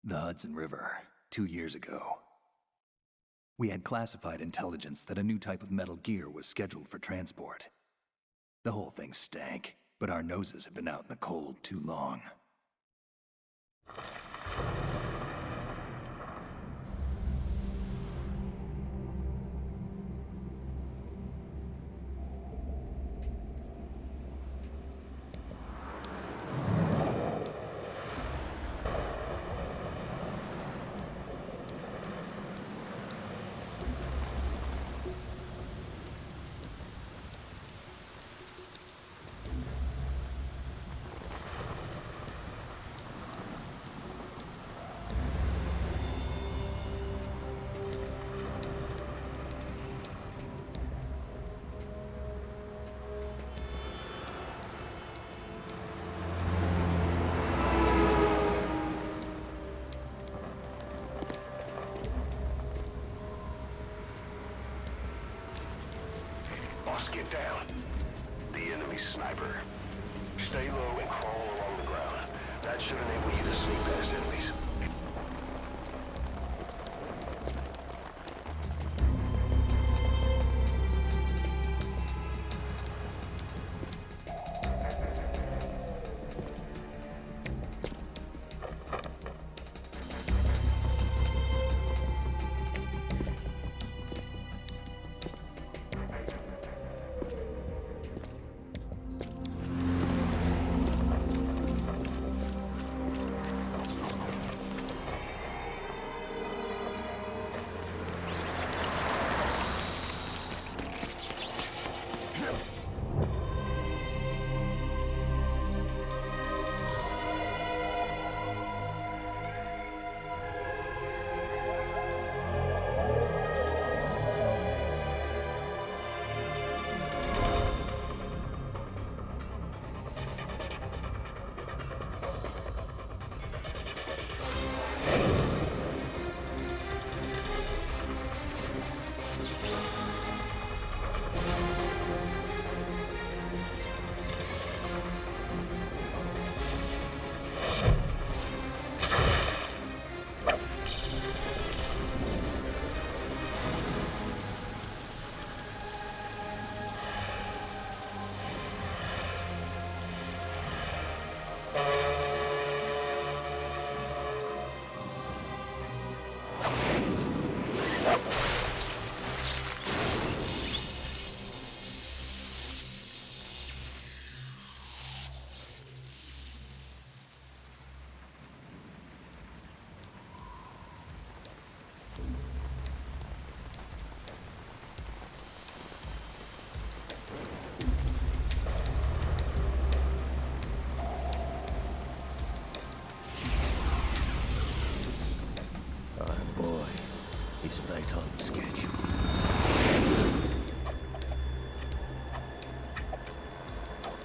The Hudson River, 2 years ago. We had classified intelligence that a new type of metal gear was scheduled for transport. The whole thing stank, but our noses had been out in the cold too long. Get down. The enemy sniper. Stay low and crawl along the ground. That should enable you to sneak past enemies.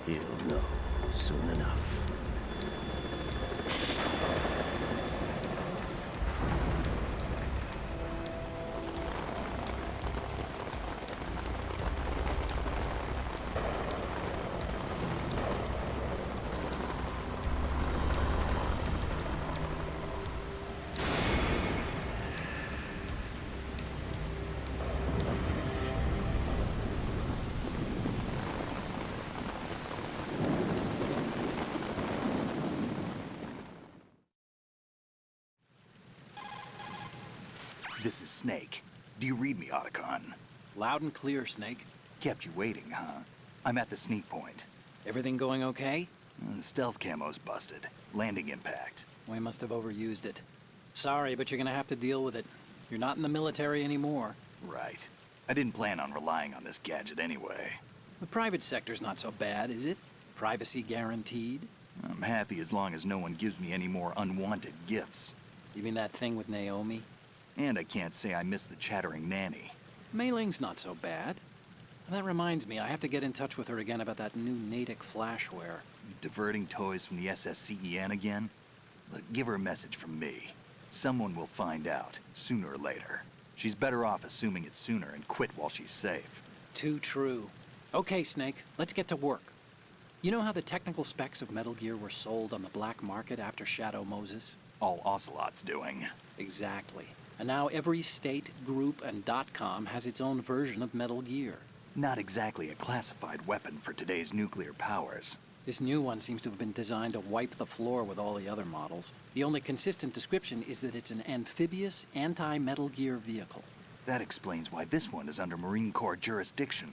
He'll know soon enough. This is Snake. Do you read me, Otacon? Loud and clear, Snake. Kept you waiting, huh? I'm at the sneak point. Everything going okay? Stealth camo's busted. Landing impact. We must have overused it. Sorry, but you're gonna have to deal with it. You're not in the military anymore. Right. I didn't plan on relying on this gadget anyway. The private sector's not so bad, is it? Privacy guaranteed? I'm happy as long as no one gives me any more unwanted gifts. You mean that thing with Naomi? And I can't say I miss the chattering nanny. Mei Ling's not so bad. That reminds me, I have to get in touch with her again about that new Natick flashware. Diverting toys from the SSCEN again? Look, give her a message from me. Someone will find out, sooner or later. She's better off assuming it sooner and quit while she's safe. Too true. Okay, Snake, let's get to work. You know how the technical specs of Metal Gear were sold on the black market after Shadow Moses? All Ocelot's doing. Exactly. And now every state, group, and .com has its own version of Metal Gear. Not exactly a classified weapon for today's nuclear powers. This new one seems to have been designed to wipe the floor with all the other models. The only consistent description is that it's an amphibious, anti-Metal Gear vehicle. That explains why this one is under Marine Corps jurisdiction.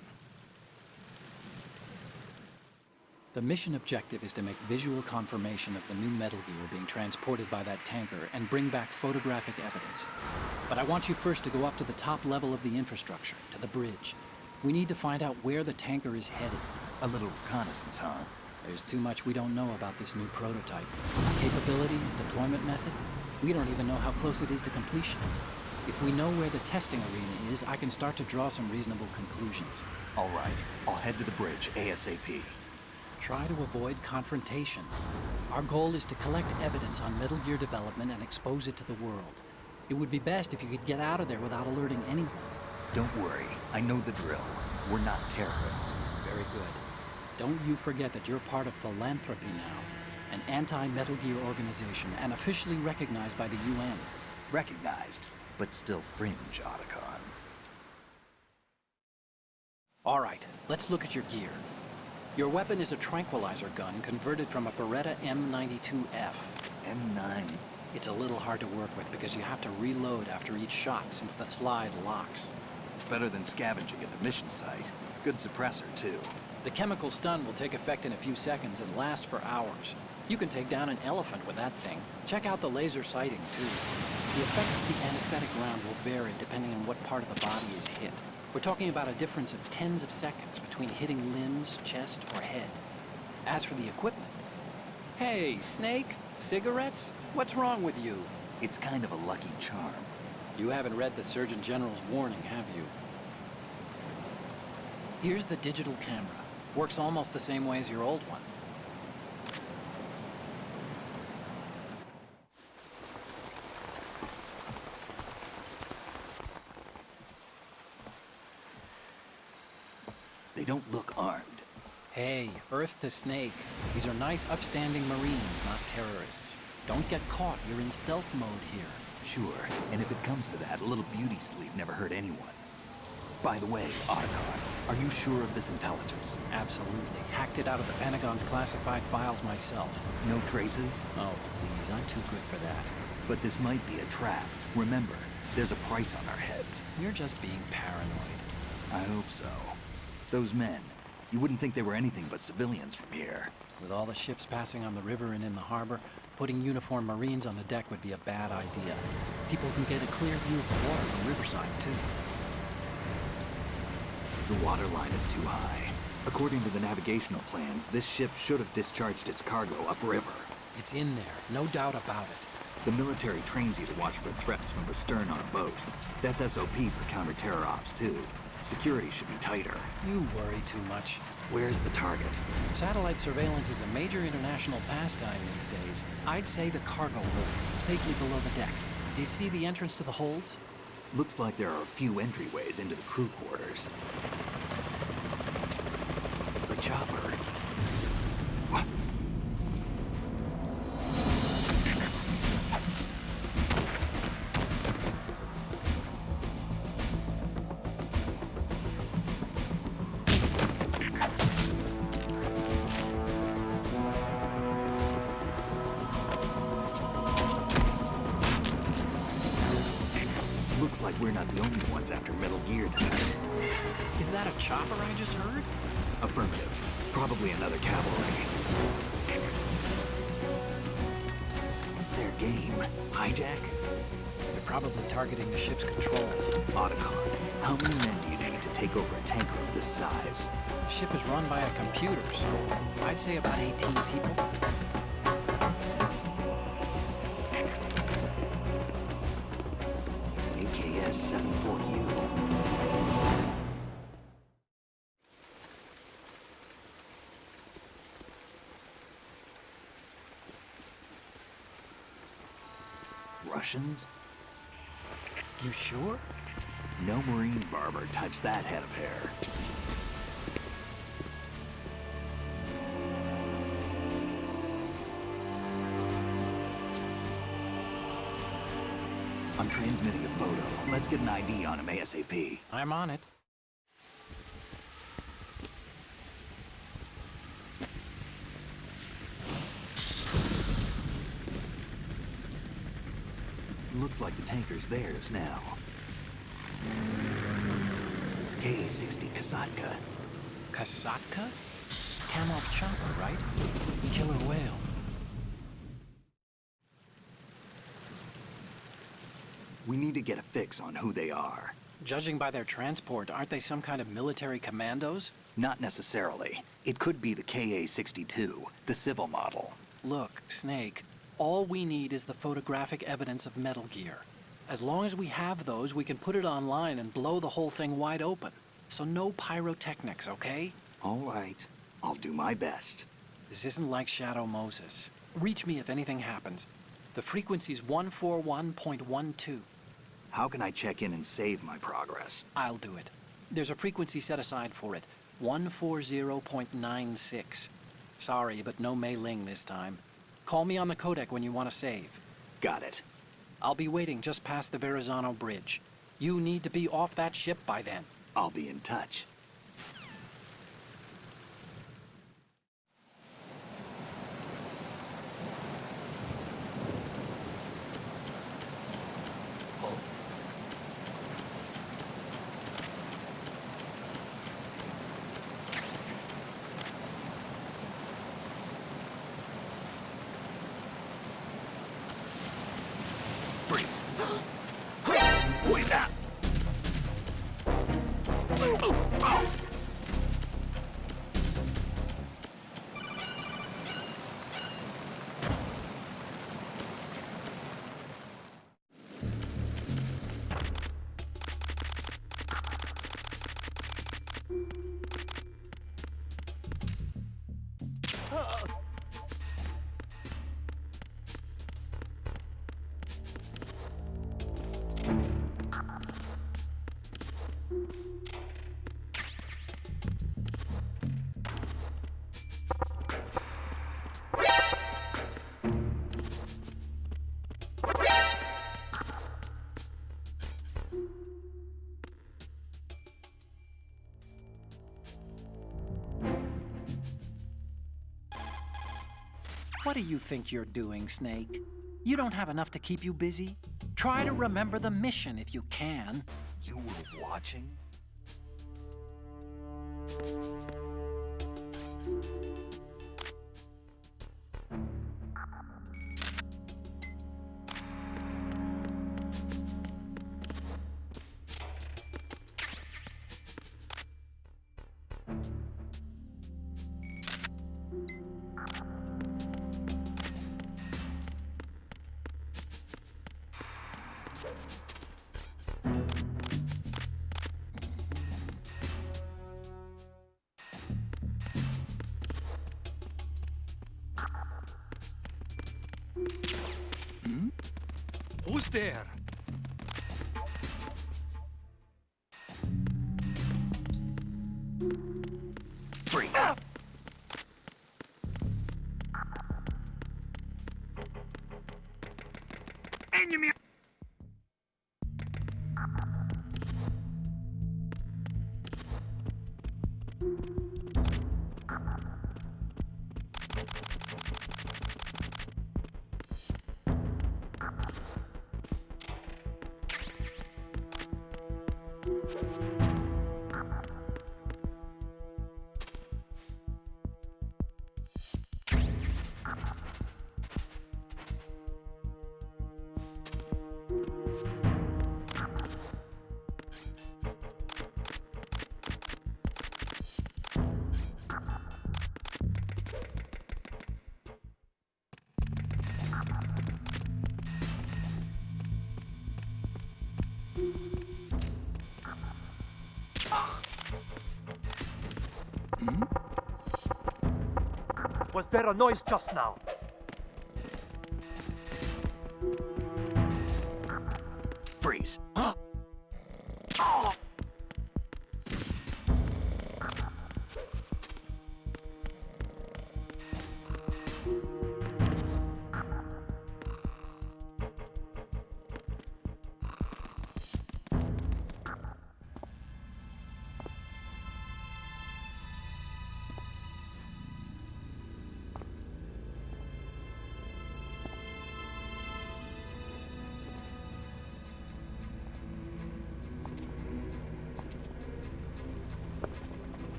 The mission objective is to make visual confirmation of the new Metal Gear being transported by that tanker and bring back photographic evidence. But I want you first to go up to the top level of the infrastructure, to the bridge. We need to find out where the tanker is headed. A little reconnaissance, huh? There's too much we don't know about this new prototype. Capabilities, deployment method. We don't even know how close it is to completion. If we know where the testing arena is, I can start to draw some reasonable conclusions. All right, I'll head to the bridge ASAP. Try to avoid confrontations. Our goal is to collect evidence on Metal Gear development and expose it to the world. It would be best if you could get out of there without alerting anyone. Don't worry, I know the drill. We're not terrorists. Very good. Don't you forget that you're part of Philanthropy now, an anti-Metal Gear organization and officially recognized by the UN. Recognized, but still fringe, Otacon. All right, let's look at your gear. Your weapon is a tranquilizer gun converted from a Beretta M92F. M9. It's a little hard to work with because you have to reload after each shot since the slide locks. Better than scavenging at the mission site. Good suppressor, too. The chemical stun will take effect in a few seconds and last for hours. You can take down an elephant with that thing. Check out the laser sighting, too. The effects of the anesthetic round will vary depending on what part of the body is hit. We're talking about a difference of tens of seconds between hitting limbs, chest, or head. As for the equipment... Hey, Snake! Cigarettes? What's wrong with you? It's kind of a lucky charm. You haven't read the Surgeon General's warning, have you? Here's the digital camera. Works almost the same way as your old one. They don't look armed. Hey, Earth to Snake. These are nice, upstanding Marines, not terrorists. Don't get caught. You're in stealth mode here. Sure, and if it comes to that, a little beauty sleep never hurt anyone. By the way, Otacon, are you sure of this intelligence? Absolutely. Hacked it out of the Pentagon's classified files myself. No traces? Oh, please, I'm too good for that. But this might be a trap. Remember, there's a price on our heads. You're just being paranoid. I hope so. Those men, you wouldn't think they were anything but civilians from here. With all the ships passing on the river and in the harbor, putting uniformed Marines on the deck would be a bad idea. People can get a clear view of the water from Riverside, too. The water line is too high. According to the navigational plans, this ship should have discharged its cargo upriver. It's in there, no doubt about it. The military trains you to watch for threats from the stern on a boat. That's SOP for counter-terror ops, too. Security should be tighter. You worry too much. Where's the target? Satellite surveillance is a major international pastime these days. I'd say the cargo holds, safely below the deck. Do you see the entrance to the holds? Looks like there are a few entryways into the crew quarters. The chopper. What? Looks like we're not the only ones after Metal Gear tonight. Is that a chopper I just heard? Affirmative. Probably another cavalry. What's their game? Hijack? They're probably targeting the ship's controls. Otacon, how many men do you need to take over a tanker of this size? The ship is run by a computer, so I'd say about 18 people. AKS-74U. Russians? You sure? No Marine barber touched that head of hair. I'm transmitting a photo. Let's get an ID on him ASAP. I'm on it. Looks like the tanker's theirs now. Ka-60 Kasatka. Kasatka? Kamov chopper, right? Killer whale. We need to get a fix on who they are. Judging by their transport, aren't they some kind of military commandos? Not necessarily. It could be the Ka-62, the civil model. Look, Snake, all we need is the photographic evidence of Metal Gear. As long as we have those, we can put it online and blow the whole thing wide open. So no pyrotechnics, okay? All right. I'll do my best. This isn't like Shadow Moses. Reach me if anything happens. The frequency's 141.12. How can I check in and save my progress? I'll do it. There's a frequency set aside for it. 140.96. Sorry, but no Mei Ling this time. Call me on the codec when you want to save. Got it. I'll be waiting just past the Verrazano Bridge. You need to be off that ship by then. I'll be in touch. Freeze. Wait up! What do you think you're doing, Snake? You don't have enough to keep you busy? Try to remember the mission if you can. You were watching? Who's there? Freeze! Enemy! Was there a noise just now? Freeze!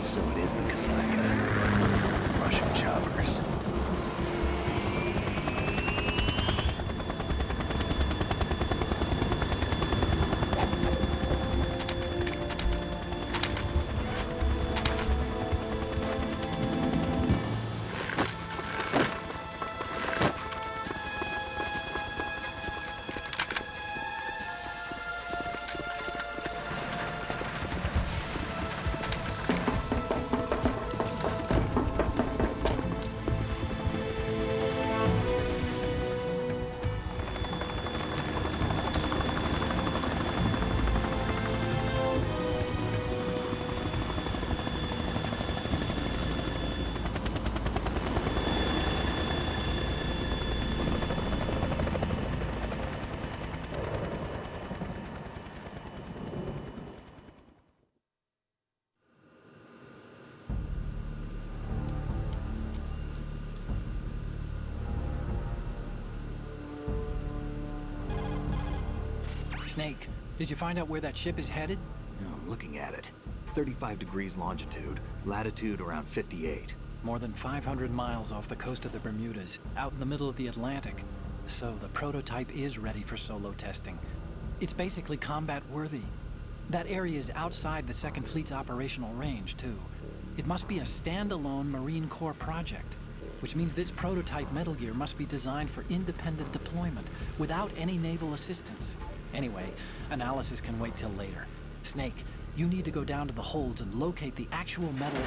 So it is the Kasaka. Russian choppers. Snake, did you find out where that ship is headed? I'm looking at it. 35 degrees longitude, latitude around 58. More than 500 miles off the coast of the Bermudas, out in the middle of the Atlantic. So the prototype is ready for solo testing. It's basically combat-worthy. That area is outside the Second Fleet's operational range, too. It must be a standalone Marine Corps project, which means this prototype Metal Gear must be designed for independent deployment, without any naval assistance. Anyway, analysis can wait till later. Snake, you need to go down to the holds and locate the actual metal...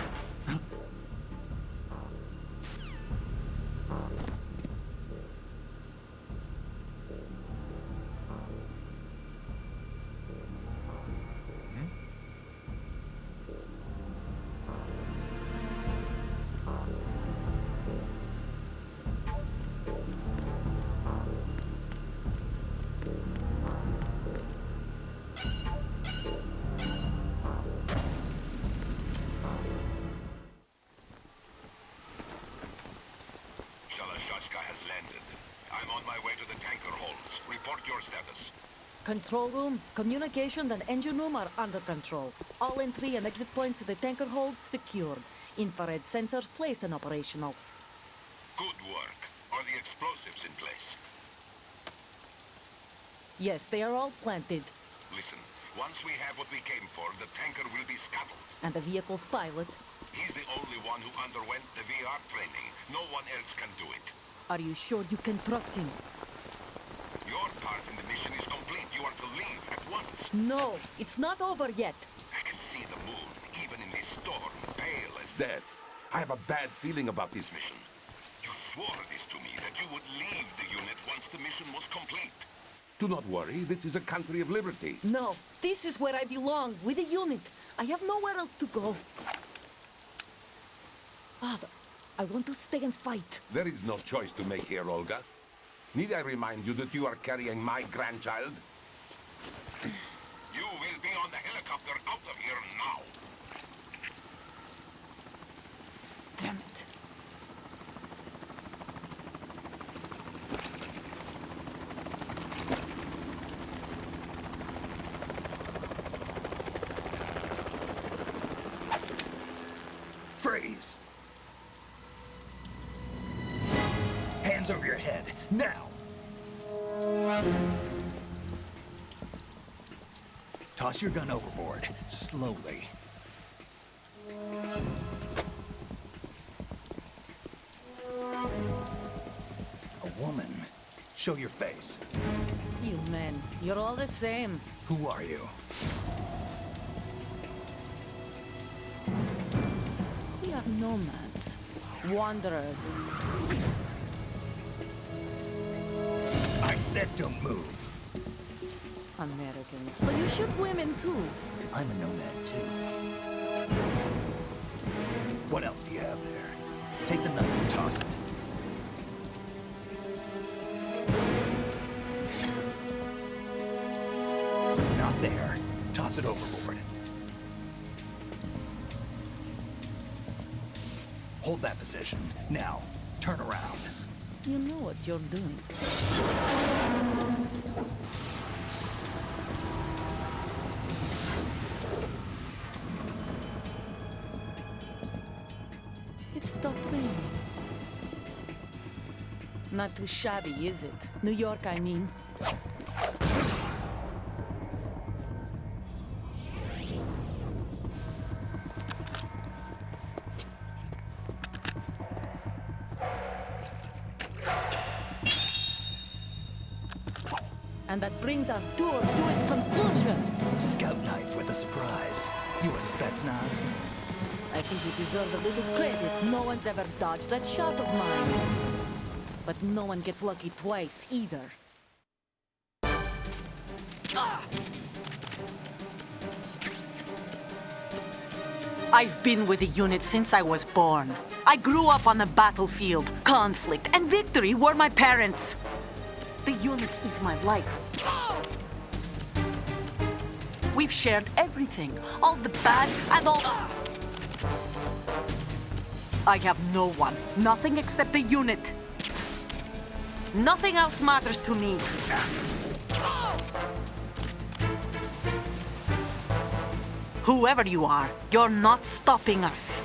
Shalashaska has landed. I'm on my way to the tanker holds. Report your status. Control room, communications and engine room are under control. All entry and exit points to the tanker hold secured. Infrared sensors placed and operational. Good work. Are the explosives in place? Yes, they are all planted. Listen, once we have what we came for, the tanker will be scuttled. And the vehicle's pilot. He's the only one who underwent the VR training. No one else can do it. Are you sure you can trust him? Your part in the mission is complete. You are to leave at once. No, it's not over yet. I can see the moon, even in this storm, pale as death. I have a bad feeling about this mission. You swore this to me, that you would leave the unit once the mission was complete. Do not worry, this is a country of liberty. No, this is where I belong, with the unit. I have nowhere else to go. Father, I want to stay and fight. There is no choice to make here, Olga. Need I remind you that you are carrying my grandchild? You will be on the helicopter out of here now. Damn it. Freeze! Hands over your head, now! Toss your gun overboard, slowly. A woman. Show your face. You men, you're all the same. Who are you? We are nomads. Wanderers. I said don't move. Americans. So you shoot women too. I'm a nomad too. What else do you have there? Take the knife and toss it. Not there. Toss it overboard. Hold that position. Now, turn around. You know what you're doing. It stopped raining. Not too shabby, is it? New York, I mean. And that brings our tour to its conclusion. Scout knife with a surprise. You a Spetsnaz? I think you deserve a little credit. No one's ever dodged that shot of mine. But no one gets lucky twice, either. I've been with the unit since I was born. I grew up on the battlefield. Conflict and victory were my parents. The unit is my life. We've shared everything, all the bad and all... I have no one, nothing except the unit. Nothing else matters to me. Whoever you are, you're not stopping us.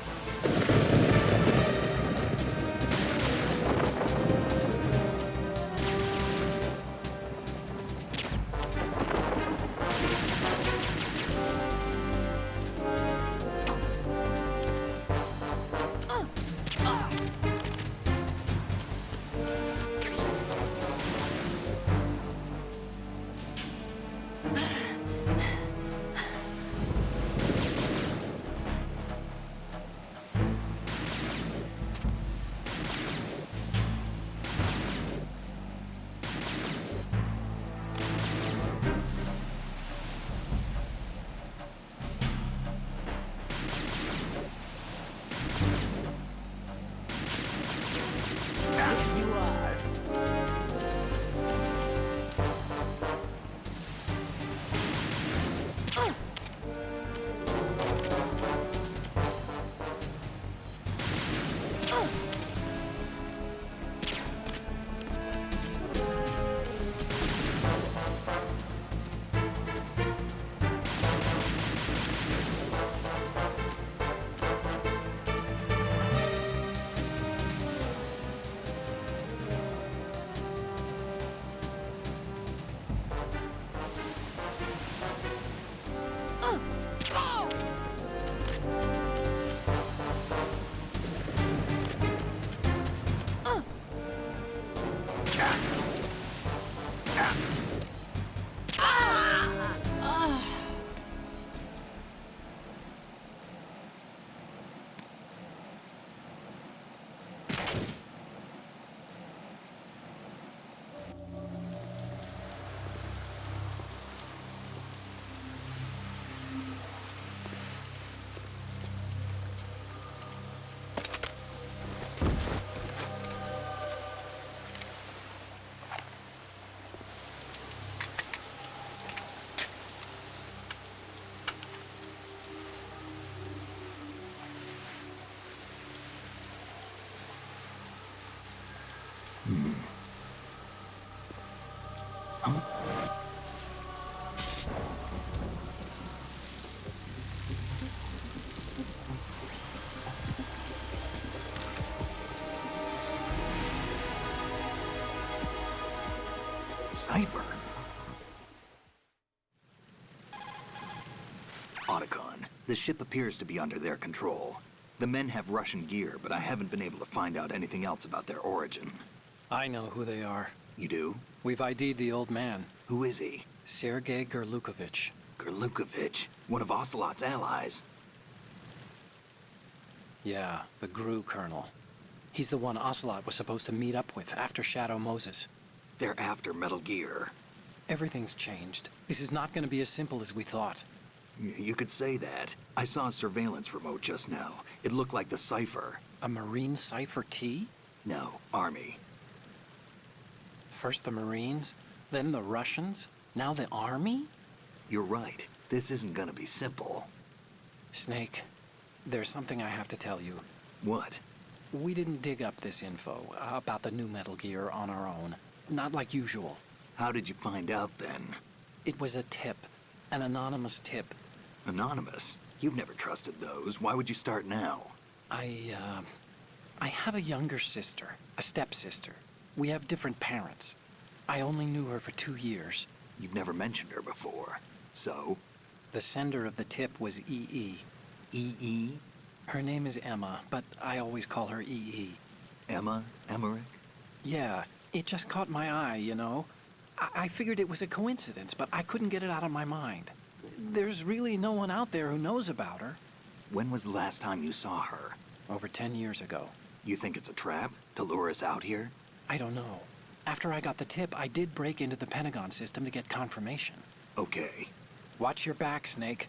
cipher. Otacon, the ship appears to be under their control. The men have Russian gear, but I haven't been able to find out anything else about their origin. I know who they are. You do? We've ID'd the old man, Who is he? Sergei Gerlukovich. Gerlukovich, one of Ocelot's allies. Yeah, the GRU colonel. He's the one Ocelot was supposed to meet up with after Shadow Moses. They're after Metal Gear. Everything's changed. This is not going to be as simple as we thought. You could say that. I saw a surveillance remote just now. It looked like the cipher. A Marine Cipher T? No, Army. First the Marines, then the Russians, now the Army? You're right. This isn't gonna be simple. Snake, there's something I have to tell you. What? We didn't dig up this info about the new Metal Gear on our own. Not like usual. How did you find out then? It was a tip. An anonymous tip. Anonymous? You've never trusted those. Why would you start now? I have a younger sister, a stepsister. We have different parents. I only knew her for 2 years. You've never mentioned her before. So? The sender of the tip was EE. EE? Her name is Emma, but I always call her EE. Emma Emmerich? Yeah, it just caught my eye, you know? I figured it was a coincidence, but I couldn't get it out of my mind. There's really no one out there who knows about her. When was the last time you saw her? Over 10 years ago. You think it's a trap to lure us out here? I don't know. After I got the tip, I did break into the Pentagon system to get confirmation. Okay. Watch your back, Snake.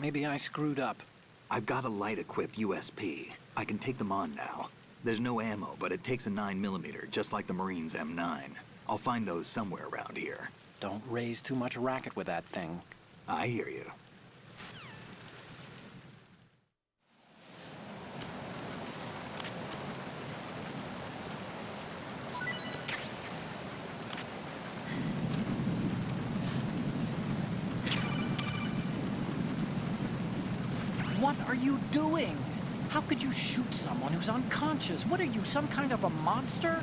Maybe I screwed up. I've got a light-equipped USP. I can take them on now. There's no ammo, but it takes a 9mm, just like the Marines' M9. I'll find those somewhere around here. Don't raise too much racket with that thing. I hear you. What are you doing? How could you shoot someone who's unconscious? What are you, some kind of a monster?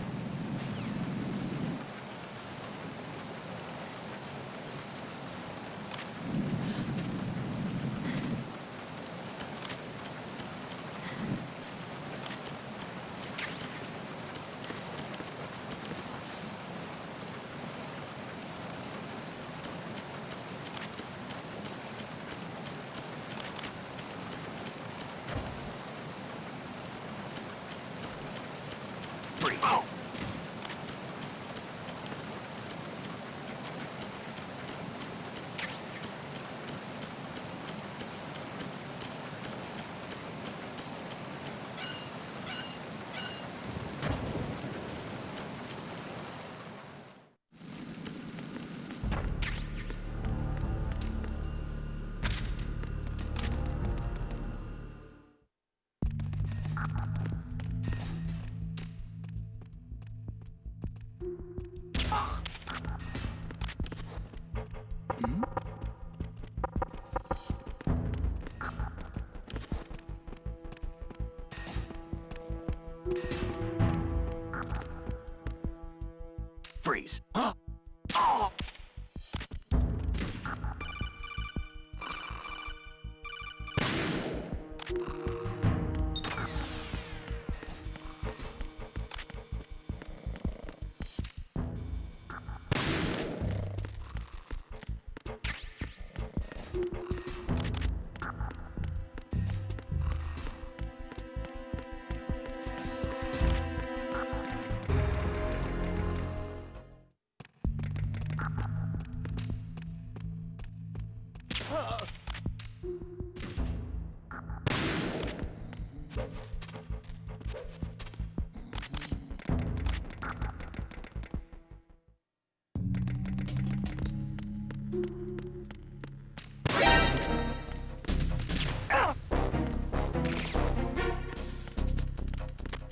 Freeze.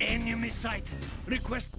Enemy sight. Request.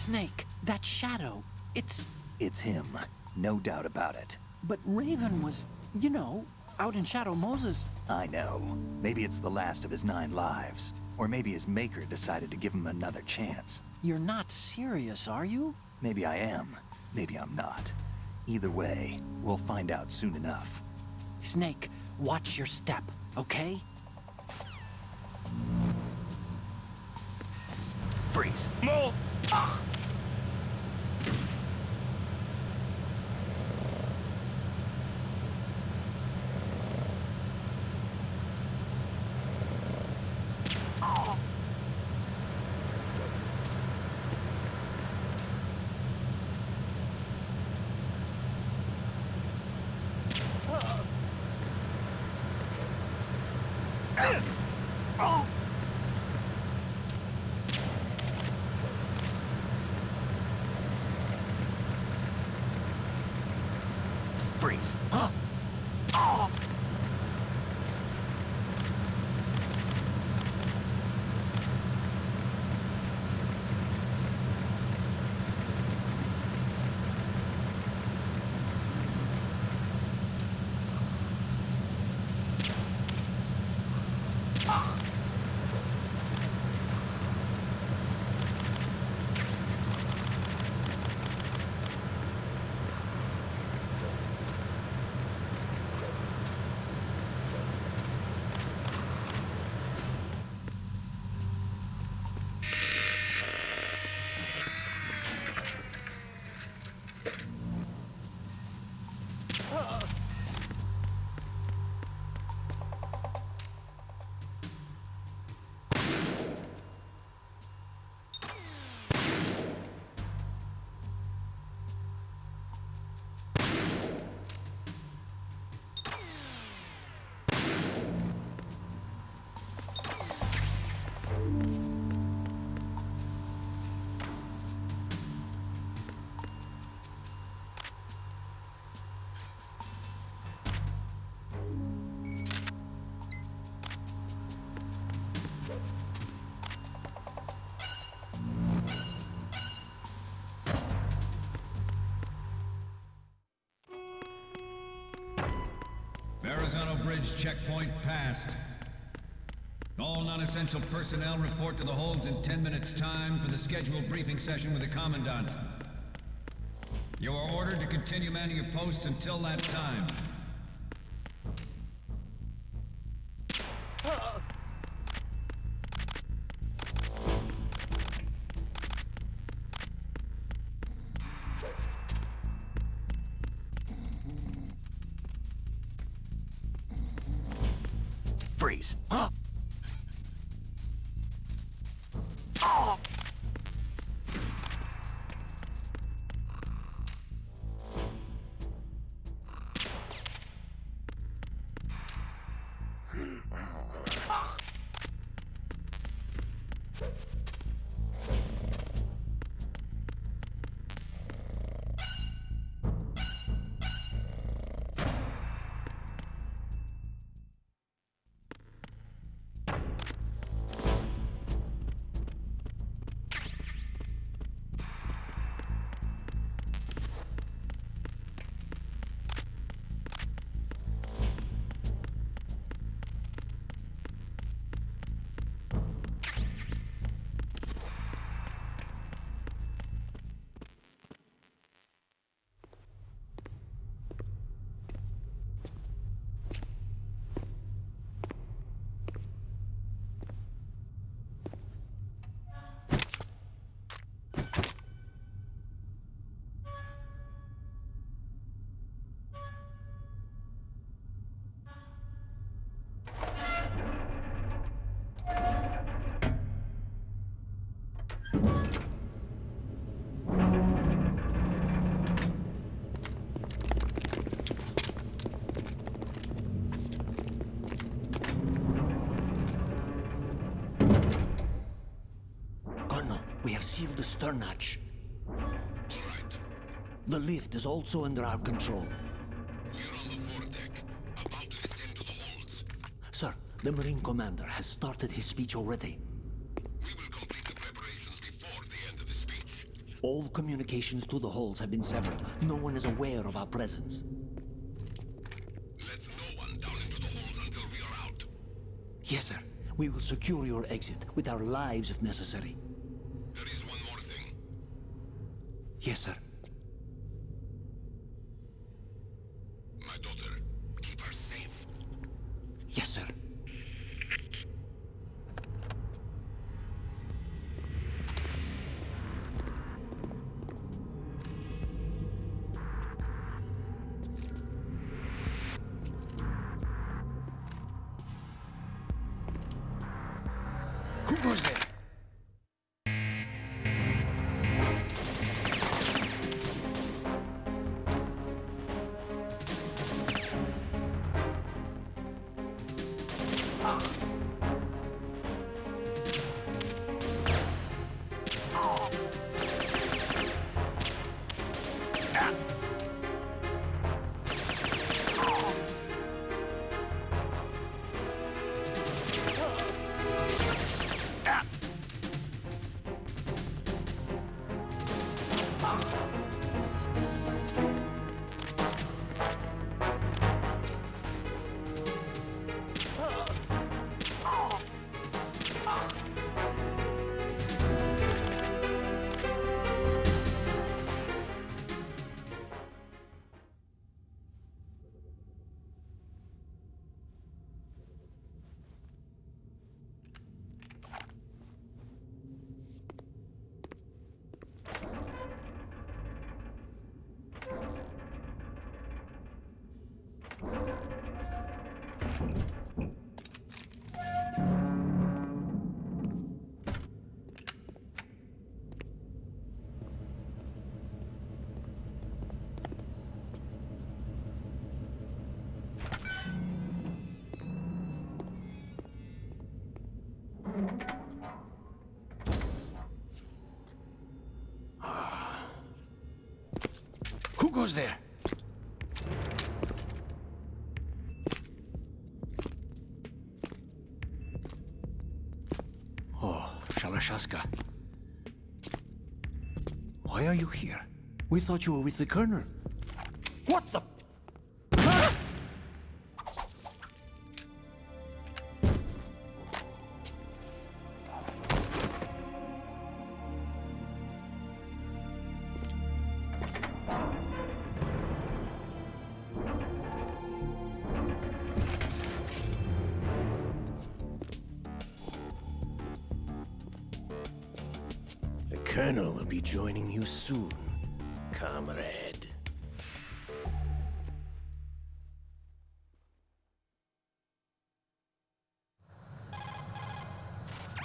Snake, that shadow, it's... It's him. No doubt about it. But Raven was, you know, out in Shadow Moses. I know. Maybe it's the last of his 9 lives. Or maybe his maker decided to give him another chance. You're not serious, are you? Maybe I am. Maybe I'm not. Either way, we'll find out soon enough. Snake, watch your step, okay? Freeze! Move! Freeze! Verrazano Bridge checkpoint passed. All non-essential personnel report to the holds in 10 minutes' time for the scheduled briefing session with the Commandant. You are ordered to continue manning your posts until that time. Freeze! We have sealed the stern hatch. The lift is also under our control. We're on the foredeck, about to descend to the holds. Sir, the Marine Commander has started his speech already. We will complete the preparations before the end of the speech. All communications to the holds have been severed. No one is aware of our presence. Let no one down into the holes until we are out. Yes, sir. We will secure your exit, with our lives if necessary. There is one more thing. Yes, sir. My daughter, keep her safe. Yes, sir. Who goes there? Who goes there? Oh, Shalashaska. Why are you here? We thought you were with the Colonel. What the... The Colonel will be joining you soon, comrade.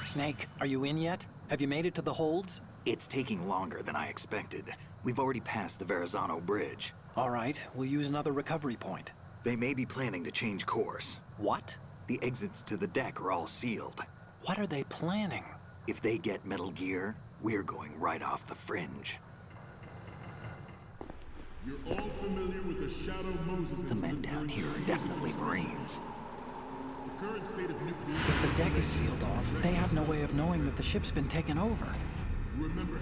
Snake, are you in yet? Have you made it to the holds? It's taking longer than I expected. We've already passed the Verrazano Bridge. All right, we'll use another recovery point. They may be planning to change course. What? The exits to the deck are all sealed. What are they planning? If they get Metal Gear, we're going right off the fringe. You're all familiar with the Shadow Moses The men down here are definitely Marines. The current state of nuclear... If the deck is sealed off, they have no way of knowing that the ship's been taken over.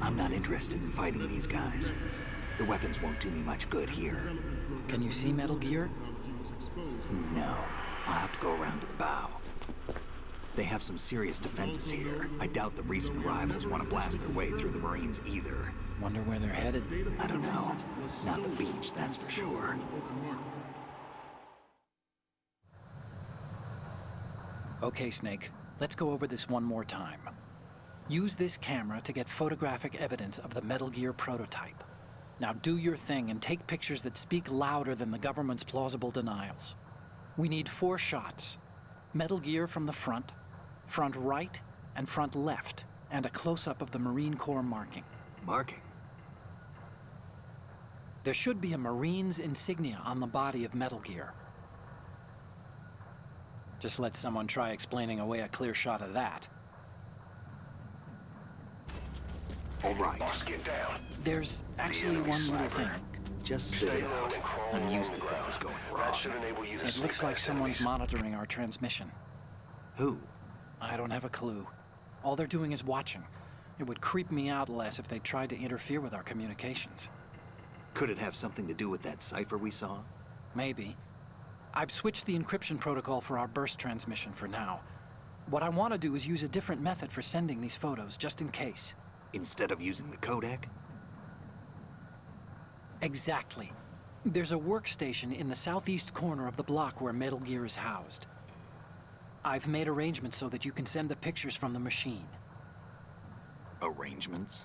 I'm not interested in fighting these guys. The weapons won't do me much good here. Can you see Metal Gear? No. I'll have to go around to the bow. They have some serious defenses here. I doubt the recent arrivals want to blast their way through the Marines either. Wonder where they're headed? I don't know. Not the beach, that's for sure. Okay, Snake. Let's go over this one more time. Use this camera to get photographic evidence of the Metal Gear prototype. Now do your thing and take pictures that speak louder than the government's plausible denials. We need 4 shots. Metal Gear from the front right, and front left, and a close-up of the Marine Corps marking. Marking? There should be a Marine's insignia on the body of Metal Gear. Just let someone try explaining away a clear shot of that. All right. Boss, get down. There's actually one little thing. Just spit it out. I'm used to things going wrong. That should enable you to It sneak looks like past someone's enemies. monitoring our transmission. Who? I don't have a clue. All they're doing is watching. It would creep me out less if they tried to interfere with our communications. Could it have something to do with that cipher we saw? Maybe. I've switched the encryption protocol for our burst transmission for now. What I want to do is use a different method for sending these photos, just in case. Instead of using the codec? Exactly. There's a workstation in the southeast corner of the block where Metal Gear is housed. I've made arrangements so that you can send the pictures from the machine. Arrangements?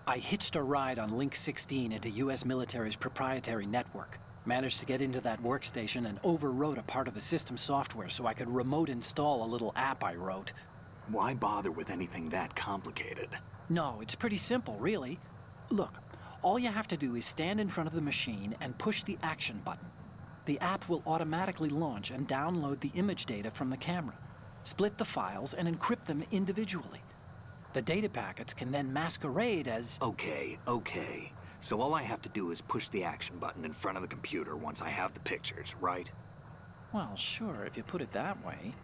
I hitched a ride on Link 16 into US military's proprietary network. Managed to get into that workstation and overwrote a part of the system software so I could remote install a little app I wrote. Why bother with anything that complicated? No, it's pretty simple, really. Look, all you have to do is stand in front of the machine and push the action button. The app will automatically launch and download the image data from the camera, split the files, and encrypt them individually. The data packets can then masquerade as... Okay. So all I have to do is push the action button in front of the computer once I have the pictures, right? Well, sure, if you put it that way.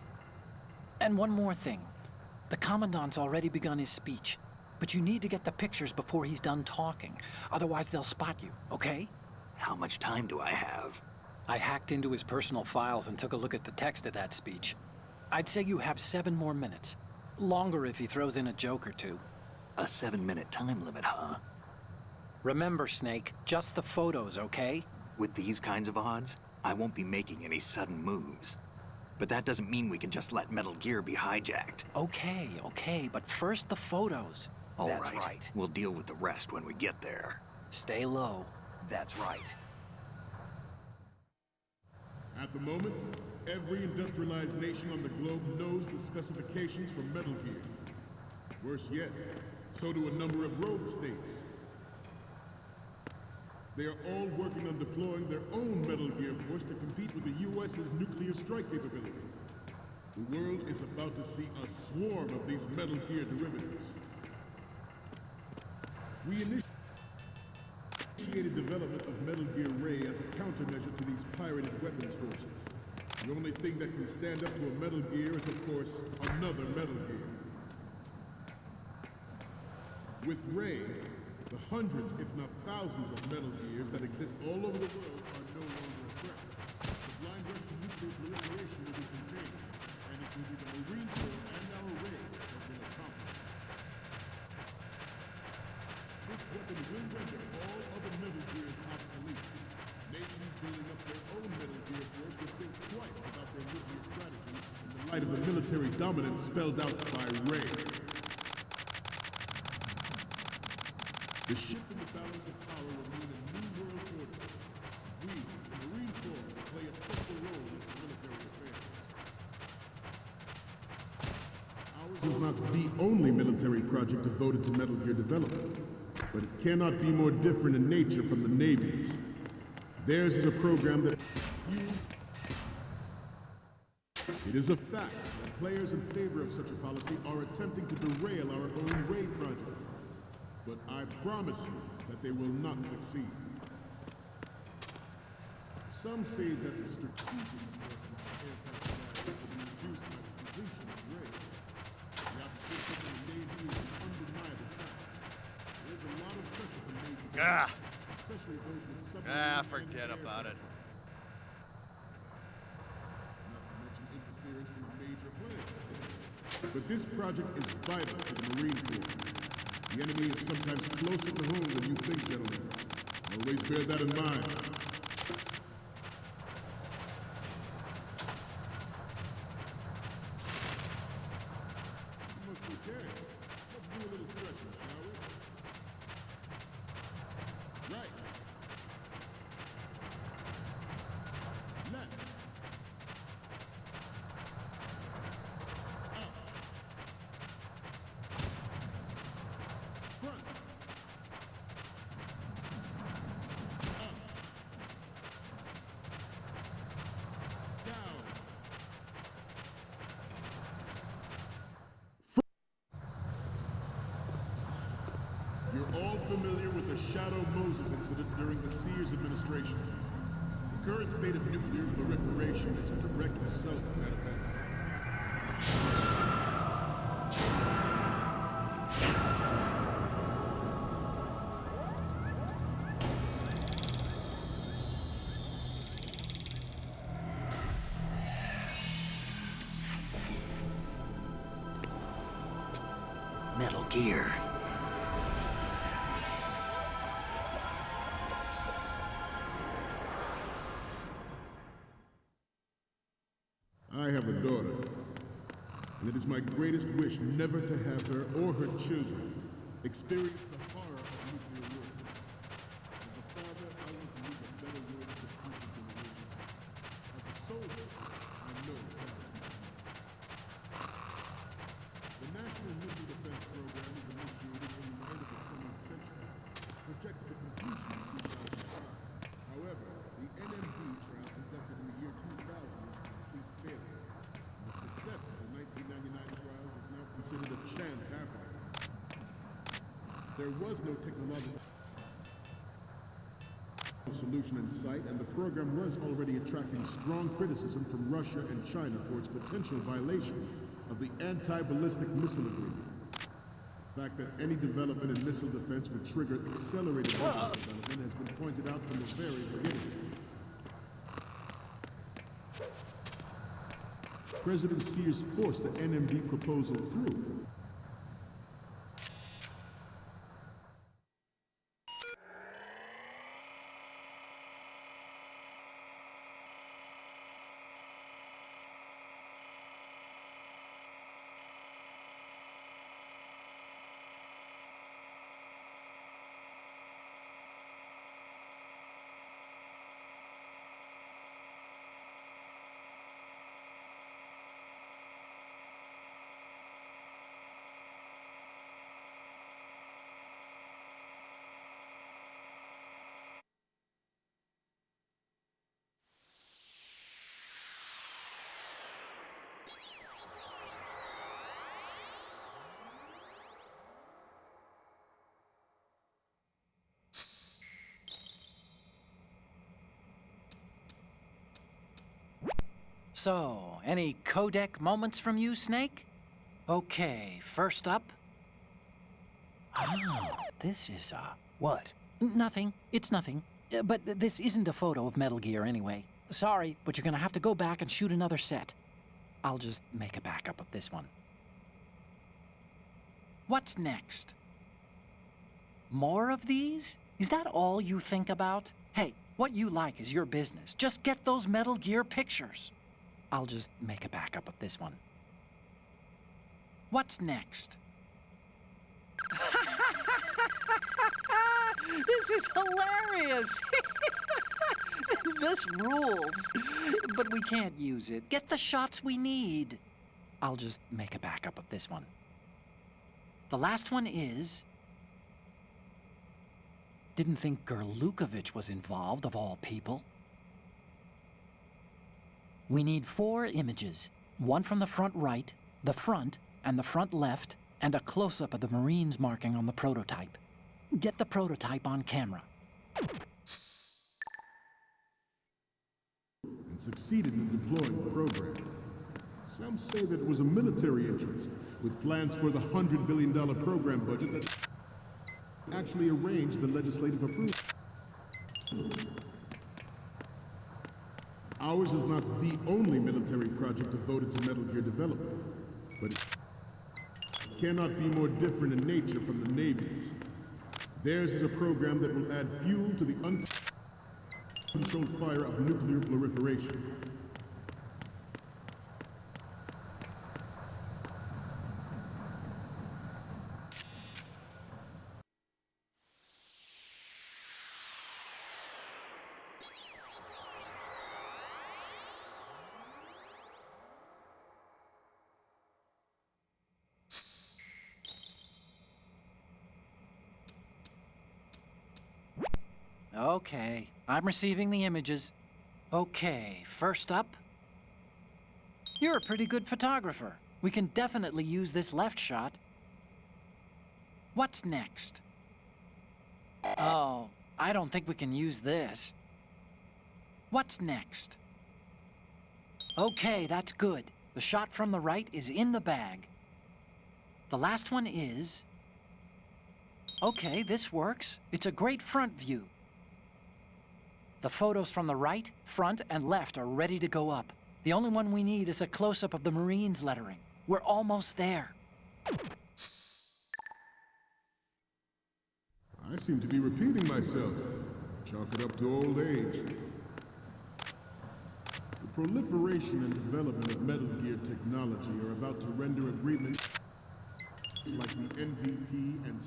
And one more thing. The Commandant's already begun his speech, but you need to get the pictures before he's done talking. Otherwise, they'll spot you, okay? How much time do I have? I hacked into his personal files and took a look at the text of that speech. I'd say you have 7 more minutes. Longer if he throws in a joke or two. A 7-minute time limit, huh? Remember, Snake, just the photos, okay? With these kinds of odds, I won't be making any sudden moves. But that doesn't mean we can just let Metal Gear be hijacked. Okay, but first the photos. That's right. We'll deal with the rest when we get there. Stay low. That's right. At the moment, every industrialized nation on the globe knows the specifications for Metal Gear. Worse yet, so do a number of rogue states. They are all working on deploying their own Metal Gear force to compete with the U.S.'s nuclear strike capability. The world is about to see a swarm of these Metal Gear derivatives. We initiated development of Metal Gear Ray as a countermeasure to these pirated weapons forces. The only thing that can stand up to a Metal Gear is, of course, another Metal Gear. With Ray, the hundreds, if not thousands, of Metal Gears that exist all over the world are no longer a threat. The blind rush to nuclear proliferation will be contained, and it will be the Marine Corps and our Ray that will accomplish this. This weapon will render all other Metal Gears obsolete. Nations building up their own Metal Gear force will think twice about their nuclear strategy in the light of the military dominance spelled out by Ray. The shift in the balance of power will mean a new world order. We, the Marine Corps, will play a central role in its military affairs. Ours is not the only military project devoted to Metal Gear development, but it cannot be more different in nature from the Navy's. Theirs is a program that... It is a fact that players in favor of such a policy are attempting to derail our own Ray project. But I promise you that they will not succeed. Some say that the strategic importance of aircraft carriers will be reduced by the completion of Ray. The opposition from the Navy is an undeniable fact. There's a lot of pressure from Navy, especially those with submarines. Forget about it. Not to mention interference from a major player. But this project is vital to the Marine Corps. The enemy is sometimes closer to home than you think, gentlemen. Always bear that in mind. You must be careless. Let's do a little stretching, shall we? Right. Left. Up. Front. Up. Down. You're all familiar with the Shadow Moses incident during the Sears administration. The current state of nuclear proliferation is a direct result of that event. Metal Gear. I have a daughter, and it is my greatest wish never to have her or her children experience the horror of nuclear war. As a father, I want to leave a better world for future generations. As a soldier, I know that is my duty. The National Missile Defense Program was initiated in the end of the 20th century, projected to completion in 2005. However, the NMD trial conducted in the year 2000 was a complete failure. And the success of the 1999 trials is now considered a chance happening. There was no technological solution in sight, and the program was already attracting strong criticism from Russia and China for its potential violation of the Anti-Ballistic Missile Agreement. The fact that any development in missile defense would trigger accelerated weapons development has been pointed out from the very beginning. President Sears forced the NMD proposal through. So, any codec moments from you, Snake? Okay, first up. Oh, this is, What? Nothing. It's nothing. But this isn't a photo of Metal Gear anyway. Sorry, but you're gonna have to go back and shoot another set. I'll just make a backup of this one. What's next? More of these? Is that all you think about? Hey, what you like is your business. Just get those Metal Gear pictures. I'll just make a backup of this one. What's next? This is hilarious! This rules. But we can't use it. Get the shots we need. I'll just make a backup of this one. The last one is... Didn't think Gerlukovich was involved, of all people. We need 4 images. One from the front right, the front, and the front left, and a close-up of the Marines marking on the prototype. Get the prototype on camera. And succeeded in deploying the program. Some say that it was a military interest, with plans for the $100 billion program budget that actually arranged the legislative approval. Ours is not the only military project devoted to Metal Gear development, but it cannot be more different in nature from the Navy's. Theirs is a program that will add fuel to the uncontrolled fire of nuclear proliferation. Okay, I'm receiving the images. Okay, first up. You're a pretty good photographer. We can definitely use this left shot. What's next? Oh, I don't think we can use this. What's next? Okay, that's good. The shot from the right is in the bag. The last one is... Okay, this works. It's a great front view. The photos from the right, front, and left are ready to go up. The only one we need is a close-up of the Marines lettering. We're almost there. I seem to be repeating myself. Chalk it up to old age. The proliferation and development of Metal Gear technology are about to render agreements like the NPT and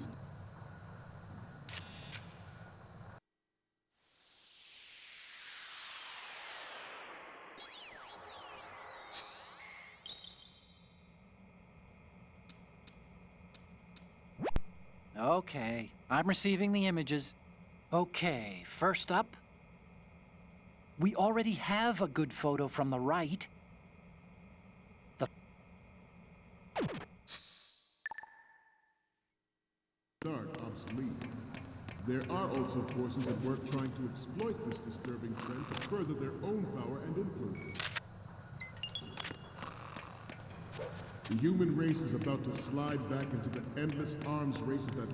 Okay, I'm receiving the images. Okay, first up. We already have a good photo from the right. start obsolete. There are also forces at work trying to exploit this disturbing trend to further their own power and influence. The human race is about to slide back into the endless arms race of that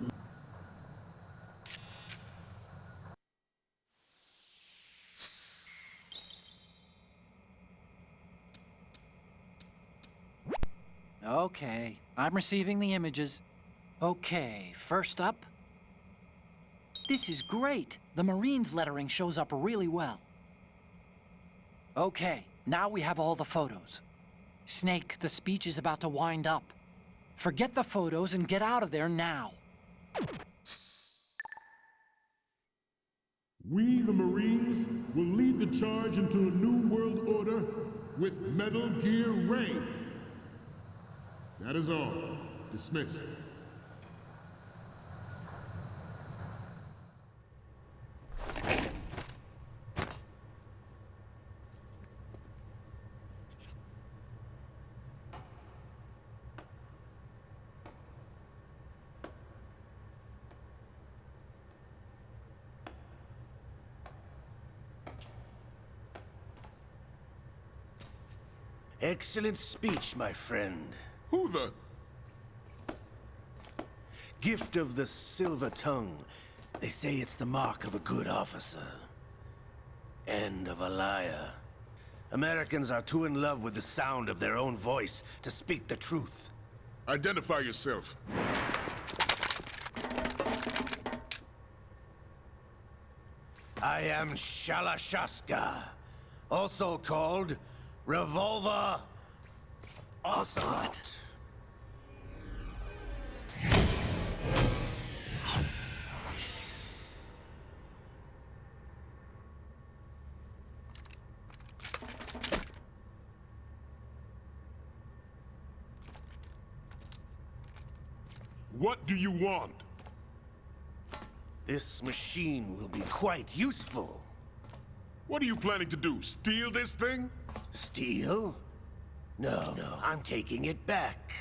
Okay, I'm receiving the images. Okay, first up. This is great. The Marines lettering shows up really well. Okay, now we have all the photos. Snake, the speech is about to wind up. Forget the photos and get out of there now. We, the Marines, will lead the charge into a new world order with Metal Gear Ray. That is all. Dismissed. Excellent speech, my friend. Who the? Gift of the silver tongue. They say it's the mark of a good officer. And of a liar. Americans are too in love with the sound of their own voice to speak the truth. Identify yourself. I am Shalashaska, also called Revolver Ocelot. What do you want? This machine will be quite useful. What are you planning to do? Steal this thing? Steal? No, I'm taking it back.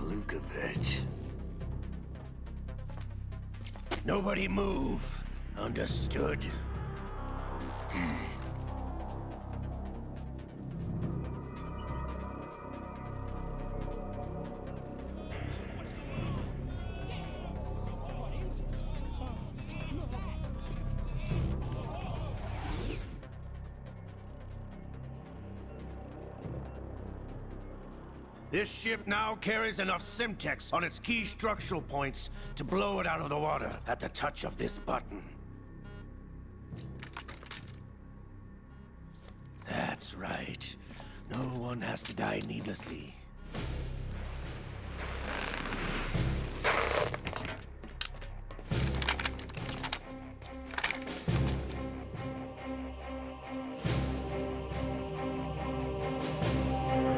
Lukovich. Nobody move. Understood? This ship now carries enough Simtex on its key structural points to blow it out of the water at the touch of this button. That's right. No one has to die needlessly.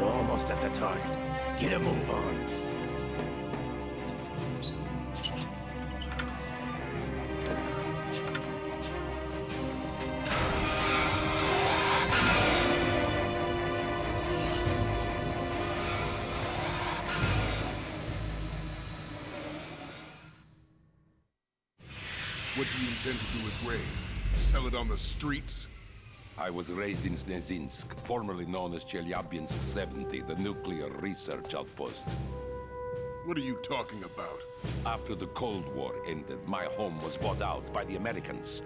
We're almost at the target. Get a move on. What do you intend to do with Ray? Sell it on the streets? I was raised in Snezinsk, formerly known as Chelyabinsk 70, the nuclear research outpost. What are you talking about? After the Cold War ended, my home was bought out by the Americans.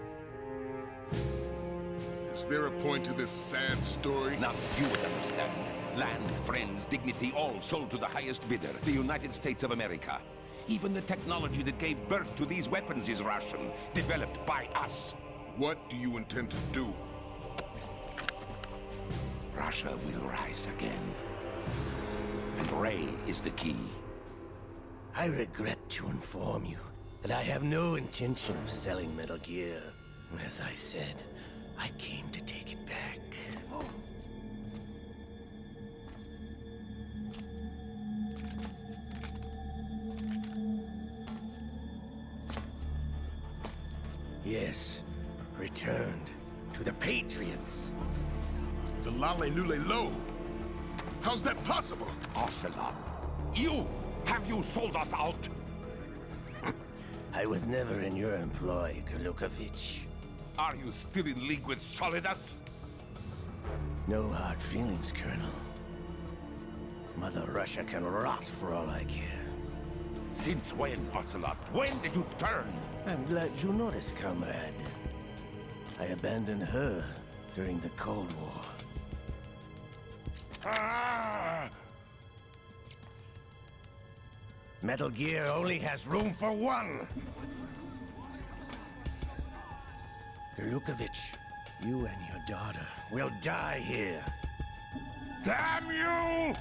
Is there a point to this sad story? Now you would understand. Land, friends, dignity, all sold to the highest bidder, the United States of America. Even the technology that gave birth to these weapons is Russian, developed by us. What do you intend to do? Russia will rise again. And Ray is the key. I regret to inform you that I have no intention of selling Metal Gear. As I said, I came to take it back. Yes, returned to the Patriots. The Lale Lule Lo? How's that possible? Ocelot, have you sold us out? I was never in your employ, Gurlukovich. Are you still in league with Solidus? No hard feelings, Colonel. Mother Russia can rot for all I care. Since when, Ocelot? When did you turn? I'm glad you noticed, comrade. I abandoned her during the Cold War. Ah! Metal Gear only has room for one! Gurlukovich, you and your daughter will die here. Damn you!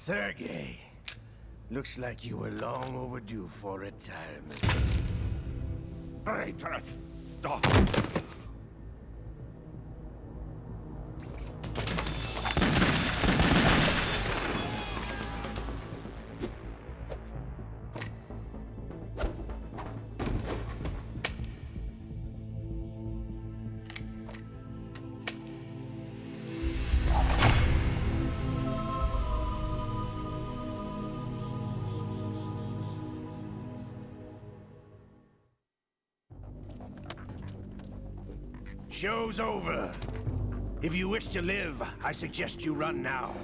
Sergei, looks like you were long overdue for retirement. Traitorous dog! Show's over. If you wish to live, I suggest you run now.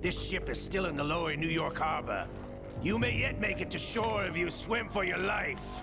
This ship is still in the lower New York harbor. You may yet make it to shore if you swim for your life.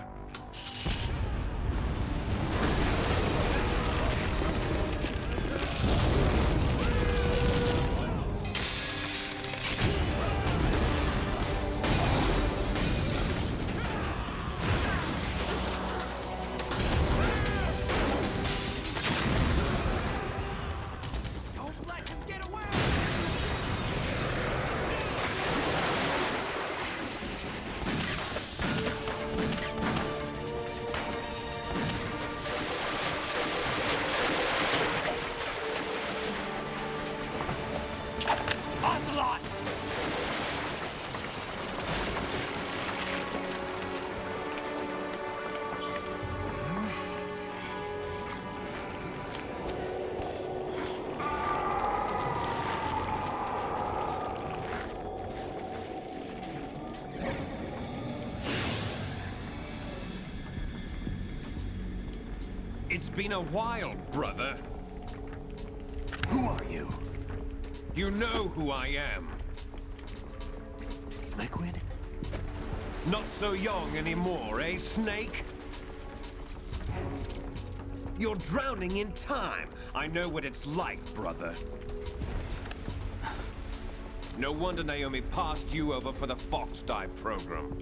It's been a while, brother. Who are you? You know who I am. Liquid? Not so young anymore, eh, Snake? You're drowning in time. I know what it's like, brother. No wonder Naomi passed you over for the Fox Die program.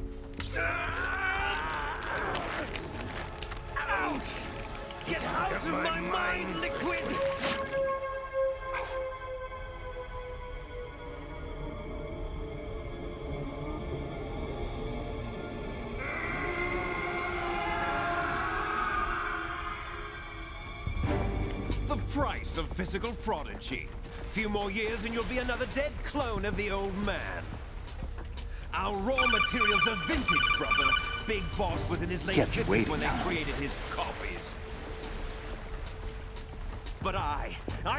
Ouch! Get out of my mind, Liquid! price of physical prodigy. Few more years and you'll be another dead clone of the old man. Our raw materials are vintage, brother. Big Boss was in his late Kept you 50s waiting, when they huh? created his copies. But I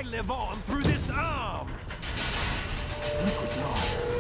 live on through this arm! Liquid Dawn.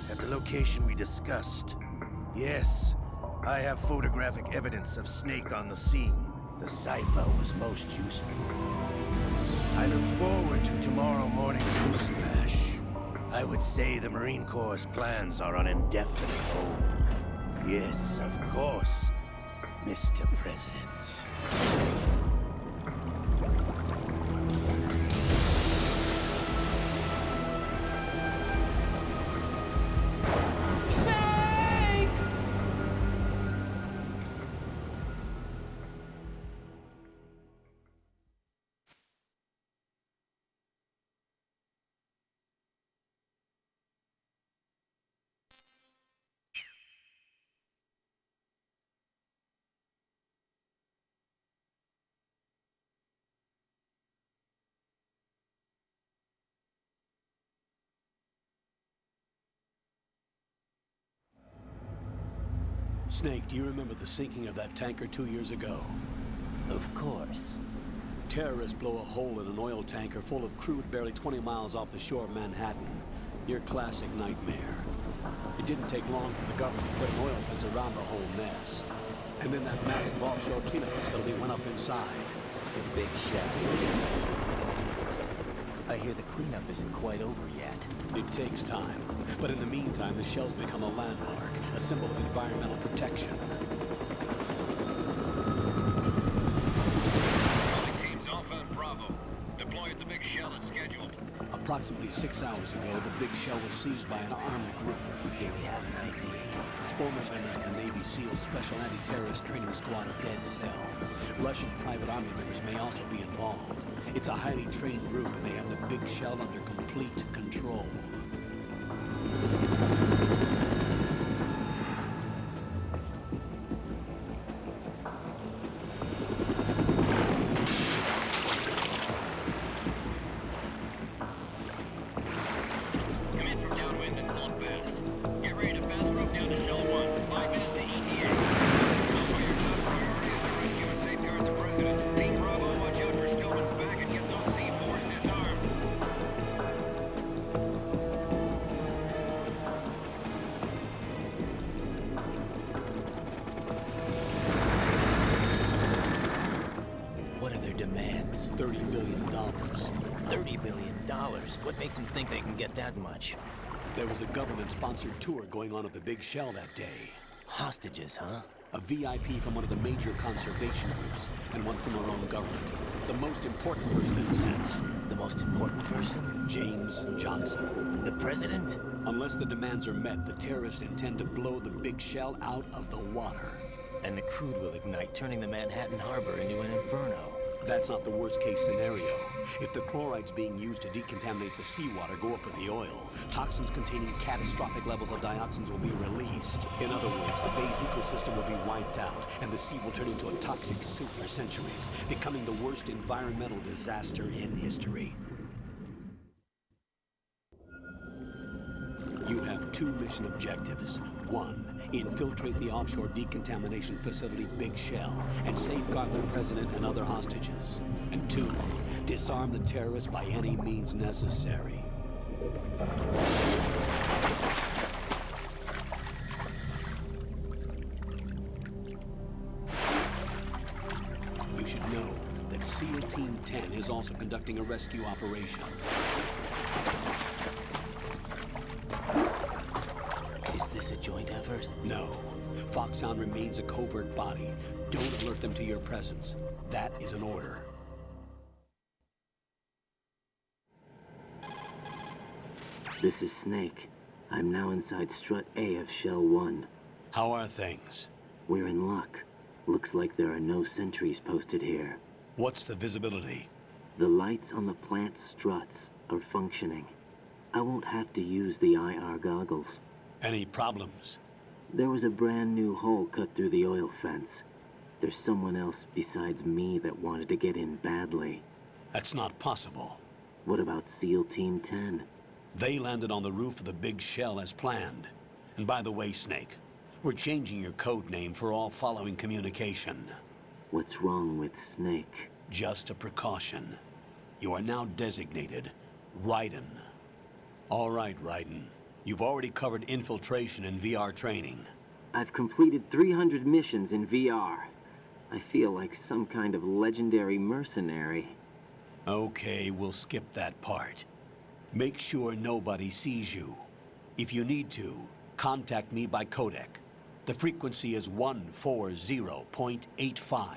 at the location we discussed. Yes, I have photographic evidence of Snake on the scene. The cipher was most useful. I look forward to tomorrow morning's news flash. I would say the Marine Corps' plans are on indefinite hold. Yes, of course, Mr. President. Snake, do you remember the sinking of that tanker 2 years ago? Of course. Terrorists blow a hole in an oil tanker full of crude barely 20 miles off the shore of Manhattan. Your classic nightmare. It didn't take long for the government to put an oil fence around the whole mess. And then that massive offshore cleanup facility went up inside. The Big Shell. I hear the cleanup isn't quite over yet. It takes time. But in the meantime, the shell's become a landmark, a symbol of environmental protection. Teams Alpha and Bravo. Deploy at the Big Shell as scheduled. Approximately 6 hours ago, the Big Shell was seized by an armed group. Do we have an ID? Former members of the Navy SEALs Special Anti-Terrorist Training Squad Dead Cell. Russian private army members may also be involved. It's a highly trained group, and they have the Big Shell under complete control. Come in from downwind and pull up fast. Get ready to fast rope down to Shell 1. 5 minutes to ETA. Alpha, your top priority is to rescue and safeguard the President. Team Bravo, watch out for Stillman's back and get those C4s disarmed. What are their demands? $30 billion. $30 billion? What makes them think they can get that much? There was a government-sponsored tour going on at the Big Shell that day. Hostages, huh? A VIP from one of the major conservation groups, and one from our own government. The most important person in a sense. The most important person? James Johnson. The President? Unless the demands are met, the terrorists intend to blow the Big Shell out of the water. And the crude will ignite, turning the Manhattan Harbor into an inferno. That's not the worst-case scenario. If the chlorides being used to decontaminate the seawater go up with the oil, toxins containing catastrophic levels of dioxins will be released. In other words, the bay's ecosystem will be wiped out, and the sea will turn into a toxic soup for centuries, becoming the worst environmental disaster in history. You have 2 mission objectives. 1, infiltrate the offshore decontamination facility Big Shell and safeguard the President and other hostages. And 2, disarm the terrorists by any means necessary. You should know that SEAL Team 10 is also conducting a rescue operation. Is this a joint effort? No. Foxhound remains a covert body. Don't alert them to your presence. That is an order. This is Snake. I'm now inside Strut A of Shell 1. How are things? We're in luck. Looks like there are no sentries posted here. What's the visibility? The lights on the plant's struts are functioning. I won't have to use the IR goggles. Any problems? There was a brand new hole cut through the oil fence. There's someone else besides me that wanted to get in badly. That's not possible. What about SEAL Team 10? They landed on the roof of the Big Shell as planned. And by the way, Snake, we're changing your code name for all following communication. What's wrong with Snake? Just a precaution. You are now designated Raiden. All right, Raiden. You've already covered infiltration and VR training. I've completed 300 missions in VR. I feel like some kind of legendary mercenary. Okay, we'll skip that part. Make sure nobody sees you. If you need to, contact me by codec. The frequency is 140.85.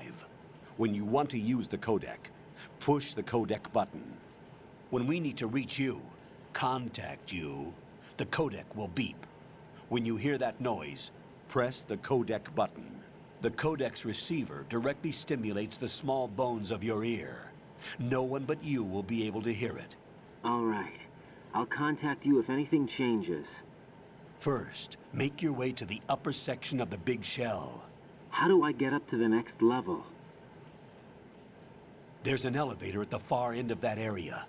When you want to use the codec, push the codec button. When we need to reach you, contact you, the codec will beep. When you hear that noise, press the codec button. The codec's receiver directly stimulates the small bones of your ear. No one but you will be able to hear it. All right. I'll contact you if anything changes. First, make your way to the upper section of the big shell. How do I get up to the next level? There's an elevator at the far end of that area.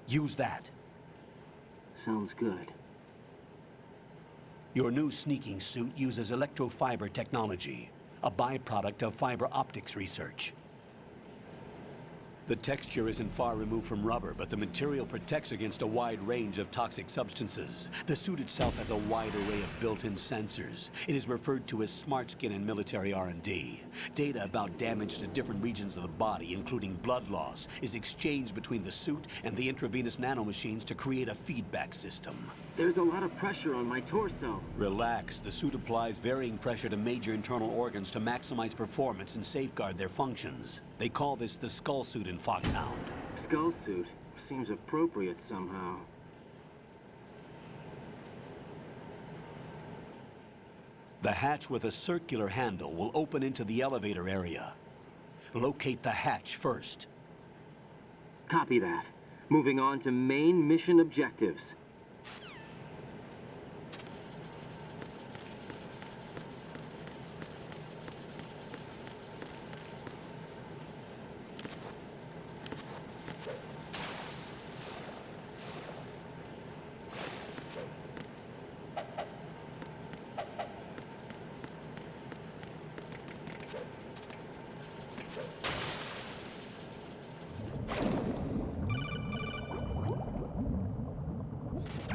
Use that. Sounds good. Your new sneaking suit uses electrofiber technology, a byproduct of fiber optics research. The texture isn't far removed from rubber, but the material protects against a wide range of toxic substances. The suit itself has a wide array of built-in sensors. It is referred to as smart skin in military R&D. Data about damage to different regions of the body, including blood loss, is exchanged between the suit and the intravenous nanomachines to create a feedback system. There's a lot of pressure on my torso. Relax. The suit applies varying pressure to major internal organs to maximize performance and safeguard their functions. They call this the skull suit in Foxhound. Skull suit? Seems appropriate somehow. The hatch with a circular handle will open into the elevator area. Locate the hatch first. Copy that. Moving on to main mission objectives.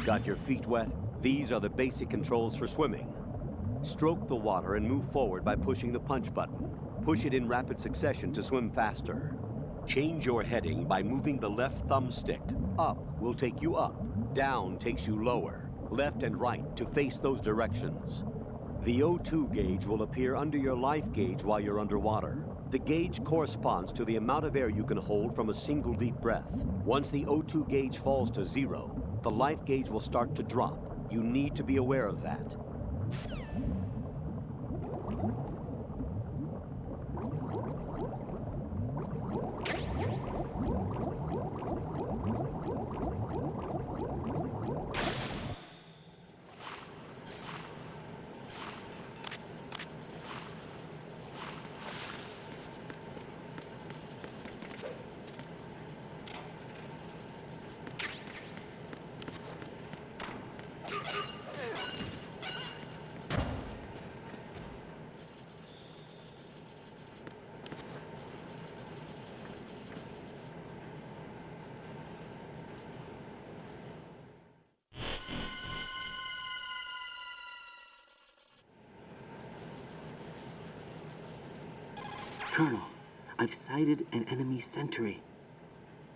Got your feet wet? These are the basic controls for swimming. Stroke the water and move forward by pushing the punch button. Push it in rapid succession to swim faster. Change your heading by moving the left thumbstick. Up will take you up, down takes you lower, left and right to face those directions. The O2 gauge will appear under your life gauge while you're underwater. The gauge corresponds to the amount of air you can hold from a single deep breath. Once the O2 gauge falls to 0, the life gauge will start to drop. You need to be aware of that. Colonel, I've sighted an enemy sentry.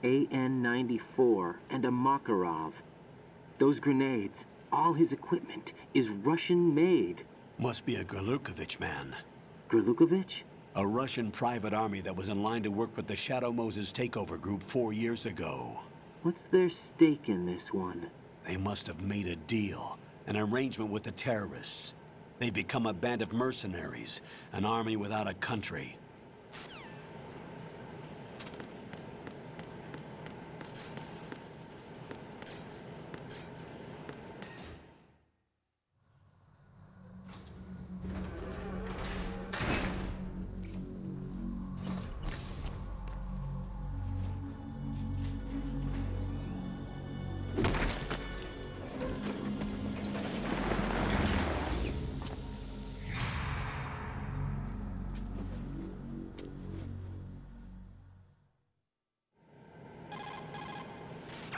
AN-94 and a Makarov. Those grenades, all his equipment, is Russian-made. Must be a Gorlukovich man. Gorlukovich? A Russian private army that was in line to work with the Shadow Moses takeover group 4 years ago. What's their stake in this one? They must have made a deal, an arrangement with the terrorists. They've become a band of mercenaries, an army without a country.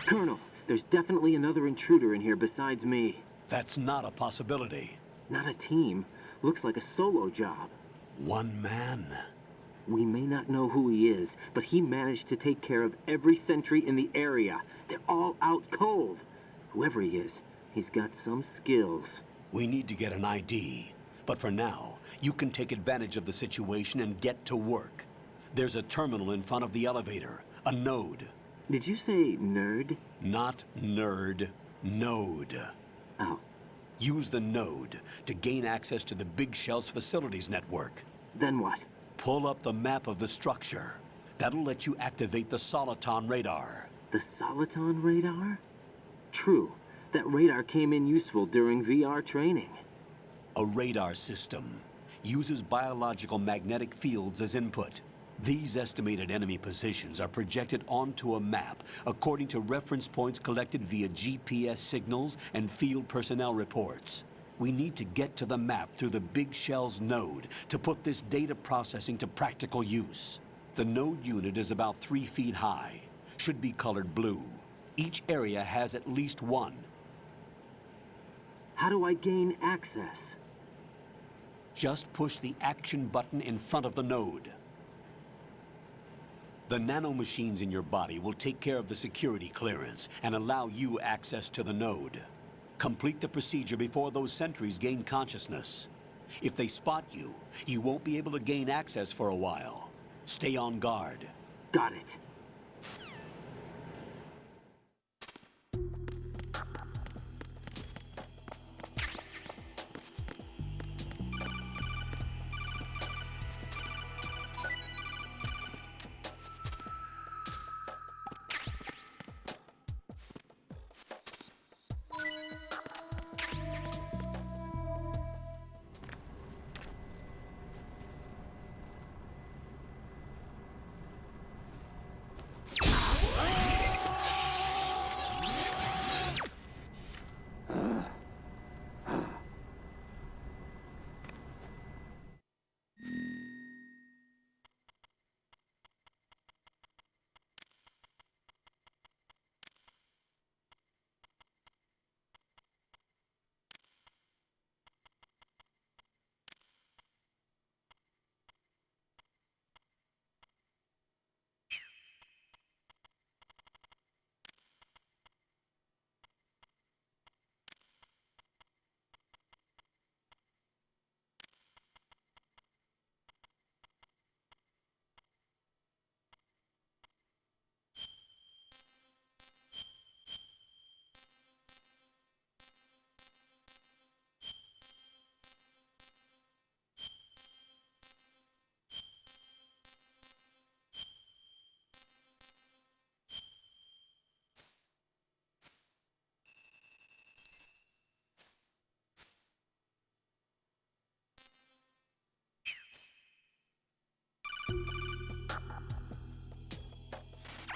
Colonel, there's definitely another intruder in here besides me. That's not a possibility. Not a team. Looks like a solo job. One man. We may not know who he is, but he managed to take care of every sentry in the area. They're all out cold. Whoever he is, he's got some skills. We need to get an ID. But for now, you can take advantage of the situation and get to work. There's a terminal in front of the elevator. A node. Did you say nerd? Not nerd. Node. Oh. Use the node to gain access to the Big Shell's facilities network. Then what? Pull up the map of the structure. That'll let you activate the Soliton radar. The Soliton radar? True. That radar came in useful during VR training. A radar system uses biological magnetic fields as input. These estimated enemy positions are projected onto a map according to reference points collected via GPS signals and field personnel reports. We need to get to the map through the Big Shell's node to put this data processing to practical use. The node unit is about 3 feet high, should be colored blue. Each area has at least one. How do I gain access? Just push the action button in front of the node. The nanomachines in your body will take care of the security clearance and allow you access to the node. Complete the procedure before those sentries gain consciousness. If they spot you, you won't be able to gain access for a while. Stay on guard. Got it.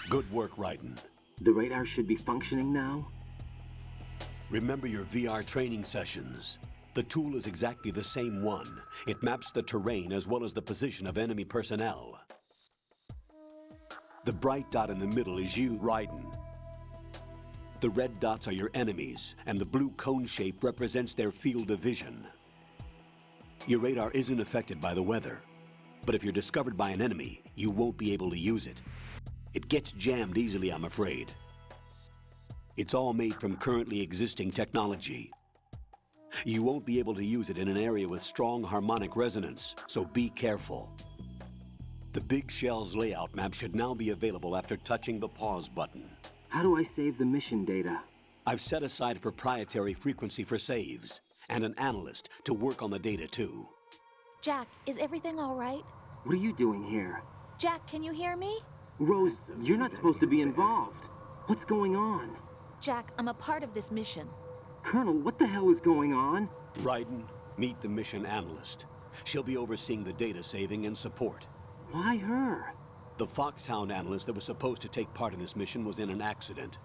Good work, Raiden. The radar should be functioning now? Remember your VR training sessions. The tool is exactly the same one. It maps the terrain as well as the position of enemy personnel. The bright dot in the middle is you, Raiden. The red dots are your enemies, and the blue cone shape represents their field of vision. Your radar isn't affected by the weather, but if you're discovered by an enemy, you won't be able to use it. It gets jammed easily, I'm afraid. It's all made from currently existing technology. You won't be able to use it in an area with strong harmonic resonance, so be careful. The Big Shell's layout map should now be available after touching the pause button. How do I save the mission data? I've set aside a proprietary frequency for saves, and an analyst to work on the data too. Jack, is everything all right? What are you doing here? Jack, can you hear me? Rose, you're not supposed to be involved. What's going on? Jack, I'm a part of this mission. Colonel, what the hell is going on? Raiden, meet the mission analyst. She'll be overseeing the data saving and support. Why her? The Foxhound analyst that was supposed to take part in this mission was in an accident.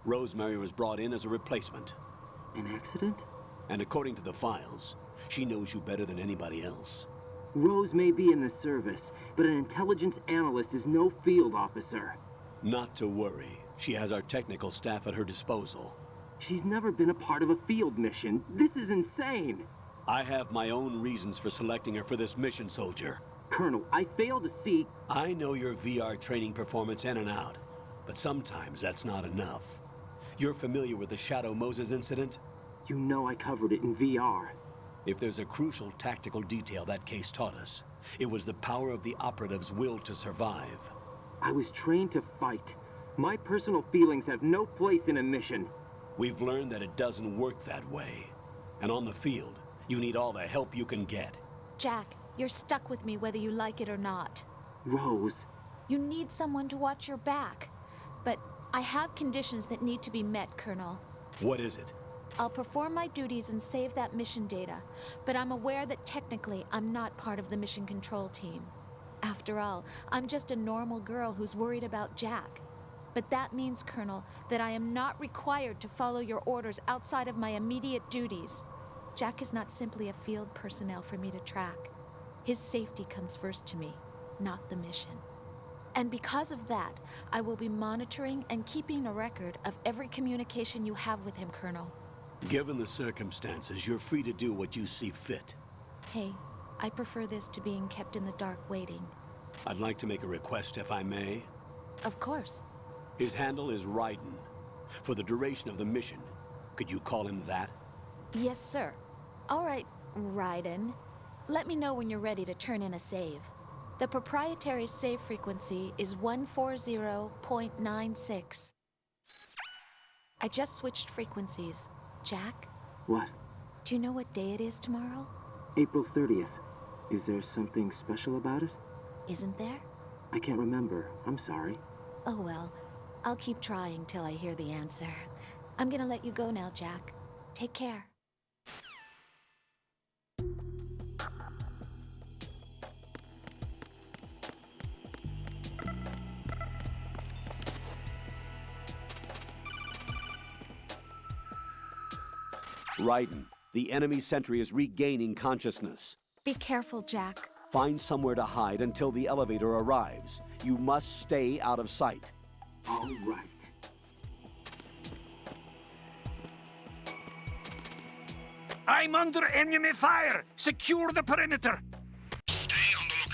Rosemary was brought in as a replacement. An accident? And according to the files, she knows you better than anybody else. Rose may be in the service, but an intelligence analyst is no field officer. Not to worry. She has our technical staff at her disposal. She's never been a part of a field mission. This is insane. I have my own reasons for selecting her for this mission, soldier. Colonel, I fail to see... I know your VR training performance in and out, but sometimes that's not enough. You're familiar with the Shadow Moses incident? You know I covered it in VR. If there's a crucial tactical detail that case taught us, it was the power of the operative's will to survive. I was trained to fight. My personal feelings have no place in a mission. We've learned that it doesn't work that way. And on the field, you need all the help you can get. Jack, you're stuck with me whether you like it or not. Rose. You need someone to watch your back. But I have conditions that need to be met, Colonel. What is it? I'll perform my duties and save that mission data, but I'm aware that technically I'm not part of the mission control team. After all, I'm just a normal girl who's worried about Jack. But that means, Colonel, that I am not required to follow your orders outside of my immediate duties. Jack is not simply a field personnel for me to track. His safety comes first to me, not the mission. And because of that, I will be monitoring and keeping a record of every communication you have with him, Colonel. Given the circumstances, you're free to do what you see fit. Hey, I prefer this to being kept in the dark waiting. I'd like to make a request, if I may. Of course. His handle is Raiden. For the duration of the mission, could you call him that? Yes, sir. All right, Raiden. Let me know when you're ready to turn in a save. The proprietary save frequency is 140.96. I just switched frequencies. Jack? What? Do you know what day it is tomorrow? April 30th. Is there something special about it? Isn't there? I can't remember. I'm sorry. Oh well. I'll keep trying till I hear the answer. I'm gonna let you go now, Jack. Take care. Raiden, the enemy sentry is regaining consciousness. Be careful, Jack. Find somewhere to hide until the elevator arrives. You must stay out of sight. All right. I'm under enemy fire! Secure the perimeter! Stay on the lookout.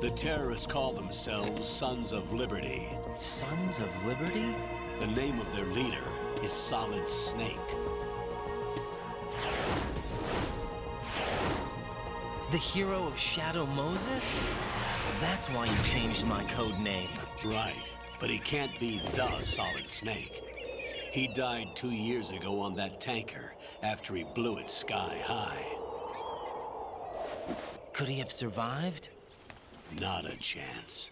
The terrorists call themselves Sons of Liberty. Sons of Liberty? The name of their leader is Solid Snake. The hero of Shadow Moses? So that's why you changed my code name. Right, but he can't be the Solid Snake. He died 2 years ago on that tanker after he blew it sky high. Could he have survived? Not a chance.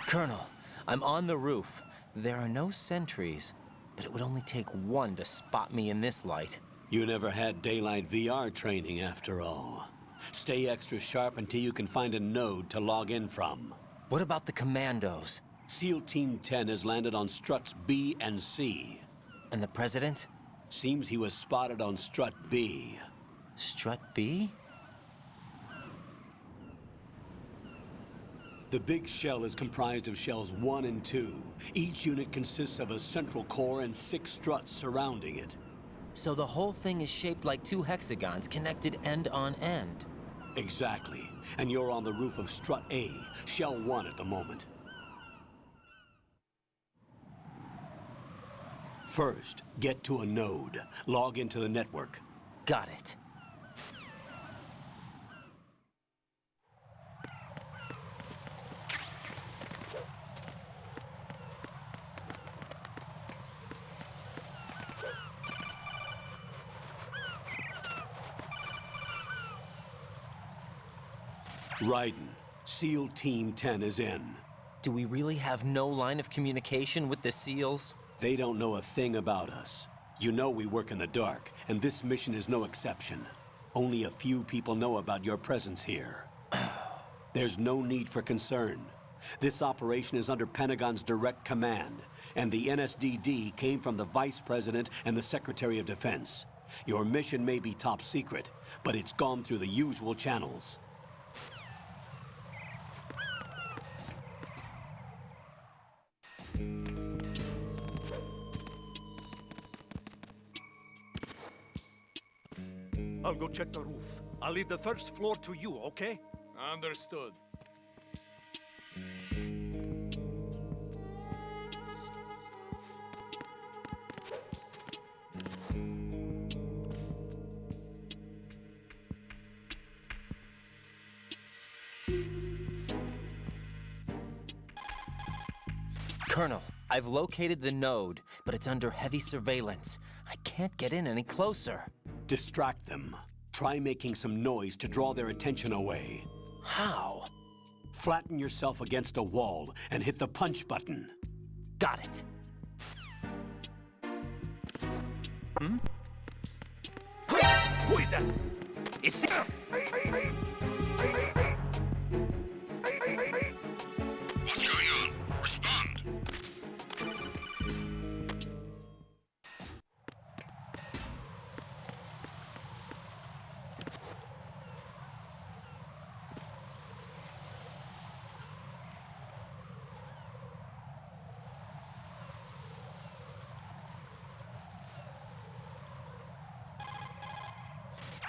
Colonel, I'm on the roof. There are no sentries, but it would only take one to spot me in this light. You never had daylight VR training after all. Stay extra sharp until you can find a node to log in from. What about the commandos? SEAL Team 10 has landed on struts B and C. And the President? Seems he was spotted on strut B. Strut B? The big shell is comprised of shells 1 and 2. Each unit consists of a central core and 6 struts surrounding it. So the whole thing is shaped like 2 hexagons connected end on end. Exactly. And you're on the roof of strut A, shell 1 at the moment. First, get to a node. Log into the network. Got it. Raiden, SEAL Team 10 is in. Do we really have no line of communication with the SEALs? They don't know a thing about us. You know we work in the dark, and this mission is no exception. Only a few people know about your presence here. There's no need for concern. This operation is under Pentagon's direct command, and the NSDD came from the Vice President and the Secretary of Defense. Your mission may be top secret, but it's gone through the usual channels. I'll go check the roof. I'll leave the first floor to you, okay? Understood. Colonel, I've located the node, but it's under heavy surveillance. I can't get in any closer. Distract them. Try making some noise to draw their attention away. How? Flatten yourself against a wall and hit the punch button. Got it. Hmm? Who is that? It's them! What's going on? Respond!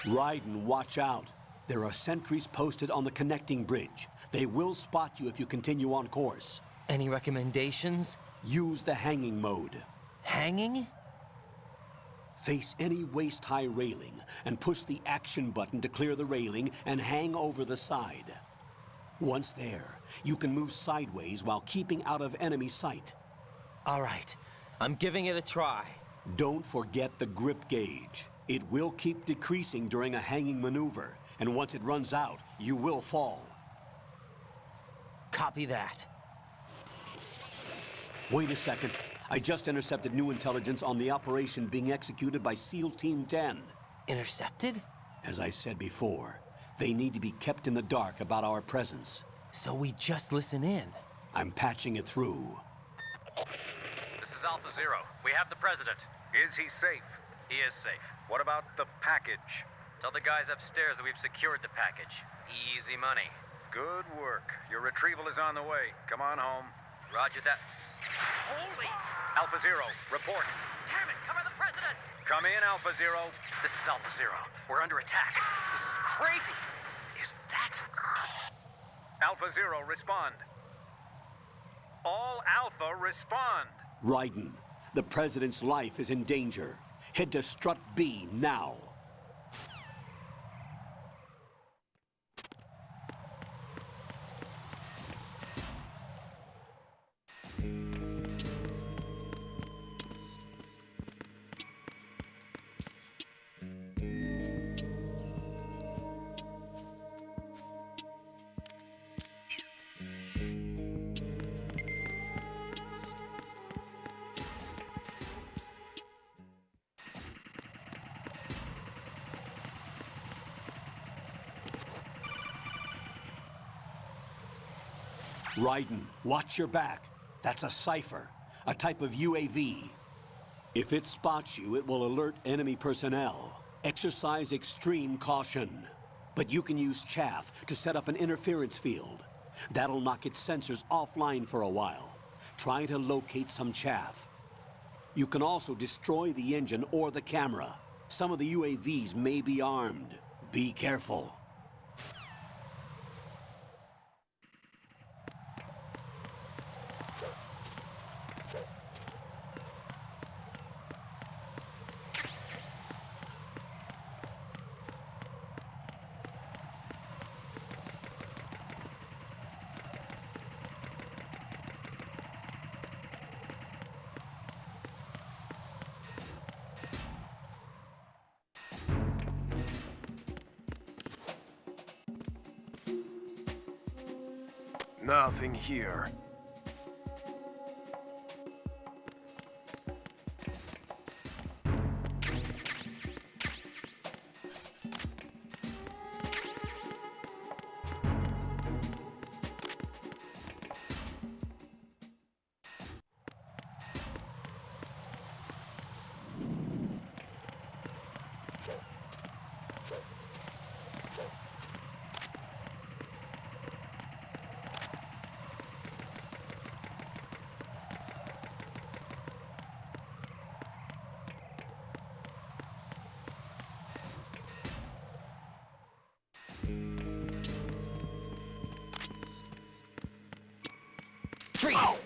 Raiden, watch out. There are sentries posted on the connecting bridge. They will spot you if you continue on course. Any recommendations? Use the hanging mode. Hanging? Face any waist-high railing and push the action button to clear the railing and hang over the side. Once there, you can move sideways while keeping out of enemy sight. All right, I'm giving it a try. Don't forget the grip gauge. It will keep decreasing during a hanging maneuver, and once it runs out, you will fall. Copy that. Wait a second. I just intercepted new intelligence on the operation being executed by SEAL Team 10. Intercepted? As I said before, they need to be kept in the dark about our presence. So we just listen in. I'm patching it through. This is Alpha Zero. We have the President. Is he safe? He is safe. What about the package? Tell the guys upstairs that we've secured the package. Easy money. Good work. Your retrieval is on the way. Come on home. Roger that. Holy! Alpha Zero, report. Damn it, cover the President! Come in, Alpha Zero. This is Alpha Zero. We're under attack. This is crazy. Is that... Alpha Zero, respond. All Alpha, respond. Raiden, the President's life is in danger. Head to Strut B now. Raiden, watch your back. That's a cipher, a type of UAV. If it spots you, it will alert enemy personnel. Exercise extreme caution. But you can use chaff to set up an interference field. That'll knock its sensors offline for a while. Try to locate some chaff. You can also destroy the engine or the camera. Some of the UAVs may be armed. Be careful. Nothing here. Freeze!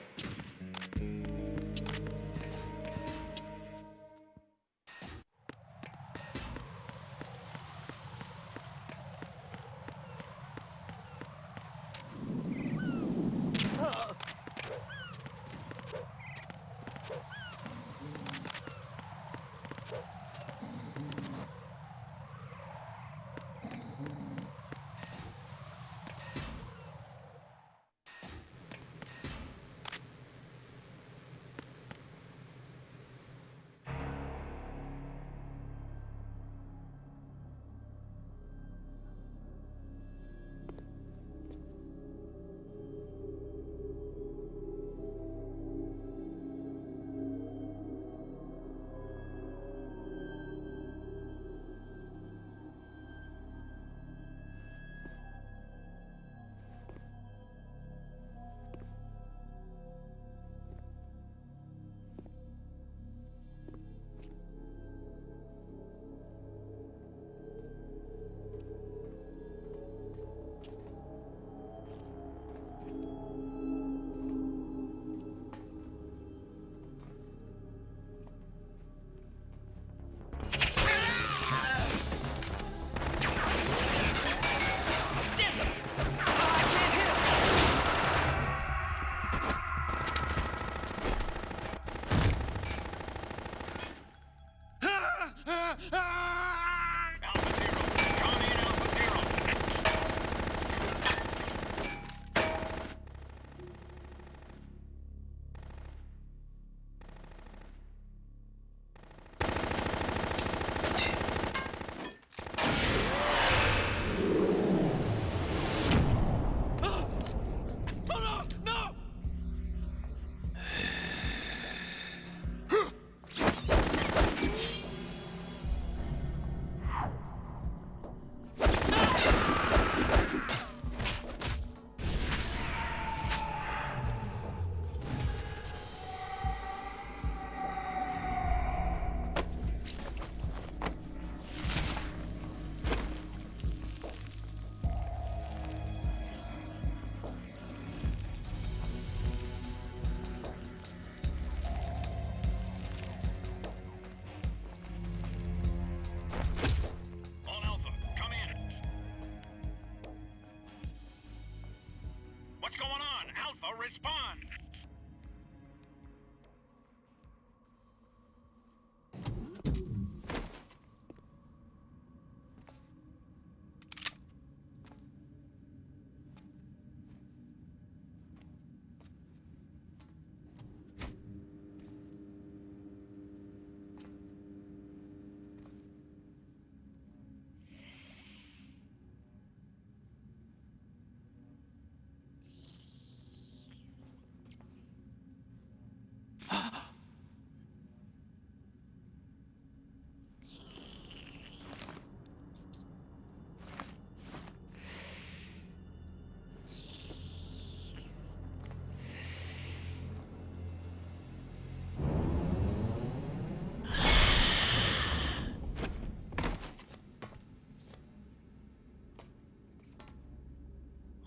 Respond!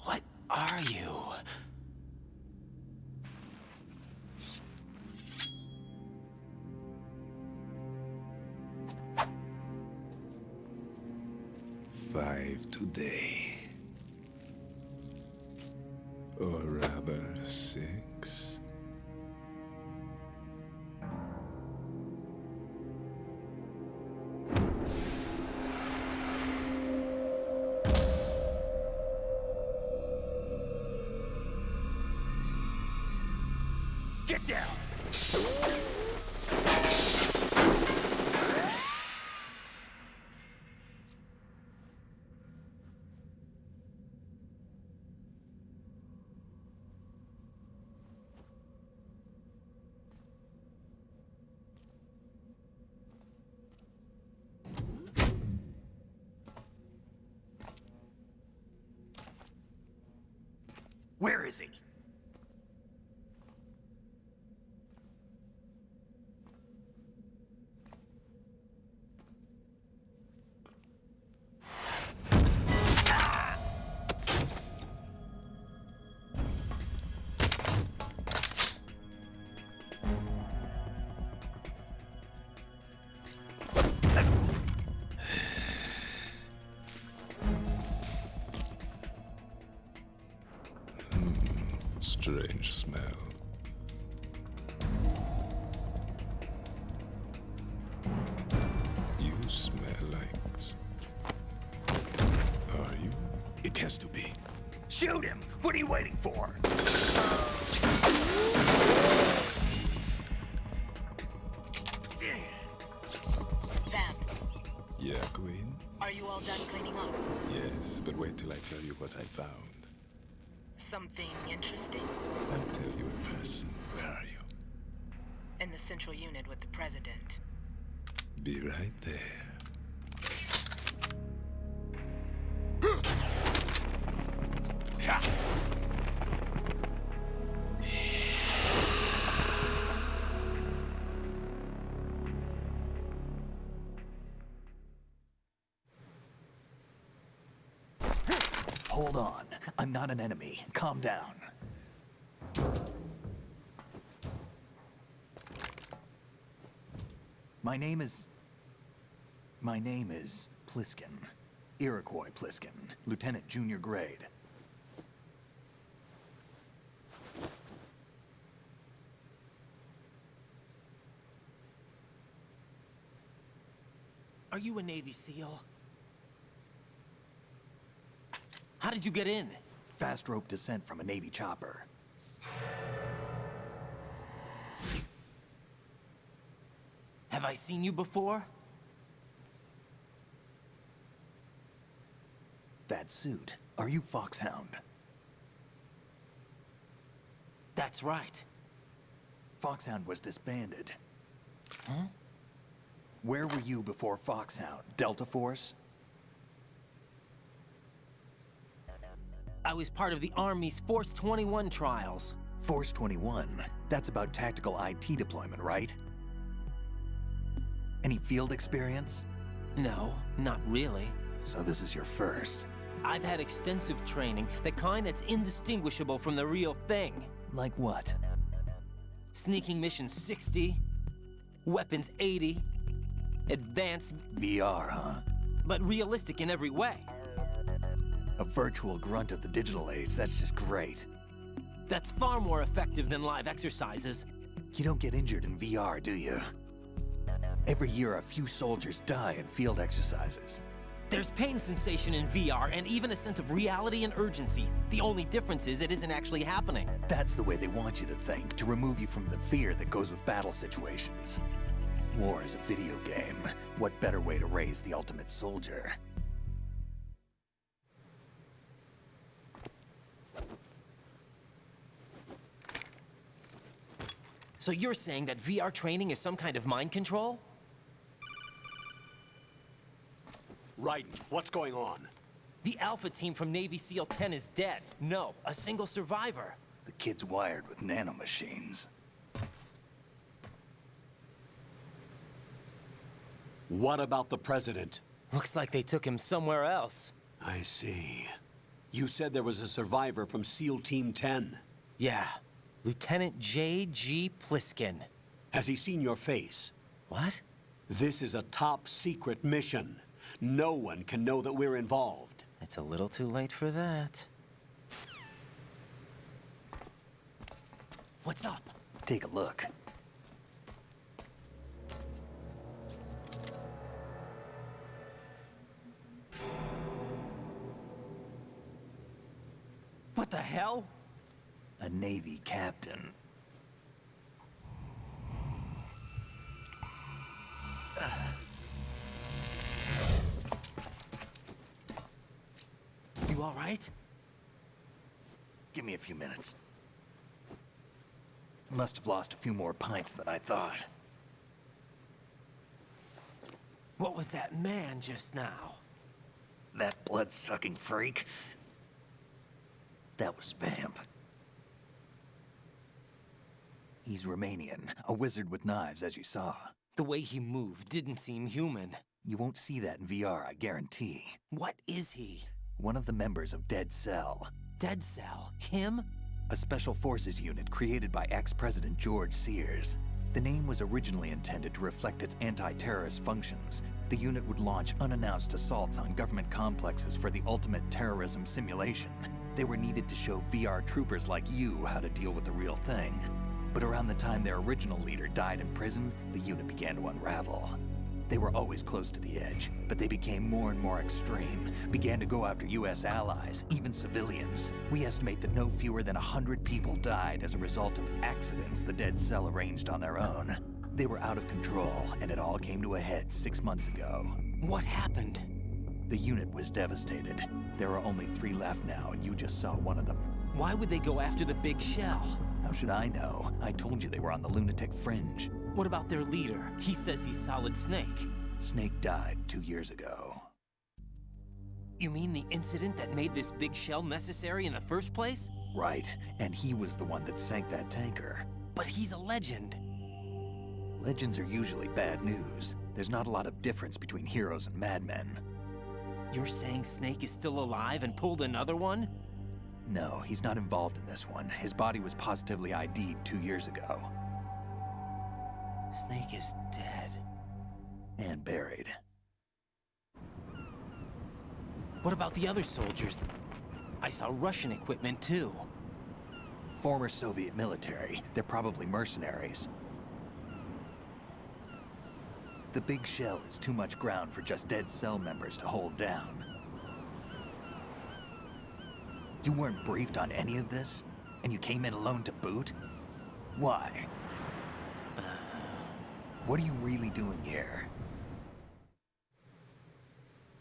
What are you? Five today. Or rather, 6. Get down! Where is he? Strange smell. You smell like... Are you? It has to be. Shoot him! What are you waiting for? Vamp, Yeah, Queen? are you all done cleaning up? Yes, but wait till I tell you what I found. Something interesting? I'll tell you in person. Where are you? In the central unit with the president. Be right there. Hold on. I'm not an enemy. Calm down. My name is Pliskin. Iroquois Pliskin. Lieutenant Junior Grade. Are you a Navy SEAL? How did you get in? Fast rope descent from a Navy chopper. Have I seen you before? That suit. Are you Foxhound? That's right. Foxhound was disbanded. Huh? Where were you before Foxhound? Delta Force? I was part of the Army's Force 21 trials. Force 21? That's about tactical IT deployment, right? Any field experience? No, not really. So this is your first. I've had extensive training, the kind that's indistinguishable from the real thing. Like what? Sneaking mission 60, weapons 80, advanced... VR, huh? But realistic in every way. A virtual grunt of the digital age, that's just great. That's far more effective than live exercises. You don't get injured in VR, do you? Every year, a few soldiers die in field exercises. There's pain sensation in VR and even a sense of reality and urgency. The only difference is it isn't actually happening. That's the way they want you to think, to remove you from the fear that goes with battle situations. War is a video game. What better way to raise the ultimate soldier? So you're saying that VR training is some kind of mind control? Raiden, what's going on? The Alpha team from Navy SEAL 10 is dead. No, a single survivor. The kid's wired with nanomachines. What about the president? Looks like they took him somewhere else. I see. You said there was a survivor from SEAL Team 10. Yeah. Lieutenant J.G. Pliskin. Has he seen your face? What? This is a top secret mission. No one can know that we're involved. It's a little too late for that. What's up? Take a look. What the hell? A Navy captain. You all right? Give me a few minutes. Must have lost a few more pints than I thought. What was that man just now? That blood-sucking freak? That was Vamp. He's Romanian, a wizard with knives, as you saw. The way he moved didn't seem human. You won't see that in VR, I guarantee. What is he? One of the members of Dead Cell. Dead Cell? Him? A special forces unit created by ex-President George Sears. The name was originally intended to reflect its anti-terrorist functions. The unit would launch unannounced assaults on government complexes for the ultimate terrorism simulation. They were needed to show VR troopers like you how to deal with the real thing. But around the time their original leader died in prison, the unit began to unravel. They were always close to the edge, but they became more and more extreme, began to go after US allies, even civilians. We estimate that no fewer than 100 people died as a result of accidents the Dead Cell arranged on their own. They were out of control, and it all came to a head 6 months ago. What happened? The unit was devastated. There are only 3 left now, and you just saw one of them. Why would they go after the big shell? How should I know? I told you they were on the lunatic fringe. What about their leader? He says he's Solid Snake. Snake died 2 years ago. You mean the incident that made this big shell necessary in the first place? Right, and he was the one that sank that tanker. But he's a legend. Legends are usually bad news. There's not a lot of difference between heroes and madmen. You're saying Snake is still alive and pulled another one? No, he's not involved in this one. His body was positively ID'd 2 years ago. Snake is dead. And buried. What about the other soldiers? I saw Russian equipment too. Former Soviet military. They're probably mercenaries. The big shell is too much ground for just Dead Cell members to hold down. You weren't briefed on any of this? And you came in alone to boot? Why? What are you really doing here?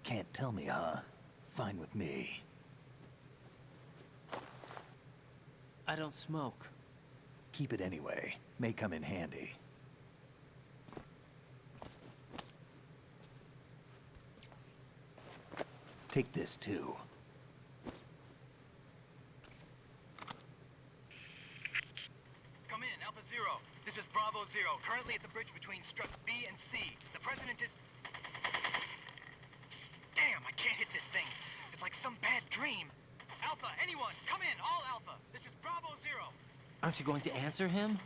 Can't tell me, huh? Fine with me. I don't smoke. Keep it anyway. May come in handy. Take this too. Come in, Alpha Zero. This is Bravo Zero, currently at the bridge between struts B and C. The President is... Damn, I can't hit this thing. It's like some bad dream. Alpha, anyone, come in, all Alpha. This is Bravo Zero. Aren't you going to answer him?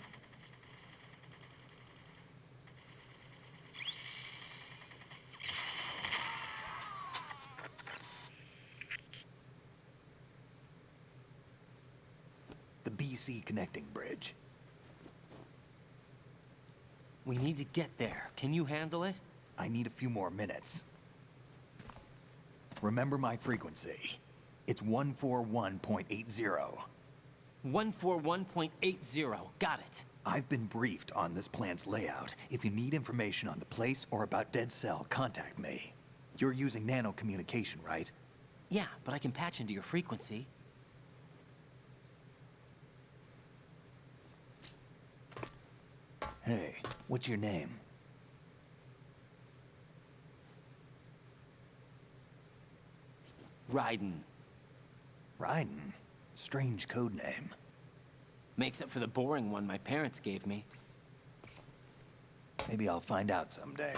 The BC connecting bridge. We need to get there. Can you handle it? I need a few more minutes. Remember my frequency. It's 141.80. 141.80. Got it. I've been briefed on this plant's layout. If you need information on the place or about Dead Cell, contact me. You're using nano communication, right? Yeah, but I can patch into your frequency. Hey, what's your name? Raiden. Raiden? Strange code name. Makes up for the boring one my parents gave me. Maybe I'll find out someday.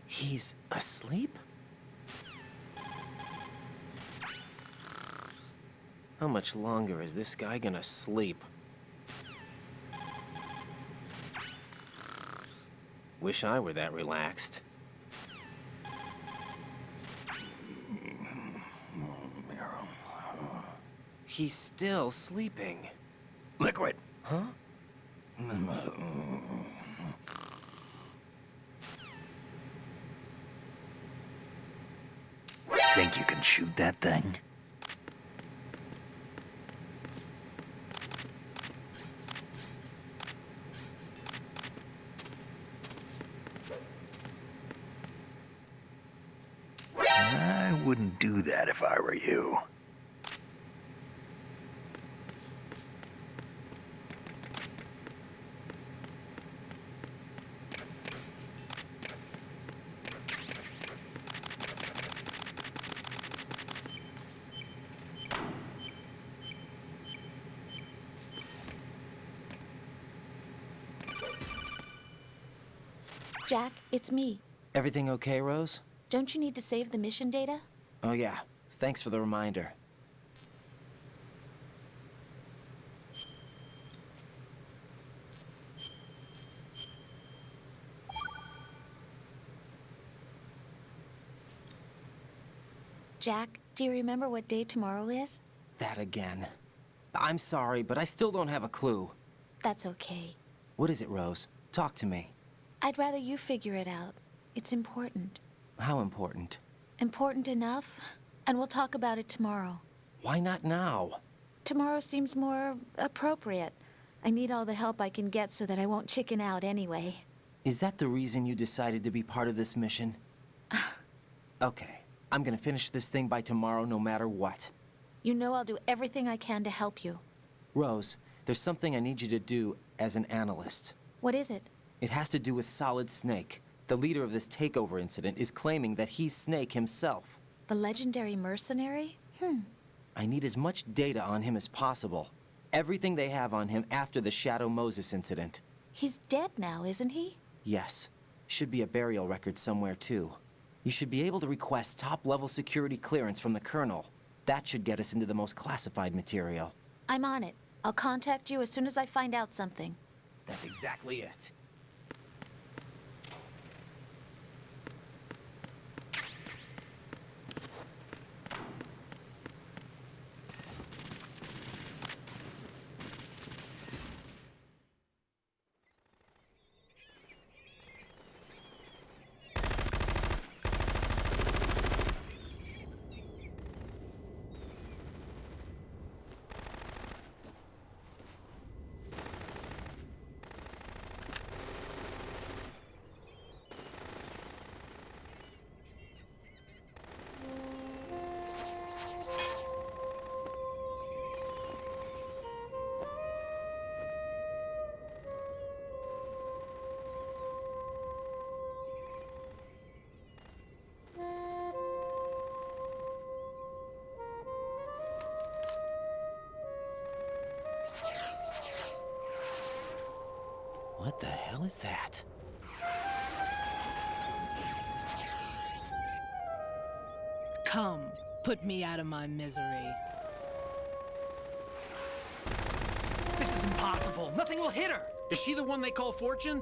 He's asleep? How much longer is this guy gonna sleep? Wish I were that relaxed. He's still sleeping. Liquid! Huh? Think you can shoot that thing? I wouldn't do that if I were you. Jack, it's me. Everything okay, Rose? Don't you need to save the mission data? Oh yeah, thanks for the reminder. Jack, do you remember what day tomorrow is? That again. I'm sorry, but I still don't have a clue. That's okay. What is it, Rose? Talk to me. I'd rather you figure it out. It's important. How important? Important enough? And we'll talk about it tomorrow. Why not now? Tomorrow seems more appropriate. I need all the help I can get so that I won't chicken out anyway. Is that the reason you decided to be part of this mission? Okay, I'm gonna finish this thing by tomorrow no matter what. You know I'll do everything I can to help you. Rose, there's something I need you to do as an analyst. What is it? It has to do with Solid Snake. The leader of this takeover incident is claiming that he's Snake himself. The legendary mercenary? I need as much data on him as possible. Everything they have on him after the Shadow Moses incident. He's dead now, isn't he? Yes. Should be a burial record somewhere, too. You should be able to request top-level security clearance from the Colonel. That should get us into the most classified material. I'm on it. I'll contact you as soon as I find out something. That's exactly it. What the hell is that? Come, put me out of my misery. This is impossible. Nothing will hit her. Is she the one they call Fortune?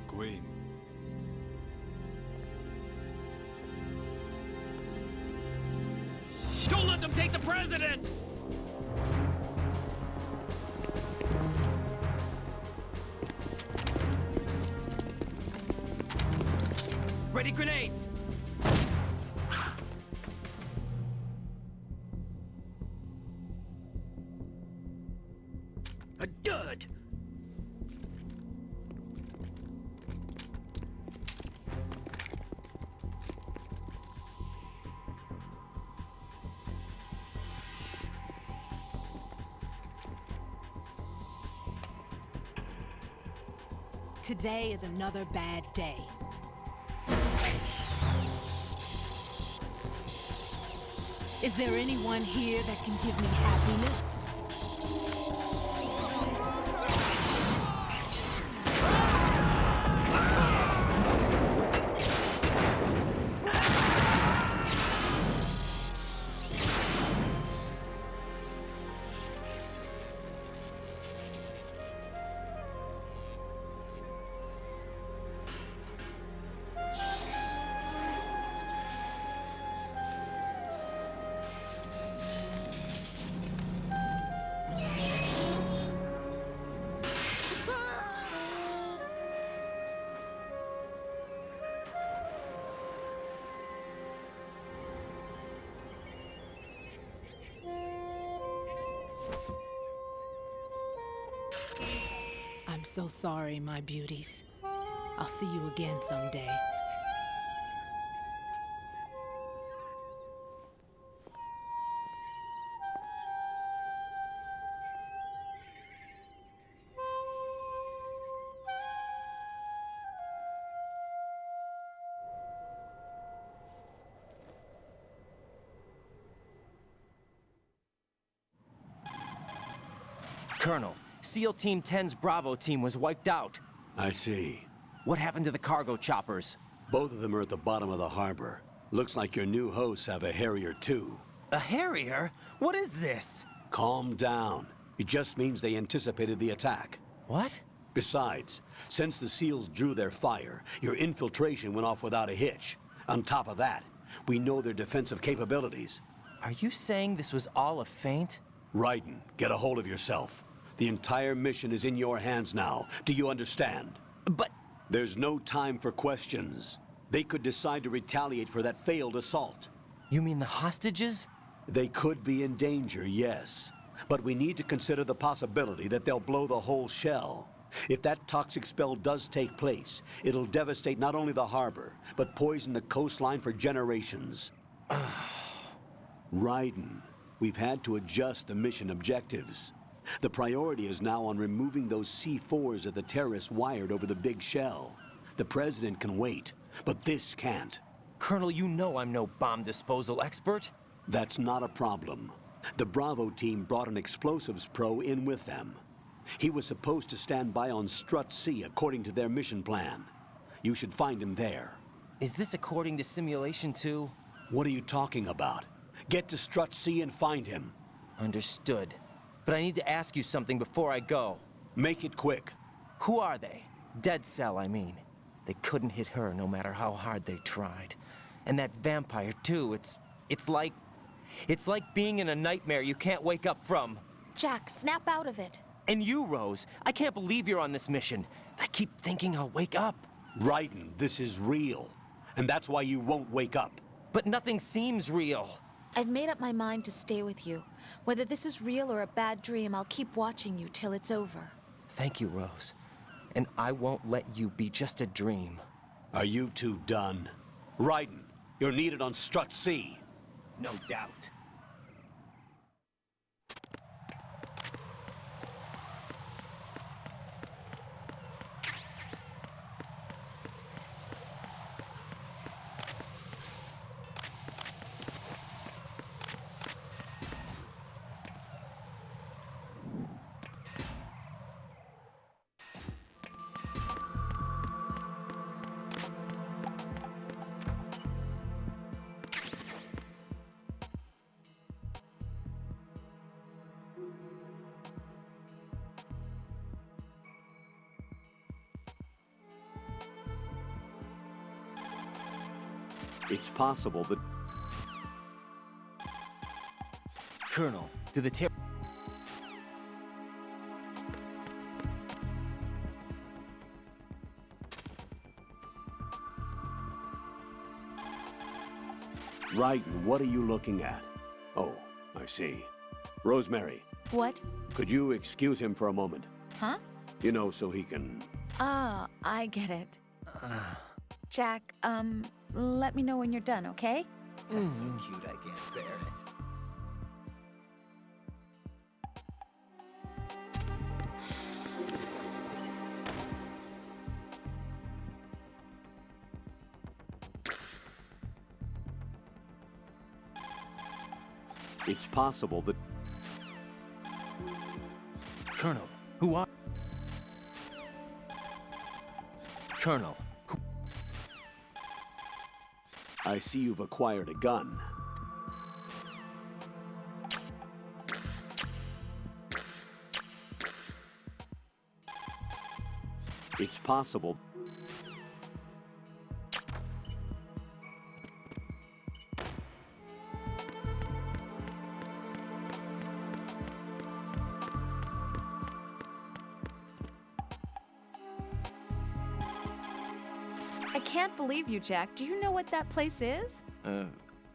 Queen. Don't let them take the president! Ready grenades! A dud! Today is another bad day. Is there anyone here that can give me happiness? I'm so sorry, my beauties. I'll see you again someday. Colonel, SEAL Team 10's Bravo team was wiped out. I see. What happened to the cargo choppers? Both of them are at the bottom of the harbor. Looks like your new hosts have a Harrier too. A Harrier? What is this? Calm down. It just means they anticipated the attack. What? Besides, since the SEALs drew their fire, your infiltration went off without a hitch. On top of that, we know their defensive capabilities. Are you saying this was all a feint? Raiden, get a hold of yourself. The entire mission is in your hands now. Do you understand? But... There's no time for questions. They could decide to retaliate for that failed assault. You mean the hostages? They could be in danger, yes. But we need to consider the possibility that they'll blow the whole shell. If that toxic spell does take place, it'll devastate not only the harbor, but poison the coastline for generations. Raiden, we've had to adjust the mission objectives. The priority is now on removing those C4s that the terrorists wired over the big shell. The President can wait, but this can't. Colonel, you know I'm no bomb disposal expert. That's not a problem. The Bravo team brought an explosives pro in with them. He was supposed to stand by on Strut C according to their mission plan. You should find him there. Is this according to simulation too? What are you talking about? Get to Strut C and find him. Understood. But I need to ask you something before I go. Make it quick. Who are they? Dead Cell, I mean. They couldn't hit her no matter how hard they tried. And that vampire too, it's like being in a nightmare you can't wake up from. Jack, snap out of it. And you, Rose, I can't believe you're on this mission. I keep thinking I'll wake up. Raiden, this is real. And that's why you won't wake up. But nothing seems real. I've made up my mind to stay with you. Whether this is real or a bad dream, I'll keep watching you till it's over. Thank you, Rose. And I won't let you be just a dream. Are you two done? Raiden, you're needed on Strut C. No doubt. It's possible that... Colonel, do the Raiden, what are you looking at? Oh, I see. Rosemary. What? Could you excuse him for a moment? Huh? You know, so he can... Ah, I get it. Jack, let me know when you're done, okay? That's so cute, I can't bear it. It's possible that... Colonel, who are... Colonel, who... I see you've acquired a gun. It's possible... I can't believe you, Jack. Do you know what that place is?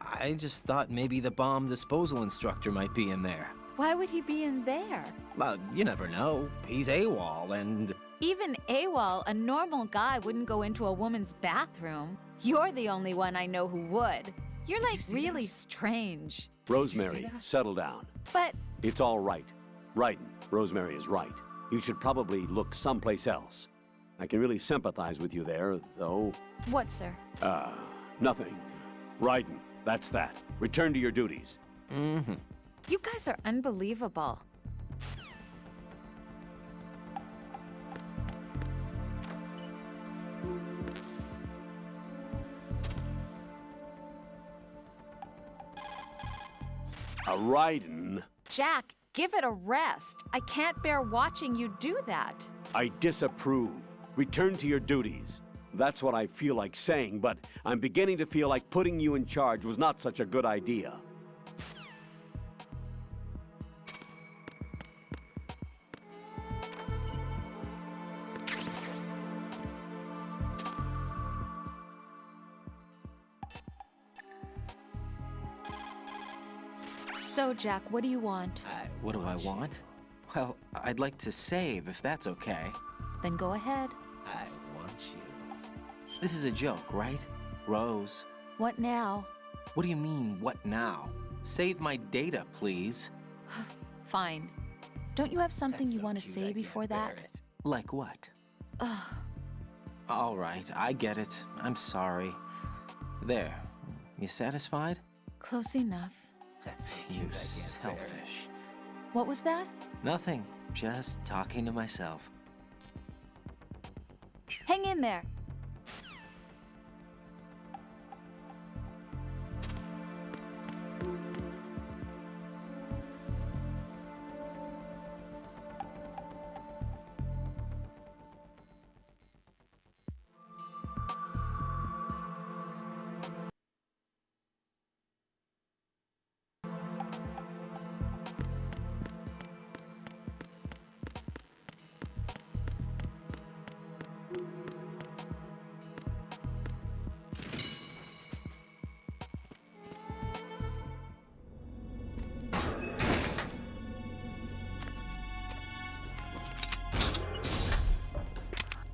I just thought maybe the bomb disposal instructor might be in there. Why would he be in there? Well, you never know. He's AWOL, and... Even AWOL, a normal guy wouldn't go into a woman's bathroom. You're the only one I know who would. You're like really strange. Rosemary, settle down. But It's all right. Raiden, Rosemary is right. You should probably look someplace else. I can really sympathize with you there, though. what, sir? Nothing. Raiden, that's that. Return to your duties. Mm-hmm. You guys are unbelievable. Raiden, Jack, give it a rest. I can't bear watching you do that. I disapprove. Return to your duties. That's what I feel like saying, but I'm beginning to feel like putting you in charge was not such a good idea. So, Jack, what do you want? What do I want? Well, I'd like to save, if that's okay. Then go ahead. I want you. This is a joke, right? Rose. What now? What do you mean, what now? Save my data, please. Fine. Don't you have something you want to say before that? Like what? Ugh. All right, I get it. I'm sorry. There. You satisfied? Close enough. That's you selfish. What was that? Nothing. Just talking to myself. Hang in there.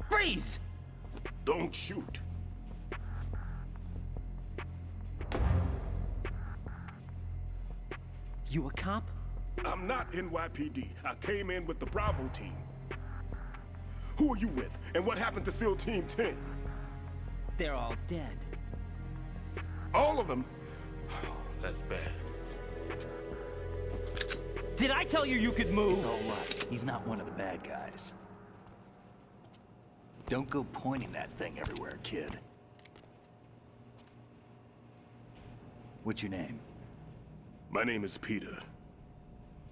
Freeze! Don't shoot. You a cop? I'm not NYPD. I came in with the Bravo team. Who are you with? And what happened to SEAL Team 10? They're all dead. All of them? That's bad. Did I tell you you could move? It's all right. He's not one of the bad guys. Don't go pointing that thing everywhere, kid. What's your name? My name is Peter.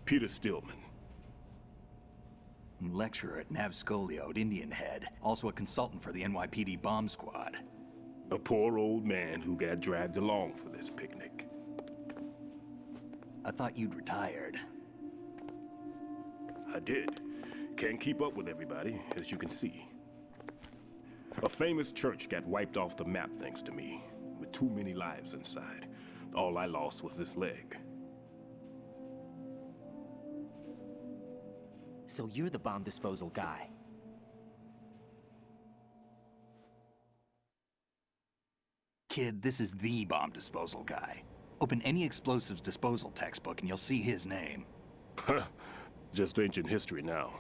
Peter Stillman. Lecturer at Navscolio at Indian Head. Also a consultant for the NYPD bomb squad. A poor old man who got dragged along for this picnic. I thought you'd retired. I did. Can't keep up with everybody, as you can see. A famous church got wiped off the map thanks to me, with too many lives inside. All I lost was this leg. So you're the bomb disposal guy. Kid, this is the bomb disposal guy. Open any explosives disposal textbook and you'll see his name. Just ancient history now.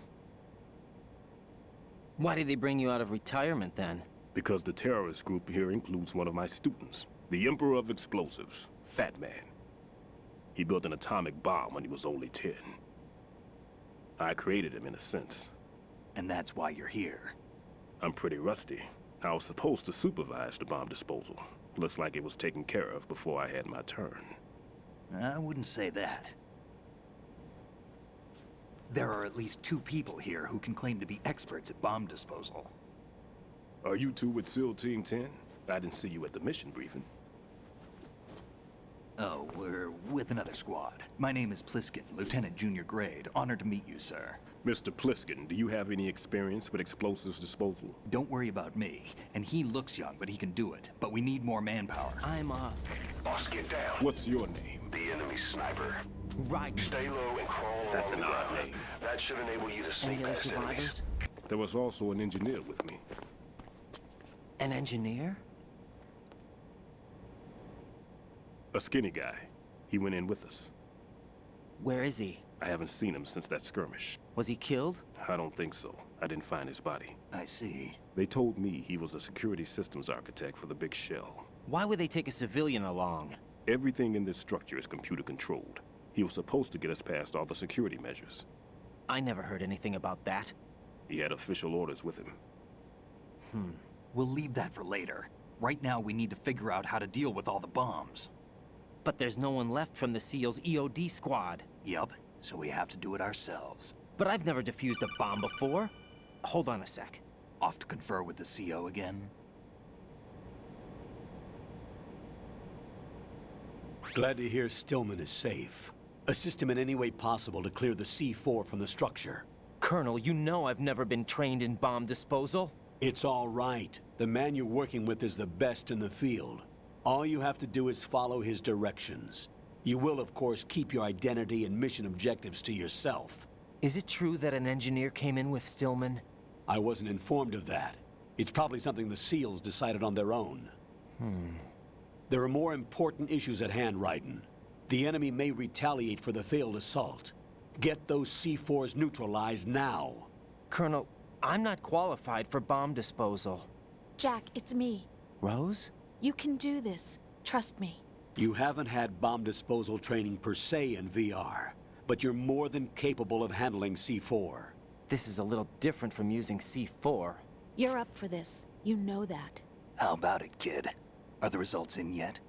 Why did they bring you out of retirement then? Because the terrorist group here includes one of my students, the Emperor of Explosives, Fat Man. He built an atomic bomb when he was only 10. I created him in a sense. And that's why you're here. I'm pretty rusty. I was supposed to supervise the bomb disposal. Looks like it was taken care of before I had my turn. I wouldn't say that. There are at least 2 people here who can claim to be experts at bomb disposal. Are you two with SEAL Team 10? I didn't see you at the mission briefing. Oh, we're with another squad. My name is Pliskin, Lieutenant Junior Grade. Honored to meet you, sir. Mr. Pliskin, do you have any experience with explosives disposal? Don't worry about me. And he looks young, but he can do it. But we need more manpower. I'm Boss, get down. What's your name? The enemy sniper. Right. Stay low and crawl That's along an the odd ground. name. That should enable you to sneak Any other past enemies. survivors? There was also an engineer with me. An engineer? A skinny guy. He went in with us. Where is he? I haven't seen him since that skirmish. Was he killed? I don't think so. I didn't find his body. I see. They told me he was a security systems architect for the big shell. Why would they take a civilian along? Everything in this structure is computer controlled. He was supposed to get us past all the security measures. I never heard anything about that. He had official orders with him. We'll leave that for later. Right now, we need to figure out how to deal with all the bombs. But there's no one left from the SEAL's EOD squad. Yup, so we have to do it ourselves. But I've never defused a bomb before. Hold on a sec. Off to confer with the CO again? Glad to hear Stillman is safe. Assist him in any way possible to clear the C4 from the structure. Colonel, you know I've never been trained in bomb disposal. It's all right. The man you're working with is the best in the field. All you have to do is follow his directions. You will, of course, keep your identity and mission objectives to yourself. Is it true that an engineer came in with Stillman? I wasn't informed of that. It's probably something the SEALs decided on their own. There are more important issues at hand, Raiden. The enemy may retaliate for the failed assault. Get those C4s neutralized now. Colonel, I'm not qualified for bomb disposal. Jack, it's me. Rose? You can do this. Trust me. You haven't had bomb disposal training per se in VR, but you're more than capable of handling C4. This is a little different from using C4. You're up for this. You know that. How about it, kid? Are the results in yet?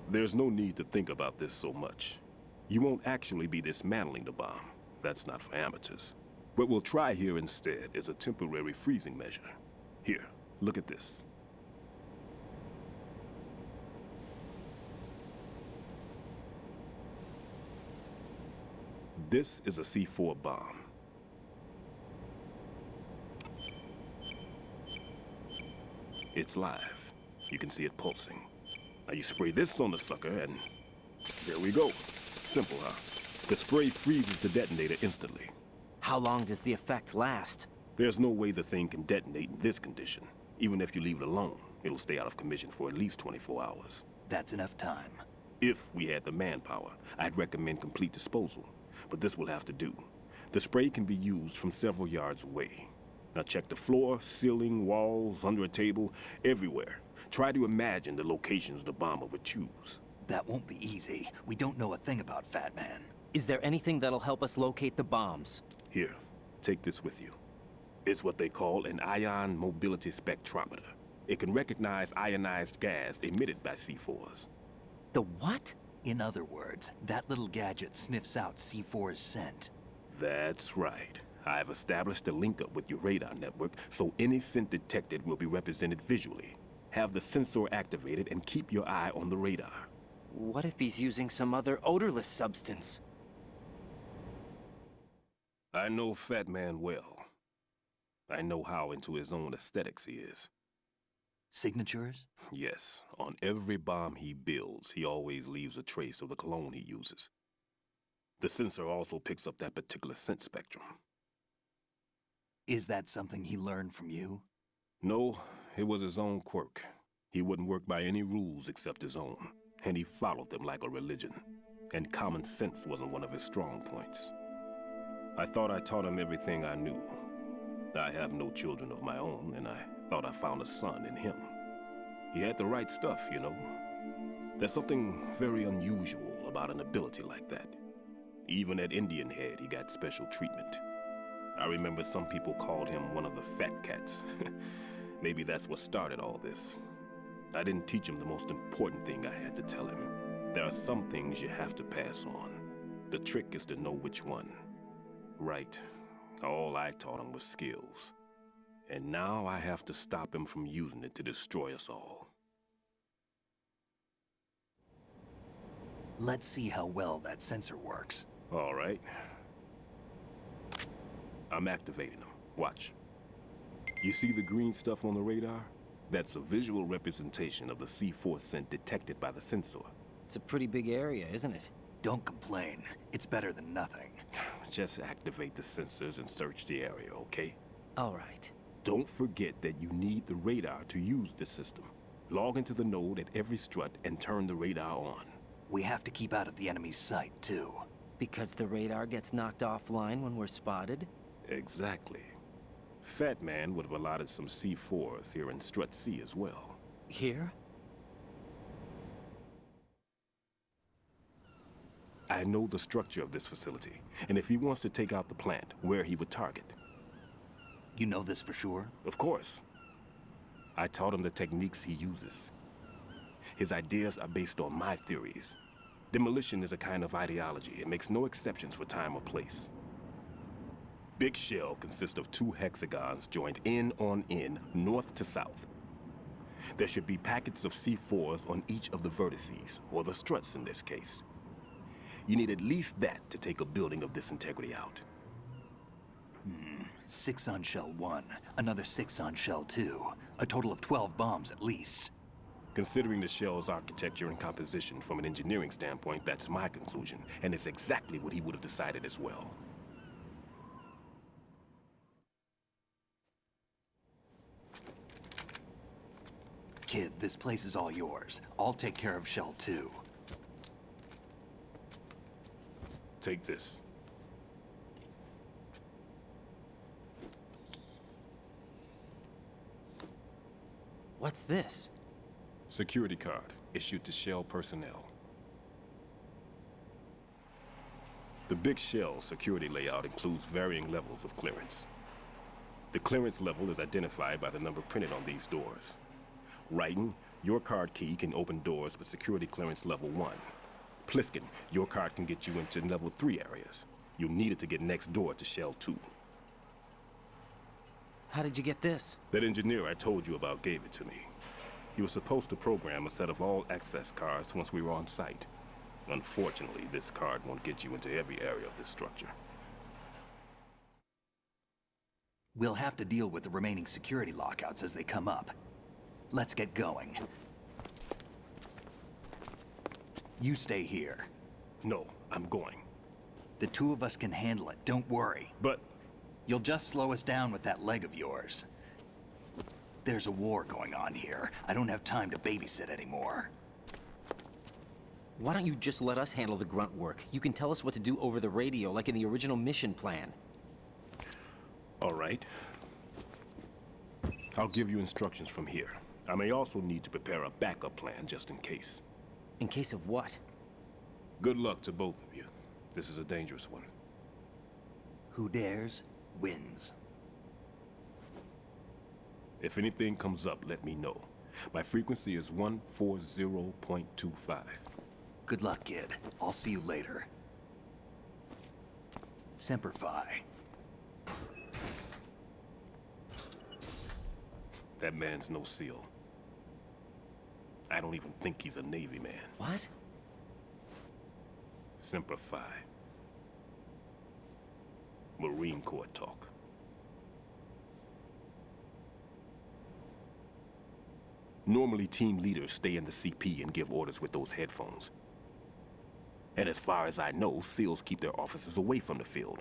There's no need to think about this so much. You won't actually be dismantling the bomb. That's not for amateurs. What we'll try here instead is a temporary freezing measure. Here, look at this. This is a C4 bomb. It's live. You can see it pulsing. Now you spray this on the sucker and there we go. Simple, huh? The spray freezes the detonator instantly. How long does the effect last? There's no way the thing can detonate in this condition. Even if you leave it alone, it'll stay out of commission for at least 24 hours. That's enough time. If we had the manpower, I'd recommend complete disposal. But this will have to do. The spray can be used from several yards away. Now check the floor, ceiling, walls, under a table, everywhere. Try to imagine the locations the bomber would choose. That won't be easy. We don't know a thing about Fat Man. Is there anything that'll help us locate the bombs? Here, take this with you. It's what they call an ion mobility spectrometer. It can recognize ionized gas emitted by C4s. The what? In other words, that little gadget sniffs out C4's scent. That's right. I've established a link up with your radar network, so any scent detected will be represented visually. Have the sensor activated and keep your eye on the radar. What if he's using some other odorless substance? I know Fat Man well. I know how into his own aesthetics he is. Signatures? Yes. On every bomb he builds, he always leaves a trace of the cologne he uses. The sensor also picks up that particular scent spectrum. Is that something he learned from you? No, it was his own quirk. He wouldn't work by any rules except his own, and he followed them like a religion. And common sense wasn't one of his strong points. I thought I taught him everything I knew. I have no children of my own, and I thought I found a son in him. He had the right stuff, you know. There's something very unusual about an ability like that. Even at Indian Head, he got special treatment. I remember some people called him one of the fat cats. Maybe that's what started all this. I didn't teach him the most important thing I had to tell him. There are some things you have to pass on. The trick is to know which one. Right. All I taught him was skills. And now I have to stop him from using it to destroy us all. Let's see how well that sensor works. All right. I'm activating them. Watch. You see the green stuff on the radar? That's a visual representation of the C4 scent detected by the sensor. It's a pretty big area, isn't it? Don't complain. It's better than nothing. Just activate the sensors and search the area, okay? All right. Don't forget that you need the radar to use the system. Log into the node at every strut and turn the radar on. We have to keep out of the enemy's sight, too. Because the radar gets knocked offline when we're spotted? Exactly. Fat Man would have allotted some C4s here in Strut C as well. Here? I know the structure of this facility, and if he wants to take out the plant, where he would target. You know this for sure? Of course. I taught him the techniques he uses. His ideas are based on my theories. Demolition is a kind of ideology. It makes no exceptions for time or place. Big Shell consists of 2 hexagons joined end on end, north to south. There should be packets of C4s on each of the vertices, or the struts in this case. You need at least that to take a building of this integrity out. 6 on Shell 1, another 6 on Shell 2. A total of 12 bombs at least. Considering the shell's architecture and composition from an engineering standpoint, that's my conclusion, and it's exactly what he would have decided as well. Kid, this place is all yours. I'll take care of Shell 2. Take this. What's this? Security card, issued to Shell personnel. The Big Shell security layout includes varying levels of clearance. The clearance level is identified by the number printed on these doors. Raiden, your card key can open doors with security clearance level 1. Pliskin, your card can get you into level 3 areas. You'll need it to get next door to Shell 2. How did you get this? That engineer I told you about gave it to me. He was supposed to program a set of all-access cards once we were on site. Unfortunately, this card won't get you into every area of this structure. We'll have to deal with the remaining security lockouts as they come up. Let's get going. You stay here. No, I'm going. The 2 of us can handle it, don't worry. But... You'll just slow us down with that leg of yours. There's a war going on here. I don't have time to babysit anymore. Why don't you just let us handle the grunt work? You can tell us what to do over the radio, like in the original mission plan. All right. I'll give you instructions from here. I may also need to prepare a backup plan just in case. In case of what? Good luck to both of you. This is a dangerous one. Who dares, wins. If anything comes up, let me know. My frequency is 140.25. Good luck, kid. I'll see you later. Semper Fi. That man's no SEAL. I don't even think he's a Navy man. What? Semper Fi. Marine Corps talk. Normally, team leaders stay in the CP and give orders with those headphones. And as far as I know, SEALs keep their officers away from the field.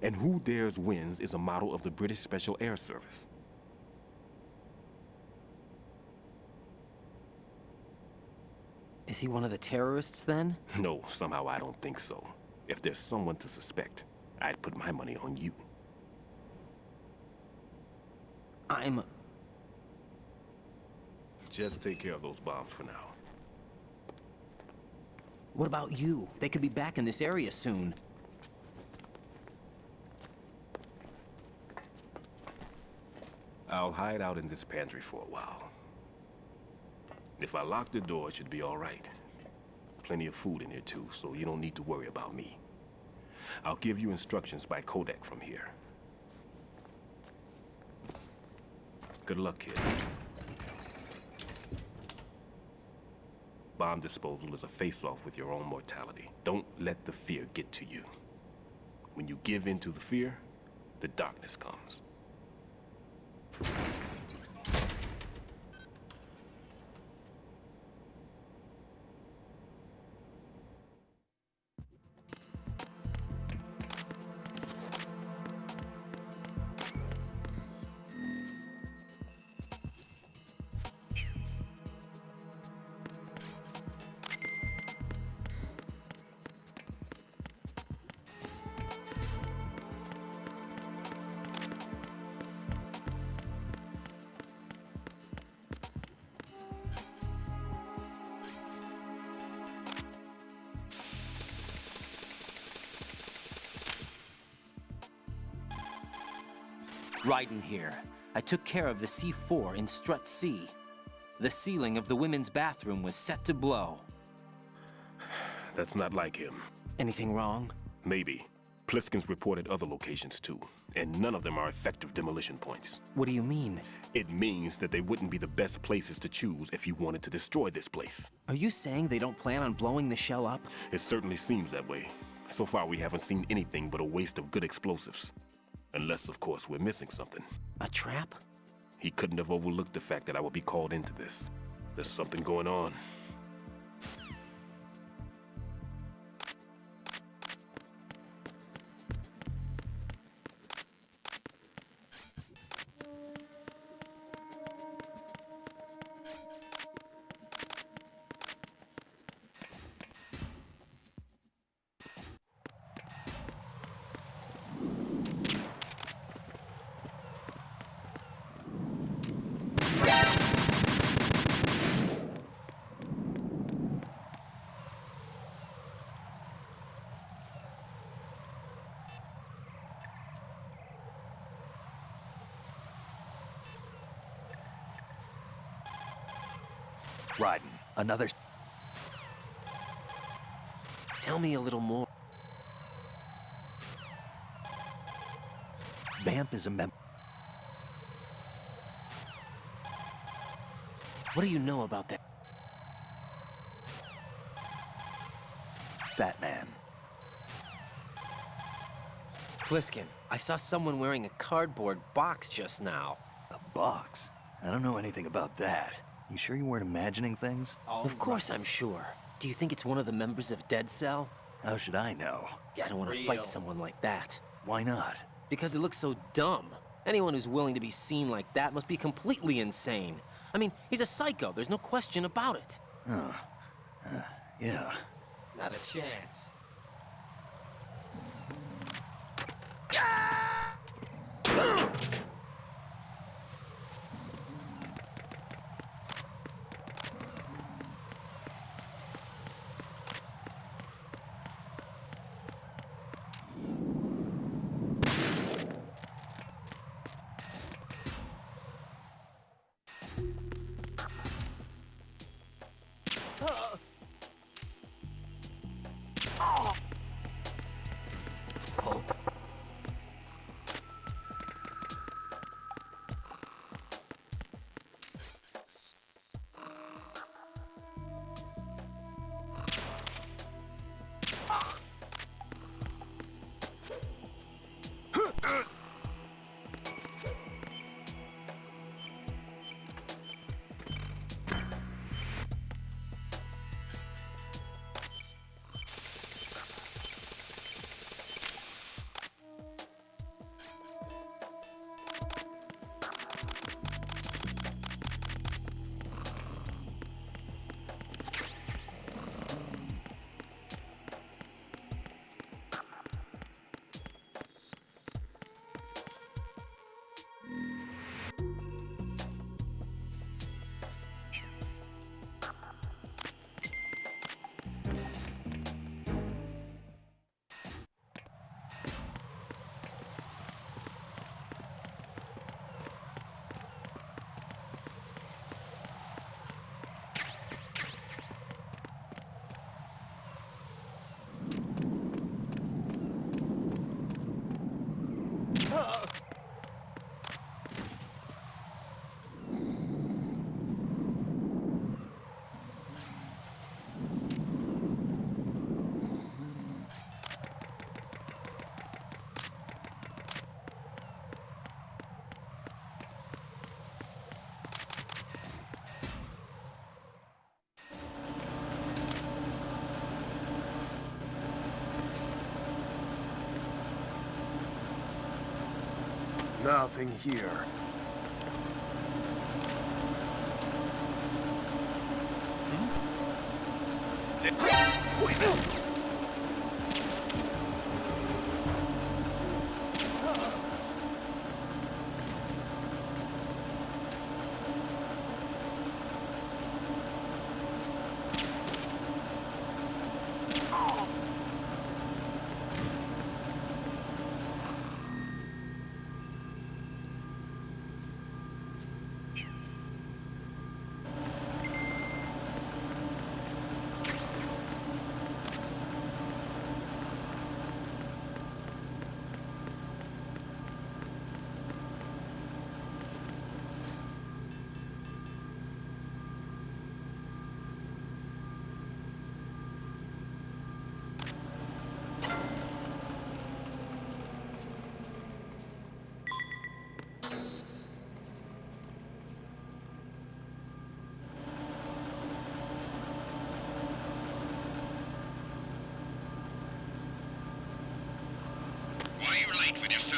And who dares wins is a motto of the British Special Air Service. Is he one of the terrorists, then? No, somehow I don't think so. If there's someone to suspect, I'd put my money on you. Just take care of those bombs for now. What about you? They could be back in this area soon. I'll hide out in this pantry for a while. If I lock the door, it should be all right. Plenty of food in here too, so you don't need to worry about me. I'll give you instructions by codec from here. Good luck, kid. Bomb disposal is a face-off with your own mortality. Don't let the fear get to you. When you give in to the fear, the darkness comes. Raiden here. I took care of the C4 in Strut C. The ceiling of the women's bathroom was set to blow. That's not like him. Anything wrong? Maybe. Pliskin's reported other locations too, and none of them are effective demolition points. What do you mean? It means that they wouldn't be the best places to choose if you wanted to destroy this place. Are you saying they don't plan on blowing the shell up? It certainly seems that way. So far, we haven't seen anything but a waste of good explosives. Unless, of course, we're missing something. A trap? He couldn't have overlooked the fact that I would be called into this. There's something going on. Raiden, another... Tell me a little more. Vamp is a member... What do you know about that? Fat Man. Pliskin, I saw someone wearing a cardboard box just now. A box? I don't know anything about that. You sure you weren't imagining things? Of course I'm sure. Do you think it's one of the members of Dead Cell? How should I know? I don't want to fight someone like that. Why not? Because it looks so dumb. Anyone who's willing to be seen like that must be completely insane. I mean, he's a psycho, there's no question about it. Oh. Yeah. Not a chance. Nothing here.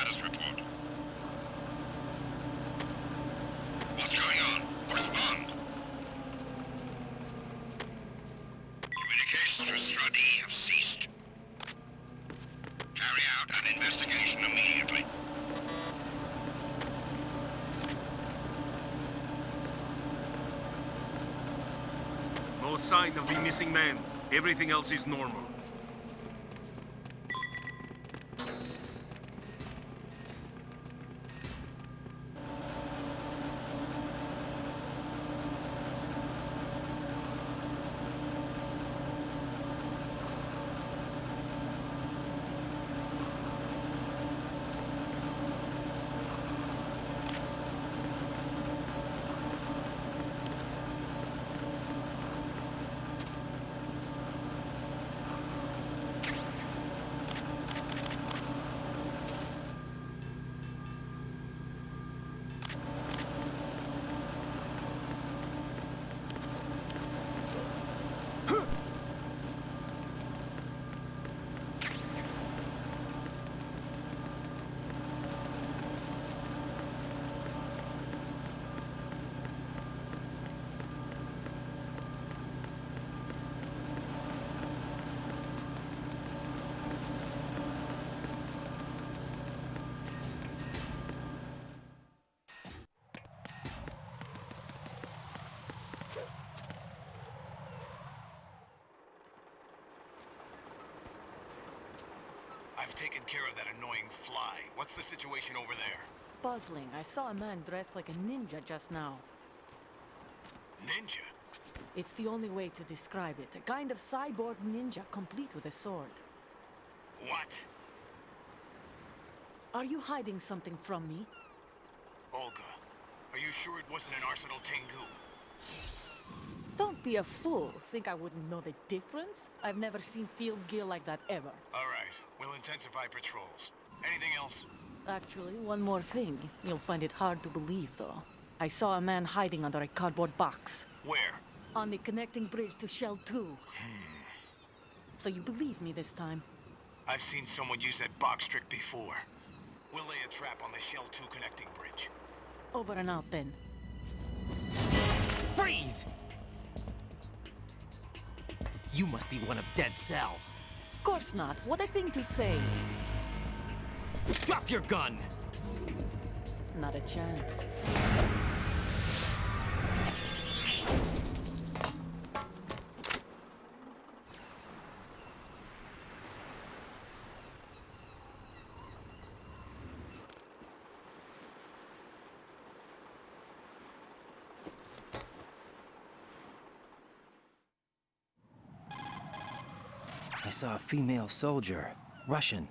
status report. What's going on? Respond! Communications with Strut E have ceased. Carry out an investigation immediately. No sign of the missing man. Everything else is normal. I've taken care of that annoying fly. What's the situation over there? Puzzling. I saw a man dressed like a ninja just now. Ninja? It's the only way to describe it. A kind of cyborg ninja, complete with a sword. What? Are you hiding something from me? Olga, are you sure it wasn't an Arsenal Tengu? Don't be a fool. Think I wouldn't know the difference? I've never seen field gear like that ever. All right, we'll intensify patrols. Anything else? Actually, one more thing. You'll find it hard to believe, though. I saw a man hiding under a cardboard box. Where? On the connecting bridge to Shell 2. So you believe me this time? I've seen someone use that box trick before. We'll lay a trap on the Shell 2 connecting bridge. Over and out, then. Freeze! You must be one of Dead Cell. Of course not. What a thing to say. Drop your gun! Not a chance. I saw a female soldier. Russian.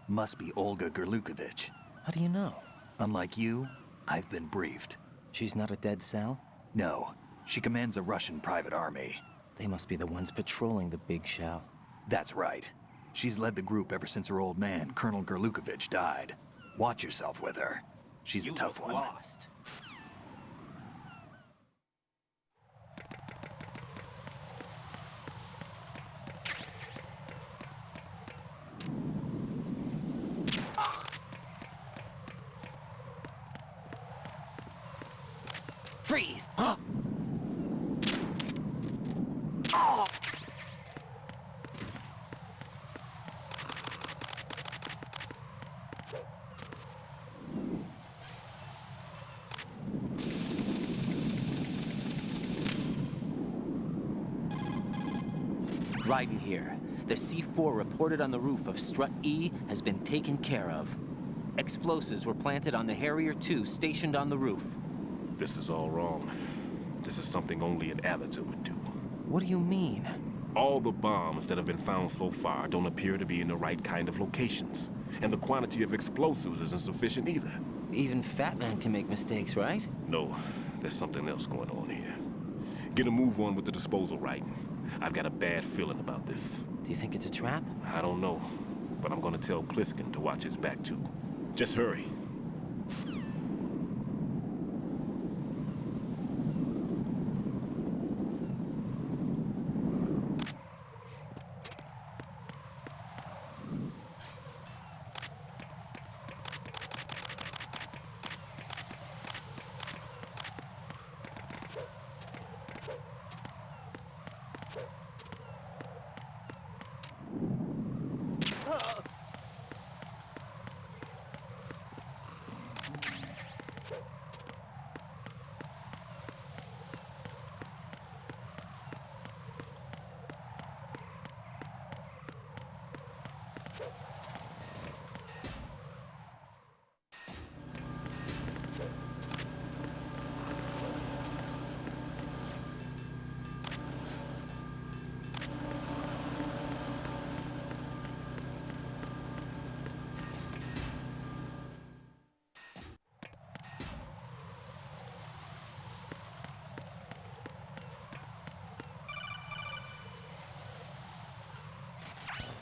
Must be Olga Gerlukovich. How do you know? Unlike you, I've been briefed. She's not a Dead Cell? No. She commands a Russian private army. They must be the ones patrolling the Big Shell. That's right. She's led the group ever since her old man, Colonel Gerlukovich, died. Watch yourself with her. She's a tough one. Lost. Freeze! Huh? Oh! Raiden here. The C4 reported on the roof of Strut E has been taken care of. Explosives were planted on the Harrier 2 stationed on the roof. This is all wrong. This is something only an amateur would do. What do you mean? All the bombs that have been found so far don't appear to be in the right kind of locations. And the quantity of explosives isn't sufficient either. Even Fat Man can make mistakes, right? No, there's something else going on here. Get a move on with the disposal, Raiden. I've got a bad feeling about this. Do you think it's a trap? I don't know, but I'm gonna tell Pliskin to watch his back too. Just hurry.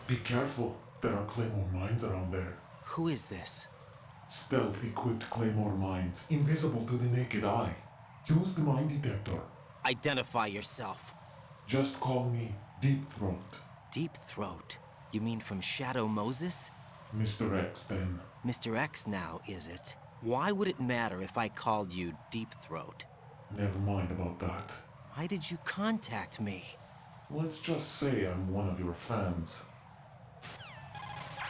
Be careful. There are Claymore mines around there. Who is this? Stealth-equipped Claymore mines, invisible to the naked eye. Use the mine detector. Identify yourself. Just call me Deep Throat. Deep Throat? You mean from Shadow Moses? Mr. X, then. Mr. X now, is it? Why would it matter if I called you Deep Throat? Never mind about that. Why did you contact me? Let's just say I'm one of your fans.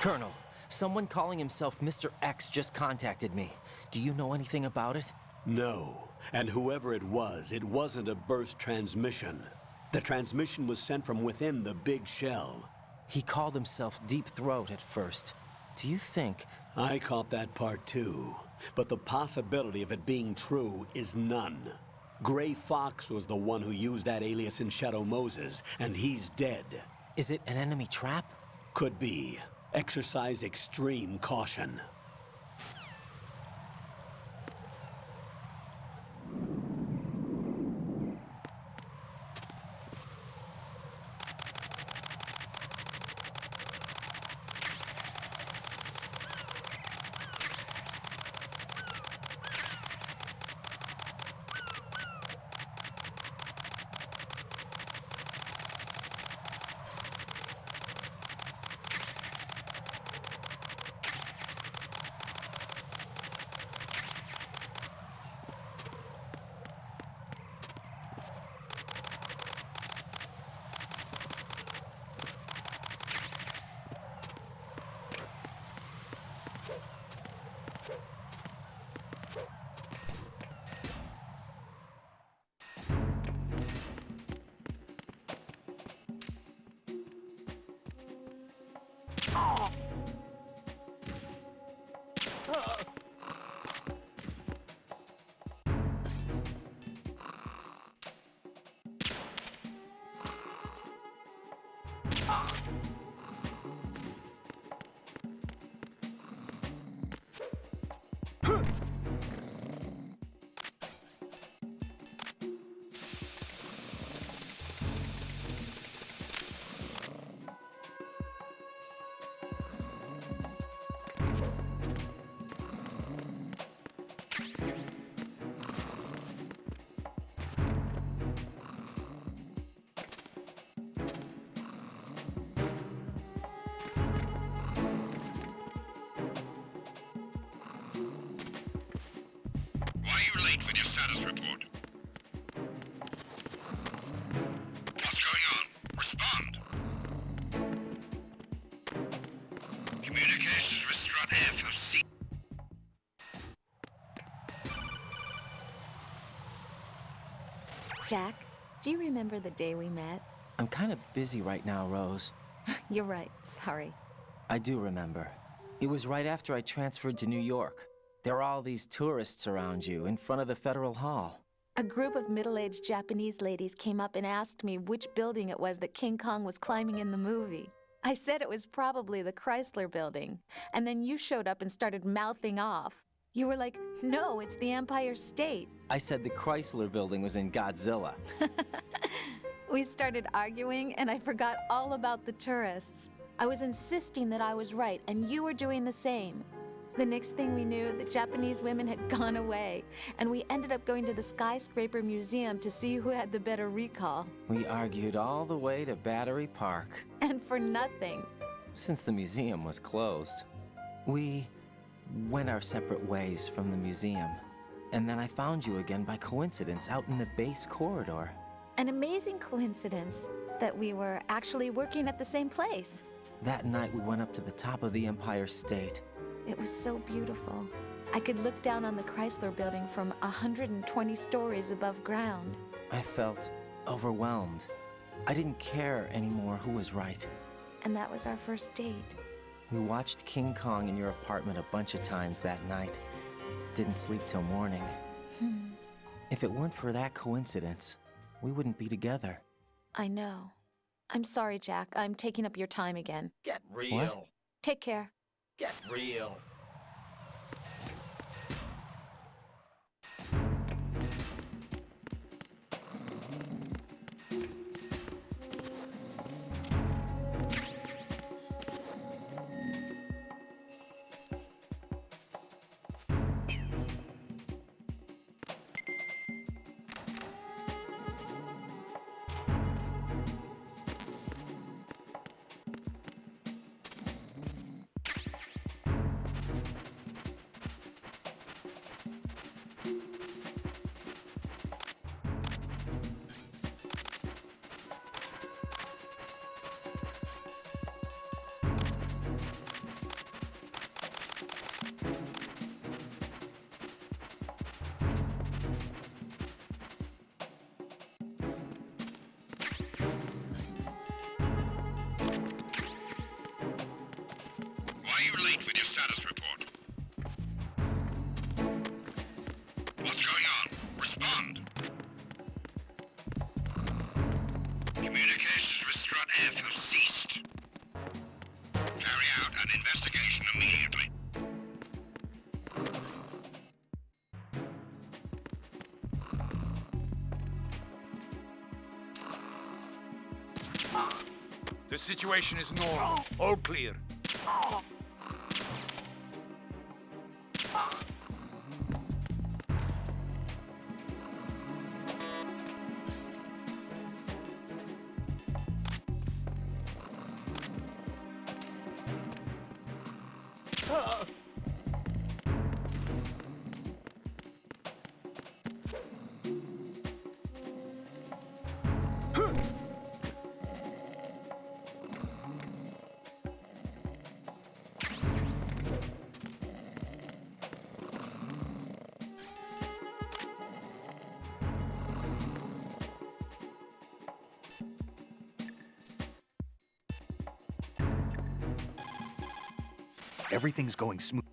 Colonel, someone calling himself Mr. X just contacted me. Do you know anything about it? No. And whoever it wasn't a burst transmission. The transmission was sent from within the big shell. He called himself Deep Throat at first. Do you think... I caught that part too. But the possibility of it being true is none. Gray Fox was the one who used that alias in Shadow Moses, and he's dead. Is it an enemy trap? Could be. Exercise extreme caution. With your status report. What's going on? Respond. Communications with Strut F have ceased. Jack, do you remember the day we met? I'm kind of busy right now, Rose. You're right, sorry. I do remember. It was right after I transferred to New York. There are all these tourists around you in front of the Federal Hall. A group of middle-aged Japanese ladies came up and asked me which building it was that King Kong was climbing in the movie. I said it was probably the Chrysler Building, and then you showed up and started mouthing off. You were like, no, it's the Empire State. I said the Chrysler Building was in Godzilla. We started arguing, and I forgot all about the tourists. I was insisting that I was right, and you were doing the same. The next thing we knew, the Japanese women had gone away, and we ended up going to the Skyscraper Museum to see who had the better recall. We argued all the way to Battery Park. And for nothing. Since the museum was closed, we went our separate ways from the museum. And then I found you again by coincidence out in the base corridor. An amazing coincidence that we were actually working at the same place. That night we went up to the top of the Empire State. It was so beautiful. I could look down on the Chrysler Building from 120 stories above ground. I felt overwhelmed. I didn't care anymore who was right. And that was our first date. We watched King Kong in your apartment a bunch of times that night. Didn't sleep till morning. If it weren't for that coincidence, we wouldn't be together. I know. I'm sorry, Jack. I'm taking up your time again. Get real. What? Take care. Get real. The situation is normal. All clear. Everything's going smooth.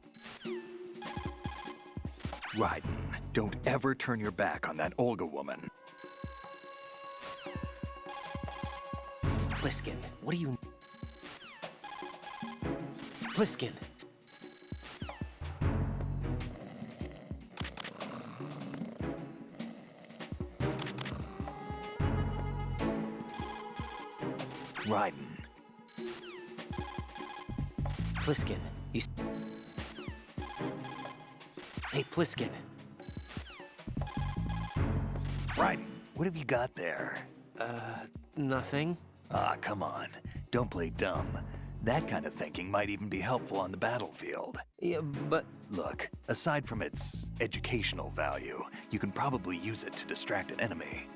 Raiden, don't ever turn your back on that Olga woman. Pliskin, what do you... Pliskin! Raiden. Pliskin, you... Hey, Pliskin. Raiden, what have you got there? Nothing. Ah, come on. Don't play dumb. That kind of thinking might even be helpful on the battlefield. Yeah, but... Look, aside from its educational value, you can probably use it to distract an enemy.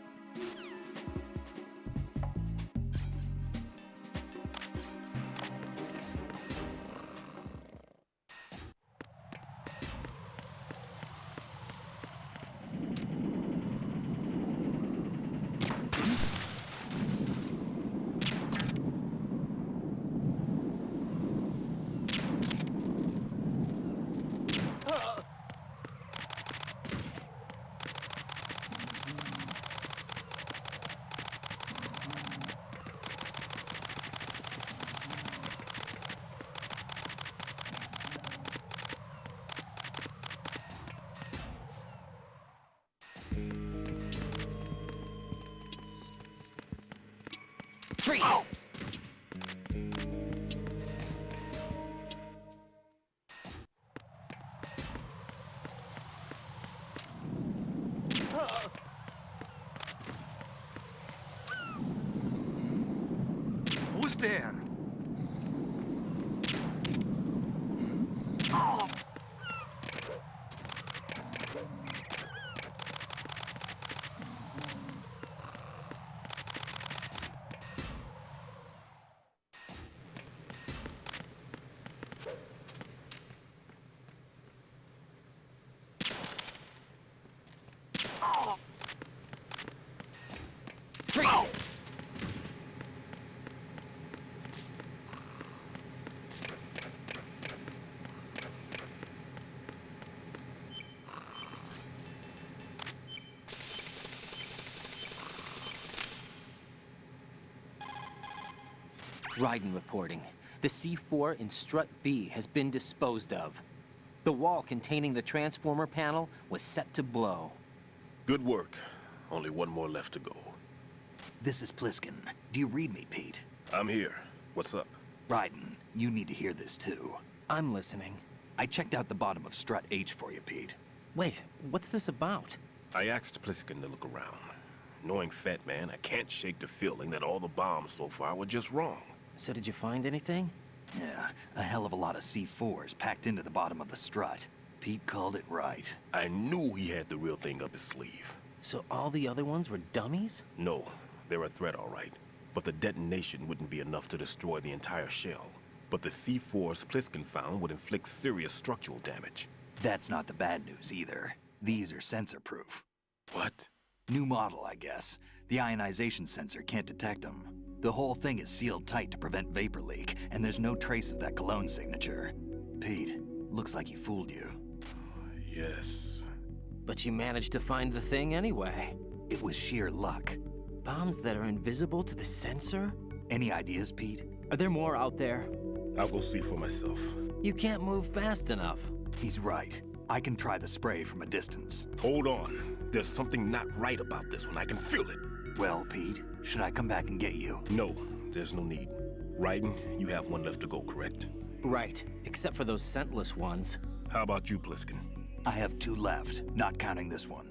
Freeze! Who's there? Freeze! Raiden reporting. The C4 in Strut B has been disposed of. The wall containing the transformer panel was set to blow. Good work. Only one more left to go. This is Pliskin. Do you read me, Pete? I'm here. What's up? Raiden, you need to hear this too. I'm listening. I checked out the bottom of Strut H for you, Pete. Wait, what's this about? I asked Pliskin to look around. Knowing Fat Man, I can't shake the feeling that all the bombs so far were just wrong. So did you find anything? Yeah, a hell of a lot of C4s packed into the bottom of the strut. Pete called it right. I knew he had the real thing up his sleeve. So all the other ones were dummies? No, they're a threat, all right. But the detonation wouldn't be enough to destroy the entire shell. But the C4s Pliskin found would inflict serious structural damage. That's not the bad news either. These are sensor-proof. What? New model, I guess. The ionization sensor can't detect them. The whole thing is sealed tight to prevent vapor leak, and there's no trace of that cologne signature. Pete, looks like he fooled you. Yes. But you managed to find the thing anyway. It was sheer luck. Bombs that are invisible to the sensor? Any ideas, Pete? Are there more out there? I'll go see for myself. You can't move fast enough. He's right. I can try the spray from a distance. Hold on. There's something not right about this one. I can feel it. Well, Pete, should I come back and get you? No. There's no need. Raiden, you have one left to go, correct? Right, except for those scentless ones. How about you, Pliskin? I have 2 left, not counting this one.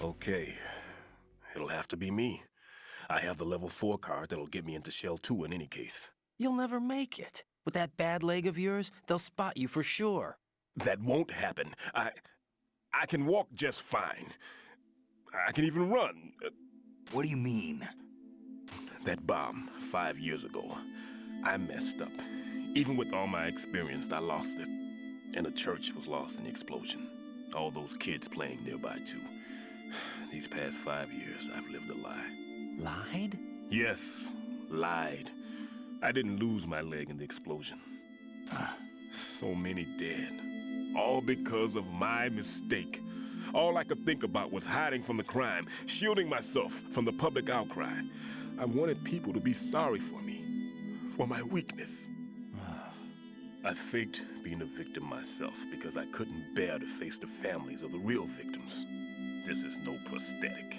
Okay. It'll have to be me. I have the level 4 card that'll get me into Shell 2 in any case. You'll never make it. With that bad leg of yours, they'll spot you for sure. That won't happen. I can walk just fine. I can even run. What do you mean? That bomb 5 years ago, I messed up. Even with all my experience, I lost it. And the church was lost in the explosion. All those kids playing nearby, too. These past 5 years, I've lived a lie. Lied? Yes, lied. I didn't lose my leg in the explosion. So many dead. All because of my mistake. All I could think about was hiding from the crime, shielding myself from the public outcry. I wanted people to be sorry for me, for my weakness. I faked being a victim myself because I couldn't bear to face the families of the real victims. This is no prosthetic.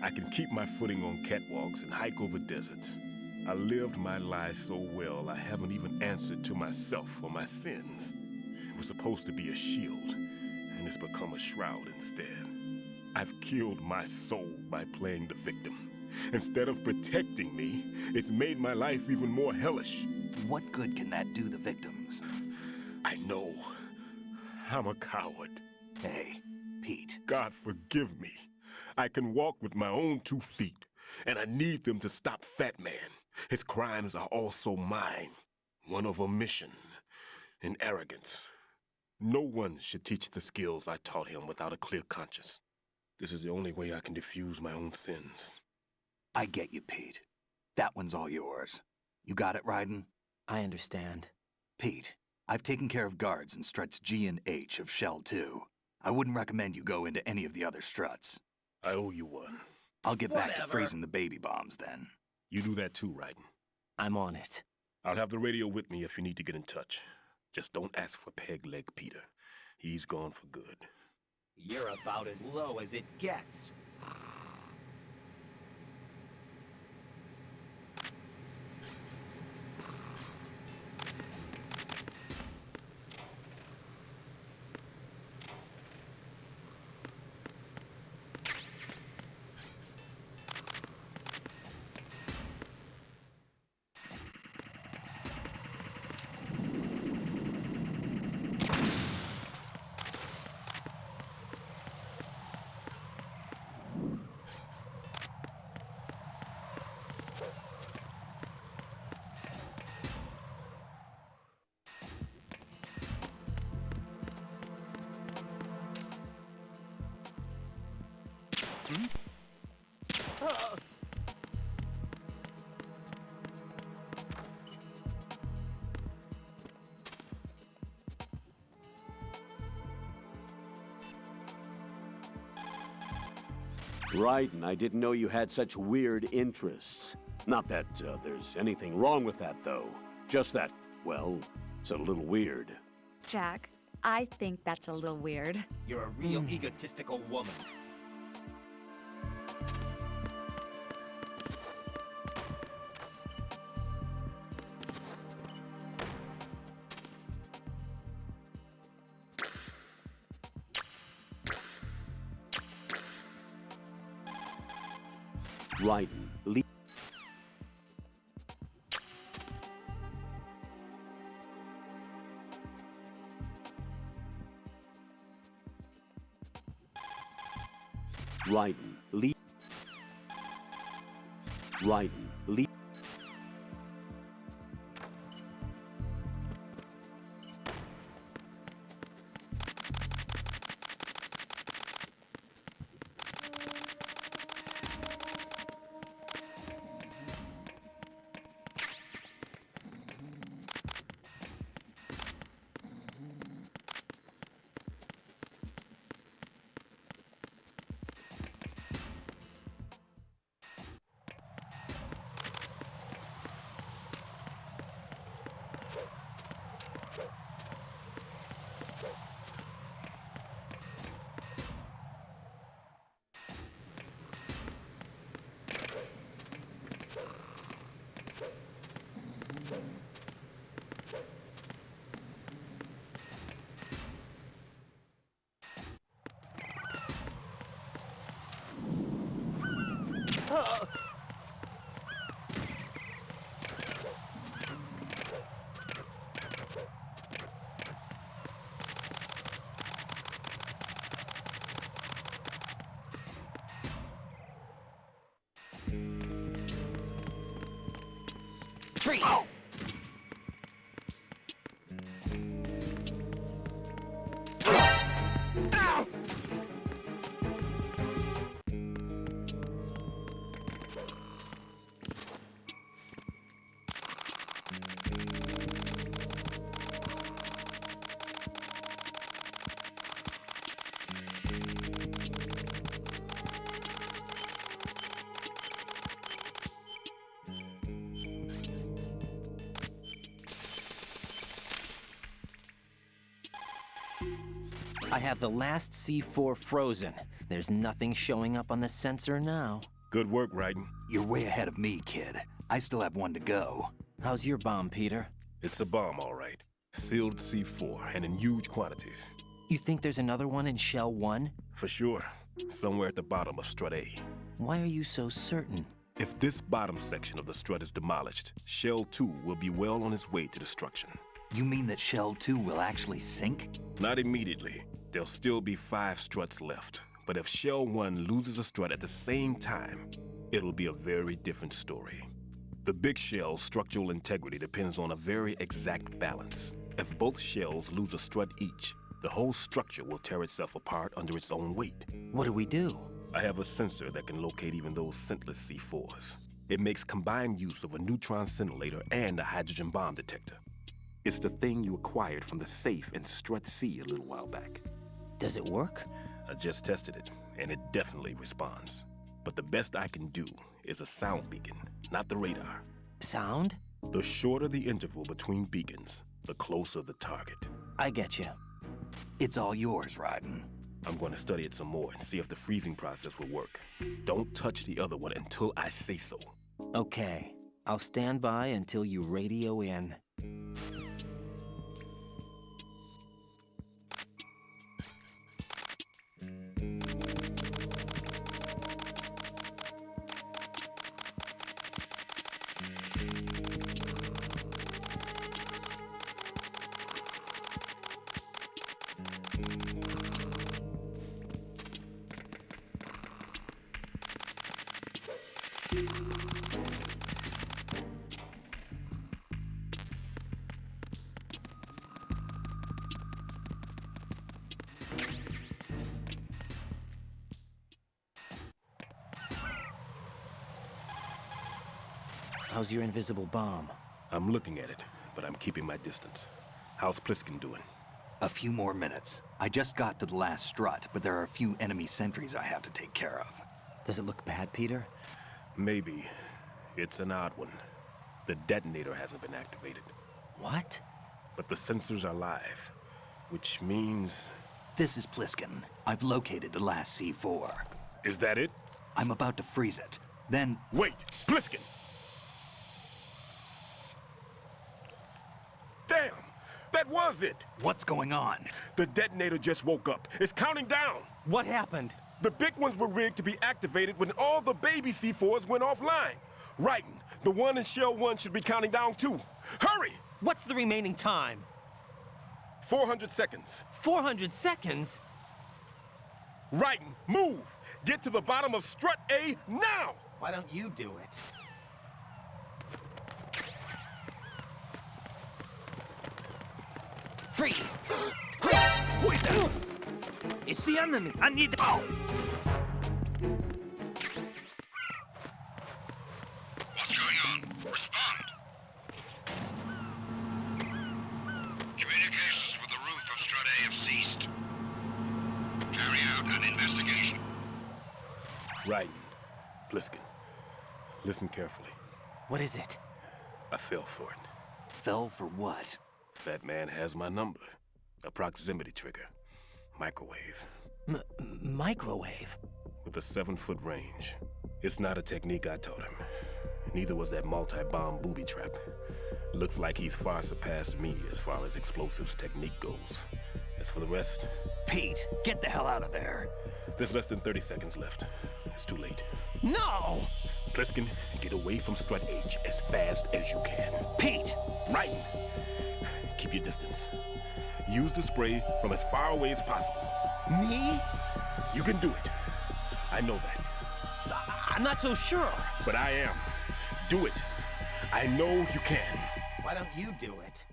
I can keep my footing on catwalks and hike over deserts. I lived my lie so well, I haven't even answered to myself for my sins. It was supposed to be a shield, and it's become a shroud instead. I've killed my soul by playing the victim. Instead of protecting me, it's made my life even more hellish. What good can that do the victims? I know. I'm a coward. Hey, Pete. God forgive me. I can walk with my own 2 feet, and I need them to stop Fat Man. His crimes are also mine. One of omission and arrogance. No one should teach the skills I taught him without a clear conscience. This is the only way I can diffuse my own sins. I get you, Pete. That one's all yours. You got it, Raiden? I understand. Pete, I've taken care of guards in struts G and H of Shell 2. I wouldn't recommend you go into any of the other struts. I owe you one. I'll get back to freezing the baby bombs then. You do that too, Raiden. I'm on it. I'll have the radio with me if you need to get in touch. Just don't ask for Peg Leg Peter. He's gone for good. You're about as low as it gets. Raiden, I didn't know you had such weird interests. Not that there's anything wrong with that, though. Just that, well, it's a little weird. Jack, I think that's a little weird. You're a real egotistical woman. Raiden, leave. Raiden, leave. Raiden, leave. Freeze! Ow! I have the last C4 frozen. There's nothing showing up on the sensor now. Good work, Raiden. You're way ahead of me, kid. I still have one to go. How's your bomb, Peter? It's a bomb, all right. Sealed C4, and in huge quantities. You think there's another one in Shell 1? For sure. Somewhere at the bottom of Strut A. Why are you so certain? If this bottom section of the strut is demolished, Shell 2 will be well on its way to destruction. You mean that Shell 2 will actually sink? Not immediately. There'll still be 5 struts left. But if Shell 1 loses a strut at the same time, it'll be a very different story. The big shell's structural integrity depends on a very exact balance. If both shells lose a strut each, the whole structure will tear itself apart under its own weight. What do we do? I have a sensor that can locate even those scentless C4s. It makes combined use of a neutron scintillator and a hydrogen bomb detector. It's the thing you acquired from the safe in Strut C a little while back. Does it work? I just tested it, and it definitely responds. But the best I can do is a sound beacon, not the radar. Sound? The shorter the interval between beacons, the closer the target. I get you. It's all yours, Raiden. I'm going to study it some more and see if the freezing process will work. Don't touch the other one until I say so. Okay. I'll stand by until you radio in. How's your invisible bomb? I'm looking at it, but I'm keeping my distance. How's Pliskin doing? A few more minutes. I just got to the last strut, but there are a few enemy sentries I have to take care of. Does it look bad, Peter? Maybe. It's an odd one. The detonator hasn't been activated. What? But the sensors are live, which means... This is Pliskin. I've located the last C4. Is that it? I'm about to freeze it. Then... Wait! Pliskin! Damn! That was it! What's going on? The detonator just woke up. It's counting down! What happened? The big ones were rigged to be activated when all the baby C4s went offline. Raiden, the one in Shell 1 should be counting down too. Hurry! What's the remaining time? 400 seconds. 400 seconds? Raiden, move! Get to the bottom of Strut A now! Why don't you do it? Freeze! Who is that? It's the enemy! I need... Oh! What's going on? Respond! Communications with the roof of Strut A have ceased. Carry out an investigation. Raiden, Pliskin, listen carefully. What is it? I fell for it. Fell for what? That man has my number. A proximity trigger. Microwave. Microwave? With a 7-foot range. It's not a technique I taught him. Neither was that multi-bomb booby trap. Looks like he's far surpassed me as far as explosives technique goes. As for the rest... Pete, get the hell out of there. There's less than 30 seconds left. It's too late. No! Pliskin, get away from Strut H as fast as you can. Pete! Raiden, keep your distance. Use the spray from as far away as possible. Me? You can do it. I know that. I'm not so sure. But I am. Do it. I know you can. Why don't you do it?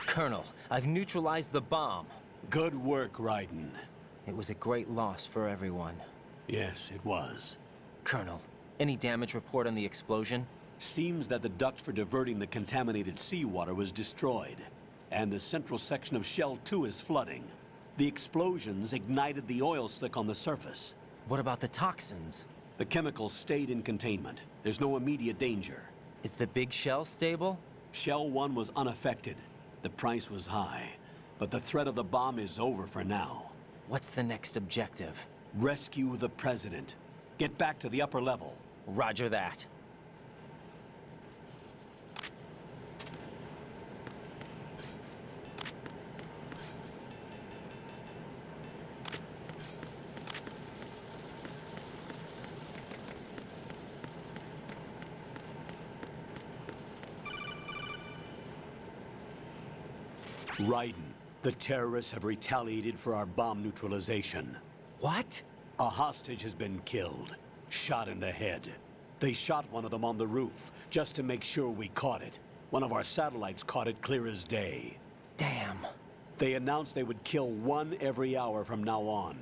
Colonel, I've neutralized the bomb. Good work, Raiden. It was a great loss for everyone. Yes, it was. Colonel, any damage report on the explosion? Seems that the duct for diverting the contaminated seawater was destroyed, and the central section of Shell 2 is flooding. The explosions ignited the oil slick on the surface. What about the toxins? The chemicals stayed in containment. There's no immediate danger. Is the big shell stable? Shell 1 was unaffected. The price was high, but the threat of the bomb is over for now. What's the next objective? Rescue the President. Get back to the upper level. Roger that. Raiden, the terrorists have retaliated for our bomb neutralization. What? A hostage has been killed, shot in the head. They shot one of them on the roof, just to make sure we caught it. One of our satellites caught it clear as day. Damn. They announced they would kill one every hour from now on.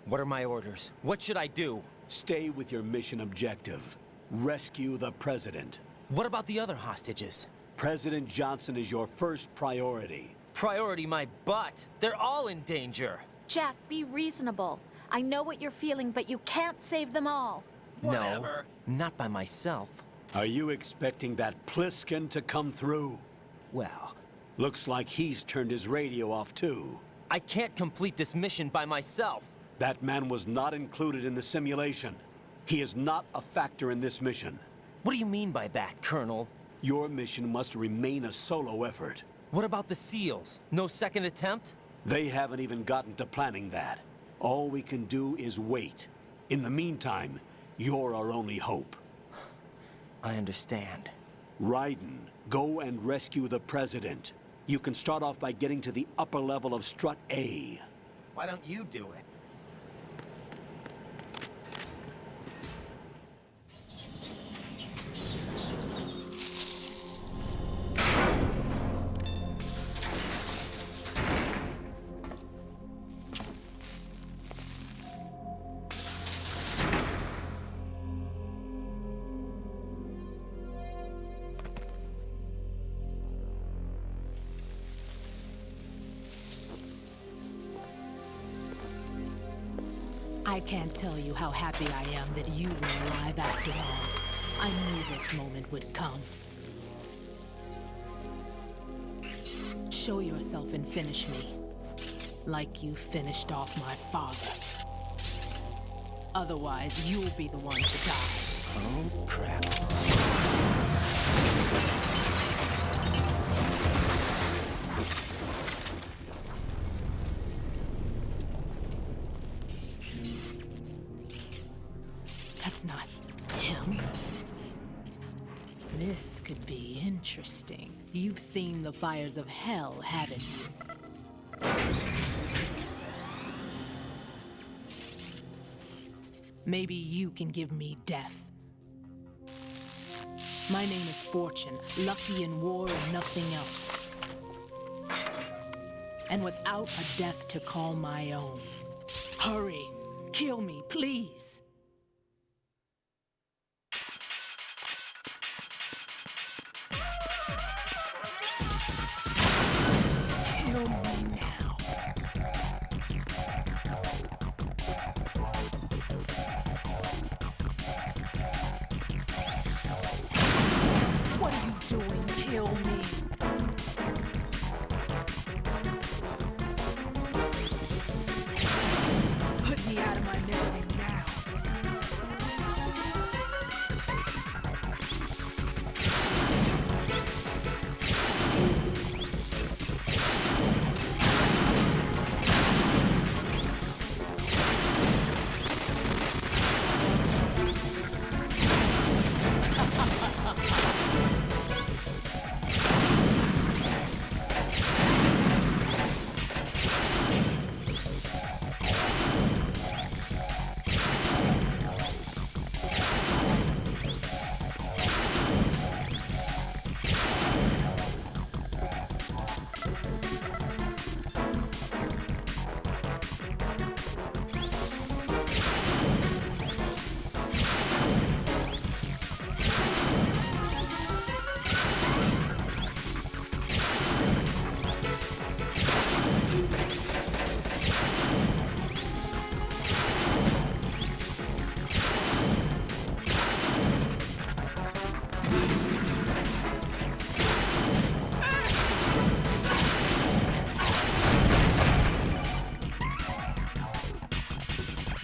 What are my orders? What should I do? Stay with your mission objective. Rescue the President. What about the other hostages? President Johnson is your first priority. Priority my butt. They're all in danger. Jack, be reasonable. I know what you're feeling, but you can't save them all. Whatever. No, not by myself. Are you expecting that Pliskin to come through? Well... Looks like he's turned his radio off too. I can't complete this mission by myself. That man was not included in the simulation. He is not a factor in this mission. What do you mean by that, Colonel? Your mission must remain a solo effort. What about the SEALs? No second attempt? They haven't even gotten to planning that. All we can do is wait. In the meantime, you're our only hope. I understand. Raiden, go and rescue the President. You can start off by getting to the upper level of Strut A. Why don't you do it? I can't tell you how happy I am that you were alive after all. I knew this moment would come. Show yourself and finish me. Like you finished off my father. Otherwise, you'll be the one to die. Oh, crap. That's not him. This could be interesting. You've seen the fires of hell, haven't you? Maybe you can give me death. My name is Fortune, lucky in war and nothing else. and without a death to call my own. Hurry! Kill me, please! Kill me now. What are you doing? Kill me. Put me out of my misery now.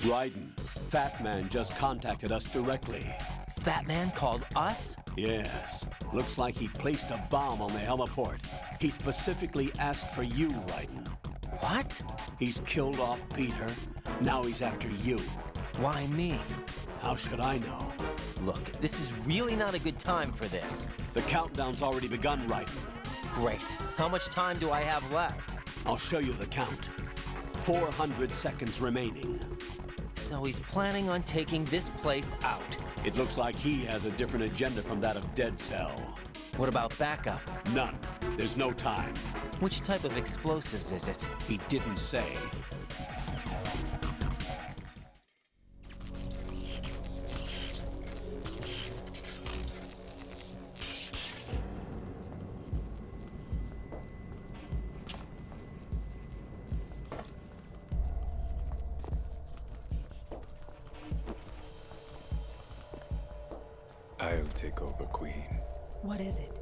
Raiden, Fat Man just contacted us directly. Fat Man called us? Yes. Looks like he placed a bomb on the heliport. He specifically asked for you, Raiden. What? He's killed off Peter. Now he's after you. Why me? How should I know? Look, this is really not a good time for this. The countdown's already begun, Raiden. Great. How much time do I have left? I'll show you the count. 400 seconds remaining. So he's planning on taking this place out. It looks like he has a different agenda from that of Dead Cell. What about backup? None. There's no time. Which type of explosives is it? He didn't say. I'll take over, Queen. What is it?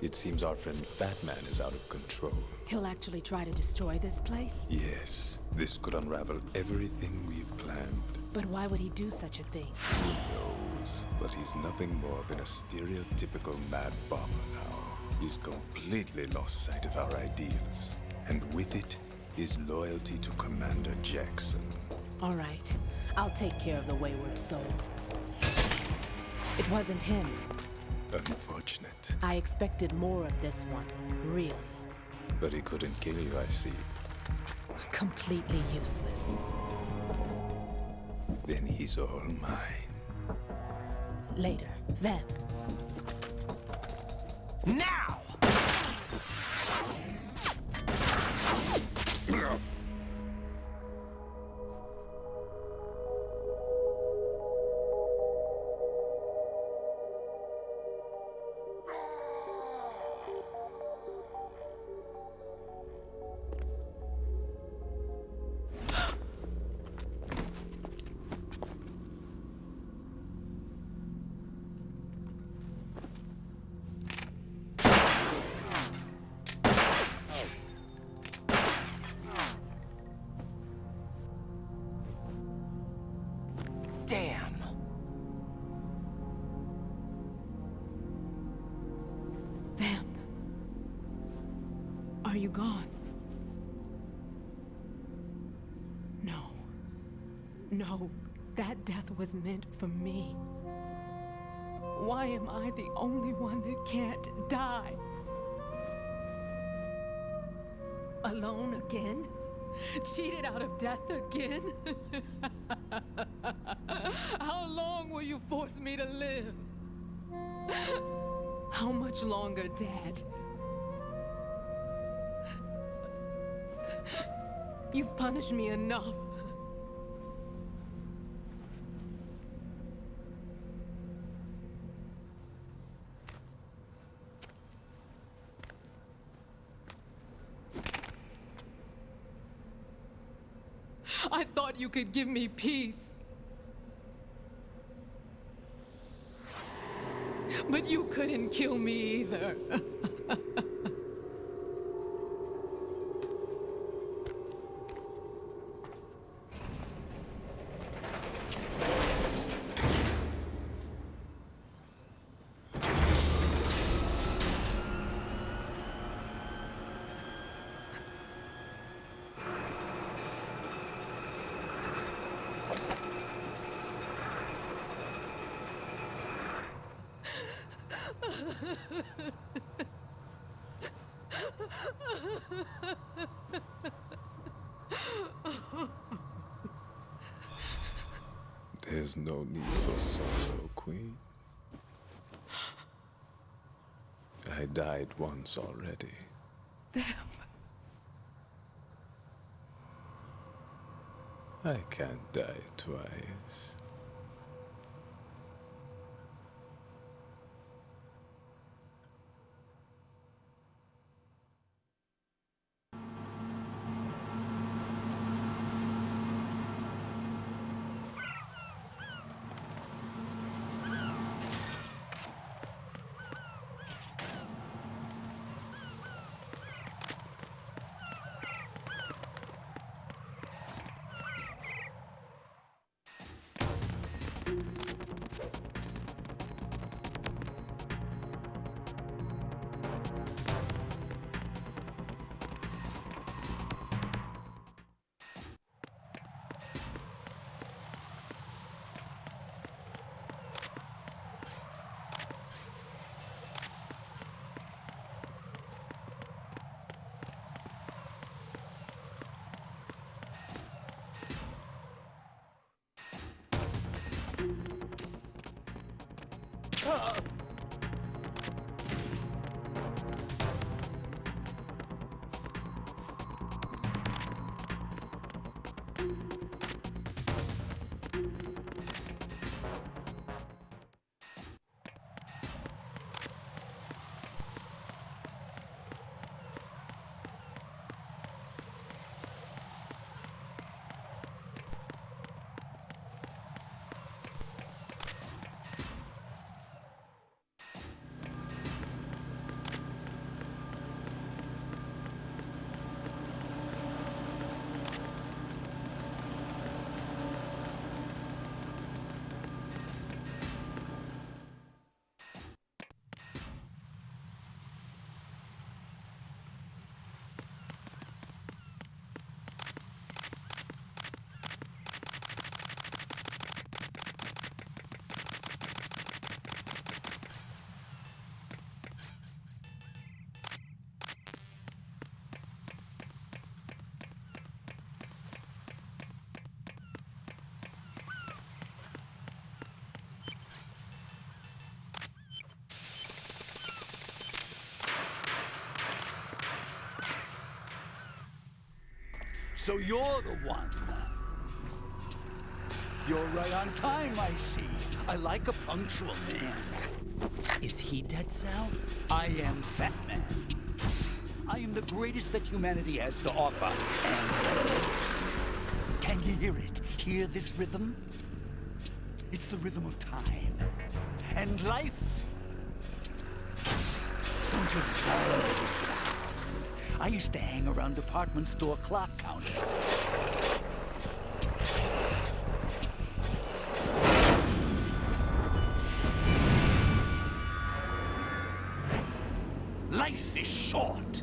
It seems our friend Fat Man is out of control. He'll actually try to destroy this place? Yes, this could unravel everything we've planned. But why would he do such a thing? Who knows? But he's nothing more than a stereotypical mad bomber now. He's completely lost sight of our ideals. And with it, his loyalty to Commander Jackson. All right. I'll take care of the wayward soul. It wasn't him. Unfortunate. I expected more of this one, really. But he couldn't kill you, I see. Completely useless. Then he's all mine. Later, then. Now! Damn! Vamp. Are you gone? No. No, that death was meant for me. Why am I the only one that can't die? Alone again? Cheated out of death again? How long will you force me to live? How much longer, Dad? You've punished me enough. I thought you could give me peace. But you couldn't kill me either. There's no need for sorrow, Queen. I died once already. I can't die twice. So you're the one. You're right on time, I see. I like a punctual man. Is he Dead Sal? I am Fat Man. I am the greatest that humanity has to offer, and the most. Can you hear it? Hear this rhythm? It's the rhythm of time. And life. Don't you love this sound? I used to hang around department store clock counters. Life is short.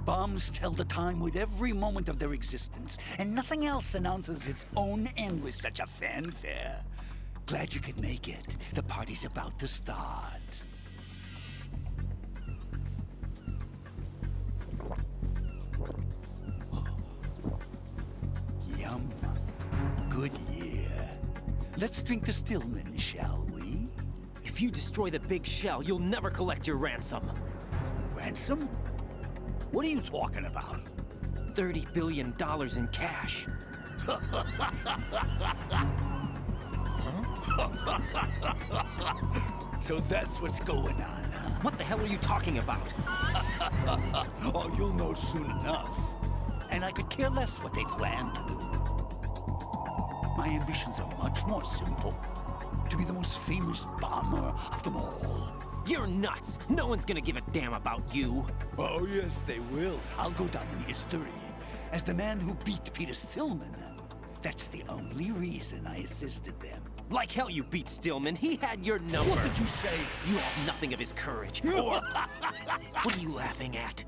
Bombs tell the time with every moment of their existence, and nothing else announces its own end with such a fanfare. Glad you could make it. The party's about to start. Yum. Good year. Let's drink to Stillman, shall we? If you destroy the big shell, you'll never collect your ransom. Ransom? What are you talking about? $30 billion in cash. So that's what's going on, huh? What the hell are you talking about? Oh, you'll know soon enough. And I could care less what they plan to do. My ambitions are much more simple. To be the most famous bomber of them all. You're nuts! No one's gonna give a damn about you. Oh, yes, they will. I'll go down in history as the man who beat Peter Stillman. That's the only reason I assisted them. Like hell you beat Stillman. He had your number. What did you say? You have nothing of his courage. Or... What are you laughing at?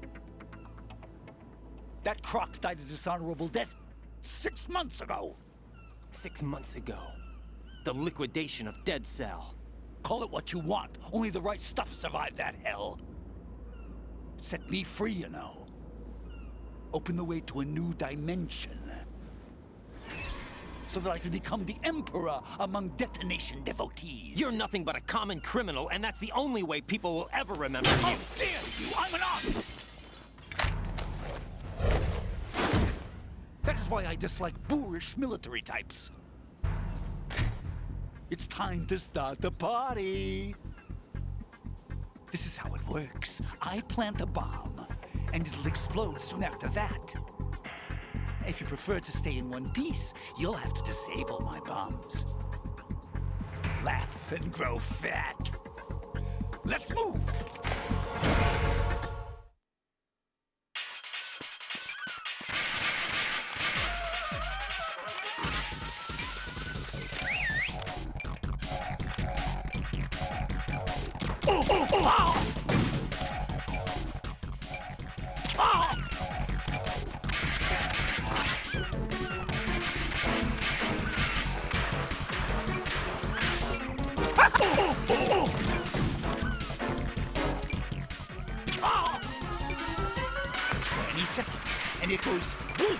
That croc died a dishonorable death 6 months ago. 6 months ago. The liquidation of Dead Cell. Call it what you want. Only the right stuff survived that hell. It set me free, you know. Opened the way to a new dimension. So that I could become the Emperor among detonation devotees. You're nothing but a common criminal, and that's the only way people will ever remember you. How dare you! I'm an artist! That is why I dislike boorish military types. It's time to start the party. This is how it works. I plant a bomb, and it'll explode soon after that. If you prefer to stay in one piece, you'll have to disable my bombs. Laugh and grow fat. Let's move! Seconds, and it goes boom!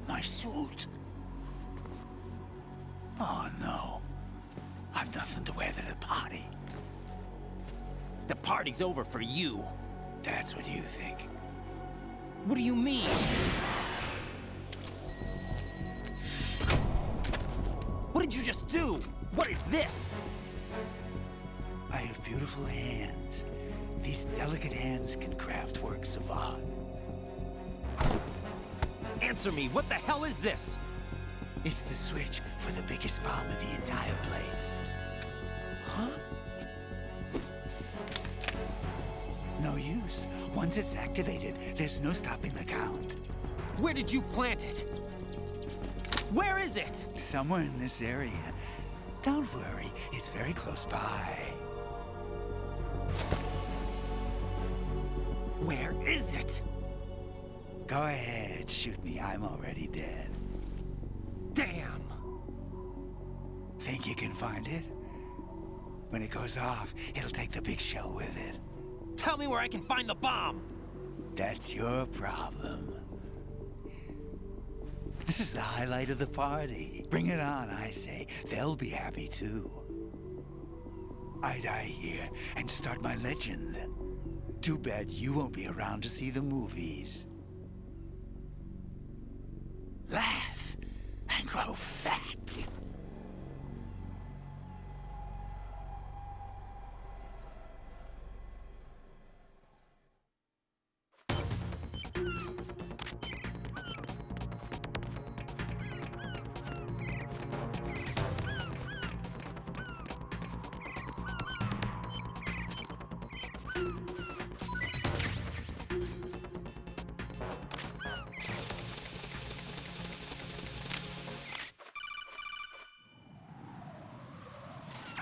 My suit. Oh no. I've nothing to wear to the party. The party's over for you. That's what you think. What do you mean? What did you just do? What is this? I have beautiful hands. These delicate hands can craft works of art. Answer me, what the hell is this? It's the switch for the biggest bomb in the entire place. Huh? No use. Once it's activated, there's no stopping the count. Where did you plant it? Where is it? Somewhere in this area. Don't worry, it's very close by. Where is it? Go ahead, shoot me. I'm already dead. Damn! Think you can find it? When it goes off, it'll take the big show with it. Tell me where I can find the bomb! That's your problem. This is the highlight of the party. Bring it on, I say. They'll be happy too. I die here and start my legend. Too bad you won't be around to see the movies. Laugh and grow fat.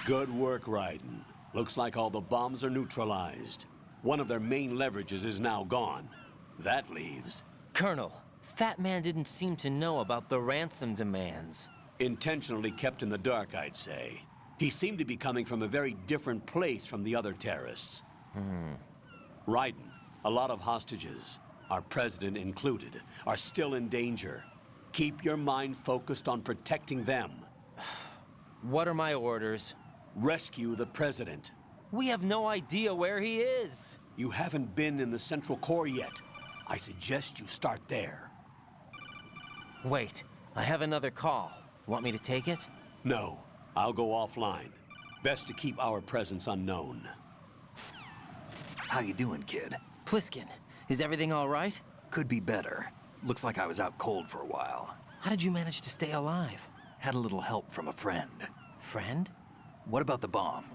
Good work, Raiden. Looks like all the bombs are neutralized. One of their main leverages is now gone. That leaves... Colonel, Fat Man didn't seem to know about the ransom demands. Intentionally kept in the dark, I'd say. He seemed to be coming from a very different place from the other terrorists. Raiden, a lot of hostages, our president included, are still in danger. Keep your mind focused on protecting them. What are my orders? Rescue the president. We have no idea where he is. You haven't been in the Central Core yet. I suggest you start there. Wait, I have another call. Want me to take it? No, I'll go offline. Best to keep our presence unknown. How you doing, kid? Pliskin, is everything all right? Could be better. Looks like I was out cold for a while. How did you manage to stay alive? Had a little help from a friend. Friend? What about the bomb?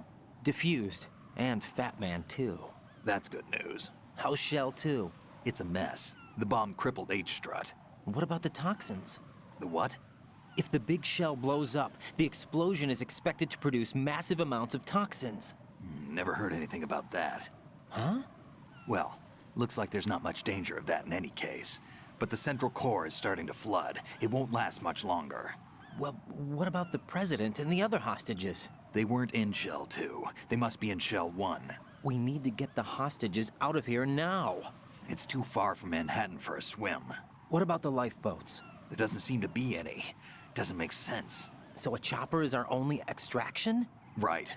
Defused. And Fat Man, too. That's good news. How's Shell, too? It's a mess. The bomb crippled H-Strut. What about the toxins? The what? If the big shell blows up, the explosion is expected to produce massive amounts of toxins. Never heard anything about that. Huh? Well, looks like there's not much danger of that in any case. But the Central Core is starting to flood. It won't last much longer. Well, what about the President and the other hostages? They weren't in Shell 2. They must be in Shell 1. We need to get the hostages out of here now. It's too far from Manhattan for a swim. What about the lifeboats? There doesn't seem to be any. Doesn't make sense. So a chopper is our only extraction? Right.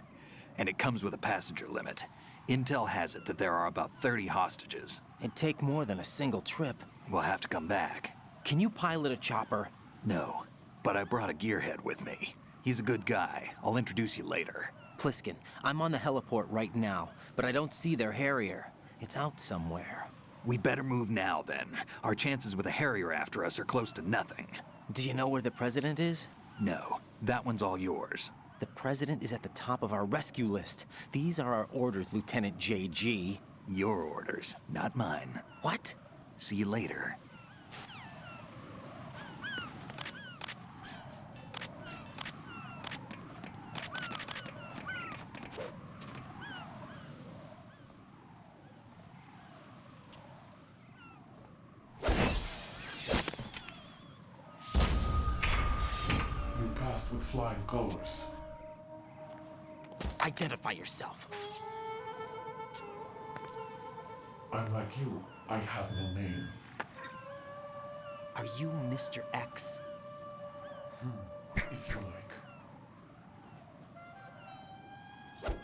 And it comes with a passenger limit. Intel has it that there are about 30 hostages. It'd take more than a single trip. We'll have to come back. Can you pilot a chopper? No, but I brought a gearhead with me. He's a good guy. I'll introduce you later. Pliskin, I'm on the heliport right now, but I don't see their Harrier. It's out somewhere. We better move now, then. Our chances with a Harrier after us are close to nothing. Do you know where the President is? No, that one's all yours. The President is at the top of our rescue list. These are our orders, Lieutenant JG. Your orders, not mine. What? See you later. With flying colors. Identify yourself. I'm like you. I have no name. Are you Mr. X? If you like.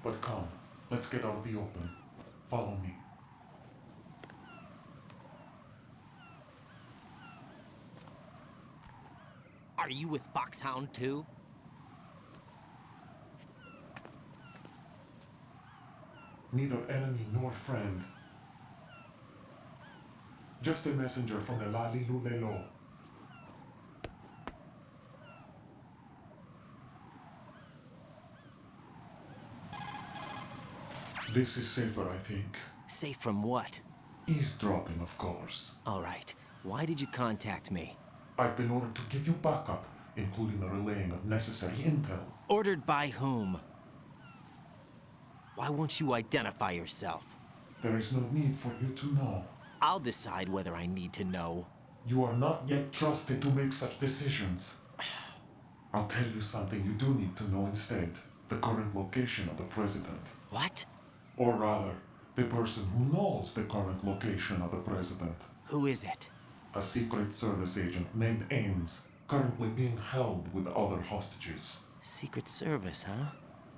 But come, let's get out of the open. Follow me. Are you with Foxhound too? Neither enemy nor friend. Just a messenger from the Lalilulelo. This is safer, I think. Safe from what? Eavesdropping, of course. All right. Why did you contact me? I've been ordered to give you backup, including the relaying of necessary intel. Ordered by whom? Why won't you identify yourself? There is no need for you to know. I'll decide whether I need to know. You are not yet trusted to make such decisions. I'll tell you something you do need to know instead. The current location of the president. What? Or rather, the person who knows the current location of the president. Who is it? A Secret Service agent named Ames, currently being held with other hostages. Secret Service, huh?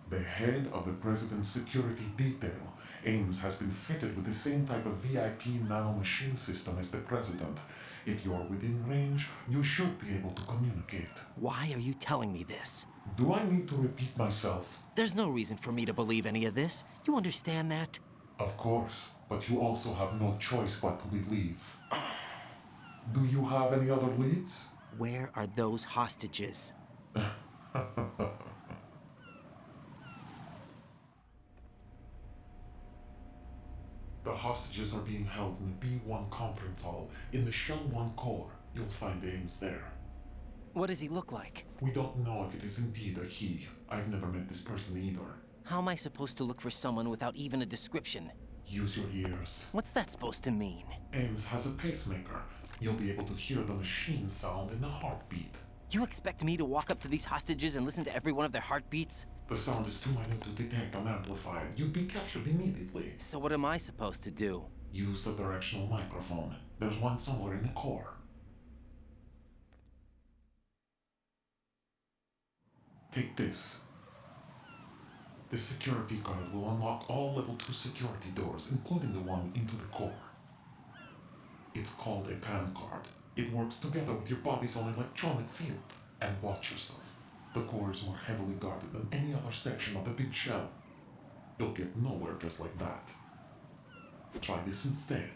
The head of the president's security detail, Ames, has been fitted with the same type of VIP nanomachine system as the president. If you're within range, you should be able to communicate. Why are you telling me this? Do I need to repeat myself? There's no reason for me to believe any of this. You understand that? Of course, but you also have no choice but to believe. Do you have any other leads? Where are those hostages? The hostages are being held in the B1 conference hall in the Shell 1 core. You'll find Ames there. What does he look like? We don't know if it is indeed a he. I've never met this person either. How am I supposed to look for someone without even a description? Use your ears. What's that supposed to mean? Ames has a pacemaker. You'll be able to hear the machine sound in the heartbeat. You expect me to walk up to these hostages and listen to every one of their heartbeats? The sound is too minute to detect unamplified. You'd be captured immediately. So what am I supposed to do? Use the directional microphone. There's one somewhere in the core. Take this. This security card will unlock all level 2 security doors, including the one into the core. It's called a PAN card. It works together with your body's own electronic field. And watch yourself. The core is more heavily guarded than any other section of the big shell. You'll get nowhere just like that. Try this instead.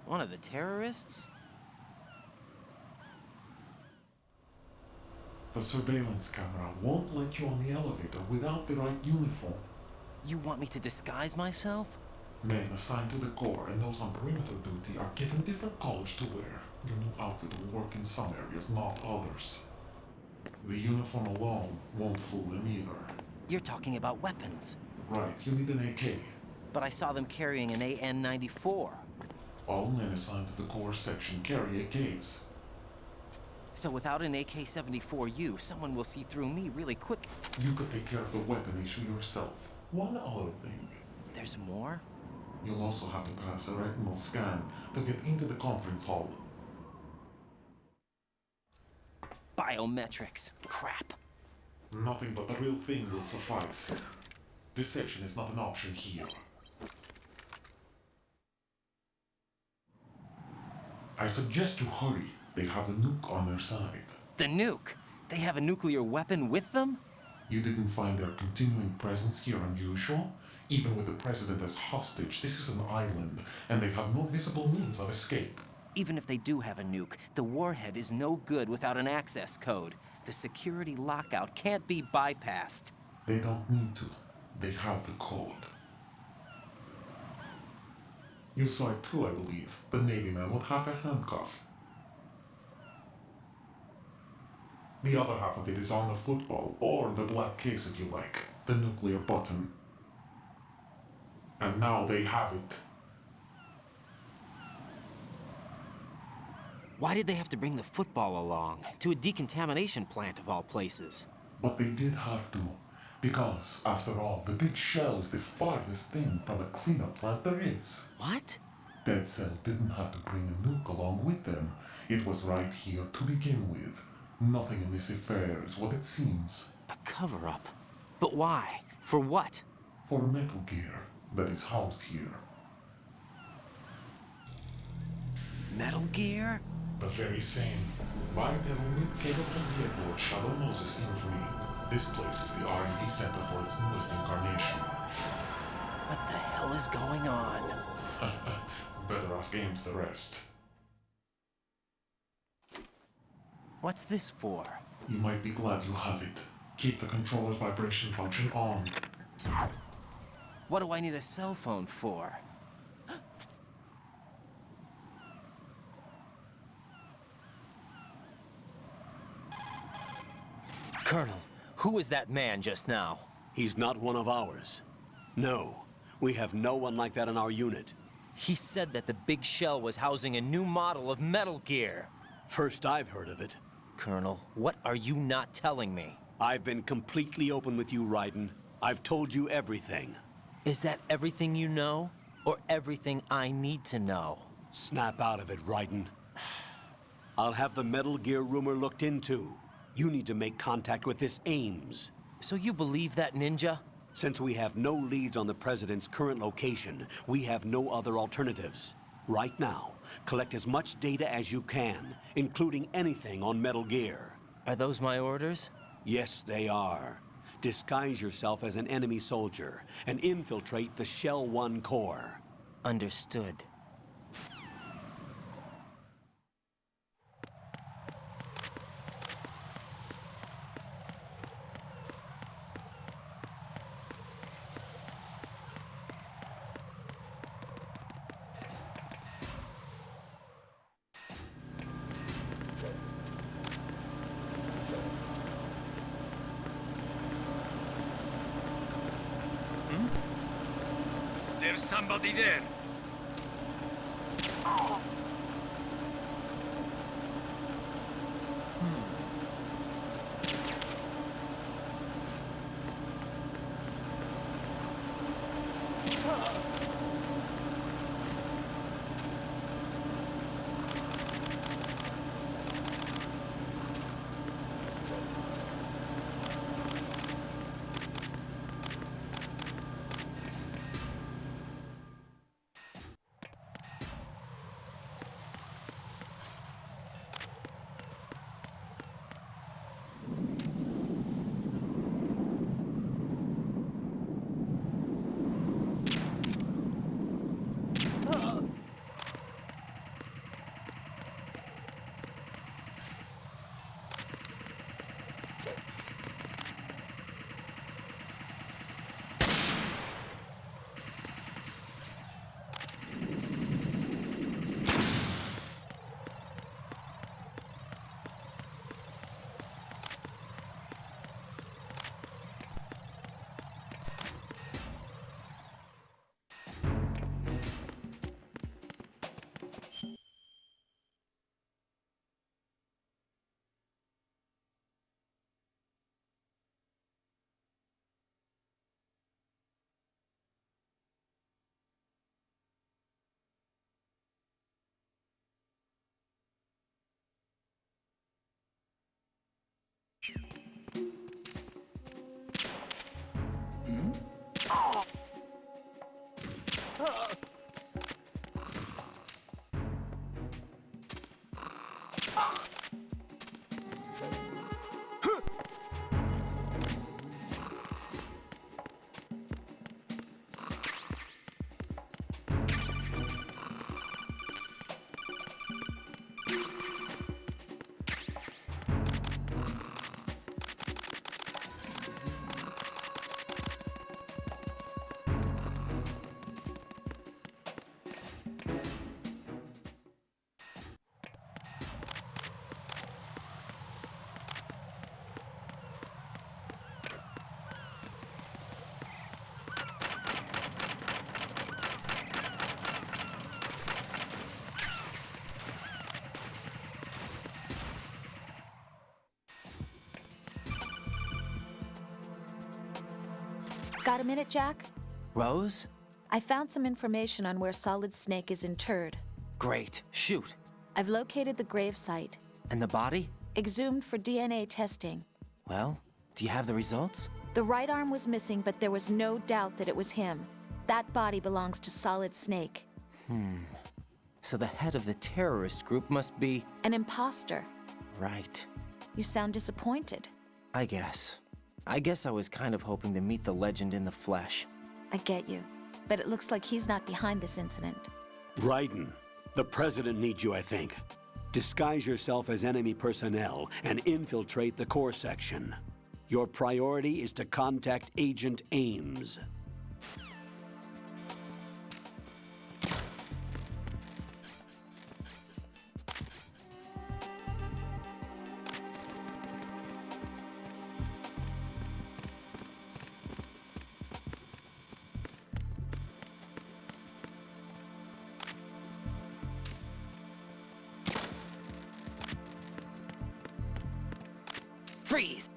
One of the terrorists? The surveillance camera won't let you on the elevator without the right uniform. You want me to disguise myself? Men assigned to the Corps and those on perimeter duty are given different colors to wear. Your new outfit will work in some areas, not others. The uniform alone won't fool them either. You're talking about weapons. Right, you need an AK. But I saw them carrying an AN-94. All men assigned to the Corps section carry AKs. So without an AK-74U, someone will see through me really quick. You could take care of the weapon issue yourself. One other thing. There's more? You'll also have to pass a retinal scan to get into the conference hall. Biometrics. Crap. Nothing but the real thing will suffice. Deception is not an option here. I suggest you hurry. They have the nuke on their side. The nuke? They have a nuclear weapon with them? You didn't find their continuing presence here unusual? Even with the president as hostage, this is an island, and they have no visible means of escape. Even if they do have a nuke, the warhead is no good without an access code. The security lockout can't be bypassed. They don't need to. They have the code. You saw it too, I believe. The Navy man with half a handcuff. The other half of it is on the football, or the black case if you like. The nuclear button. And now they have it. Why did they have to bring the football along? To a decontamination plant of all places. But they did have to. Because, after all, the big shell is the farthest thing from a cleanup plant there is. What? Dead Cell didn't have to bring a nuke along with them. It was right here to begin with. Nothing in this affair is what it seems. A cover-up? But why? For what? For Metal Gear that is housed here. Metal Gear? The very same. Bipedal nuke-capable vehicle of Shadow Moses infamy. This place is the R&D center for its newest incarnation. What the hell is going on? Better ask Ames the rest. What's this for? You might be glad you have it. Keep the controller's vibration function on. What do I need a cell phone for? Colonel, who was that man just now? He's not one of ours. No, we have no one like that in our unit. He said that the big shell was housing a new model of Metal Gear. First I've heard of it. Colonel, what are you not telling me? I've been completely open with you, Raiden. I've told you everything. Is that everything you know? Or everything I need to know? Snap out of it, Raiden. I'll have the Metal Gear rumor looked into. You need to make contact with this Ames. So you believe that ninja? Since we have no leads on the President's current location, we have no other alternatives. Right now, collect as much data as you can, including anything on Metal Gear. Are those my orders? Yes, they are. Disguise yourself as an enemy soldier and infiltrate the Shell 1 core. Understood. There's somebody there. Got a minute, Jack? Rose? I found some information on where Solid Snake is interred. Great. Shoot. I've located the grave site. And the body? Exhumed for DNA testing. Well, do you have the results? The right arm was missing, but there was no doubt that it was him. That body belongs to Solid Snake. So the head of the terrorist group must be... An imposter. Right. You sound disappointed. I guess I was kind of hoping to meet the legend in the flesh. I get you. But it looks like he's not behind this incident. Raiden, the President needs you, I think. Disguise yourself as enemy personnel and infiltrate the core section. Your priority is to contact Agent Ames. Freeze!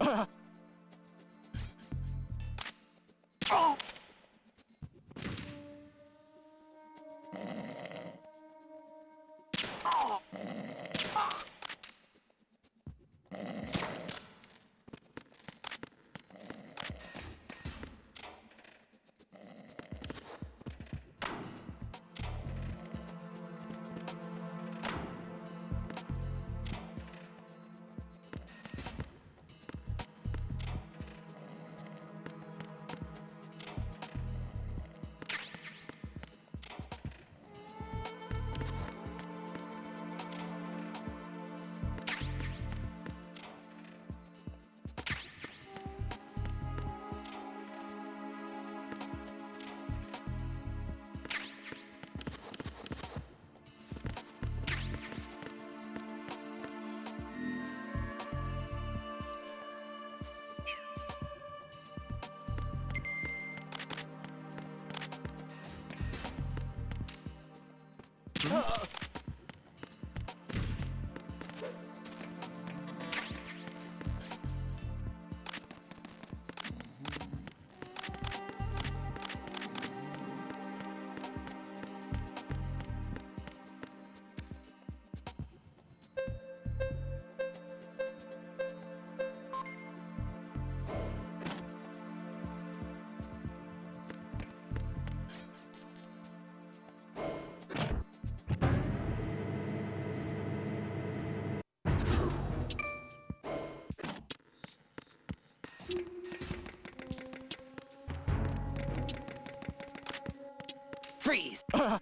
Freeze! Time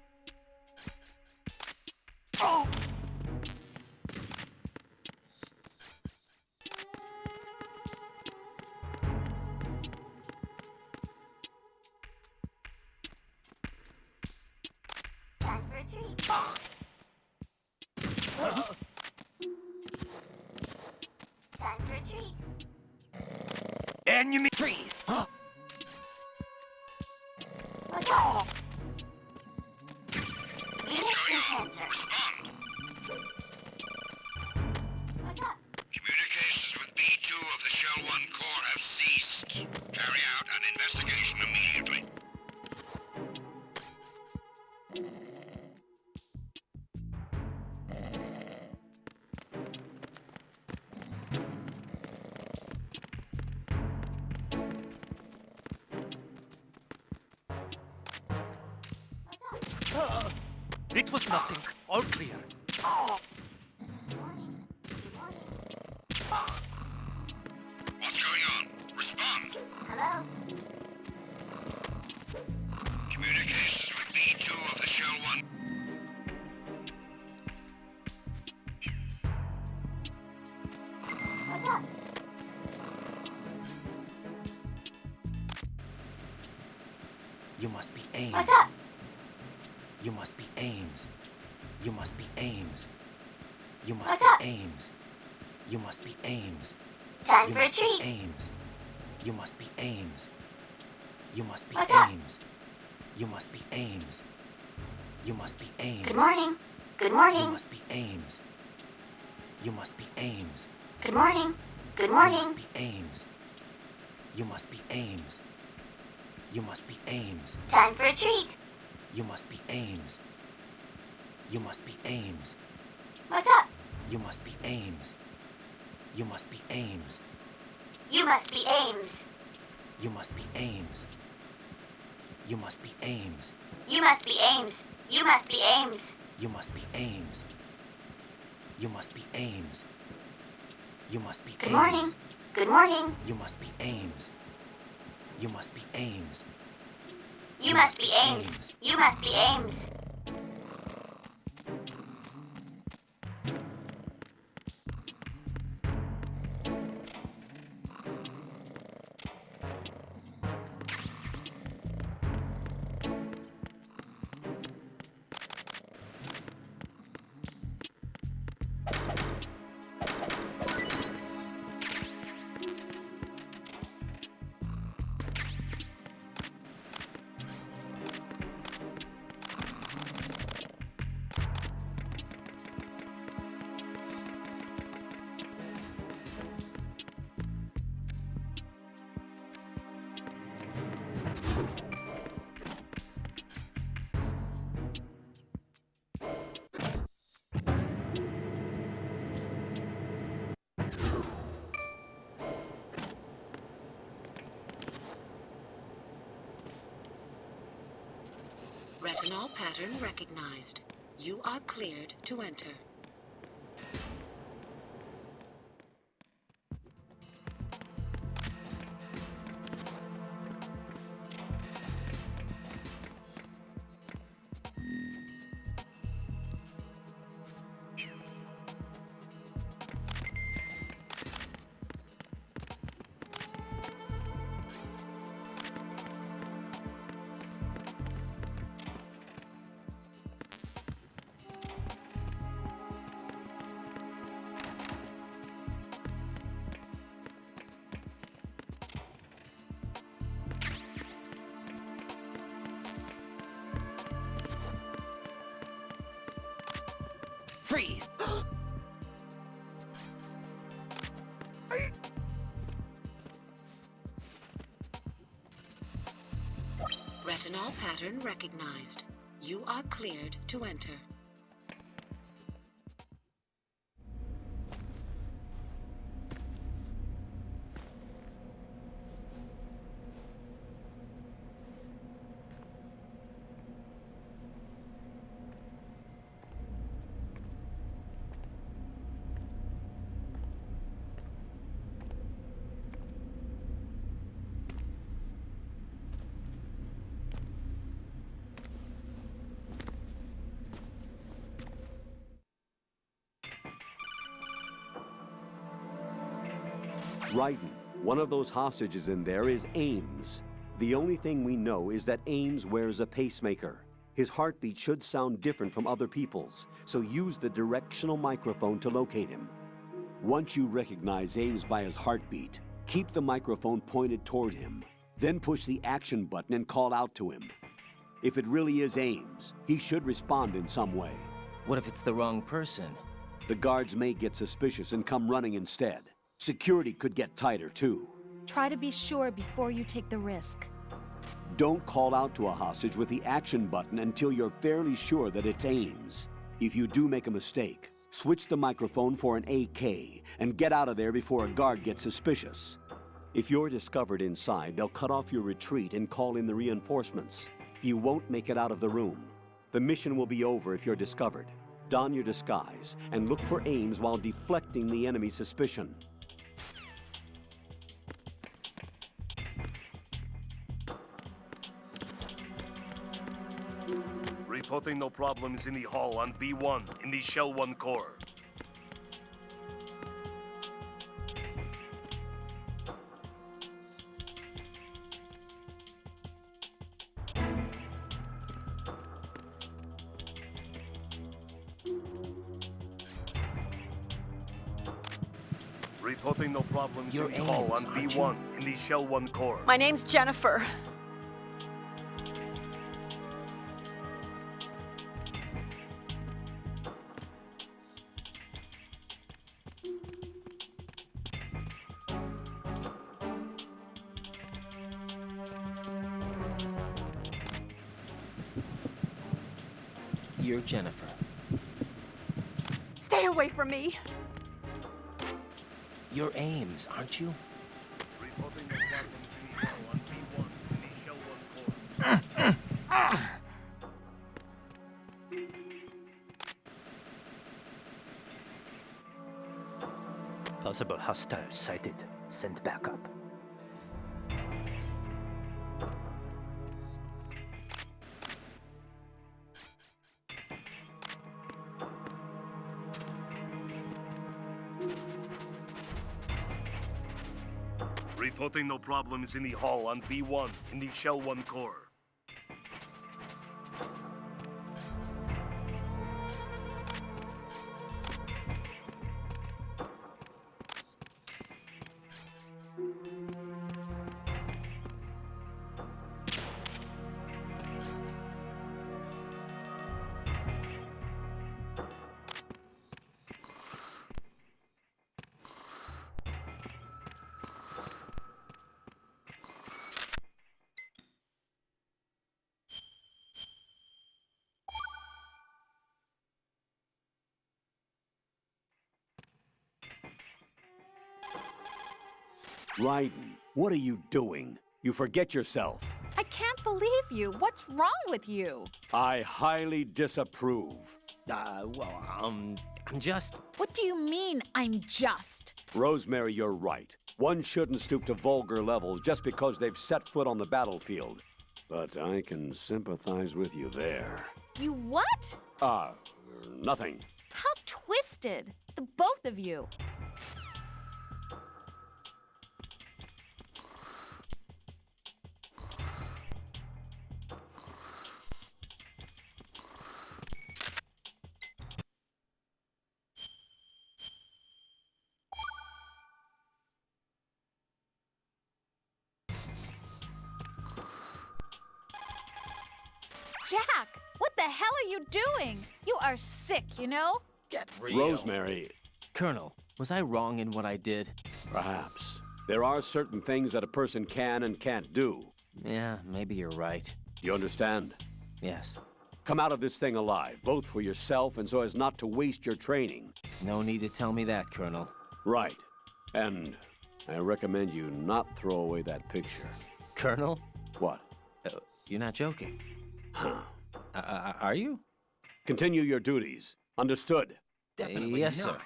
for a treat. Time for a treat. Enemy freeze! What's up? Enhancer. What's up? Communications with B2 of the Shell 1 core have ceased. Carry out an investigation immediately. It was nothing. All clear. What's going on? Respond. Hello? Communications with B2 of the Shell 1. What's up? You must be Ames. What's up? You must be Ames. You must be Ames. You must What's be up? Ames. You must be Ames. Time You for a must be treat. Ames. You must be Ames. You must be What's up? Ames. You must be Ames. You must be Ames. Good morning. Good You morning. must be Ames. You must be Ames. Good morning. Good You morning. must be Ames. You must be Ames. You must be Ames. Time for a treat. You must be Ames. You must be Ames. What's up? You must be Ames. You must be Ames. You must be Ames. You must be Ames. You must be Ames. You must be Ames. You must be Ames. You must be Ames. You must be Ames. You must be Good morning. Ames. Good morning. You must be Ames. You must be Ames. You must be Ames. You must be Ames. Retinol pattern recognized. You are cleared to enter. Freeze! Retinol pattern recognized. You are cleared to enter. Raiden, one of those hostages in there is Ames. The only thing we know is that Ames wears a pacemaker. His heartbeat should sound different from other people's, so use the directional microphone to locate him. Once you recognize Ames by his heartbeat, keep the microphone pointed toward him. Then push the action button and call out to him. If it really is Ames, he should respond in some way. What if it's the wrong person? The guards may get suspicious and come running instead. Security could get tighter, too. Try to be sure before you take the risk. Don't call out to a hostage with the action button until you're fairly sure that it's Ames. If you do make a mistake, switch the microphone for an AK and get out of there before a guard gets suspicious. If you're discovered inside, they'll cut off your retreat and call in the reinforcements. You won't make it out of the room. The mission will be over if you're discovered. Don your disguise and look for Ames while deflecting the enemy's suspicion. Reporting no problems in the hall on B1 in the Shell 1 core. Reporting no problems in the hall on B1 in the Shell 1 core. My name's Jennifer. You're Jennifer. Stay away from me. You're Ames, aren't you? Reporting no problems in the hall on B1 in the Shell 1 core. Possible hostiles sighted. Send backup. Reporting no problems in the hall on B1 in the Shell 1 core. Raiden, what are you doing? You forget yourself. I can't believe you. What's wrong with you? I highly disapprove. I'm just... What do you mean, I'm just? Rosemary, you're right. One shouldn't stoop to vulgar levels just because they've set foot on the battlefield. But I can sympathize with you there. You what? Nothing. How twisted. The both of you. Jack, what the hell are you doing? You are sick, you know? Get real. Rosemary. Colonel, was I wrong in what I did? Perhaps. There are certain things that a person can and can't do. Yeah, maybe you're right. You understand? Yes. Come out of this thing alive, both for yourself and so as not to waste your training. No need to tell me that, Colonel. Right. And I recommend you not throw away that picture. Colonel? What? You're not joking. Huh. Are you? Continue your duties. Understood? Definitely yes, not. sir.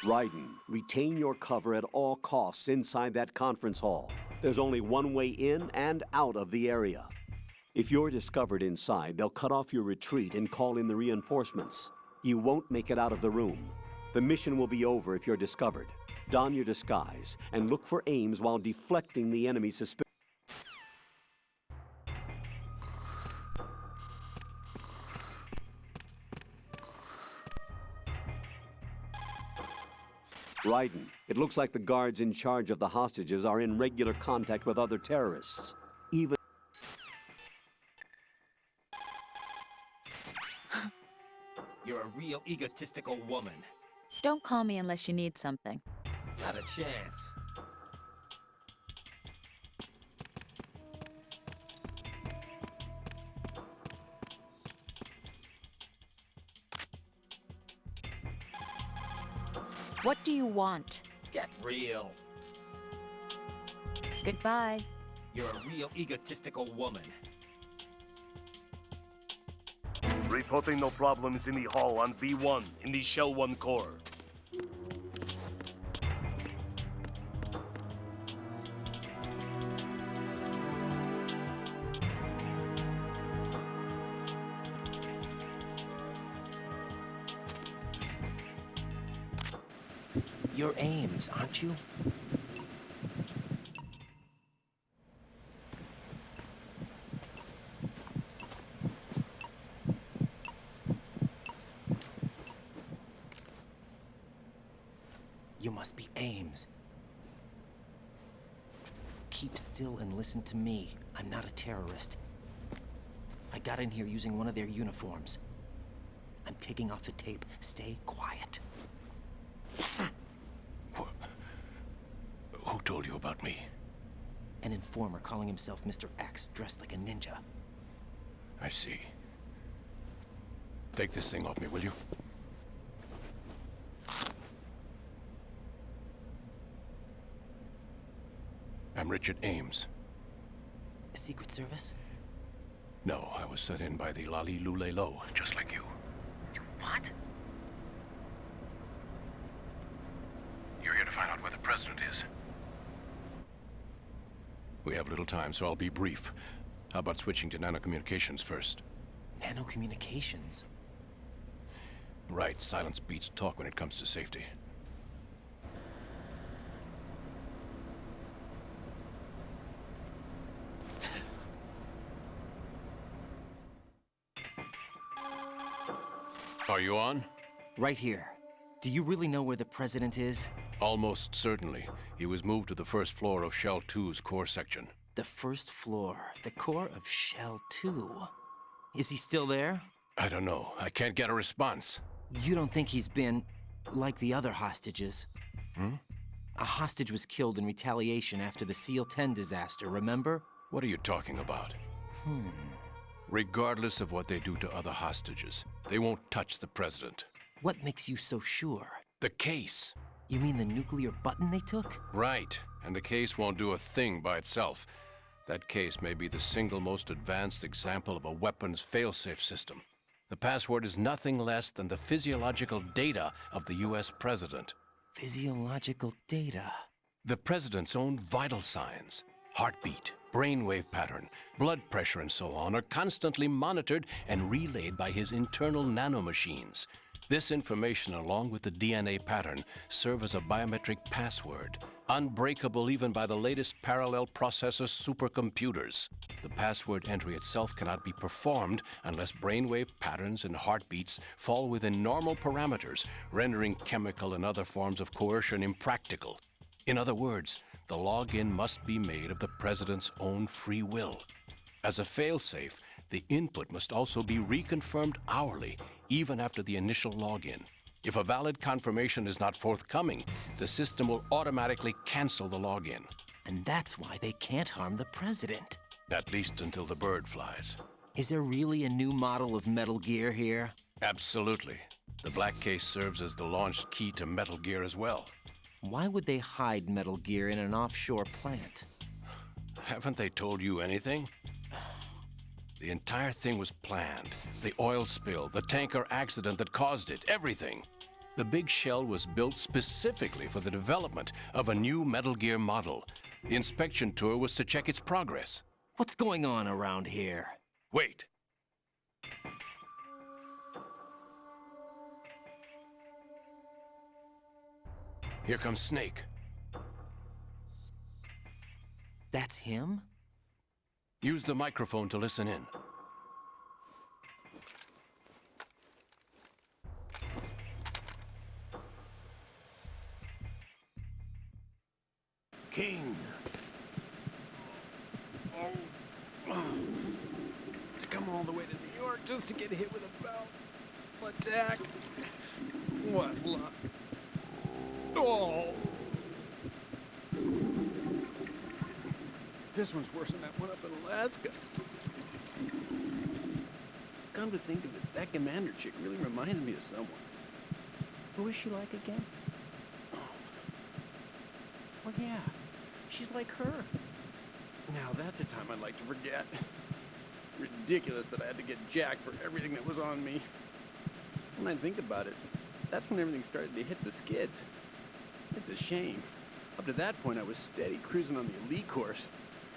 Raiden, retain your cover at all costs inside that conference hall. There's only one way in and out of the area. If you're discovered inside, they'll cut off your retreat and call in the reinforcements. You won't make it out of the room. The mission will be over if you're discovered. Don your disguise and look for Ames while deflecting the enemy's suspicion. Raiden, it looks like the guards in charge of the hostages are in regular contact with other terrorists. Even... You're a real egotistical woman. Don't call me unless you need something. Not a chance. What do you want? Get real. Goodbye. You're a real egotistical woman. Reporting no problems in the hall on B1 in the Shell 1 core. You're Ames, aren't you? You must be Ames. Keep still and listen to me. I'm not a terrorist. I got in here using one of their uniforms. I'm taking off the tape. Stay quiet. Who told you about me? An informer calling himself Mr. X, dressed like a ninja. I see. Take this thing off me, will you? I'm Richard Ames. Secret Service? No, I was sent in by the Lali Lule Lo, just like you. What? You're here to find out where the president is. We have little time, so I'll be brief. How about switching to nanocommunications first? Nanocommunications? Right, silence beats talk when it comes to safety. Are you on? Right here. Do you really know where the president is? Almost certainly. He was moved to the first floor of Shell 2's core section. The first floor, the core of Shell 2. Is he still there? I don't know. I can't get a response. You don't think he's been like the other hostages? Hmm? A hostage was killed in retaliation after the SEAL 10 disaster, remember? What are you talking about? Regardless of what they do to other hostages, they won't touch the president. What makes you so sure? The case. You mean the nuclear button they took? Right. And the case won't do a thing by itself. That case may be the single most advanced example of a weapons failsafe system. The password is nothing less than the physiological data of the US president. Physiological data? The president's own vital signs, heartbeat, brainwave pattern, blood pressure, and so on are constantly monitored and relayed by his internal nanomachines. This information, along with the DNA pattern, serve as a biometric password, unbreakable even by the latest parallel processor supercomputers. The password entry itself cannot be performed unless brainwave patterns and heartbeats fall within normal parameters, rendering chemical and other forms of coercion impractical. In other words, the login must be made of the president's own free will. As a failsafe, the input must also be reconfirmed hourly, even after the initial login. If a valid confirmation is not forthcoming, the system will automatically cancel the login. And that's why they can't harm the president. At least until the bird flies. Is there really a new model of Metal Gear here? Absolutely. The black case serves as the launch key to Metal Gear as well. Why would they hide Metal Gear in an offshore plant? Haven't they told you anything? The entire thing was planned. The oil spill, the tanker accident that caused it, everything. The big shell was built specifically for the development of a new Metal Gear model. The inspection tour was to check its progress. What's going on around here? Wait. Here comes Snake. That's him? Use the microphone to listen in. King. To come all the way to New York just to get hit with a bell attack. What luck. Oh. This one's worse than that one up in Alaska. Come to think of it, that commander chick really reminds me of someone. Who is she like again? Oh. Well, yeah. She's like her. Now that's a time I'd like to forget. Ridiculous that I had to get jacked for everything that was on me. When I think about it, that's when everything started to hit the skids. It's a shame. Up to that point, I was steady cruising on the elite course.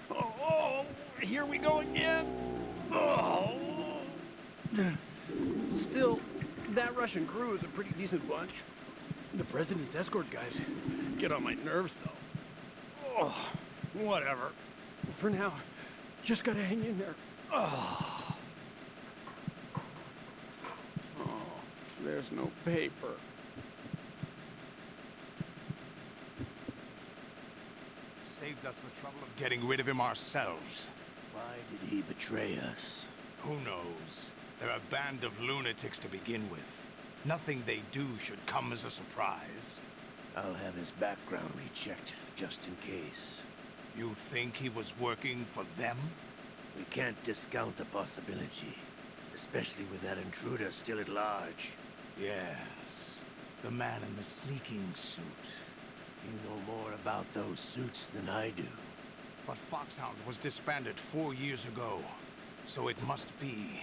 Oh, here we go again. Oh. Still, that Russian crew is a pretty decent bunch. The president's escort guys get on my nerves, though. Oh, whatever. For now, just gotta hang in there. Oh. Oh, there's no paper. Saved us the trouble of getting rid of him ourselves. Why did he betray us? Who knows? They're a band of lunatics to begin with. Nothing they do should come as a surprise. I'll have his background rechecked, just in case. You think he was working for them? We can't discount the possibility, especially with that intruder still at large. Yes, the man in the sneaking suit. You know more about those suits than I do. But Foxhound was disbanded 4 years ago, so it must be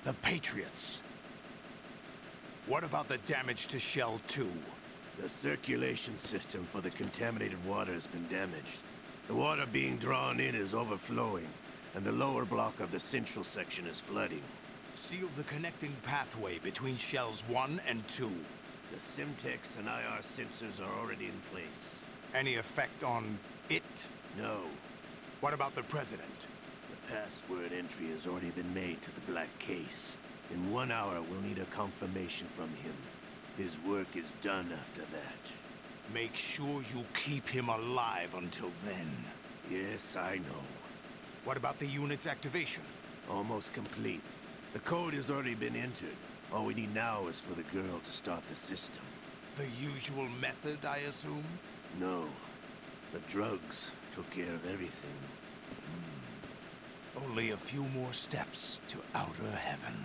the Patriots. What about the damage to Shell 2? The circulation system for the contaminated water has been damaged. The water being drawn in is overflowing, and the lower block of the central section is flooding. Seal the connecting pathway between Shells 1 and 2. The Simtex and IR sensors are already in place. Any effect on it? No. What about the President? The password entry has already been made to the Black Case. In 1 hour, we'll need a confirmation from him. His work is done after that. Make sure you keep him alive until then. Yes, I know. What about the unit's activation? Almost complete. The code has already been entered. All we need now is for the girl to start the system. The usual method, I assume? No. The drugs took care of everything. Only a few more steps to outer heaven.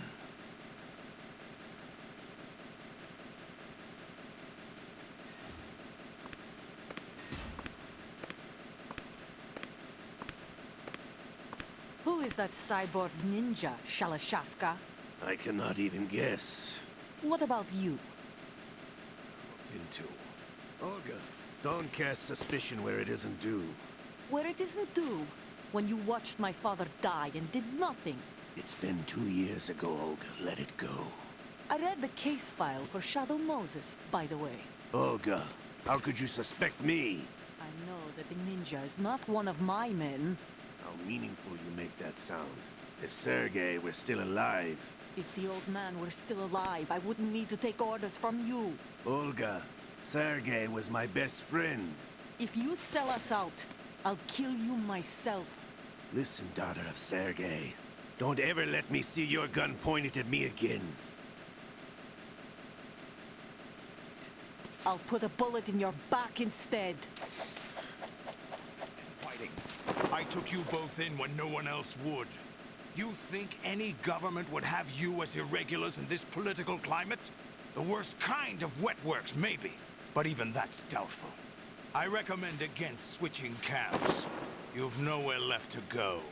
Who is that cyborg ninja, Shalashaska? I cannot even guess. What about you? Into. Olga, don't cast suspicion where it isn't due. Where it isn't due, when you watched my father die and did nothing. It's been 2 years ago, Olga. Let it go. I read the case file for Shadow Moses, by the way. Olga, how could you suspect me? I know that the ninja is not one of my men. How meaningful you make that sound. If Sergei were still alive... If the old man were still alive, I wouldn't need to take orders from you. Olga, Sergei was my best friend. If you sell us out, I'll kill you myself. Listen, daughter of Sergei. Don't ever let me see your gun pointed at me again. I'll put a bullet in your back instead. Fighting. I took you both in when no one else would. You think any government would have you as irregulars in this political climate? The worst kind of wet works, maybe. But even that's doubtful. I recommend against switching camps. You've nowhere left to go.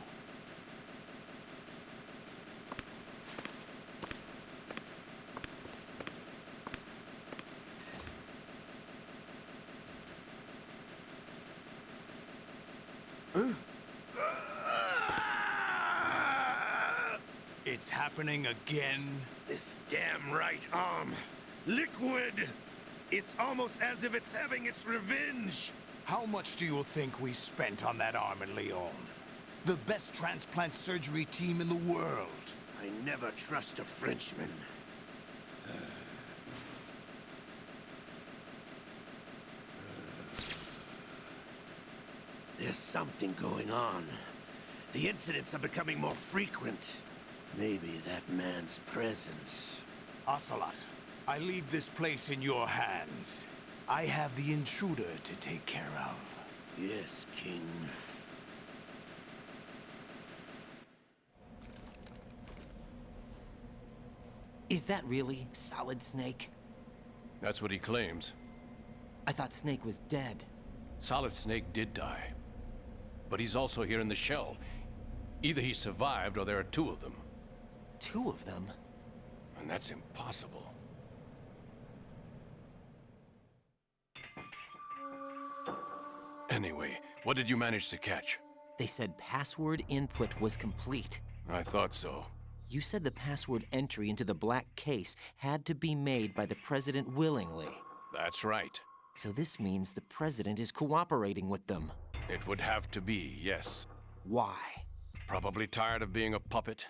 It's happening again? This damn right arm. Liquid! It's almost as if it's having its revenge. How much do you think we spent on that arm in Lyon? The best transplant surgery team in the world. I never trust a Frenchman. There's something going on. The incidents are becoming more frequent. Maybe that man's presence. Ocelot, I leave this place in your hands. I have the intruder to take care of. Yes, King. Is that really Solid Snake? That's what he claims. I thought Snake was dead. Solid Snake did die. But he's also here in the shell. Either he survived or there are two of them. Two of them? And that's impossible. Anyway, what did you manage to catch? They said password input was complete. I thought so. You said the password entry into the black case had to be made by the President willingly. That's right. So this means the President is cooperating with them. It would have to be, yes. Why? Probably tired of being a puppet,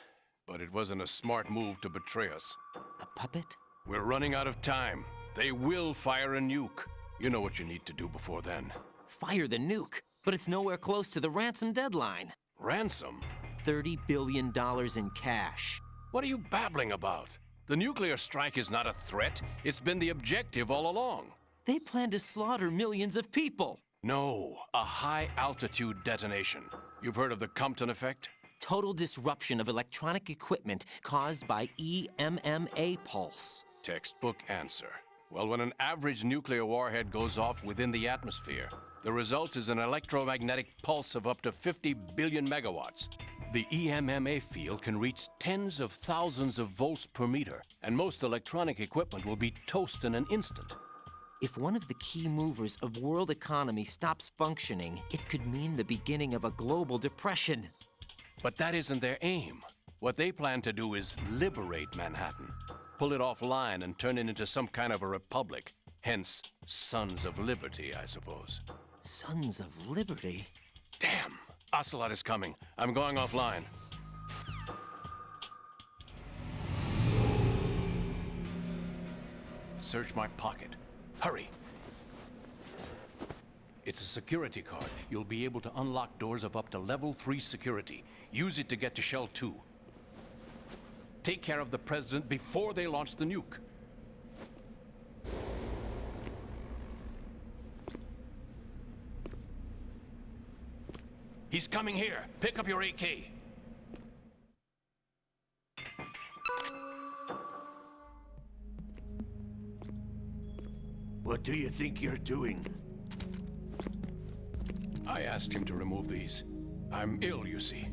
but it wasn't a smart move to betray us. A puppet? We're running out of time. They will fire a nuke. You know what you need to do before then. Fire the nuke? But it's nowhere close to the ransom deadline. Ransom? $30 billion in cash. What are you babbling about? The nuclear strike is not a threat. It's been the objective all along. They plan to slaughter millions of people. No, a high-altitude detonation. You've heard of the Compton effect? Total disruption of electronic equipment caused by EMMA pulse. Textbook answer. Well, when an average nuclear warhead goes off within the atmosphere, the result is an electromagnetic pulse of up to 50 billion megawatts. The EMMA field can reach tens of thousands of volts per meter, and most electronic equipment will be toast in an instant. If one of the key movers of world economy stops functioning, it could mean the beginning of a global depression. But that isn't their aim. What they plan to do is liberate Manhattan. Pull it offline and turn it into some kind of a republic. Hence, Sons of Liberty, I suppose. Sons of Liberty? Damn! Ocelot is coming. I'm going offline. Search my pocket. Hurry! It's a security card. You'll be able to unlock doors of up to level 3 security. Use it to get to Shell 2. Take care of the President before they launch the nuke. He's coming here. Pick up your AK. What do you think you're doing? I asked him to remove these. I'm ill, you see.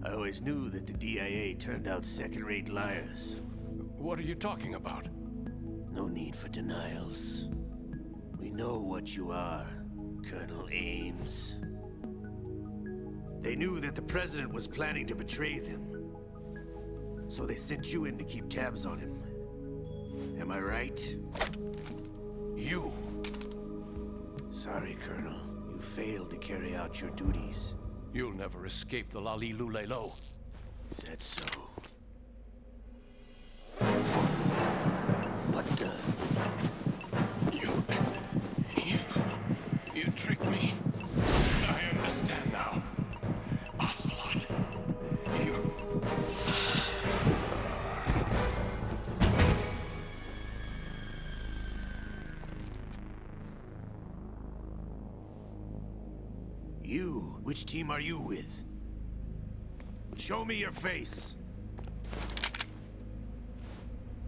I always knew that the DIA turned out second-rate liars. What are you talking about? No need for denials. We know what you are, Colonel Ames. They knew that the President was planning to betray them. So they sent you in to keep tabs on him. Am I right? You. Sorry, Colonel. You failed to carry out your duties. You'll never escape the Lali Lulelo. Is that so? What the? You tricked me. I understand now. Ocelot. You... You? Which team are you with? Show me your face.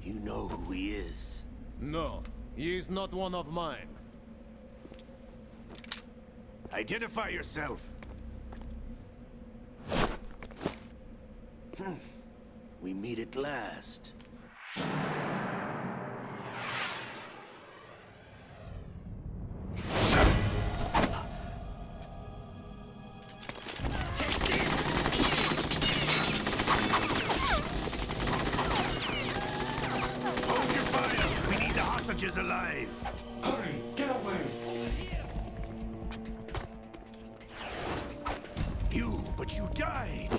You know who he is. No, he is not one of mine. Identify yourself. We meet at last. alive. Hurry, get away! But you died.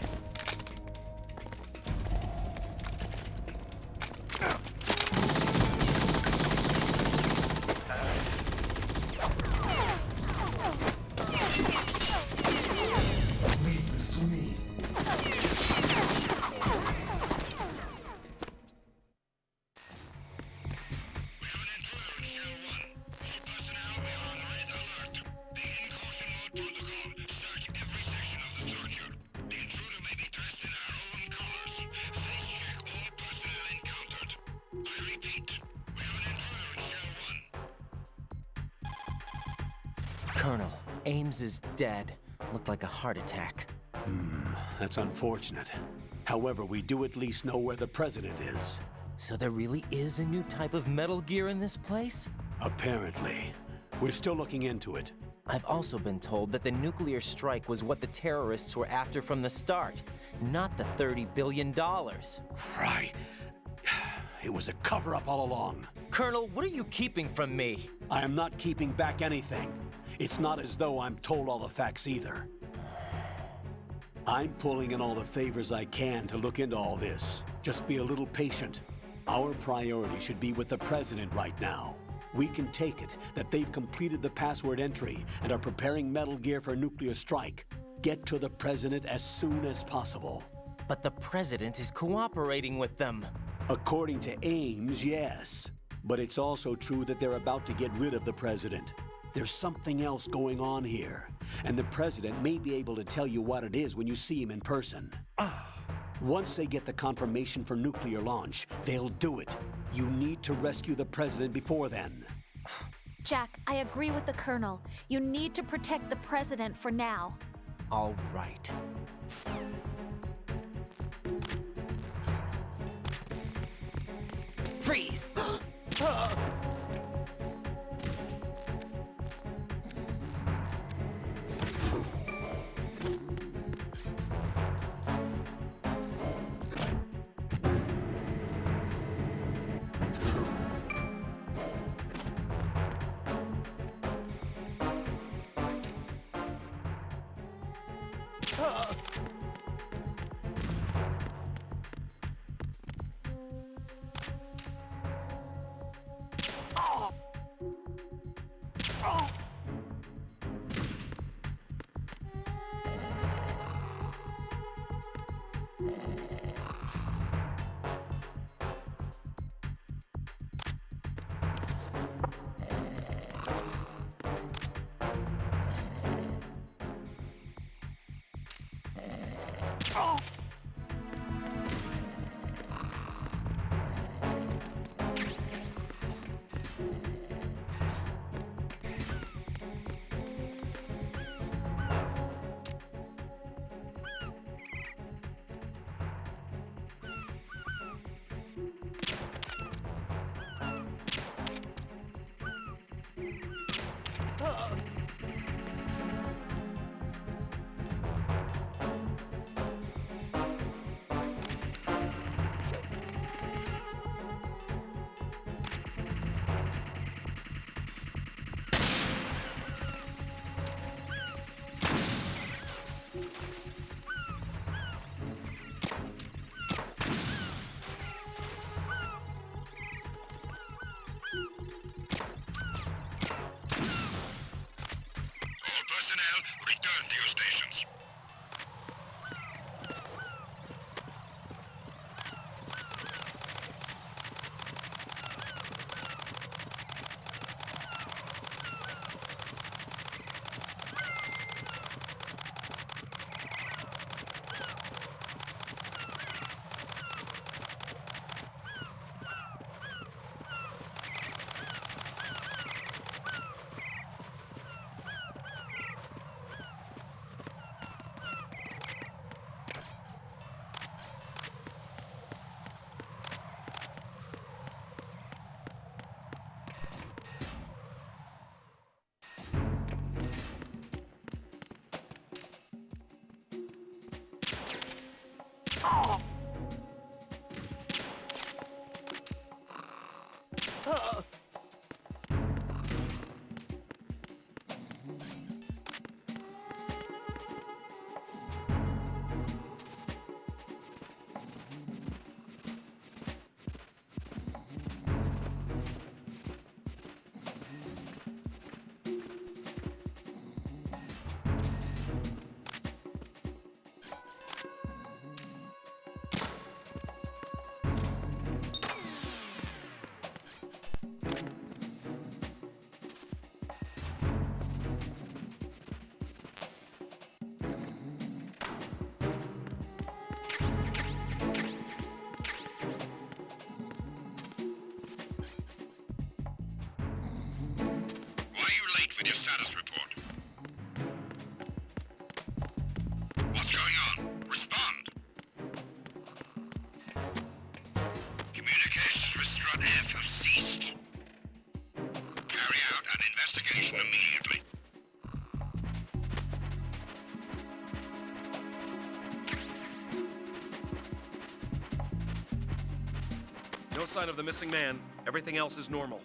Leave this to me. Colonel, Ames is dead. Looked like a heart attack. That's unfortunate. However, we do at least know where the president is. So there really is a new type of Metal Gear in this place? Apparently. We're still looking into it. I've also been told that the nuclear strike was what the terrorists were after from the start, not the $30 billion. Right. It was a cover-up all along. Colonel, what are you keeping from me? I am not keeping back anything. It's not as though I'm told all the facts either. I'm pulling in all the favors I can to look into all this. Just be a little patient. Our priority should be with the president right now. We can take it that they've completed the password entry and are preparing Metal Gear for a nuclear strike. Get to the president as soon as possible. But the president is cooperating with them. According to Ames, yes. But it's also true that they're about to get rid of the president. There's something else going on here, and the president may be able to tell you what it is when you see him in person. Once they get the confirmation for nuclear launch, they'll do it. You need to rescue the president before then. Jack, I agree with the Colonel. You need to protect the president for now. All right. Freeze! in your status report. What's going on? Respond! Communications with Strut F have ceased. Carry out an investigation immediately. No sign of the missing man. Everything else is normal.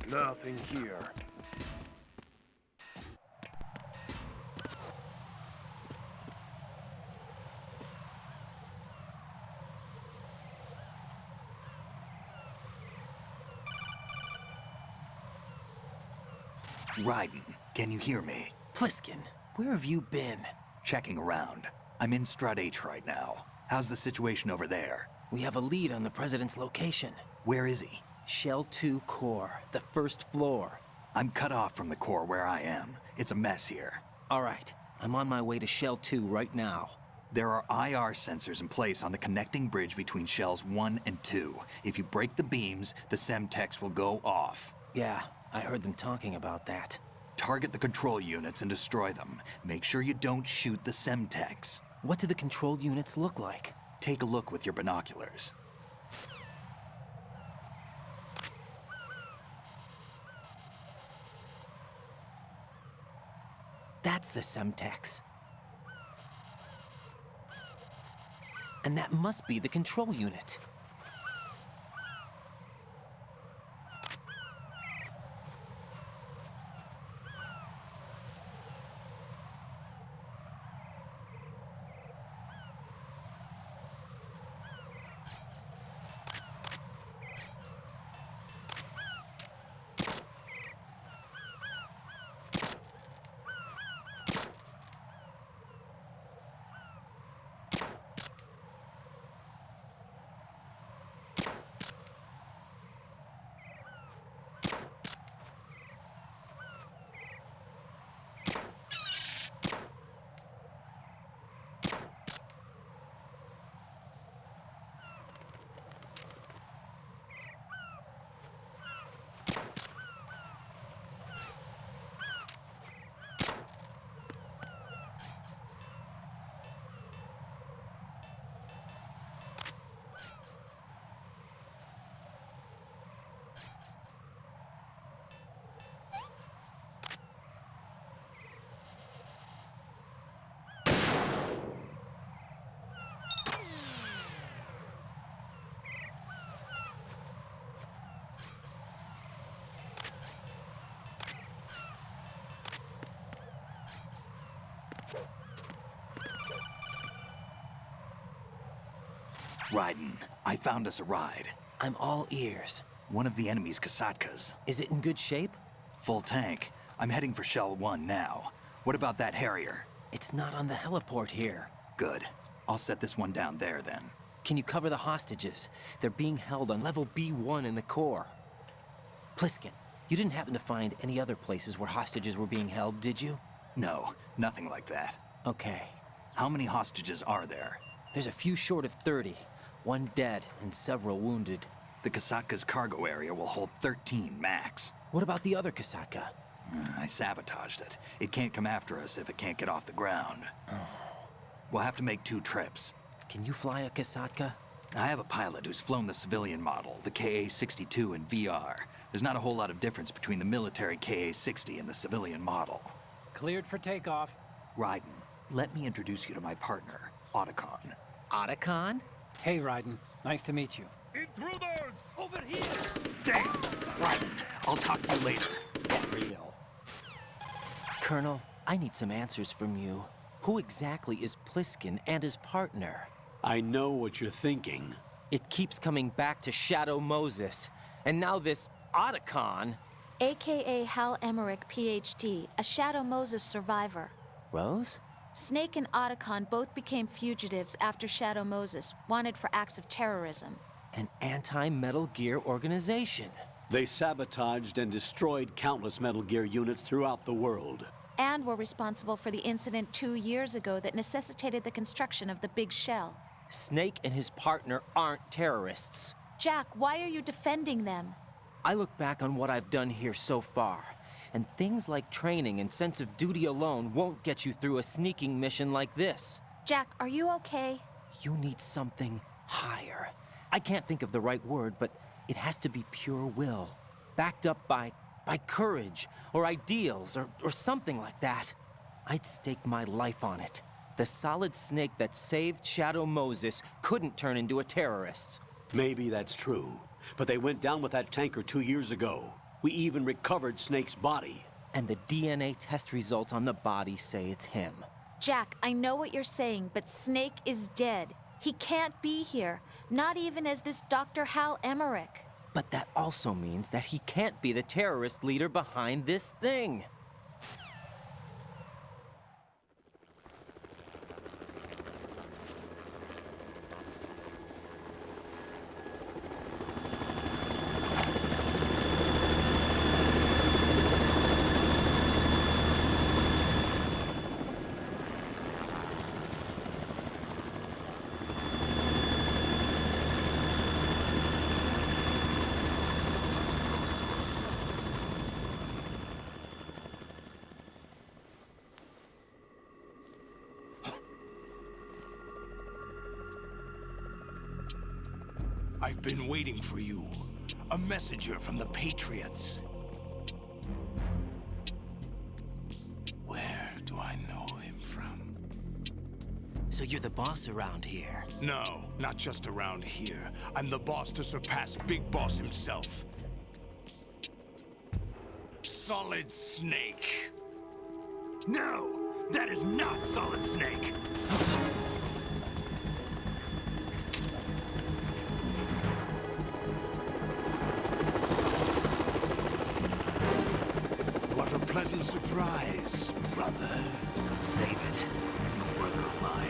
Nothing here. Raiden, can you hear me? Pliskin, where have you been? Checking around. I'm in Strut H right now. How's the situation over there? We have a lead on the President's location. Where is he? Shell 2 core, the first floor. I'm cut off from the core where I am. It's a mess here. All right, I'm on my way to Shell 2 right now. There are IR sensors in place on the connecting bridge between Shells 1 and 2. If you break the beams, the Semtex will go off. Yeah, I heard them talking about that. Target the control units and destroy them. Make sure you don't shoot the Semtex. What do the control units look like? Take a look with your binoculars. That's the Semtex. And that must be the control unit. Raiden, I found us a ride. I'm all ears. One of the enemy's Kasatkas. Is it in good shape? Full tank. I'm heading for Shell 1 now. What about that Harrier? It's not on the heliport here. Good. I'll set this one down there then. Can you cover the hostages? They're being held on level B1 in the core. Pliskin, you didn't happen to find any other places where hostages were being held, did you? No, nothing like that. Okay. How many hostages are there? There's a few short of 30. One dead and several wounded. The Kasatka's cargo area will hold 13 max. What about the other Kasatka? I sabotaged it. It can't come after us if it can't get off the ground. We'll have to make 2 trips. Can you fly a Kasatka? I have a pilot who's flown the civilian model, the KA-62 in VR. There's not a whole lot of difference between the military KA-60 and the civilian model. Cleared for takeoff. Raiden, let me introduce you to my partner, Otacon. Otacon? Hey, Raiden. Nice to meet you. Intruders! Over here! Damn! Raiden, I'll talk to you later. Get real. Colonel, I need some answers from you. Who exactly is Pliskin and his partner? I know what you're thinking. It keeps coming back to Shadow Moses. And now this Otacon. AKA Hal Emmerich, PhD, a Shadow Moses survivor. Rose? Snake and Otacon both became fugitives after Shadow Moses, wanted for acts of terrorism. An anti-Metal Gear organization. They sabotaged and destroyed countless Metal Gear units throughout the world. And were responsible for the incident 2 years ago that necessitated the construction of the Big Shell. Snake and his partner aren't terrorists. Jack, why are you defending them? I look back on what I've done here so far, and things like training and sense of duty alone won't get you through a sneaking mission like this. Jack, are you okay? You need something higher. I can't think of the right word, but it has to be pure will, backed up by courage, or ideals, or something like that. I'd stake my life on it. The solid Snake that saved Shadow Moses couldn't turn into a terrorist. Maybe that's true, but they went down with that tanker 2 years ago. We even recovered Snake's body. And the DNA test results on the body say it's him. Jack, I know what you're saying, but Snake is dead. He can't be here, not even as this Dr. Hal Emmerich. But that also means that he can't be the terrorist leader behind this thing. I've been waiting for you. A messenger from the Patriots. Where do I know him from? So you're the boss around here? No, not just around here. I'm the boss to surpass Big Boss himself. Solid Snake. No! That is not Solid Snake! What a pleasant surprise, brother. Save it. You're no brother of mine.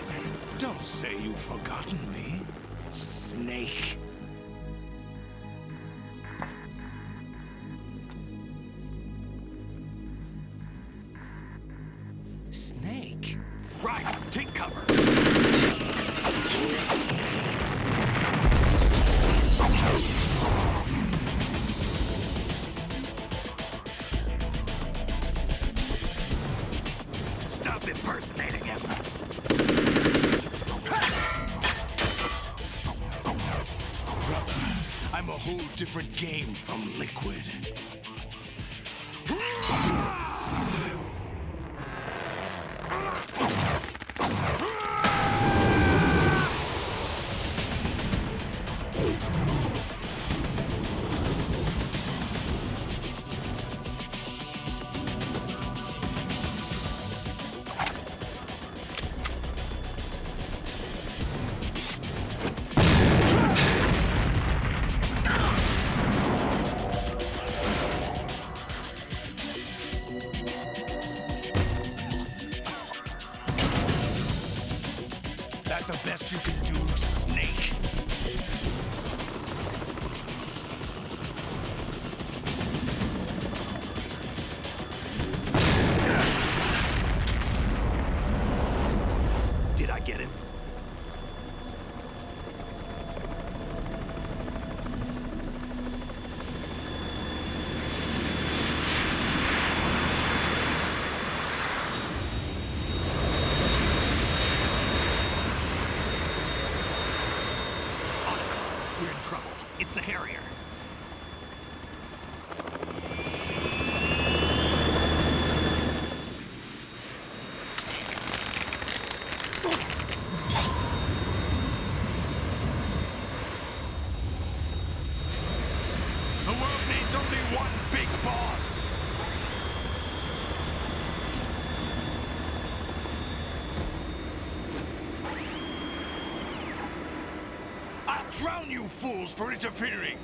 Don't say you've forgotten me, Snake. Snake? Right, take cover. Stop impersonating him. Brother, I'm a whole different game from Liquid. best you can do, Snake? Did I get it? We're in trouble. It's the Harrier. The world needs only one big boss. I'll drown you fools for interfering.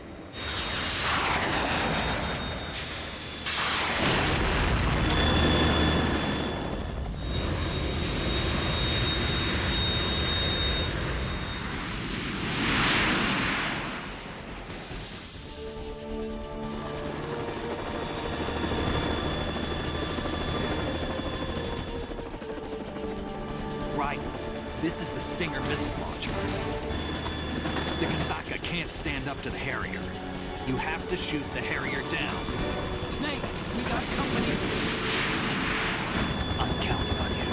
Right. This is the Stinger missile launcher. The Kasaka can't stand up to the Harrier. You have to shoot the Harrier down. Snake, we got company. I'm counting on you.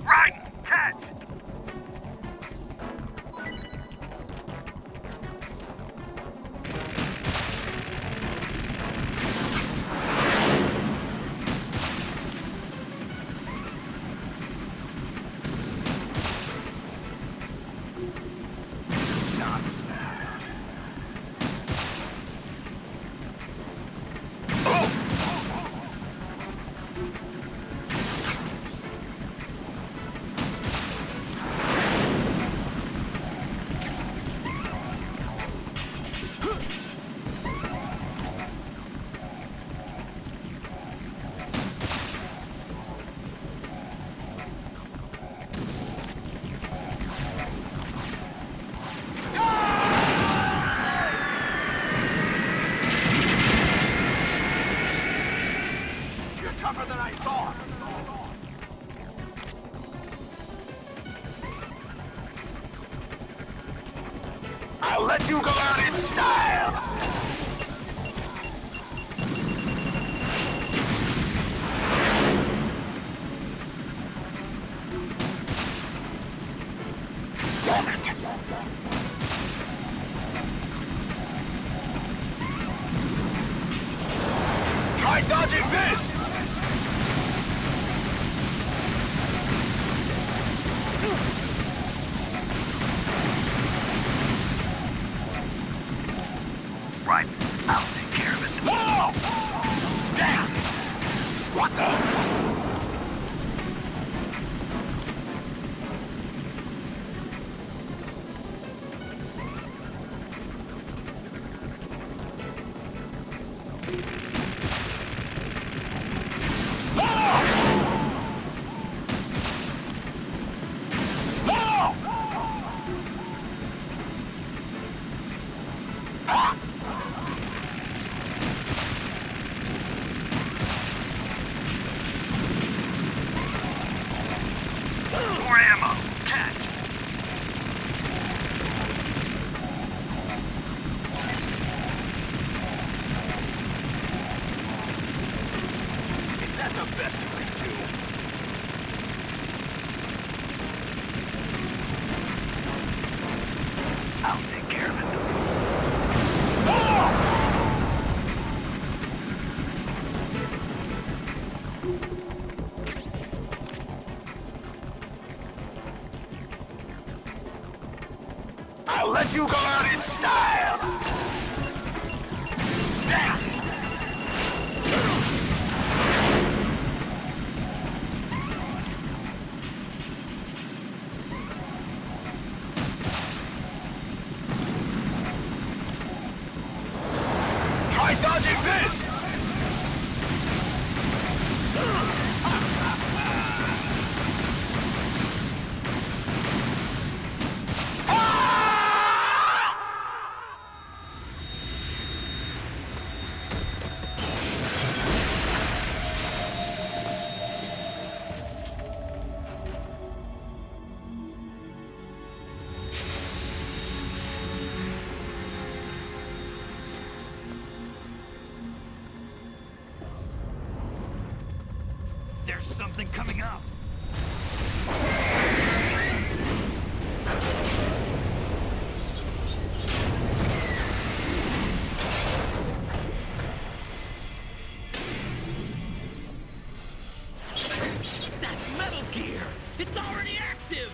Right! Catch! You're tougher than I thought. I'll let you go out in style. Damn it! Try dodging this! Right, I'll take care of it. No! Damn! What the? More ammo. Catch. Is that the best you can do? I'll take care of it. I'll let you go out in style! Damn! There's something coming up. That's Metal Gear! It's already active!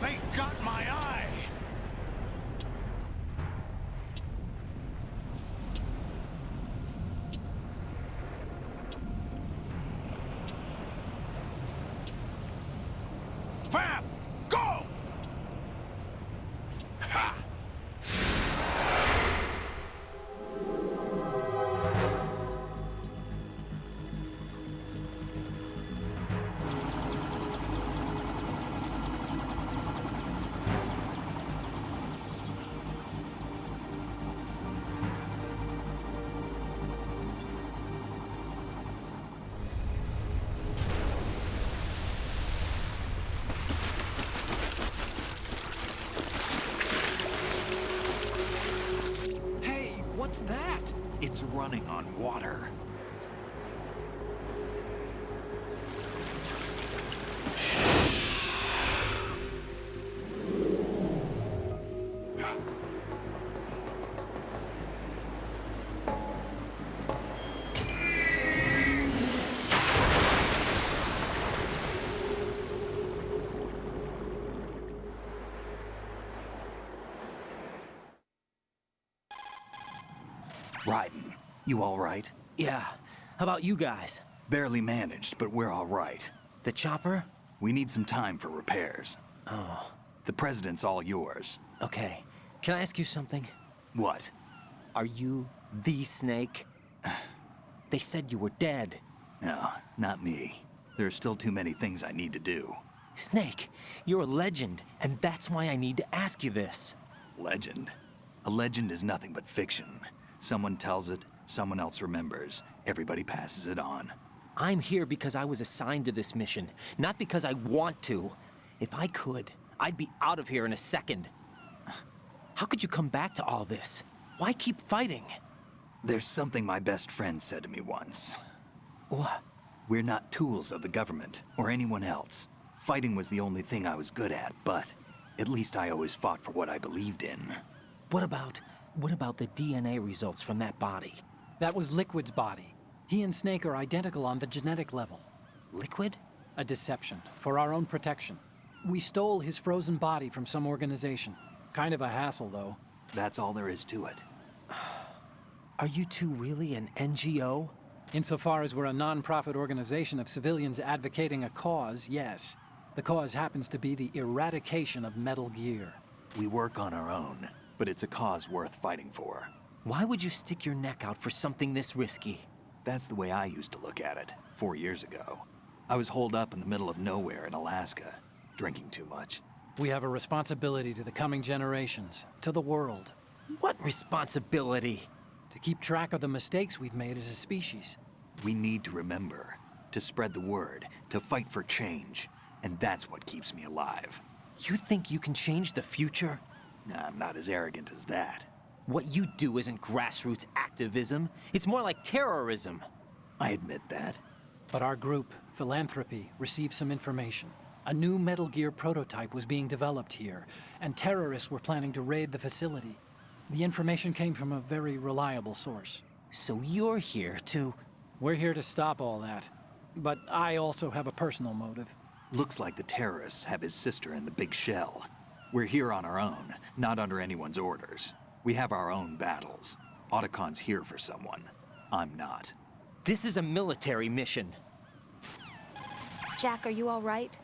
They got my eye! Fab! Go! Ha! Hey, what's that? It's running on water. Raiden, you all right? Yeah. How about you guys? Barely managed, but we're all right. The chopper? We need some time for repairs. Oh. The president's all yours. Okay. Can I ask you something? What? Are you the Snake? They said you were dead. No, not me. There are still too many things I need to do. Snake, you're a legend, and that's why I need to ask you this. Legend? A legend is nothing but fiction. Someone tells it, someone else remembers. Everybody passes it on. I'm here because I was assigned to this mission, not because I want to. If I could, I'd be out of here in a second. How could you come back to all this? Why keep fighting? There's something my best friend said to me once. What? We're not tools of the government or anyone else. Fighting was the only thing I was good at, but at least I always fought for what I believed in. What about the DNA results from that body? That was Liquid's body. He and Snake are identical on the genetic level. Liquid? A deception, for our own protection. We stole his frozen body from some organization. Kind of a hassle, though. That's all there is to it. Are you two really an NGO? Insofar as we're a non-profit organization of civilians advocating a cause, yes. The cause happens to be the eradication of Metal Gear. We work on our own, but it's a cause worth fighting for. Why would you stick your neck out for something this risky? That's the way I used to look at it, 4 years ago. I was holed up in the middle of nowhere in Alaska, drinking too much. We have a responsibility to the coming generations, to the world. What responsibility? To keep track of the mistakes we've made as a species. We need to remember, to spread the word, to fight for change. And that's what keeps me alive. You think you can change the future? Nah, I'm not as arrogant as that. What you do isn't grassroots activism. It's more like terrorism. I admit that. But our group, Philanthropy, received some information. A new Metal Gear prototype was being developed here, and terrorists were planning to raid the facility. The information came from a very reliable source. So you're here to... We're here to stop all that. But I also have a personal motive. Looks like the terrorists have his sister in the big shell. We're here on our own, not under anyone's orders. We have our own battles. Otacon's here for someone. I'm not. This is a military mission. Jack, are you all right?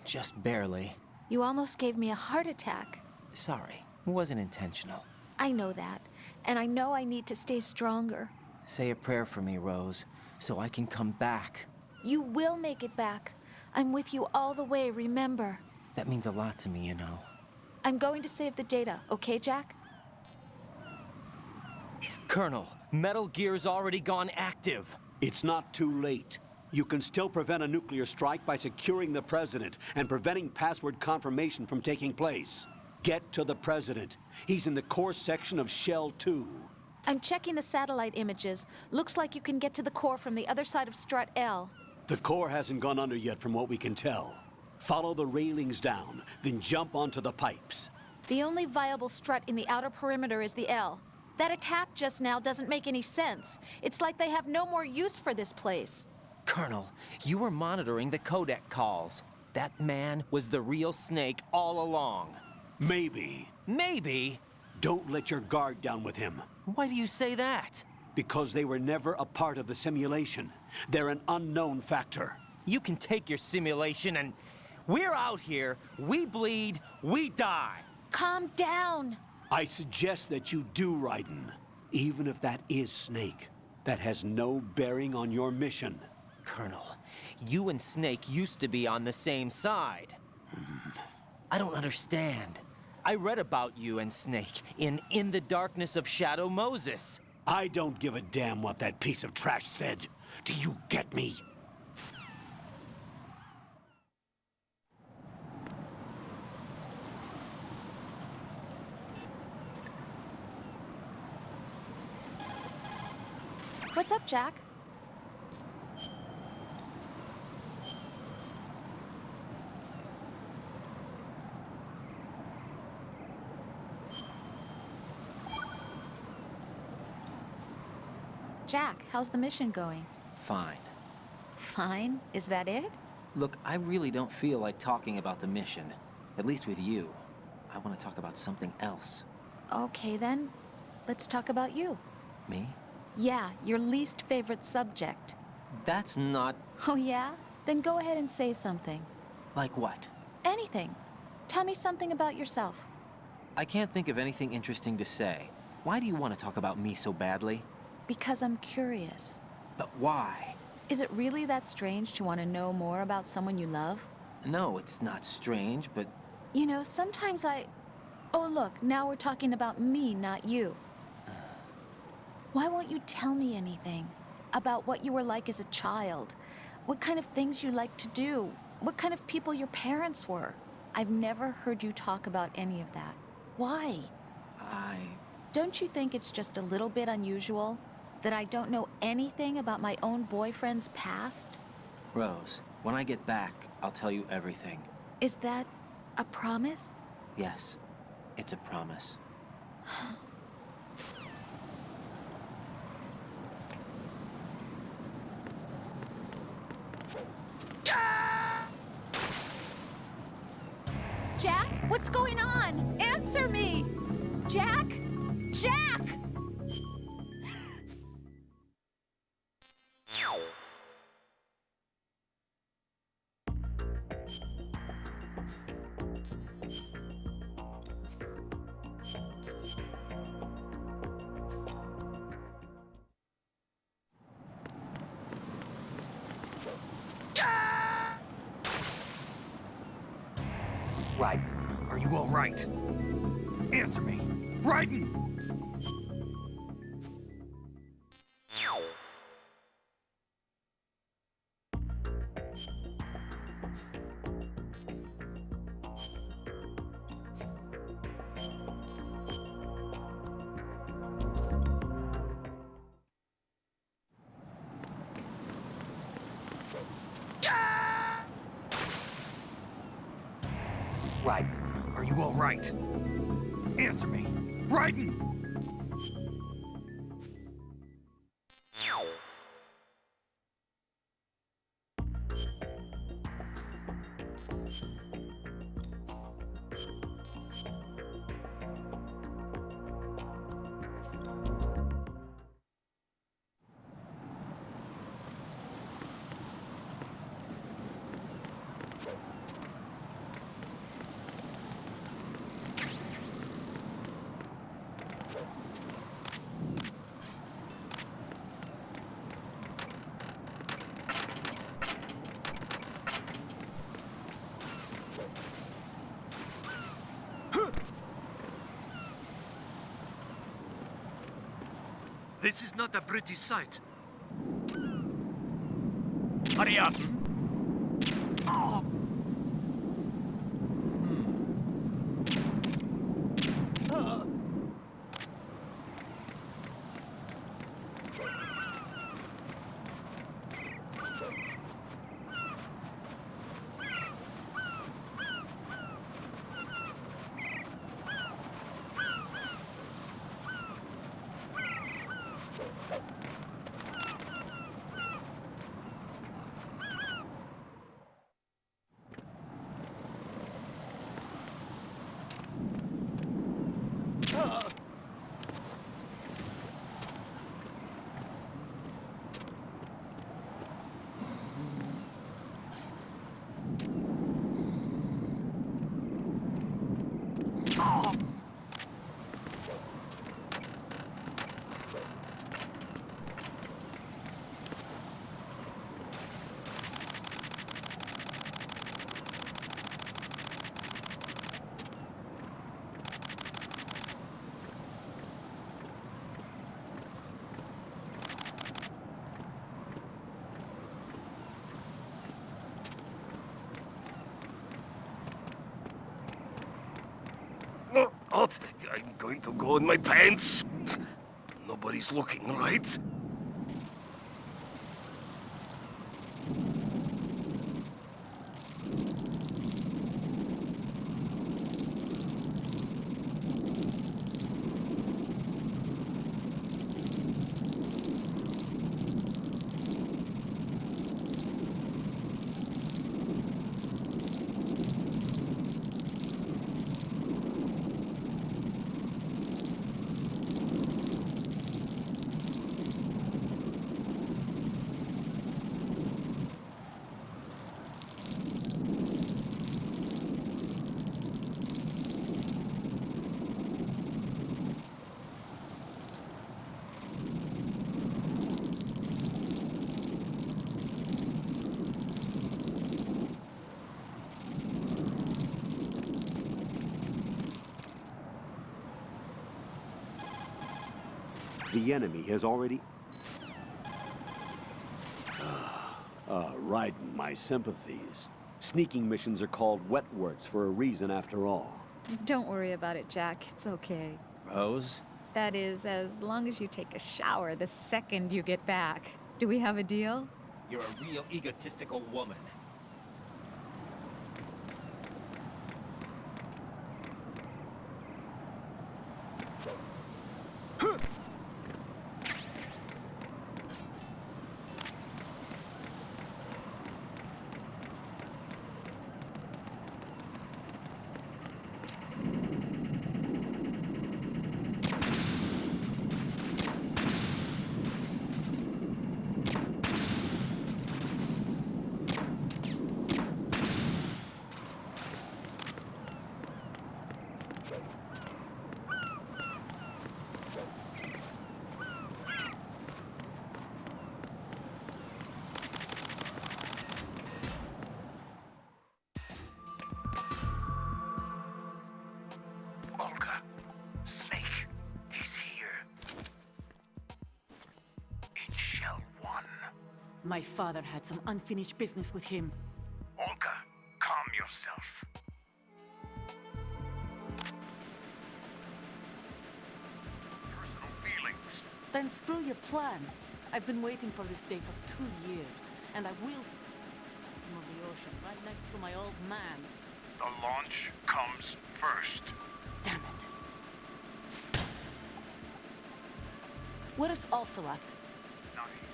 Just barely. You almost gave me a heart attack. Sorry, it wasn't intentional. I know that, and I know I need to stay stronger. Say a prayer for me, Rose, so I can come back. You will make it back. I'm with you all the way, remember. That means a lot to me, you know. I'm going to save the data, okay, Jack? Colonel, Metal Gear's already gone active. It's not too late. You can still prevent a nuclear strike by securing the President and preventing password confirmation from taking place. Get to the President. He's in the core section of Shell 2. I'm checking the satellite images. Looks like you can get to the core from the other side of Strut L. The core hasn't gone under yet from what we can tell. Follow the railings down, then jump onto the pipes. The only viable strut in the outer perimeter is the L. That attack just now doesn't make any sense. It's like they have no more use for this place. Colonel, you were monitoring the codec calls. That man was the real Snake all along. Maybe. Maybe? Don't let your guard down with him. Why do you say that? Because they were never a part of the simulation. They're an unknown factor. You can take your simulation and... We're out here, we bleed, we die. Calm down. I suggest that you do, Raiden. Even if that is Snake. That has no bearing on your mission. Colonel, you and Snake used to be on the same side. I don't understand. I read about you and Snake in the Darkness of Shadow Moses. I don't give a damn what that piece of trash said. Do you get me? What's up, Jack? Jack, how's the mission going? Fine. Fine? Is that it? Look, I really don't feel like talking about the mission. At least with you. I want to talk about something else. Okay, then. Let's talk about you. Me? Yeah, your least favorite subject. That's not... Oh, yeah? Then go ahead and say something. Like what? Anything. Tell me something about yourself. I can't think of anything interesting to say. Why do you want to talk about me so badly? Because I'm curious. But why? Is it really that strange to want to know more about someone you love? No, it's not strange, but... You know, sometimes Oh, look, now we're talking about me, not you. Why won't you tell me anything? About what you were like as a child? What kind of things you liked to do? What kind of people your parents were? I've never heard you talk about any of that. Why? Don't you think it's just a little bit unusual? That I don't know anything about my own boyfriend's past? Rose, when I get back, I'll tell you everything. Is that a promise? Yes, it's a promise. Jack, what's going on? Answer me! Jack? Jack! Raiden, are you all right? Answer me. Raiden! Raiden, are you all right? Answer me. Raiden! This is not a pretty sight. Hurry up! Oh. What? I'm going to go in my pants. Nobody's looking, right? The enemy has already... Raiden, my sympathies. Sneaking missions are called wet works for a reason after all. Don't worry about it, Jack. It's okay. Rose? That is, as long as you take a shower the second you get back. Do we have a deal? You're a real egotistical woman. Olga, Snake, he's here. In Shell 1. My father had some unfinished business with him. Olga, calm yourself. Personal feelings. Then screw your plan. I've been waiting for this day for 2 years, and I will bottom of the ocean right next to my old man. The launch comes first. Damn it. Where's Ocelot? Not here.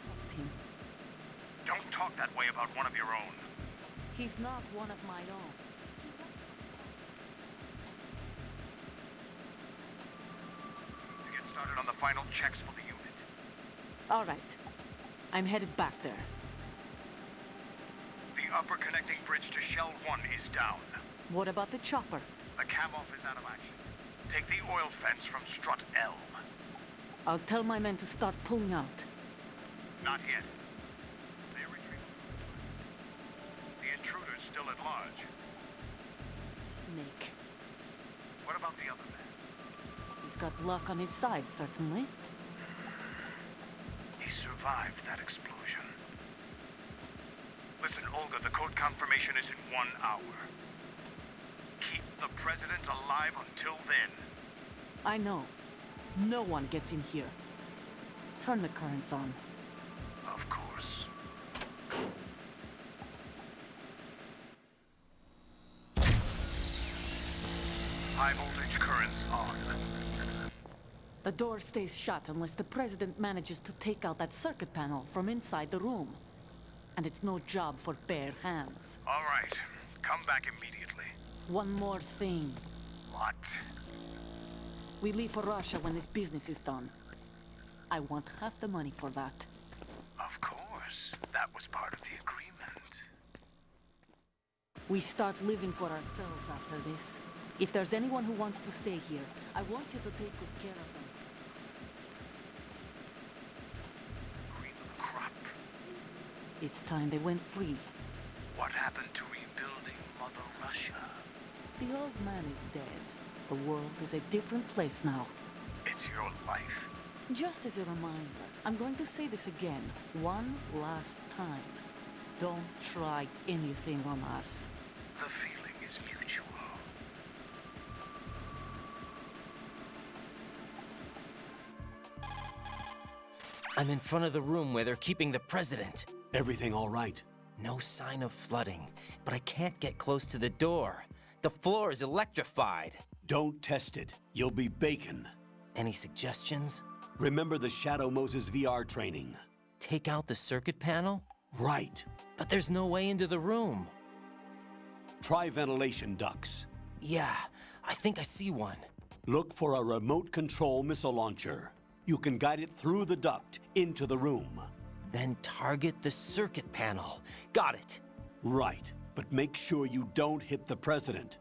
Trust him. Don't talk that way about one of your own. He's not one of my own. To get started on the final checks for the unit. All right. I'm headed back there. The upper connecting bridge to Shell 1 is down. What about the chopper? The cam-off is out of action. Take the oil fence from strut L. I'll tell my men to start pulling out. Not yet. They're retreating fast. The intruder's still at large. Snake. What about the other man? He's He's got luck on his side, certainly. He survived that explosion. Listen, Olga, the code confirmation is in 1 hour. Keep the president alive until then. I know. No one gets in here. Turn the currents on. Of course. High voltage currents on. The door stays shut unless the president manages to take out that circuit panel from inside the room. And it's no job for bare hands. All right. Come back immediately. One more thing. What? We leave for Russia when this business is done. I want half the money for that. Of course. That was part of the agreement. We start living for ourselves after this. If there's anyone who wants to stay here, I want you to take good care of them. Cream of the crop. It's time they went free. What happened to rebuilding Mother Russia? The old man is dead. The world is a different place now. It's your life. Just as a reminder, I'm going to say this again, one last time. Don't try anything on us. The feeling is mutual. I'm in front of the room where they're keeping the president. Everything all right? No sign of flooding, but I can't get close to the door. The floor is electrified. Don't test it. You'll be bacon. Any suggestions? Remember the Shadow Moses VR training. Take out the circuit panel? Right. But there's no way into the room. Try ventilation ducts. Yeah, I think I see one. Look for a remote control missile launcher. You can guide it through the duct into the room. Then target the circuit panel. Got it. Right, but make sure you don't hit the president.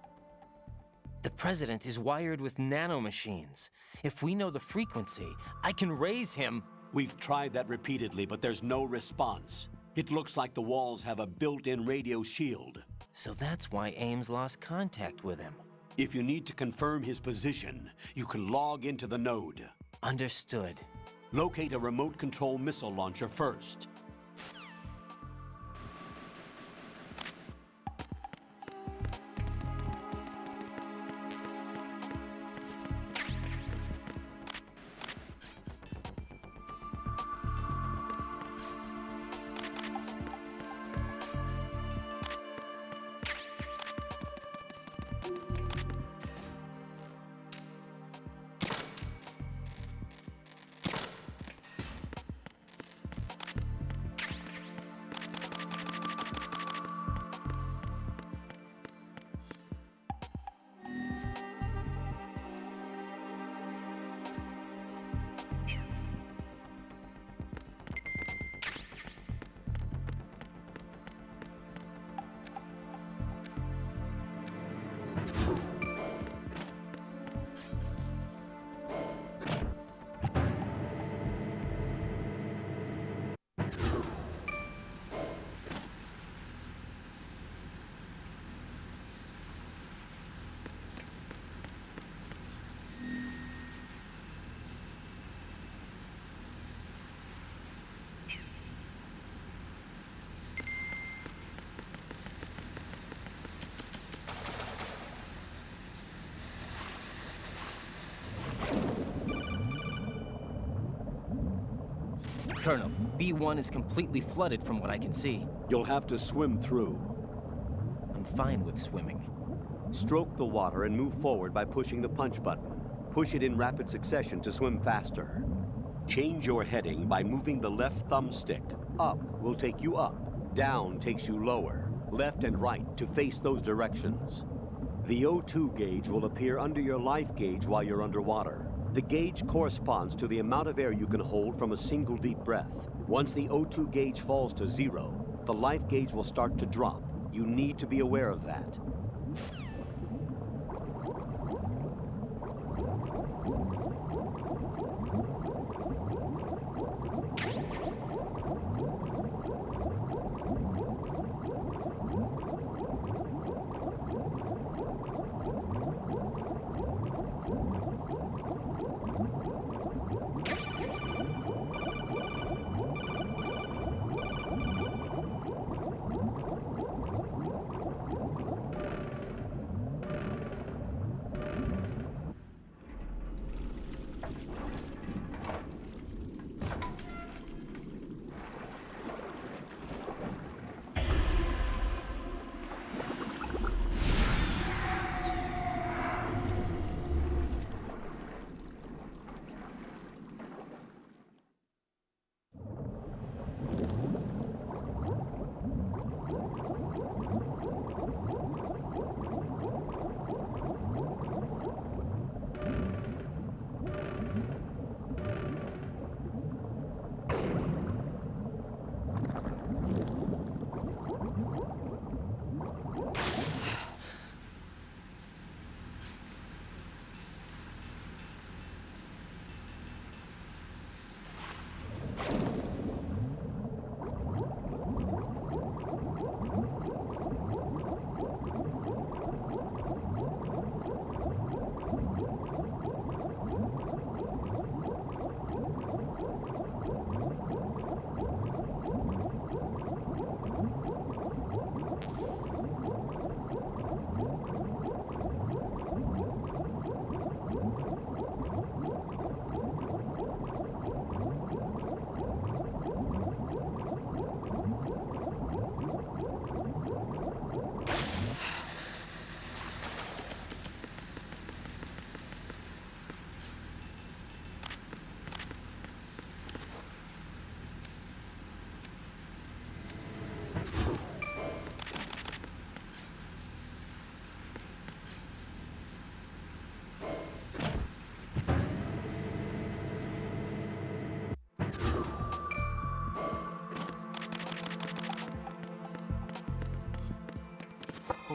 The president is wired with nanomachines. If we know the frequency, I can raise him. We've tried that repeatedly, but there's no response. It looks like the walls have a built-in radio shield. So that's why Ames lost contact with him. If you need to confirm his position, you can log into the node. Understood. Locate a remote control missile launcher first. Colonel, B1 is completely flooded from what I can see. You'll have to swim through. I'm fine with swimming. Stroke the water and move forward by pushing the punch button. Push it in rapid succession to swim faster. Change your heading by moving the left thumbstick. Up will take you up, down takes you lower, left and right to face those directions. The O2 gauge will appear under your life gauge while you're underwater. The gauge corresponds to the amount of air you can hold from a single deep breath. Once the O2 gauge falls to 0, the life gauge will start to drop. You need to be aware of that.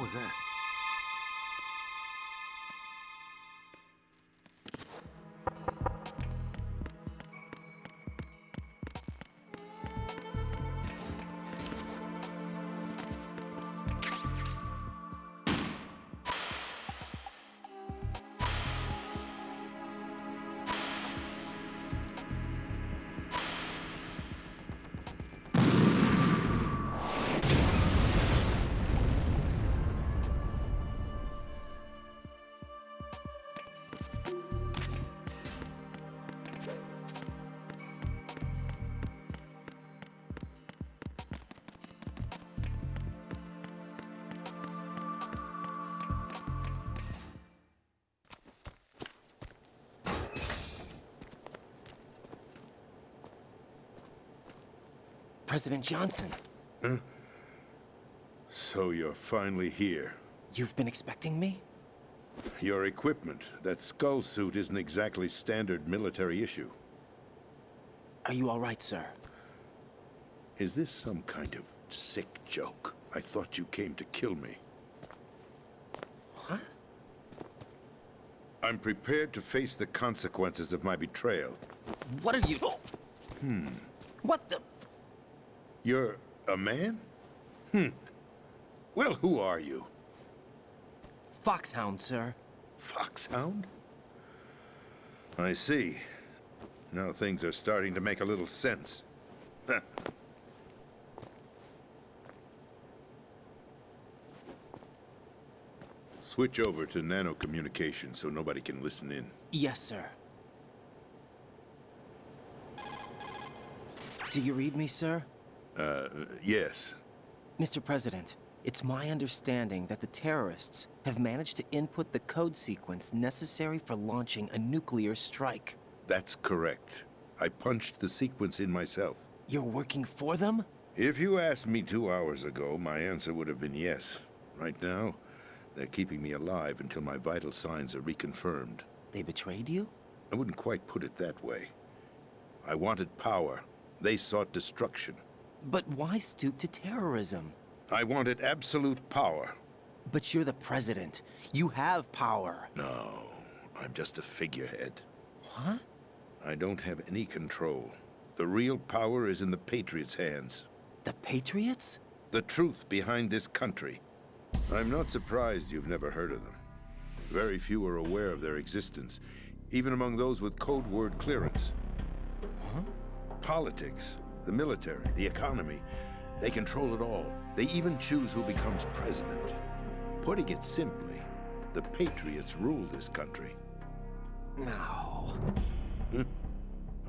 was that? President Johnson. Huh? So you're finally here. You've been expecting me? Your equipment, that skull suit isn't exactly standard military issue. Are you all right, sir? Is this some kind of sick joke? I thought you came to kill me. What? I'm prepared to face the consequences of my betrayal. What are you... What the... You're a man? Well, who are you? Foxhound, sir. Foxhound? I see. Now things are starting to make a little sense. Switch over to nano-communication so nobody can listen in. Yes, sir. Do you read me, sir? Yes. Mr. President, it's my understanding that the terrorists have managed to input the code sequence necessary for launching a nuclear strike. That's correct. I punched the sequence in myself. You're working for them? If you asked me 2 hours ago, my answer would have been yes. Right now, they're keeping me alive until my vital signs are reconfirmed. They betrayed you? I wouldn't quite put it that way. I wanted power. They sought destruction. But why stoop to terrorism? I wanted absolute power. But you're the president. You have power. No, I'm just a figurehead. What? I don't have any control. The real power is in the Patriots' hands. The Patriots? The truth behind this country. I'm not surprised you've never heard of them. Very few are aware of their existence, even among those with code word clearance. Huh? Politics, the military, the economy, they control it all. They even choose who becomes president. Putting it simply, the Patriots rule this country. No.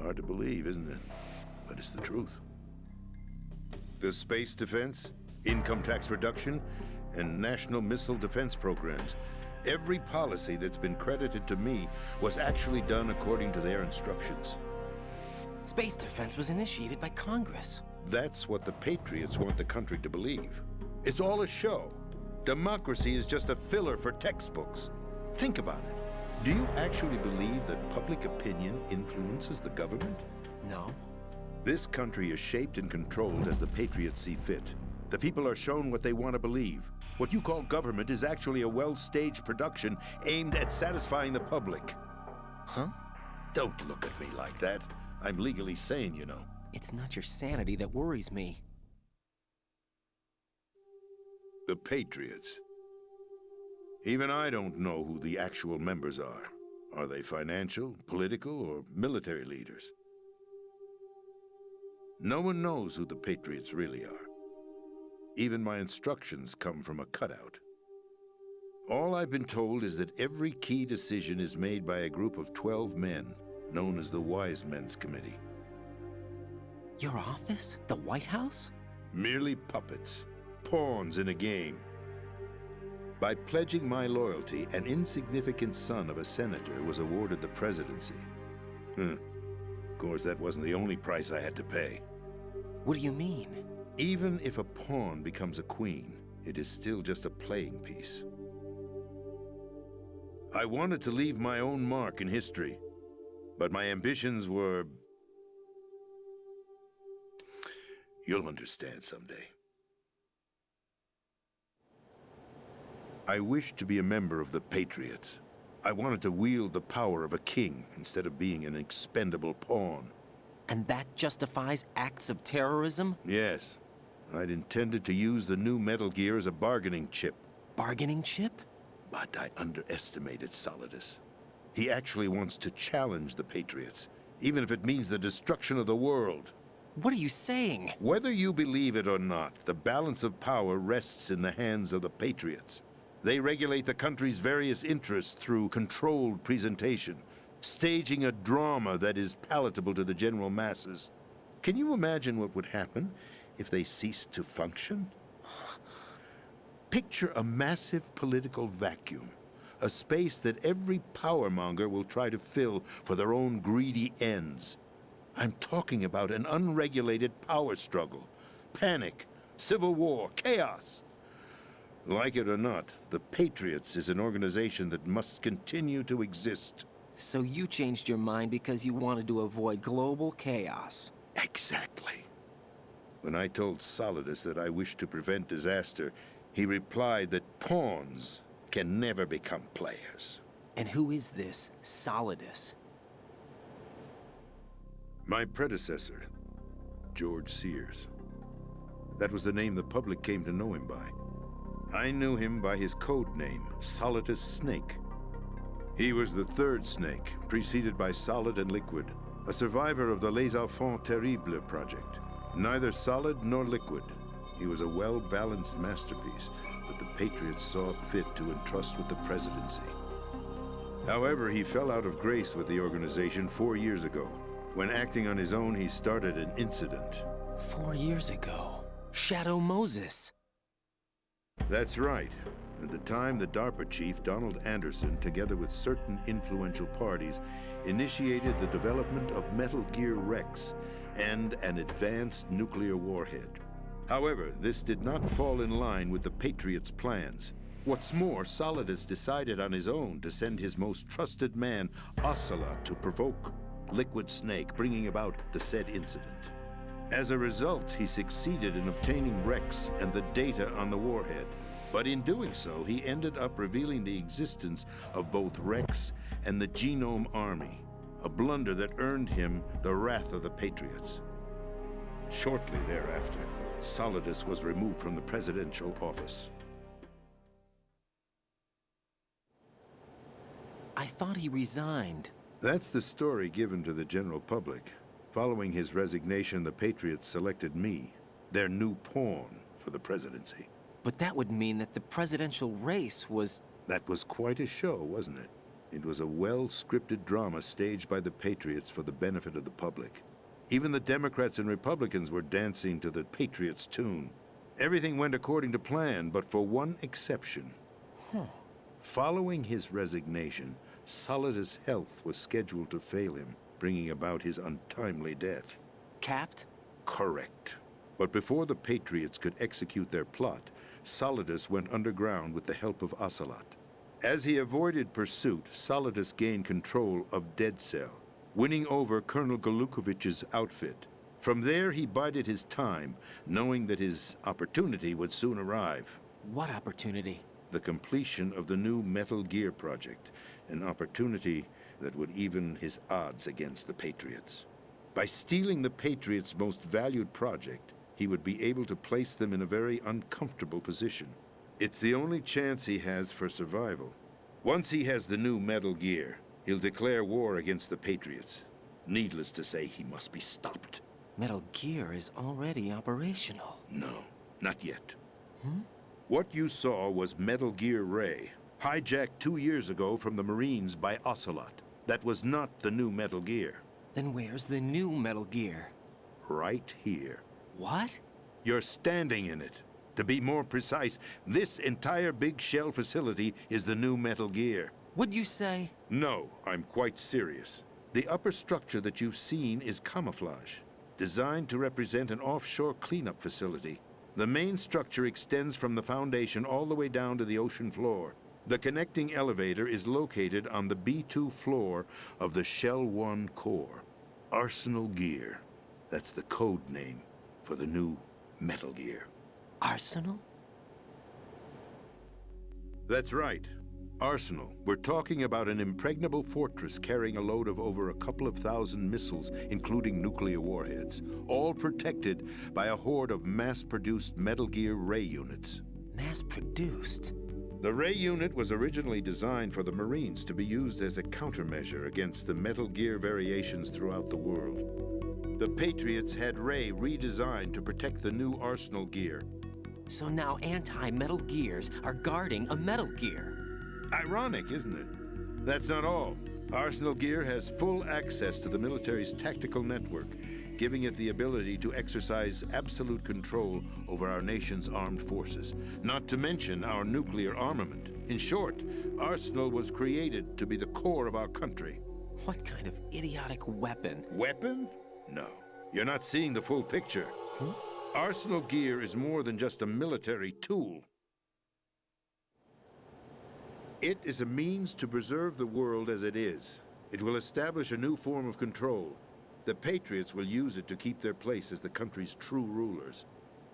Hard to believe, isn't it? But it's the truth. The space defense, income tax reduction, and national missile defense programs. Every policy that's been credited to me was actually done according to their instructions. Space defense was initiated by Congress. That's what the Patriots want the country to believe. It's all a show. Democracy is just a filler for textbooks. Think about it. Do you actually believe that public opinion influences the government? No. This country is shaped and controlled as the Patriots see fit. The people are shown what they want to believe. What you call government is actually a well-staged production aimed at satisfying the public. Huh? Don't look at me like that. I'm legally sane, you know. It's not your sanity that worries me. The Patriots. Even I don't know who the actual members are. Are they financial, political, or military leaders? No one knows who the Patriots really are. Even my instructions come from a cutout. All I've been told is that every key decision is made by a group of 12 men, known as the Wise Men's Committee. Your office? The White House? Merely puppets, pawns in a game. By pledging my loyalty, an insignificant son of a senator was awarded the presidency. Of course, that wasn't the only price I had to pay. What do you mean? Even if a pawn becomes a queen, it is still just a playing piece. I wanted to leave my own mark in history, but my ambitions were... You'll understand someday. I wished to be a member of the Patriots. I wanted to wield the power of a king instead of being an expendable pawn. And that justifies acts of terrorism? Yes. I'd intended to use the new Metal Gear as a bargaining chip. Bargaining chip? But I underestimated Solidus. He actually wants to challenge the Patriots, even if it means the destruction of the world. What are you saying? Whether you believe it or not, the balance of power rests in the hands of the Patriots. They regulate the country's various interests through controlled presentation, staging a drama that is palatable to the general masses. Can you imagine what would happen if they ceased to function? Picture a massive political vacuum, a space that every powermonger will try to fill for their own greedy ends. I'm talking about an unregulated power struggle, panic, civil war, chaos. Like it or not, the Patriots is an organization that must continue to exist. So you changed your mind because you wanted to avoid global chaos. Exactly. When I told Solidus that I wished to prevent disaster, he replied that pawns can never become players. And who is this Solidus? My predecessor, George Sears. That was the name the public came to know him by. I knew him by his code name, Solidus Snake. He was the third Snake, preceded by Solid and Liquid, a survivor of the Les Enfants Terribles project. Neither solid nor liquid, he was a well-balanced masterpiece that the Patriots saw fit to entrust with the presidency. However, he fell out of grace with the organization 4 years ago. When acting on his own, he started an incident. 4 years ago? Shadow Moses. That's right. At the time, the DARPA chief, Donald Anderson, together with certain influential parties, initiated the development of Metal Gear Rex and an advanced nuclear warhead. However, this did not fall in line with the Patriots' plans. What's more, Solidus decided on his own to send his most trusted man, Ocelot, to provoke Liquid Snake, bringing about the said incident. As a result, he succeeded in obtaining Rex and the data on the warhead. But in doing so, he ended up revealing the existence of both Rex and the Genome Army, a blunder that earned him the wrath of the Patriots. Shortly thereafter, Solidus was removed from the presidential office. I thought he resigned. That's the story given to the general public. Following his resignation, the Patriots selected me, their new pawn, for the presidency. But that would mean that the presidential race was... That was quite a show, wasn't it? It was a well-scripted drama staged by the Patriots for the benefit of the public. Even the Democrats and Republicans were dancing to the Patriots' tune. Everything went according to plan, but for one exception. Following his resignation, Solidus' health was scheduled to fail him, bringing about his untimely death. Capped? Correct. But before the Patriots could execute their plot, Solidus went underground with the help of Ocelot. As he avoided pursuit, Solidus gained control of Dead Cell, winning over Colonel Golukovich's outfit. From there, he bided his time, knowing that his opportunity would soon arrive. What opportunity? The completion of the new Metal Gear project, an opportunity that would even his odds against the Patriots. By stealing the Patriots' most valued project, he would be able to place them in a very uncomfortable position. It's the only chance he has for survival. Once he has the new Metal Gear, he'll declare war against the Patriots. Needless to say, he must be stopped. Metal Gear is already operational. No, not yet. What you saw was Metal Gear Ray, hijacked 2 years ago from the Marines by Ocelot. That was not the new Metal Gear. Then where's the new Metal Gear? Right here. What? You're standing in it. To be more precise, this entire Big Shell facility is the new Metal Gear. What'd you say? No, I'm quite serious. The upper structure that you've seen is camouflage, designed to represent an offshore cleanup facility. The main structure extends from the foundation all the way down to the ocean floor. The connecting elevator is located on the B2 floor of the Shell 1 core. Arsenal Gear. That's the code name for the new Metal Gear. Arsenal? That's right. Arsenal. We're talking about an impregnable fortress carrying a load of over a couple of thousand missiles, including nuclear warheads, all protected by a horde of mass-produced Metal Gear Ray units. Mass-produced? The Ray unit was originally designed for the Marines to be used as a countermeasure against the Metal Gear variations throughout the world. The Patriots had Ray redesigned to protect the new Arsenal gear. So now anti-Metal Gears are guarding a Metal Gear. Ironic, isn't it? That's not all. Arsenal Gear has full access to the military's tactical network, giving it the ability to exercise absolute control over our nation's armed forces, not to mention our nuclear armament. In short, Arsenal was created to be the core of our country. What kind of idiotic weapon? Weapon? No. You're not seeing the full picture. Arsenal Gear is more than just a military tool. It is a means to preserve the world as it is. It will establish a new form of control. The Patriots will use it to keep their place as the country's true rulers.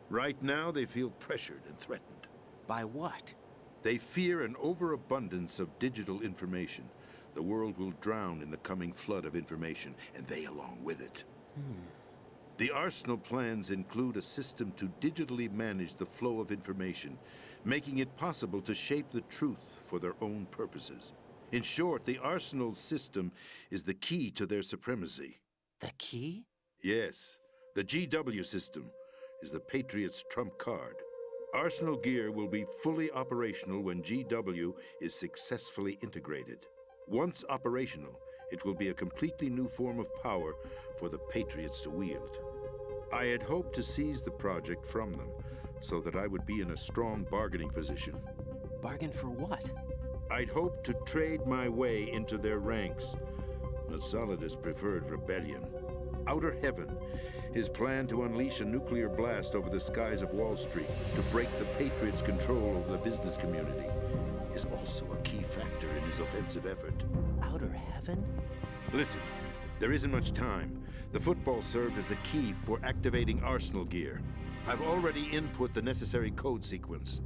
Right now, they feel pressured and threatened. By what? They fear an overabundance of digital information. The world will drown in the coming flood of information, and they along with it. The Arsenal plans include a system to digitally manage the flow of information, making it possible to shape the truth for their own purposes. In short, the Arsenal system is the key to their supremacy. The key? Yes. The GW system is the Patriots' trump card. Arsenal Gear will be fully operational when GW is successfully integrated. Once operational, it will be a completely new form of power for the Patriots to wield. I had hoped to seize the project from them, so that I would be in a strong bargaining position. Bargain for what? I'd hoped to trade my way into their ranks, but Solidus preferred rebellion. Outer Heaven, his plan to unleash a nuclear blast over the skies of Wall Street to break the Patriots' control over the business community, is also a key factor in his offensive effort. Outer Heaven? Listen, there isn't much time. The football served as the key for activating Arsenal Gear. I've already input the necessary code sequence.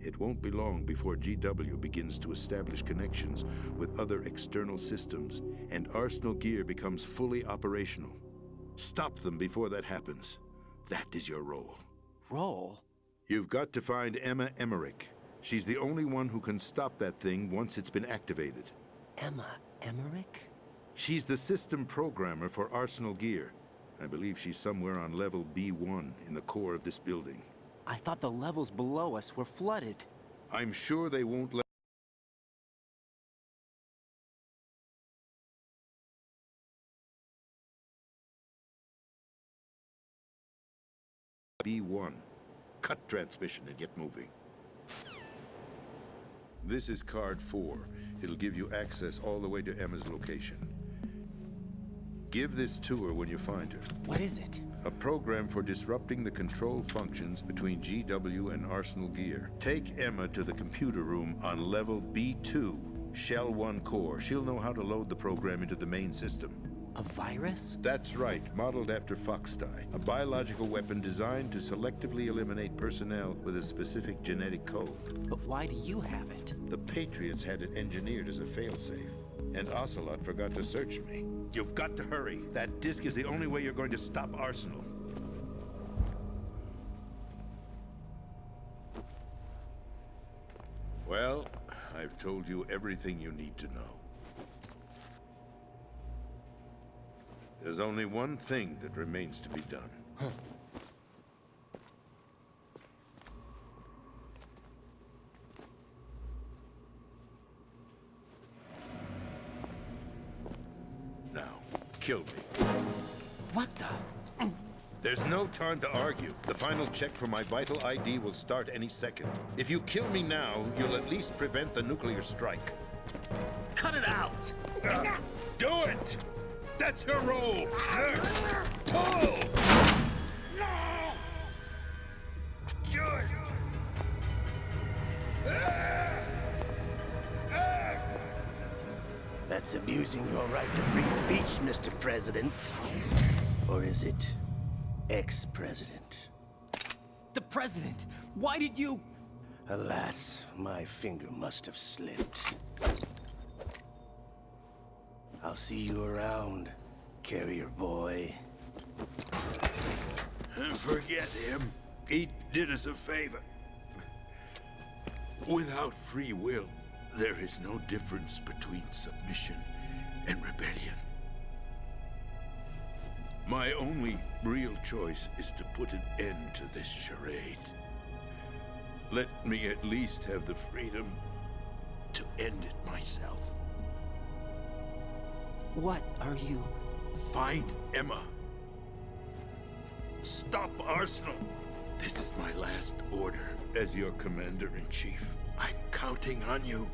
It won't be long before GW begins to establish connections with other external systems, and Arsenal Gear becomes fully operational. Stop them before that happens. That is your role. Role? You've got to find Emma Emmerich. She's the only one who can stop that thing once it's been activated. Emma Emmerich? She's the system programmer for Arsenal Gear. I believe she's somewhere on level B1 in the core of this building. I thought the levels below us were flooded. I'm sure they won't let B1. Cut transmission and get moving. This is card 4. It'll give you access all the way to Emma's location. Give this to her when you find her. What is it? A program for disrupting the control functions between GW and Arsenal Gear. Take Emma to the computer room on level B2, Shell 1 core. She'll know how to load the program into the main system. A virus? That's right, modeled after Foxdie. A biological weapon designed to selectively eliminate personnel with a specific genetic code. But why do you have it? The Patriots had it engineered as a failsafe. And Ocelot forgot to search me. You've got to hurry. That disk is the only way you're going to stop Arsenal. Well, I've told you everything you need to know. There's only one thing that remains to be done. Now, kill me. What the? There's no time to argue. The final check for my vital ID will start any second. If you kill me now, you'll at least prevent the nuclear strike. Cut it out! Do it! That's your role! Pull! No! Good! That's abusing your right to free speech, Mr. President. Or is it ex-president? The president! Why did you... Alas, my finger must have slipped. I'll see you around, carrier boy. Forget him. He did us a favor. Without free will, there is no difference between submission and rebellion. My only real choice is to put an end to this charade. Let me at least have the freedom to end it myself. What are you? Find Emma. Stop Arsenal. This is my last order as your commander-in-chief. I'm counting on you.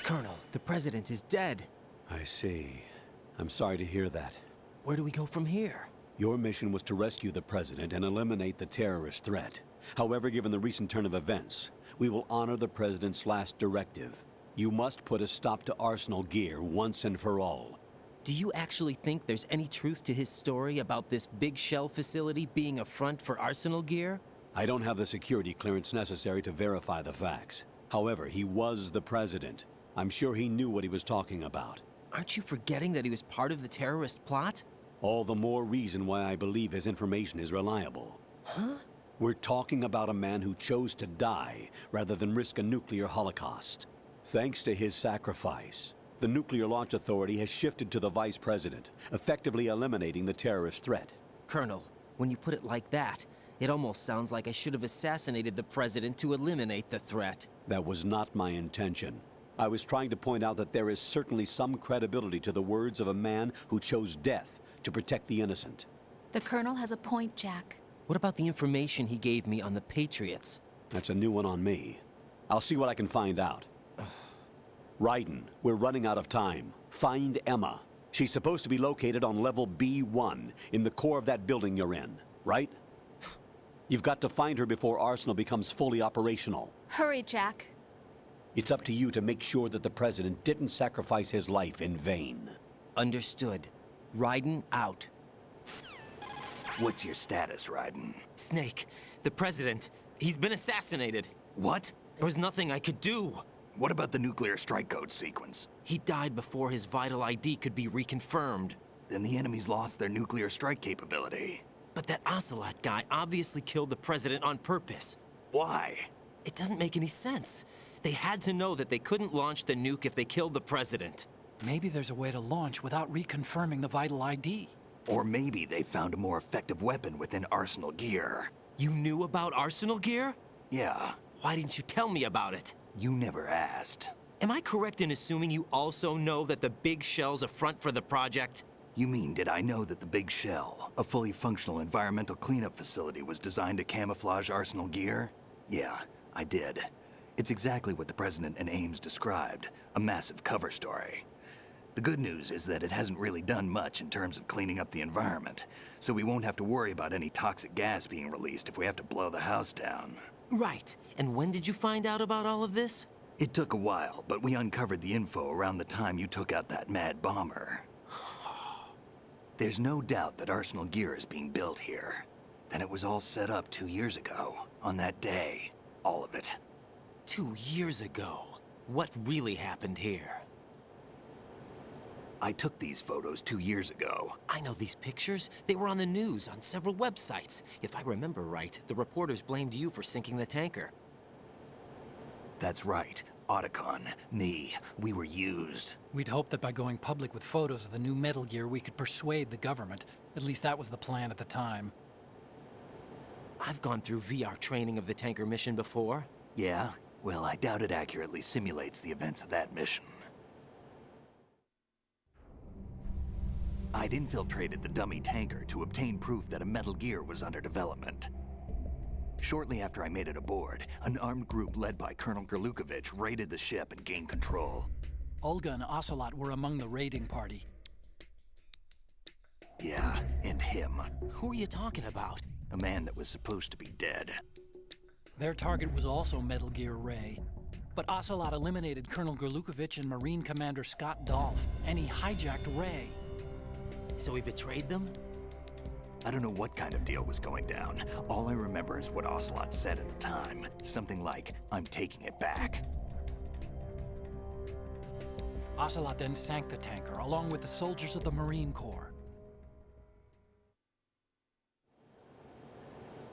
Colonel, the president is dead. I see. I'm sorry to hear that. Where do we go from here? Your mission was to rescue the president and eliminate the terrorist threat. However, given the recent turn of events, we will honor the president's last directive. You must put a stop to Arsenal Gear once and for all. Do you actually think there's any truth to his story about this big shell facility being a front for Arsenal Gear? I don't have the security clearance necessary to verify the facts. However, he was the president. I'm sure he knew what he was talking about. Aren't you forgetting that he was part of the terrorist plot? All the more reason why I believe his information is reliable. Huh? We're talking about a man who chose to die rather than risk a nuclear holocaust. Thanks to his sacrifice, the Nuclear Launch Authority has shifted to the vice president, effectively eliminating the terrorist threat. Colonel, when you put it like that, it almost sounds like I should have assassinated the president to eliminate the threat. That was not my intention. I was trying to point out that there is certainly some credibility to the words of a man who chose death to protect the innocent. The Colonel has a point, Jack. What about the information he gave me on the Patriots? That's a new one on me. I'll see what I can find out. Raiden, we're running out of time. Find Emma. She's supposed to be located on level B1, in the core of that building you're in, right? You've got to find her before Arsenal becomes fully operational. Hurry, Jack. It's up to you to make sure that the president didn't sacrifice his life in vain. Understood. Raiden out. What's your status, Raiden? Snake, the president, he's been assassinated. What? There was nothing I could do. What about the nuclear strike code sequence? He died before his vital ID could be reconfirmed. Then the enemy's lost their nuclear strike capability. But that Ocelot guy obviously killed the president on purpose. Why? It doesn't make any sense. They had to know that they couldn't launch the nuke if they killed the president. Maybe there's a way to launch without reconfirming the vital ID. Or maybe they found a more effective weapon within Arsenal Gear. You knew about Arsenal Gear? Yeah. Why didn't you tell me about it? You never asked. Am I correct in assuming you also know that the Big Shell's a front for the project? You mean, did I know that the Big Shell, a fully functional environmental cleanup facility, was designed to camouflage Arsenal Gear? Yeah, I did. It's exactly what the President and Ames described, a massive cover story. The good news is that it hasn't really done much in terms of cleaning up the environment, so we won't have to worry about any toxic gas being released if we have to blow the house down. Right. And when did you find out about all of this? It took a while, but we uncovered the info around the time you took out that mad bomber. There's no doubt that Arsenal Gear is being built here. Then it was all set up 2 years ago, on that day. All of it. 2 years ago? What really happened here? I took these photos 2 years ago. I know these pictures. They were on the news, on several websites. If I remember right, the reporters blamed you for sinking the tanker. That's right. Otacon, me, we were used. We'd hoped that by going public with photos of the new Metal Gear, we could persuade the government. At least that was the plan at the time. I've gone through VR training of the tanker mission before. Yeah? Well, I doubt it accurately simulates the events of that mission. I'd infiltrated the dummy tanker to obtain proof that a Metal Gear was under development. Shortly after I made it aboard, an armed group led by Colonel Gerlukovich raided the ship and gained control. Olga and Ocelot were among the raiding party. Yeah, and him. Who are you talking about? A man that was supposed to be dead. Their target was also Metal Gear Ray. But Ocelot eliminated Colonel Gerlukovich and Marine Commander Scott Dolph, and he hijacked Ray. So he betrayed them? I don't know what kind of deal was going down. All I remember is what Ocelot said at the time. Something like, "I'm taking it back." Ocelot then sank the tanker, along with the soldiers of the Marine Corps.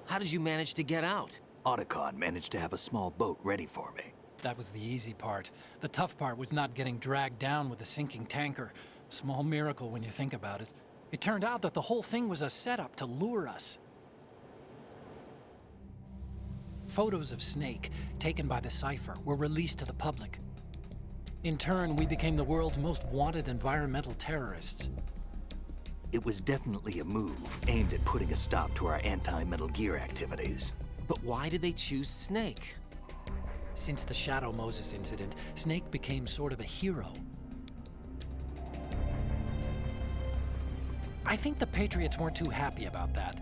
How did you manage to get out? Otacon managed to have a small boat ready for me. That was the easy part. The tough part was not getting dragged down with a sinking tanker. A small miracle when you think about it. It turned out that the whole thing was a setup to lure us. Photos of Snake, taken by the Cypher, were released to the public. In turn, we became the world's most wanted environmental terrorists. It was definitely a move aimed at putting a stop to our anti-Metal Gear activities. But why did they choose Snake? Since the Shadow Moses incident, Snake became sort of a hero. I think the Patriots weren't too happy about that.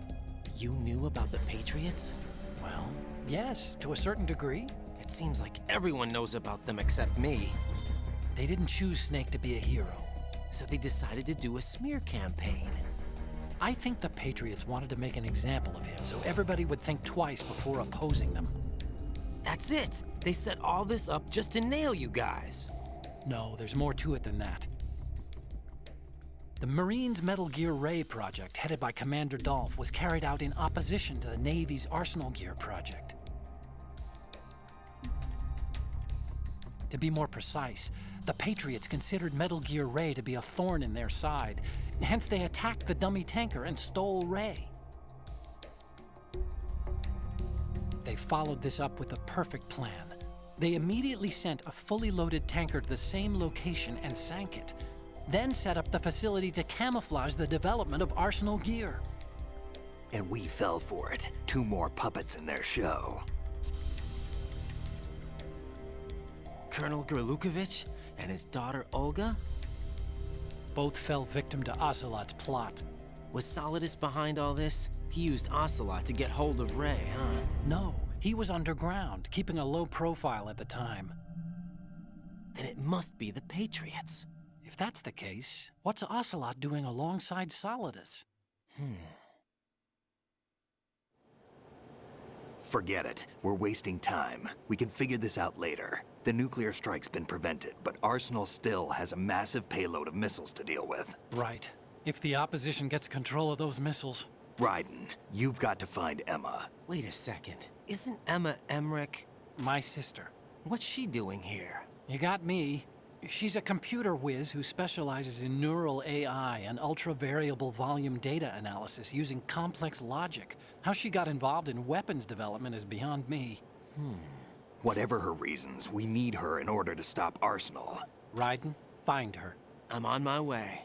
You knew about the Patriots? Well, yes, to a certain degree. It seems like everyone knows about them except me. They didn't choose Snake to be a hero. So they decided to do a smear campaign. I think the Patriots wanted to make an example of him so everybody would think twice before opposing them. That's it! They set all this up just to nail you guys. No, there's more to it than that. The Marines' Metal Gear Ray project, headed by Commander Dolph, was carried out in opposition to the Navy's Arsenal Gear project. To be more precise, the Patriots considered Metal Gear Ray to be a thorn in their side. Hence, they attacked the dummy tanker and stole Ray. They followed this up with a perfect plan. They immediately sent a fully loaded tanker to the same location and sank it. Then set up the facility to camouflage the development of Arsenal Gear. And we fell for it. 2 more puppets in their show. Colonel Gerlukovich and his daughter Olga? Both fell victim to Ocelot's plot. Was Solidus behind all this? He used Ocelot to get hold of Ray, huh? No, he was underground, keeping a low profile at the time. Then it must be the Patriots. If that's the case, what's Ocelot doing alongside Solidus? Forget it. We're wasting time. We can figure this out later. The nuclear strike's been prevented, but Arsenal still has a massive payload of missiles to deal with. Right. If the opposition gets control of those missiles... Raiden, you've got to find Emma. Wait a second. Isn't Emma Emmerich... my sister? What's she doing here? You got me. She's a computer whiz who specializes in neural AI and ultra-variable volume data analysis using complex logic. How she got involved in weapons development is beyond me. Whatever her reasons, we need her in order to stop Arsenal. Raiden, find her. I'm on my way.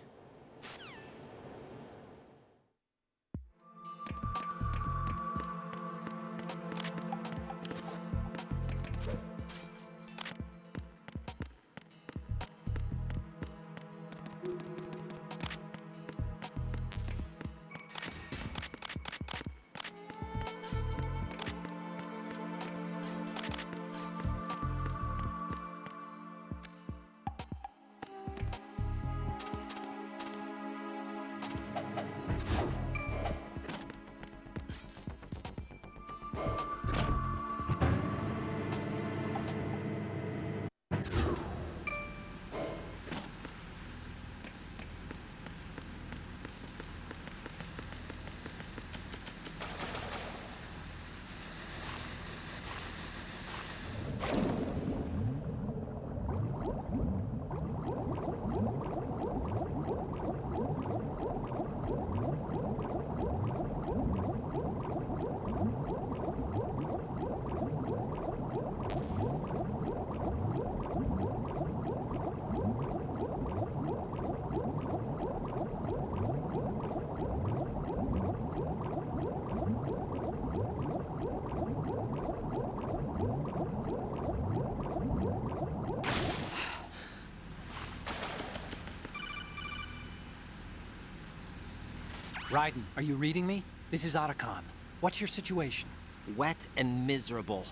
Raiden, are you reading me? This is Otacon. What's your situation? Wet and miserable.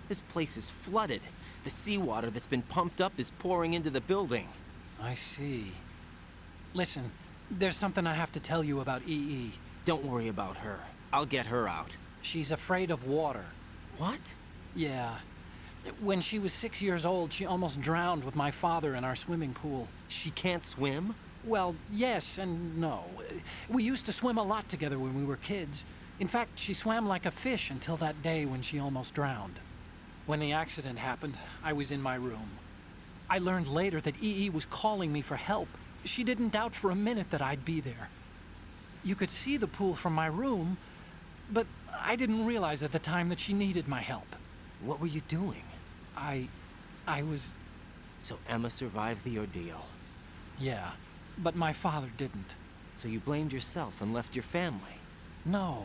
This place is flooded. The seawater that's been pumped up is pouring into the building. I see. Listen, there's something I have to tell you about EE. Don't worry about her. I'll get her out. She's afraid of water. What? Yeah. When she was 6 years old, she almost drowned with my father in our swimming pool. She can't swim? Well, yes and no. We used to swim a lot together when we were kids. In fact, she swam like a fish until that day when she almost drowned. When the accident happened, I was in my room. I learned later that EE was calling me for help. She didn't doubt for a minute that I'd be there. You could see the pool from my room, but I didn't realize at the time that she needed my help. What were you doing? I was... So Emma survived the ordeal? Yeah, but my father didn't. So you blamed yourself and left your family? No.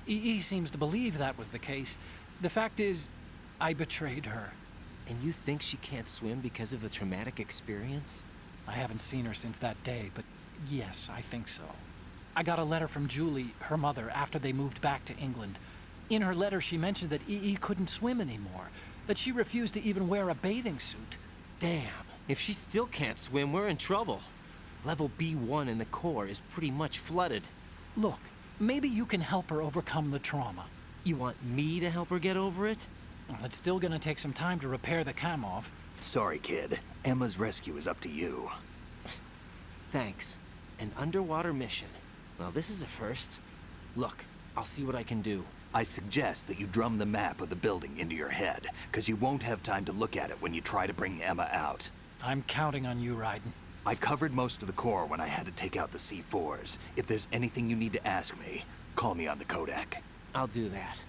EE seems to believe that was the case. The fact is, I betrayed her. And you think she can't swim because of the traumatic experience? I haven't seen her since that day, but yes, I think so. I got a letter from Julie, her mother, after they moved back to England. In her letter, she mentioned that EE couldn't swim anymore, that she refused to even wear a bathing suit. Damn, if she still can't swim, we're in trouble. Level B1 in the core is pretty much flooded. Look, maybe you can help her overcome the trauma. You want me to help her get over it? Well, it's still gonna take some time to repair the Kamov. Sorry, kid. Emma's rescue is up to you. Thanks. An underwater mission. Well, this is a first. Look, I'll see what I can do. I suggest that you drum the map of the building into your head, because you won't have time to look at it when you try to bring Emma out. I'm counting on you, Raiden. I covered most of the core when I had to take out the C4s. If there's anything you need to ask me, call me on the Codec. I'll do that.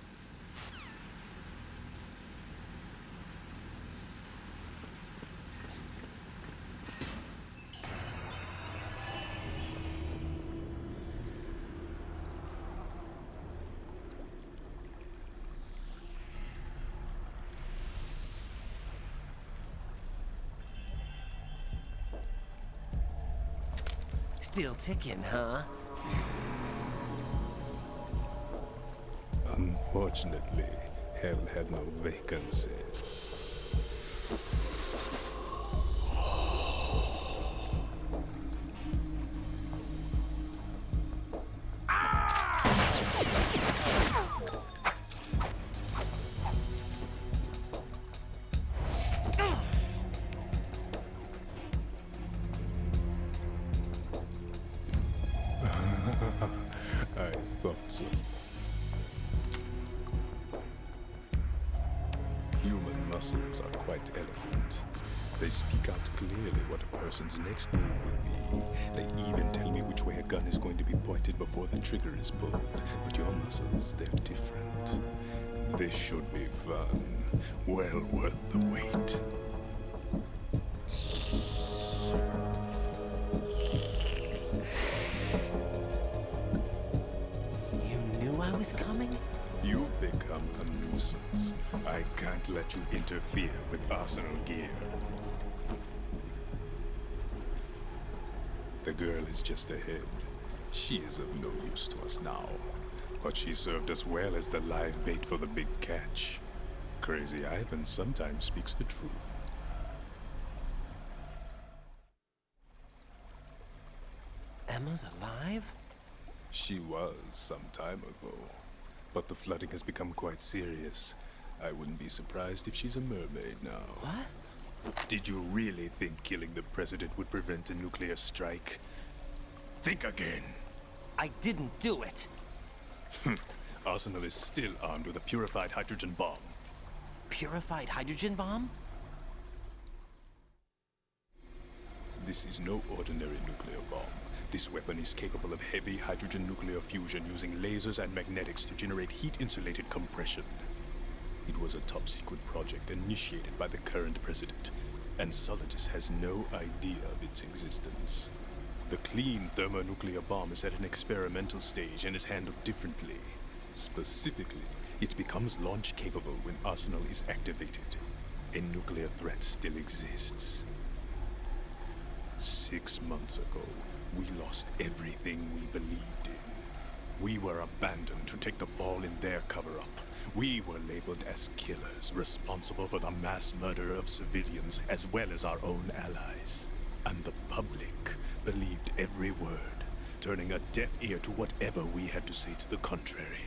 Still ticking, huh? Unfortunately, hell had no vacancies. I thought so. Human muscles are quite eloquent. They speak out clearly what a person's next move will be. They even tell me which way a gun is going to be pointed before the trigger is pulled. But your muscles, they're different. This should be fun. Well worth the wait. I was coming? You've become a nuisance. I can't let you interfere with Arsenal gear. The girl is just ahead. She is of no use to us now. But she served us well as the live bait for the big catch. Crazy Ivan sometimes speaks the truth. Emma's alive? She was some time ago, but the flooding has become quite serious. I wouldn't be surprised if she's a mermaid now. What? Did you really think killing the president would prevent a nuclear strike? Think again. I didn't do it. Arsenal is still armed with a purified hydrogen bomb. Purified hydrogen bomb? This is no ordinary nuclear bomb. This weapon is capable of heavy hydrogen nuclear fusion using lasers and magnetics to generate heat-insulated compression. It was a top-secret project initiated by the current president, and Solidus has no idea of its existence. The clean thermonuclear bomb is at an experimental stage and is handled differently. Specifically, it becomes launch-capable when Arsenal is activated. A nuclear threat still exists. 6 months ago, we lost everything we believed in. We were abandoned to take the fall in their cover-up. We were labeled as killers, responsible for the mass murder of civilians as well as our own allies. And the public believed every word, turning a deaf ear to whatever we had to say to the contrary.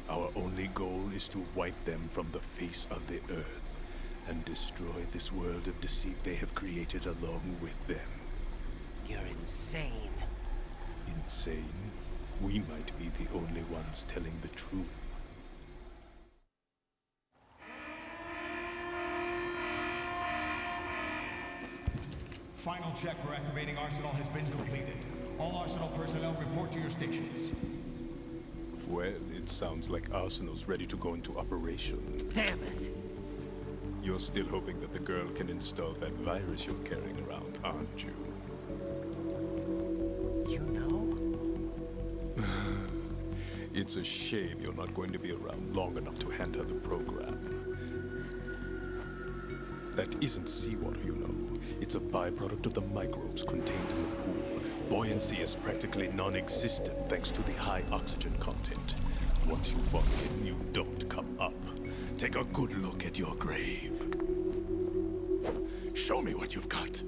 Our only goal is to wipe them from the face of the earth and destroy this world of deceit they have created along with them. You're insane. Insane? We might be the only ones telling the truth. Final check for activating Arsenal has been completed. All Arsenal personnel report to your stations. Well, it sounds like Arsenal's ready to go into operation. Damn it! You're still hoping that the girl can install that virus you're carrying around, aren't you? You know? It's a shame you're not going to be around long enough to hand her the program. That isn't seawater, you know. It's a byproduct of the microbes contained in the pool. Buoyancy is practically non-existent thanks to the high oxygen content. Once you fall in, you don't come up. Take a good look at your grave. Show me what you've got.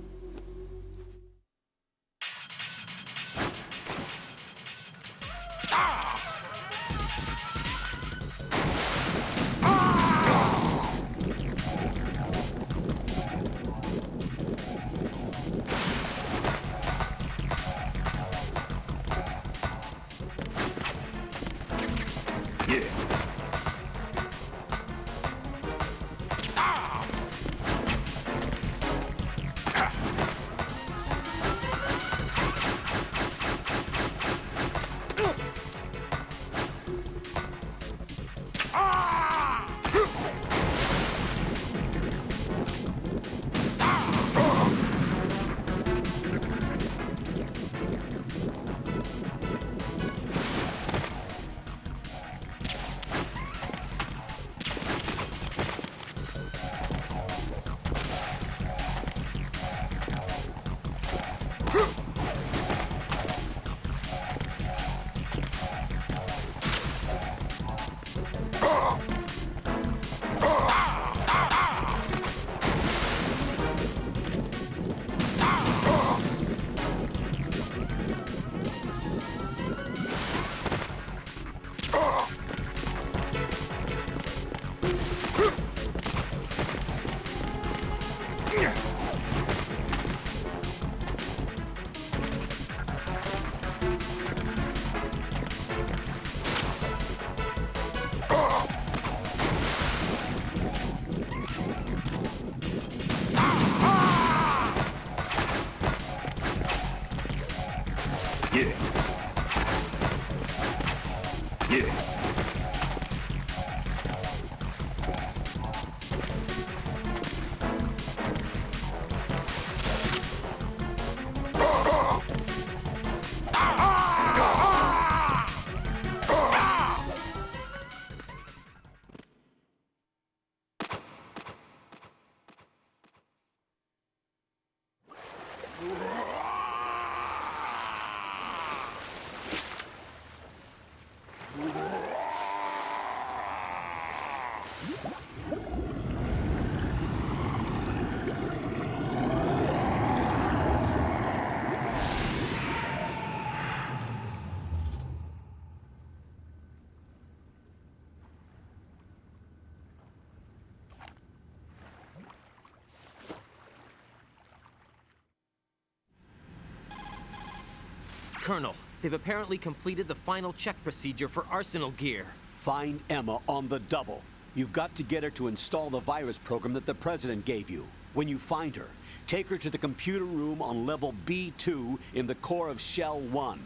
Colonel, they've apparently completed the final check procedure for Arsenal gear. Find Emma on the double. You've got to get her to install the virus program that the President gave you. When you find her, take her to the computer room on level B2 in the core of Shell 1.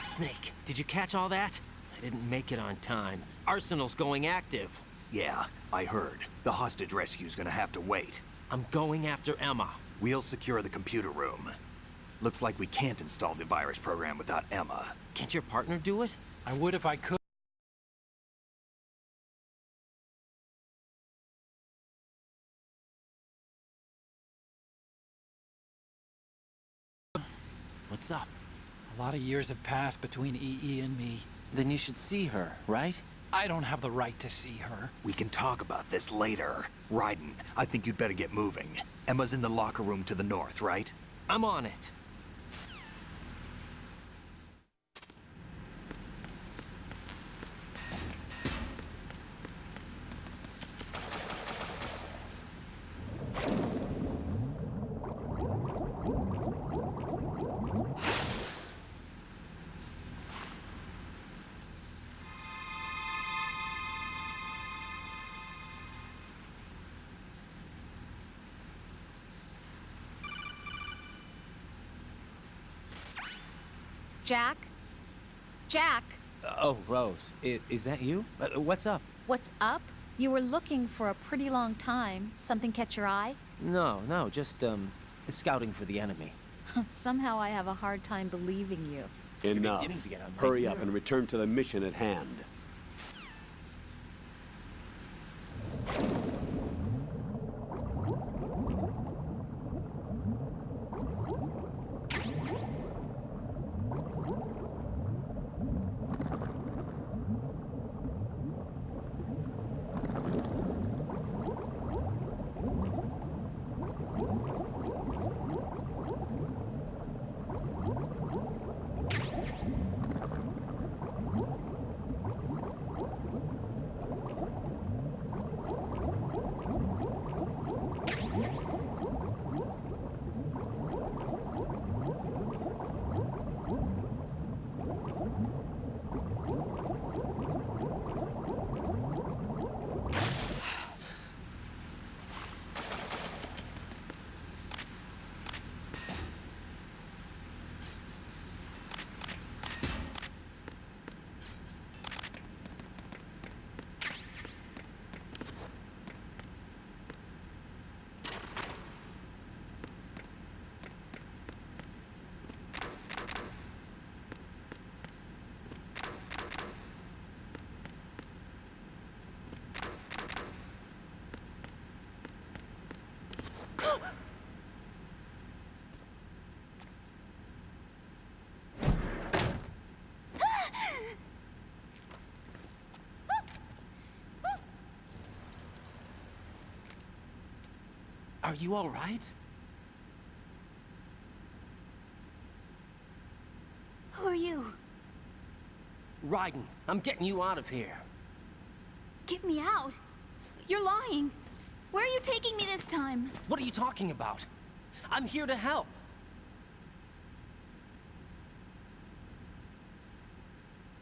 Snake, did you catch all that? I didn't make it on time. Arsenal's going active. Yeah, I heard. The hostage rescue's gonna have to wait. I'm going after Emma. We'll secure the computer room. Looks like we can't install the virus program without Emma. Can't your partner do it? I would if I could. What's up? A lot of years have passed between EE and me. Then you should see her, right? I don't have the right to see her. We can talk about this later. Raiden, I think you'd better get moving. Emma's in the locker room to the north, right? I'm on it. Jack? Jack? Oh, Rose, is that you? What's up? What's up? You were looking for a pretty long time. Something catch your eye? No, just, scouting for the enemy. Somehow I have a hard time believing you. Enough. Hurry up and return to the mission at hand. Are you all right? Who are you? Raiden, I'm getting you out of here. Get me out. You're lying. Where are you taking me this time? What are you talking about? I'm here to help.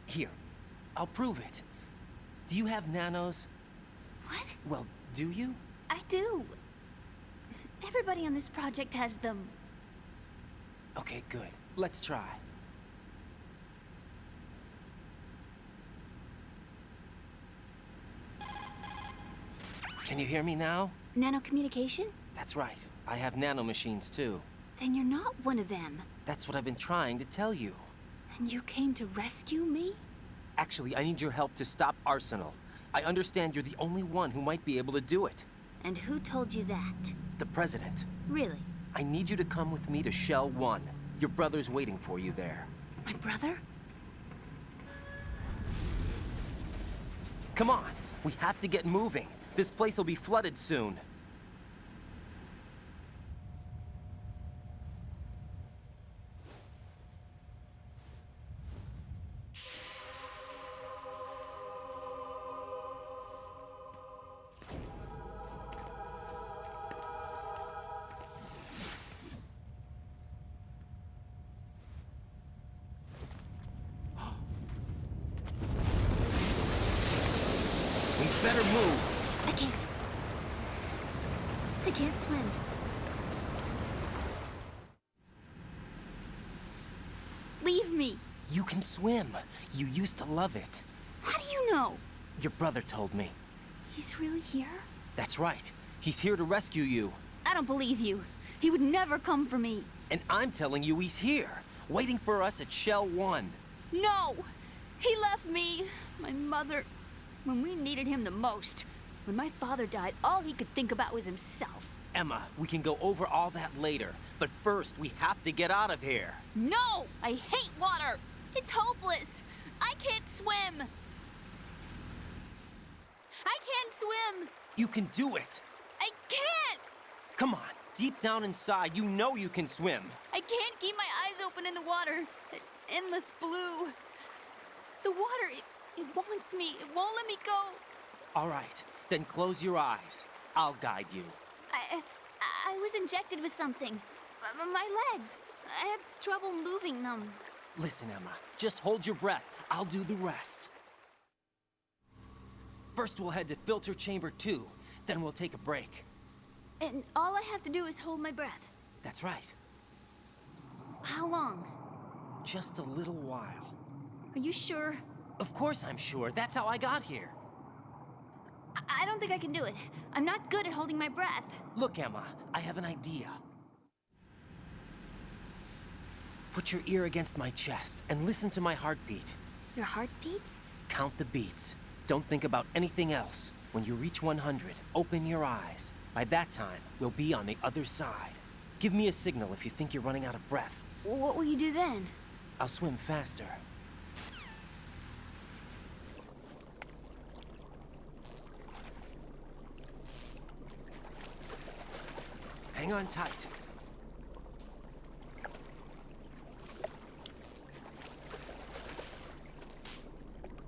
Here, I'll prove it. Do you have nanos? What? Well, do you? I do. Everybody on this project has them. Okay, good. Let's try. Can you hear me now? Nanocommunication? That's right. I have nanomachines too. Then you're not one of them. That's what I've been trying to tell you. And you came to rescue me? Actually, I need your help to stop Arsenal. I understand you're the only one who might be able to do it. And who told you that? The President. Really? I need you to come with me to Shell 1. Your brother's waiting for you there. My brother? Come on! We have to get moving. This place will be flooded soon. Better move. I can't swim. Leave me. You can swim. You used to love it. How do you know? Your brother told me. He's really here? That's right. He's here to rescue you. I don't believe you. He would never come for me. And I'm telling you he's here, waiting for us at Shell 1. No! He left me, my mother, when we needed him the most. When my father died, all he could think about was himself. Emma, we can go over all that later. But first, we have to get out of here. No! I hate water! It's hopeless! I can't swim! I can't swim! You can do it! I can't! Come on, deep down inside, you know you can swim. I can't keep my eyes open in the water. Endless blue. The water, it wants me. It won't let me go. All right, then close your eyes. I'll guide you. I was injected with something. My legs. I have trouble moving them. Listen, Emma, just hold your breath. I'll do the rest. First, we'll head to filter chamber 2. Then we'll take a break. And all I have to do is hold my breath. That's right. How long? Just a little while. Are you sure? Of course I'm sure. That's how I got here. I don't think I can do it. I'm not good at holding my breath. Look, Emma, I have an idea. Put your ear against my chest and listen to my heartbeat. Your heartbeat? Count the beats. Don't think about anything else. When you reach 100, open your eyes. By that time, we'll be on the other side. Give me a signal if you think you're running out of breath. What will you do then? I'll swim faster. Hang on tight.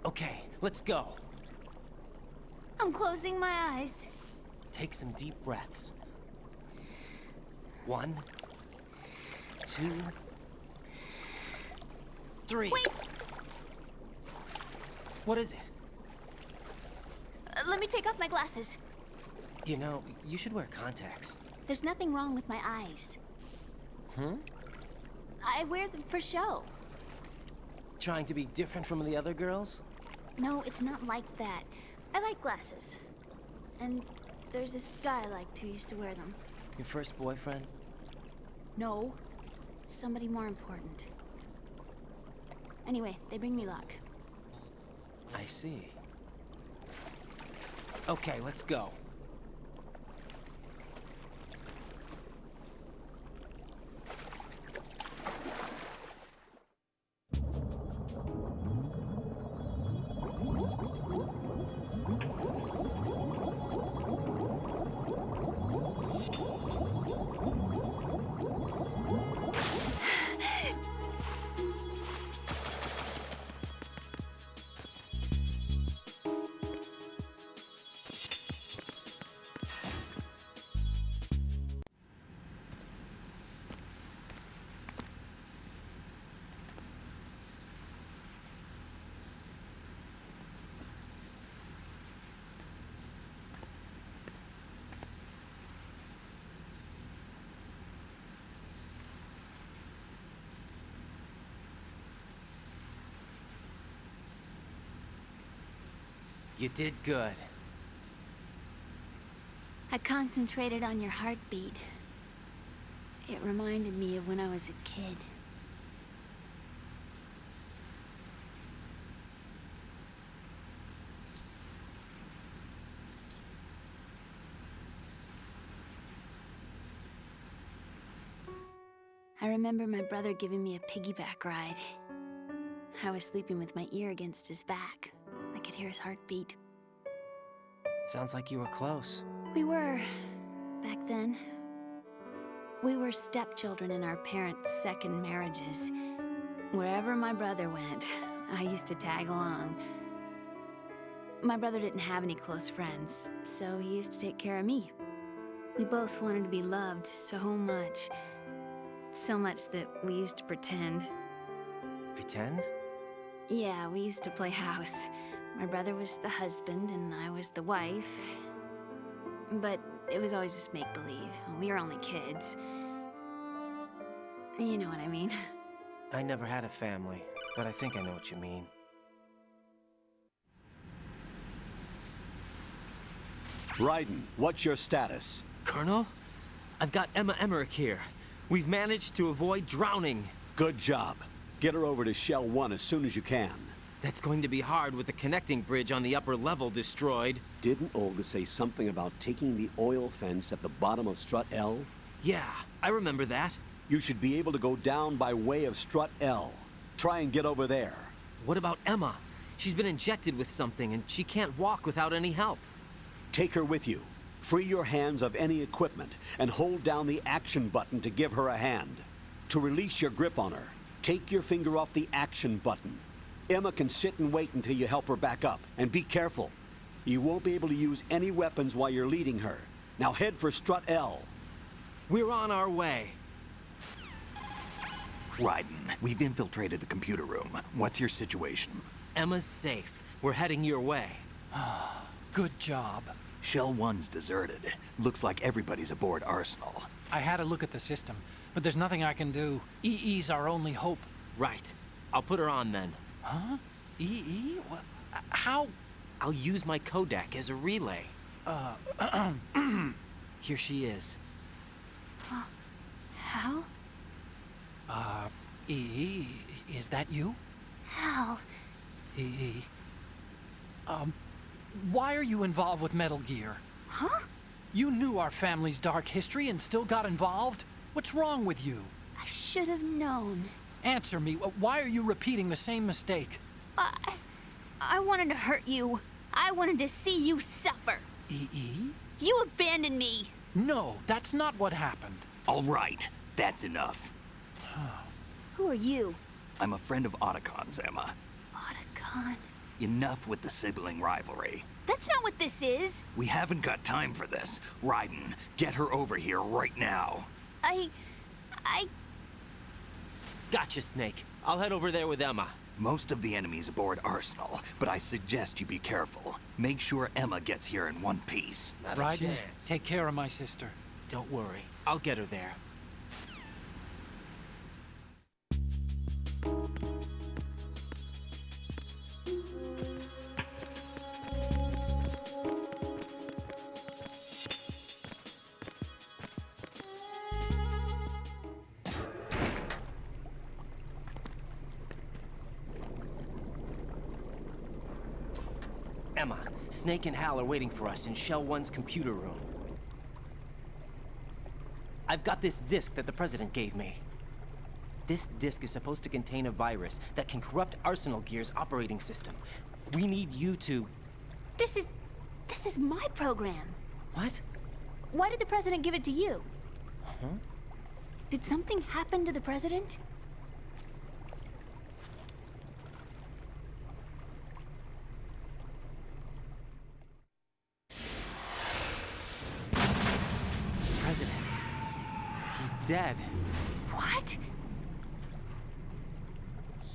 Okay, let's go. I'm closing my eyes. Take some deep breaths. 1, 2, 3. Wait! What is it? Let me take off my glasses. You know, you should wear contacts. There's nothing wrong with my eyes. Hmm? I wear them for show. Trying to be different from the other girls? No, it's not like that. I like glasses. And there's this guy I liked who used to wear them. Your first boyfriend? No. Somebody more important. Anyway, they bring me luck. I see. Okay, let's go. You did good. I concentrated on your heartbeat. It reminded me of when I was a kid. I remember my brother giving me a piggyback ride. I was sleeping with my ear against his back. I could hear his heartbeat. Sounds like you were close. We were, back then. We were stepchildren in our parents' second marriages. Wherever my brother went, I used to tag along. My brother didn't have any close friends, so he used to take care of me. We both wanted to be loved so much. So much that we used to pretend. Pretend? Yeah, we used to play house. My brother was the husband and I was the wife. But it was always just make-believe. We were only kids. You know what I mean. I never had a family, but I think I know what you mean. Raiden, what's your status? Colonel? I've got Emma Emmerich here. We've managed to avoid drowning. Good job. Get her over to Shell 1 as soon as you can. That's going to be hard with the connecting bridge on the upper level destroyed. Didn't Olga say something about taking the oil fence at the bottom of Strut L? Yeah, I remember that. You should be able to go down by way of Strut L. Try and get over there. What about Emma? She's been injected with something, and she can't walk without any help. Take her with you. Free your hands of any equipment, and hold down the action button to give her a hand. To release your grip on her, take your finger off the action button. Emma can sit and wait until you help her back up, and be careful. You won't be able to use any weapons while you're leading her. Now head for Strut L. We're on our way. Raiden, we've infiltrated the computer room. What's your situation? Emma's safe. We're heading your way. Good job. Shell 1's deserted. Looks like everybody's aboard Arsenal. I had a look at the system, but there's nothing I can do. EE's our only hope. Right. I'll put her on then. Huh? EE? What? How? I'll use my Kodak as a relay. Here she is. Hal? EE, is that you? Hal? EE. Why are you involved with Metal Gear? Huh? You knew our family's dark history and still got involved? What's wrong with you? I should have known. Answer me. Why are you repeating the same mistake? I wanted to hurt you. I wanted to see you suffer. EE? You abandoned me. No, that's not what happened. All right, that's enough. Who are you? I'm a friend of Otacon's, Emma. Otacon? Enough with the sibling rivalry. That's not what this is. We haven't got time for this. Raiden, get her over here right now. I... Gotcha, Snake. I'll head over there with Emma. Most of the enemy's aboard Arsenal, but I suggest you be careful. Make sure Emma gets here in one piece. Raiden, take care of my sister. Don't worry. I'll get her there. Emma, Snake and Hal are waiting for us in Shell 1's computer room. I've got this disk that the President gave me. This disk is supposed to contain a virus that can corrupt Arsenal Gear's operating system. We need you to... This is my program. What? Why did the President give it to you? Huh? Did something happen to the President? President. He's dead. What?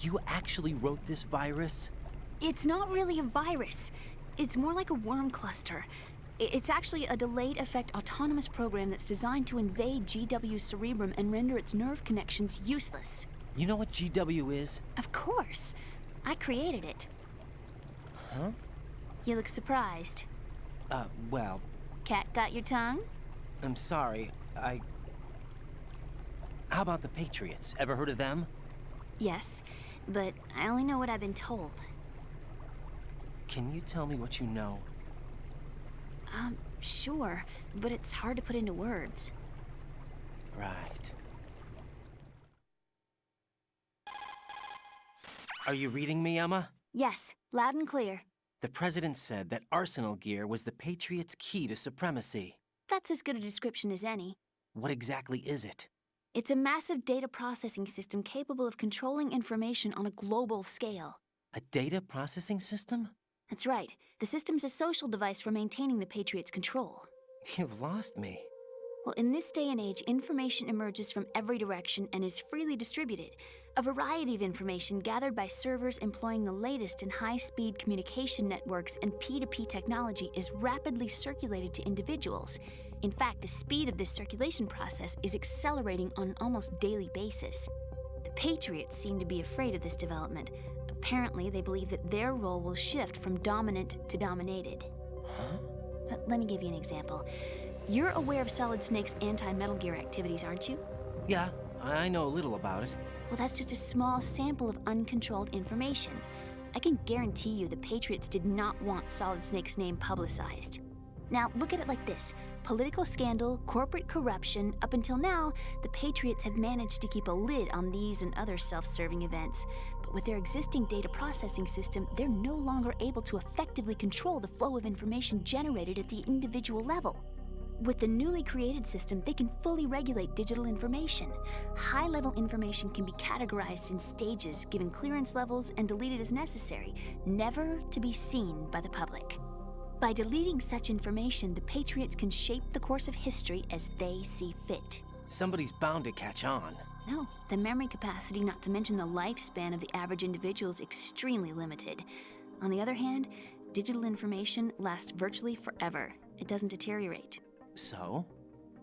You actually wrote this virus? It's not really a virus. It's more like a worm cluster. It's actually a delayed effect autonomous program that's designed to invade GW's cerebrum and render its nerve connections useless. You know what GW is? Of course. I created it. Huh? You look surprised. Well... Cat got your tongue? I'm sorry, How about the Patriots? Ever heard of them? Yes, but I only know what I've been told. Can you tell me what you know? Sure, but it's hard to put into words. Right. Are you reading me, Emma? Yes, loud and clear. The President said that Arsenal Gear was the Patriots' key to supremacy. That's as good a description as any. What exactly is it? It's a massive data processing system capable of controlling information on a global scale. A data processing system? That's right. The system's a social device for maintaining the Patriots' control. You've lost me. Well, in this day and age, information emerges from every direction and is freely distributed. A variety of information gathered by servers employing the latest in high-speed communication networks and P2P technology is rapidly circulated to individuals. In fact, the speed of this circulation process is accelerating on an almost daily basis. The Patriots seem to be afraid of this development. Apparently, they believe that their role will shift from dominant to dominated. Huh? Let me give you an example. You're aware of Solid Snake's anti-Metal Gear activities, aren't you? Yeah, I know a little about it. Well, that's just a small sample of uncontrolled information. I can guarantee you the Patriots did not want Solid Snake's name publicized. Now, look at it like this. Political scandal, corporate corruption, up until now, the Patriots have managed to keep a lid on these and other self-serving events. But with their existing data processing system, they're no longer able to effectively control the flow of information generated at the individual level. With the newly created system, they can fully regulate digital information. High-level information can be categorized in stages, given clearance levels, and deleted as necessary, never to be seen by the public. By deleting such information, the Patriots can shape the course of history as they see fit. Somebody's bound to catch on. No, the memory capacity, not to mention the lifespan of the average individual, is extremely limited. On the other hand, digital information lasts virtually forever. It doesn't deteriorate. So?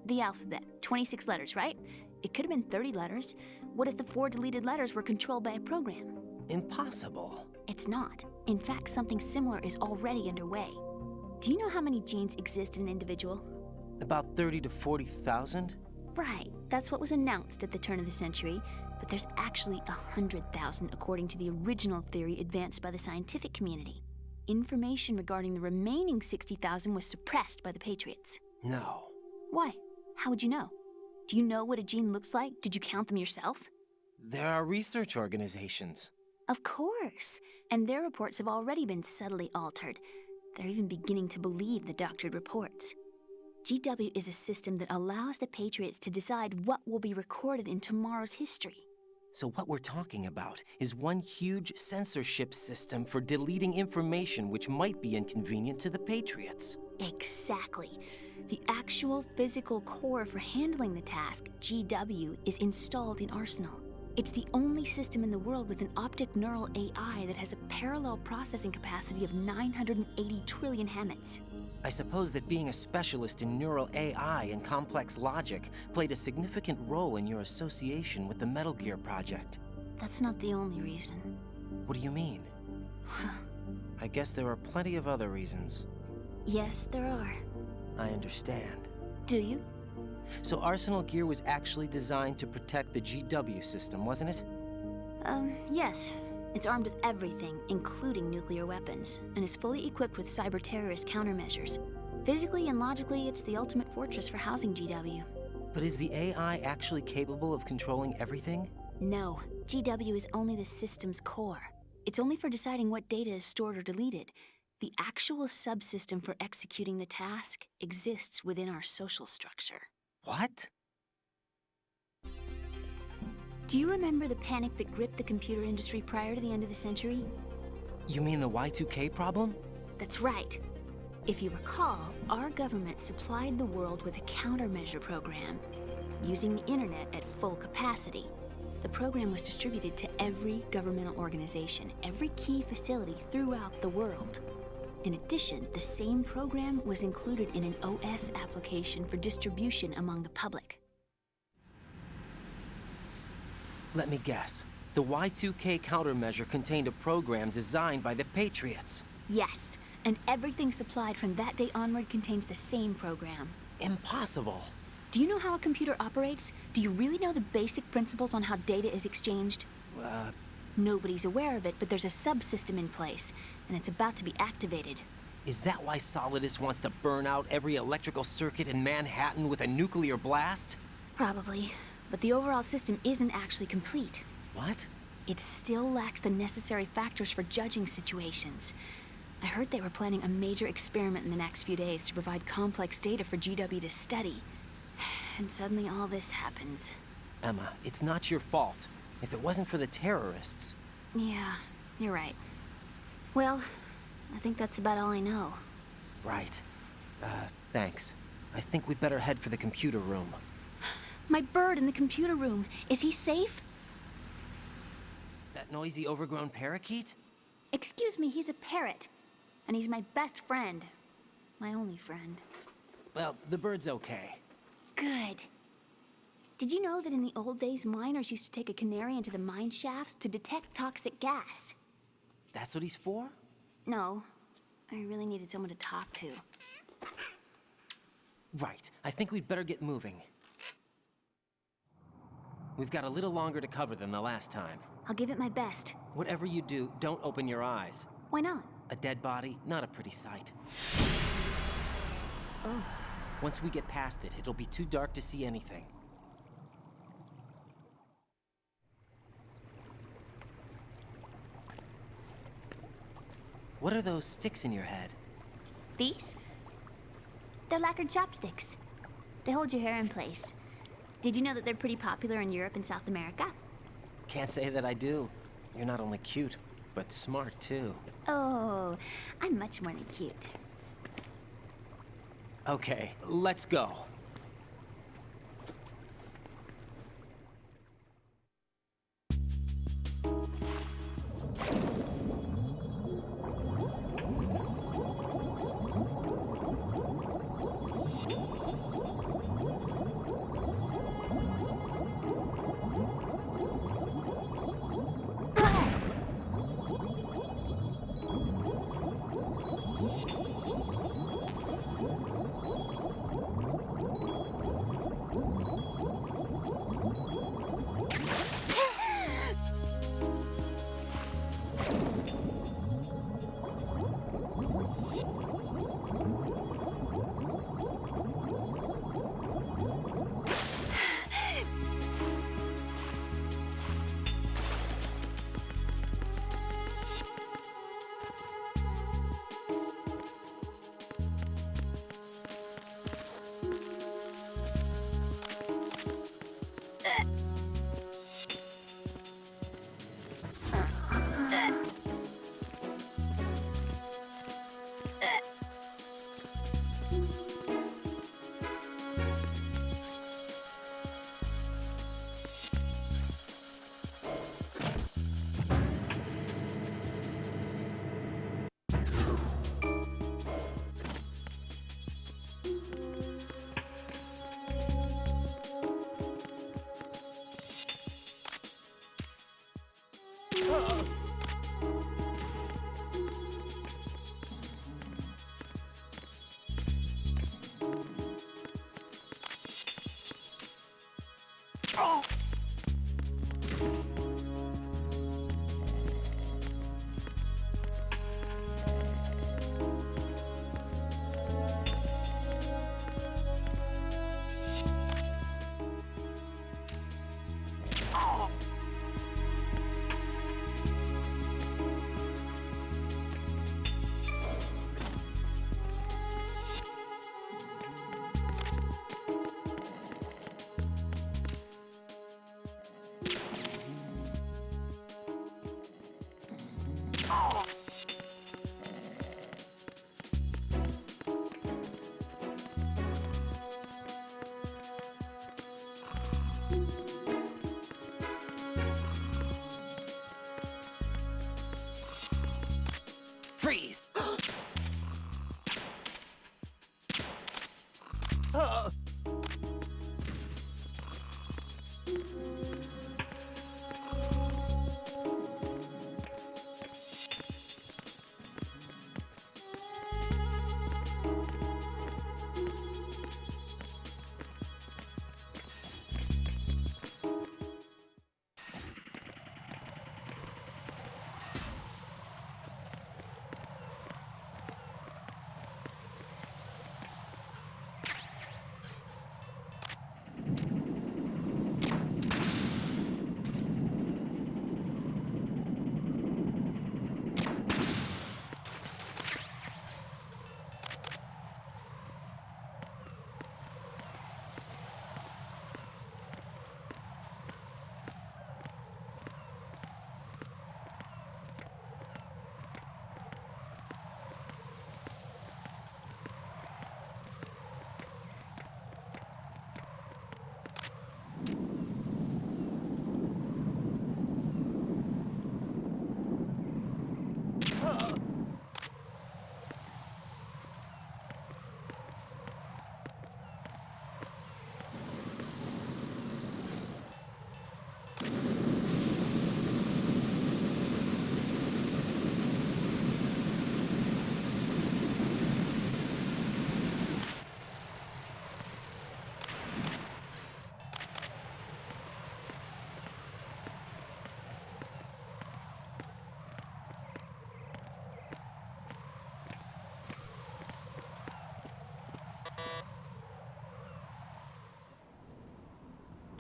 The alphabet, 26 letters, right? It could have been 30 letters. What if the 4 deleted letters were controlled by a program? Impossible. It's not. In fact, something similar is already underway. Do you know how many genes exist in an individual? About 30 to 40,000? Right, that's what was announced at the turn of the century, but there's actually 100,000 according to the original theory advanced by the scientific community. Information regarding the remaining 60,000 was suppressed by the Patriots. No. Why? How would you know? Do you know what a gene looks like? Did you count them yourself? There are research organizations. Of course, and their reports have already been subtly altered. They're even beginning to believe the doctored reports. GW is a system that allows the Patriots to decide what will be recorded in tomorrow's history. So what we're talking about is one huge censorship system for deleting information which might be inconvenient to the Patriots. Exactly. The actual physical core for handling the task, GW, is installed in Arsenal. It's the only system in the world with an optic neural AI that has a parallel processing capacity of 980 trillion Hammets. I suppose that being a specialist in neural AI and complex logic played a significant role in your association with the Metal Gear project. That's not the only reason. What do you mean? I guess there are plenty of other reasons. Yes, there are. I understand. Do you? So Arsenal Gear was actually designed to protect the GW system, wasn't it? Yes. It's armed with everything, including nuclear weapons, and is fully equipped with cyber-terrorist countermeasures. Physically and logically, it's the ultimate fortress for housing GW. But is the AI actually capable of controlling everything? No. GW is only the system's core. It's only for deciding what data is stored or deleted. The actual subsystem for executing the task exists within our social structure. What? Do you remember the panic that gripped the computer industry prior to the end of the century? You mean the Y2K problem? That's right. If you recall, our government supplied the world with a countermeasure program, using the internet at full capacity. The program was distributed to every governmental organization, every key facility throughout the world. In addition, the same program was included in an OS application for distribution among the public. Let me guess. The Y2K countermeasure contained a program designed by the Patriots. Yes, and everything supplied from that day onward contains the same program. Impossible. Do you know how a computer operates? Do you really know the basic principles on how data is exchanged? Nobody's aware of it, but there's a subsystem in place, and it's about to be activated. Is that why Solidus wants to burn out every electrical circuit in Manhattan with a nuclear blast? Probably, but the overall system isn't actually complete. What? It still lacks the necessary factors for judging situations. I heard they were planning a major experiment in the next few days to provide complex data for GW to study. And suddenly all this happens. Emma, it's not your fault. If it wasn't for the terrorists... Yeah, you're right. Well, I think that's about all I know. Right. Thanks. I think we'd better head for the computer room. My bird in the computer room. Is he safe? That noisy, overgrown parakeet? Excuse me, he's a parrot. And he's my best friend. My only friend. Well, the bird's okay. Good. Did you know that in the old days, miners used to take a canary into the mine shafts to detect toxic gas? That's what he's for? No. I really needed someone to talk to. Right. I think we'd better get moving. We've got a little longer to cover than the last time. I'll give it my best. Whatever you do, don't open your eyes. Why not? A dead body, not a pretty sight. Oh. Once we get past it, it'll be too dark to see anything. What are those sticks in your head? These? They're lacquered chopsticks. They hold your hair in place. Did you know that they're pretty popular in Europe and South America? Can't say that I do. You're not only cute, but smart too. Oh, I'm much more than cute. Okay, let's go.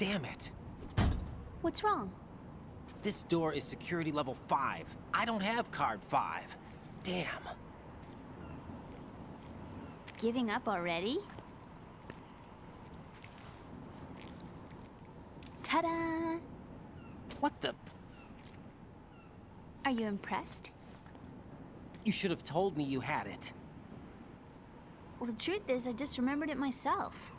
Damn it. What's wrong? This door is security level 5. I don't have card 5. Damn. Giving up already? Ta-da! What the? Are you impressed? You should have told me you had it. Well, the truth is, I just remembered it myself.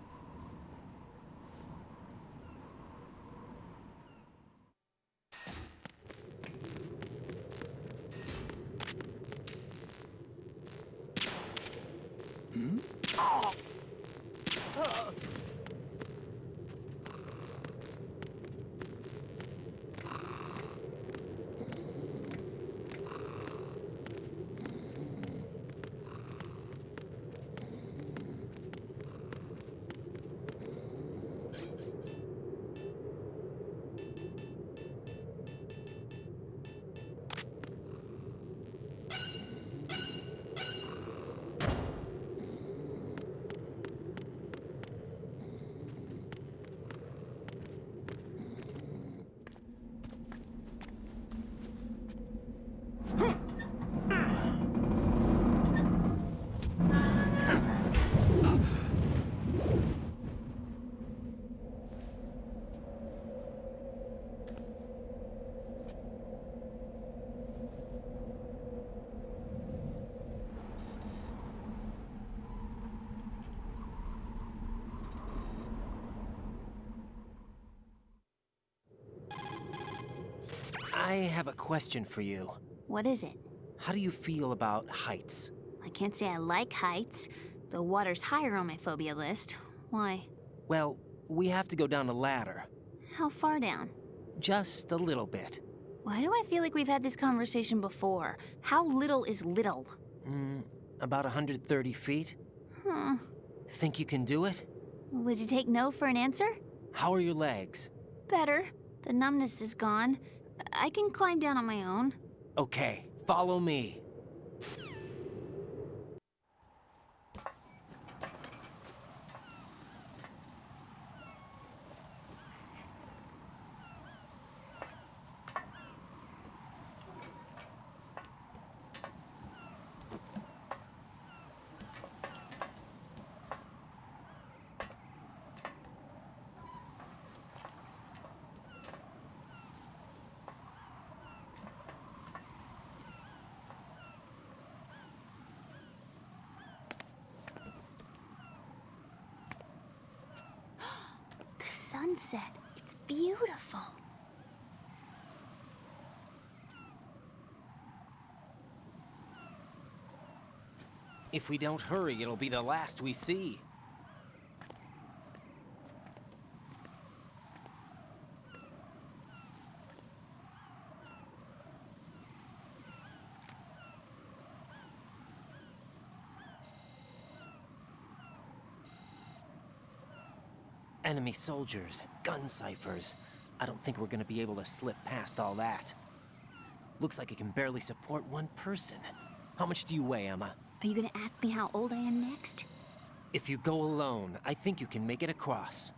I have a question for you. What is it? How do you feel about heights? I can't say I like heights. The water's higher on my phobia list. Why? Well, we have to go down a ladder. How far down? Just a little bit. Why do I feel like we've had this conversation before? How little is little? About 130 feet. Huh. Think you can do it? Would you take no for an answer? How are your legs? Better. The numbness is gone. I can climb down on my own. Okay, follow me. The sunset. It's beautiful. If we don't hurry, it'll be the last we see. Enemy soldiers, gun ciphers. I don't think we're gonna be able to slip past all that. Looks like it can barely support one person. How much do you weigh, Emma? Are you gonna ask me how old I am next? If you go alone, I think you can make it across.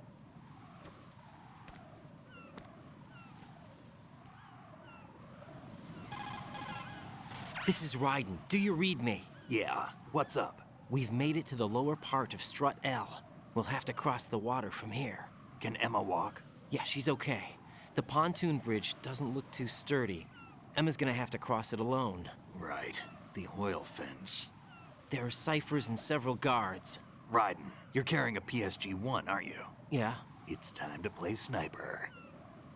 This is Raiden. Do you read me? Yeah, what's up? We've made it to the lower part of Strut L. We'll have to cross the water from here. Can Emma walk? Yeah, she's okay. The pontoon bridge doesn't look too sturdy. Emma's gonna have to cross it alone. Right. The oil fence. There are ciphers and several guards. Raiden, you're carrying a PSG-1, aren't you? Yeah. It's time to play sniper.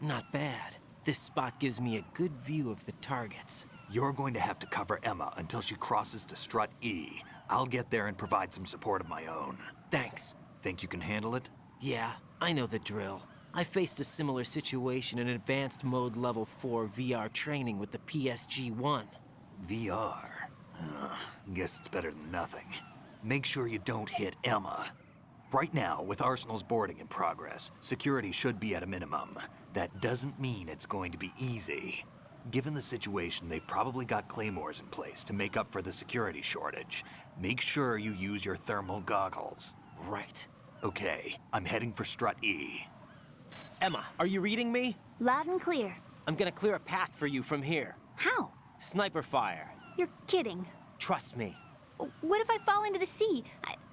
Not bad. This spot gives me a good view of the targets. You're going to have to cover Emma until she crosses to Strut E. I'll get there and provide some support of my own. Thanks. Think you can handle it? Yeah, I know the drill. I faced a similar situation in Advanced Mode Level 4 VR training with the PSG-1. VR? Guess it's better than nothing. Make sure you don't hit Emma. Right now, with Arsenal's boarding in progress, security should be at a minimum. That doesn't mean it's going to be easy. Given the situation, they've probably got claymores in place to make up for the security shortage. Make sure you use your thermal goggles. Right. Okay, I'm heading for Strut E. Emma, are you reading me? Loud and clear. I'm gonna clear a path for you from here. How? Sniper fire. You're kidding. Trust me. What if I fall into the sea?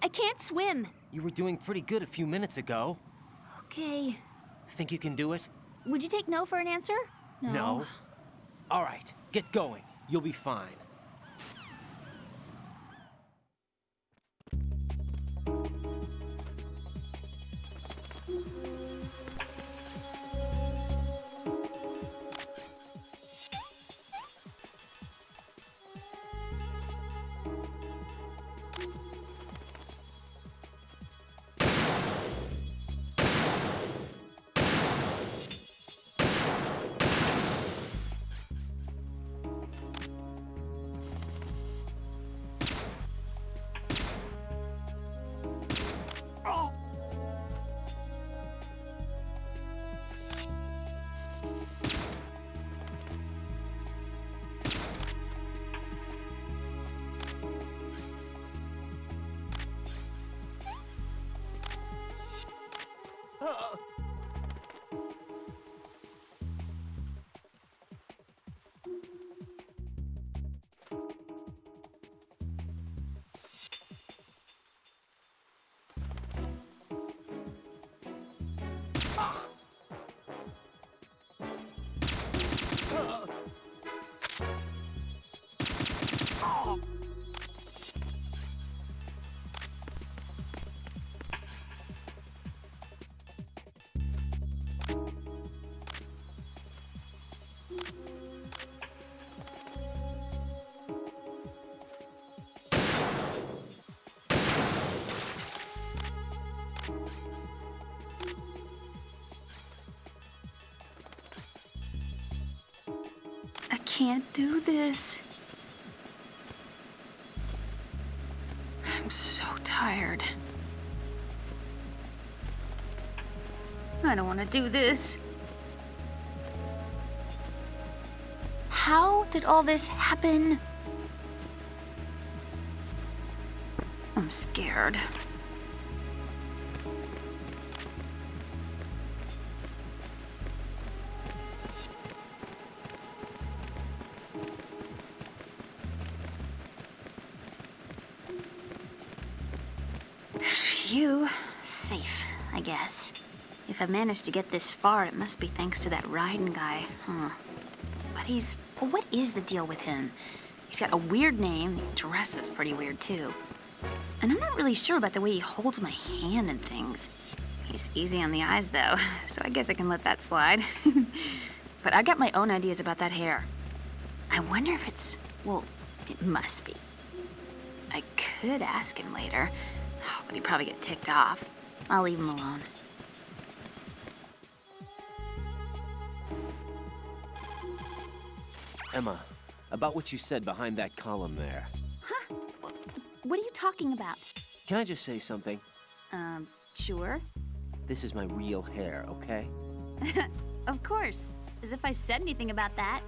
I can't swim. You were doing pretty good a few minutes ago. Okay. Think you can do it? Would you take no for an answer? No. All right, get going. You'll be fine. I can't do this. I'm so tired. I don't want to do this. How did all this happen? I'm scared. Phew. Safe, I guess. If I managed to get this far, it must be thanks to that Raiden guy. But well, what is the deal with him? He's got a weird name, he dresses pretty weird too. And I'm not really sure about the way he holds my hand and things. He's easy on the eyes though, so I guess I can let that slide. But I got my own ideas about that hair. I wonder if it's, well, it must be. I could ask him later, but he'd probably get ticked off. I'll leave him alone. Emma, about what you said behind that column there. Huh? What are you talking about? Can I just say something? Sure. This is my real hair, okay? Of course. As if I said anything about that.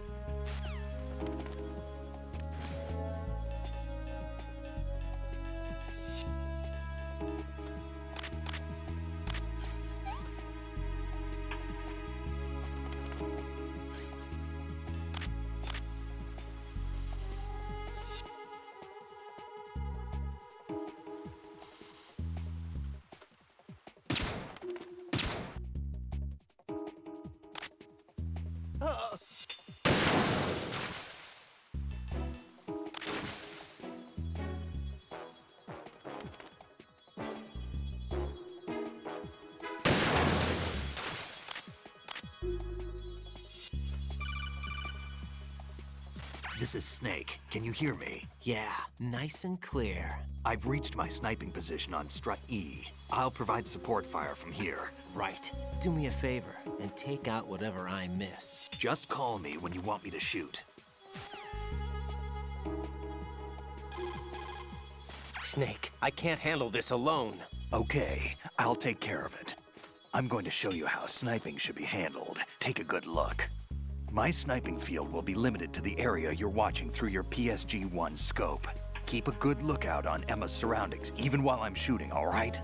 This is Snake. Can you hear me? Yeah, nice and clear. I've reached my sniping position on Strut E. I'll provide support fire from here. Right. Do me a favor and take out whatever I miss. Just call me when you want me to shoot. Snake, I can't handle this alone. Okay, I'll take care of it. I'm going to show you how sniping should be handled. Take a good look. My sniping field will be limited to the area you're watching through your PSG-1 scope. Keep a good lookout on Emma's surroundings, even while I'm shooting, all right?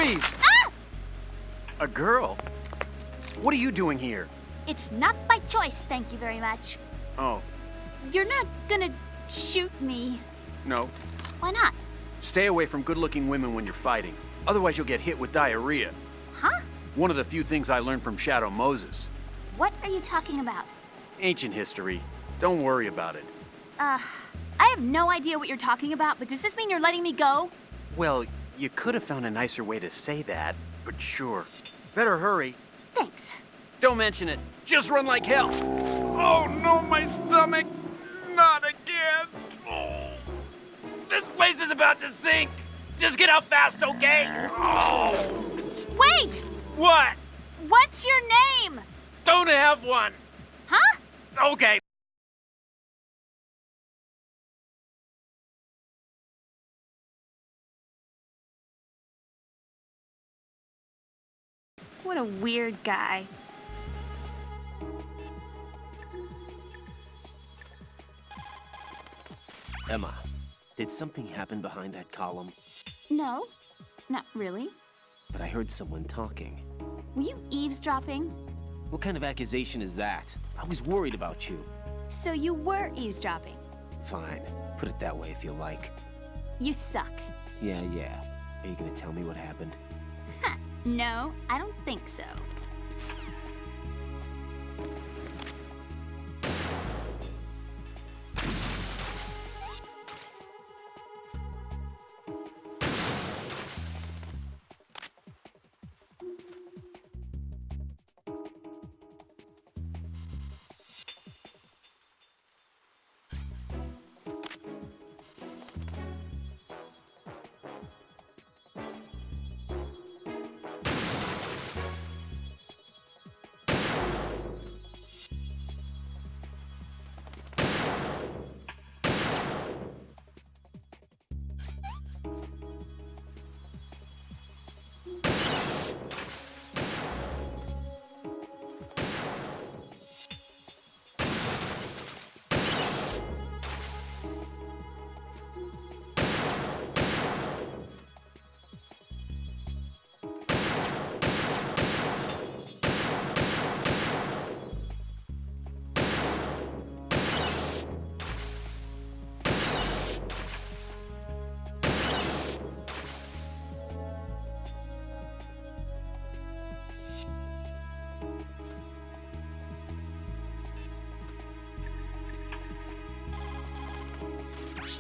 Freeze! Ah! A girl? What are you doing here? It's not by choice, thank you very much. Oh, You're not gonna shoot me. no. Why not? Stay away from good-looking women when you're fighting. Otherwise you'll get hit with diarrhea. Huh? One of the few things I learned from Shadow Moses. What are you talking about? Ancient history. Don't worry about it. I have no idea what you're talking about, but does this mean you're letting me go? Well, you could have found a nicer way to say that, but sure. Better hurry. Thanks. Don't mention it. Just run like hell. Oh no, my stomach! Not again! Oh. This place is about to sink. Just get out fast, okay? Oh. Wait! What? What's your name? Don't have one. Huh? Okay. What a weird guy. Emma, did something happen behind that column? No, not really. But I heard someone talking. Were you eavesdropping? What kind of accusation is that? I was worried about you. So you were eavesdropping. Fine. Put it that way if you like. You suck. Yeah. Are you gonna tell me what happened? No, I don't think so.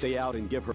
Stay out and give her...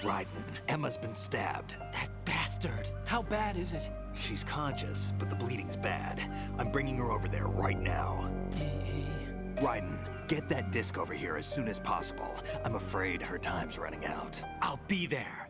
Raiden, Emma's been stabbed. That bastard! How bad is it? She's conscious, but the bleeding's bad. I'm bringing her over there right now. Raiden, get that disc over here as soon as possible. I'm afraid her time's running out. I'll be there.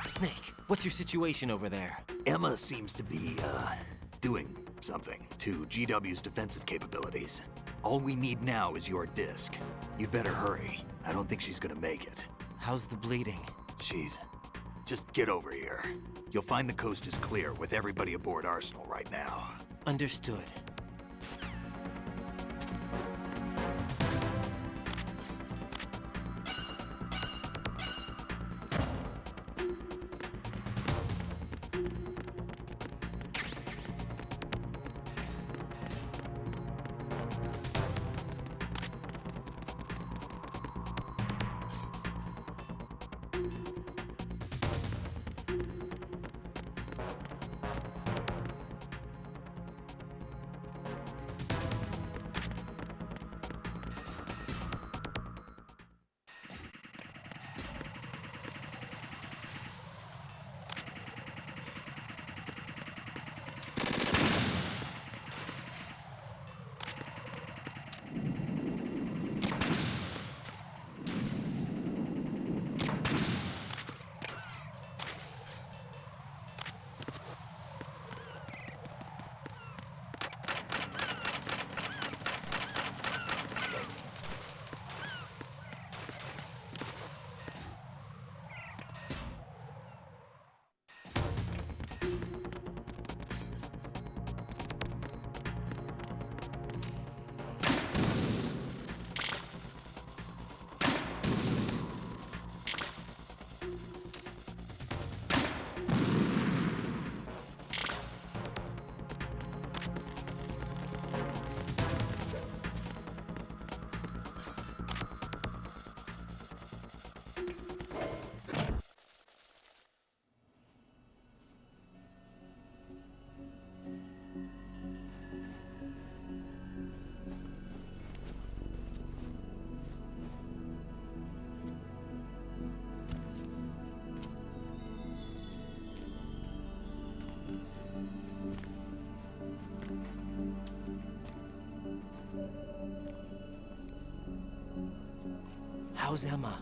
Snake, what's your situation over there? Emma seems to be, doing something to GW's defensive capabilities. All we need now is your disc. You'd better hurry. I don't think she's gonna make it. How's the bleeding? Just get over here. You'll find the coast is clear with everybody aboard Arsenal right now. Understood. How's Emma?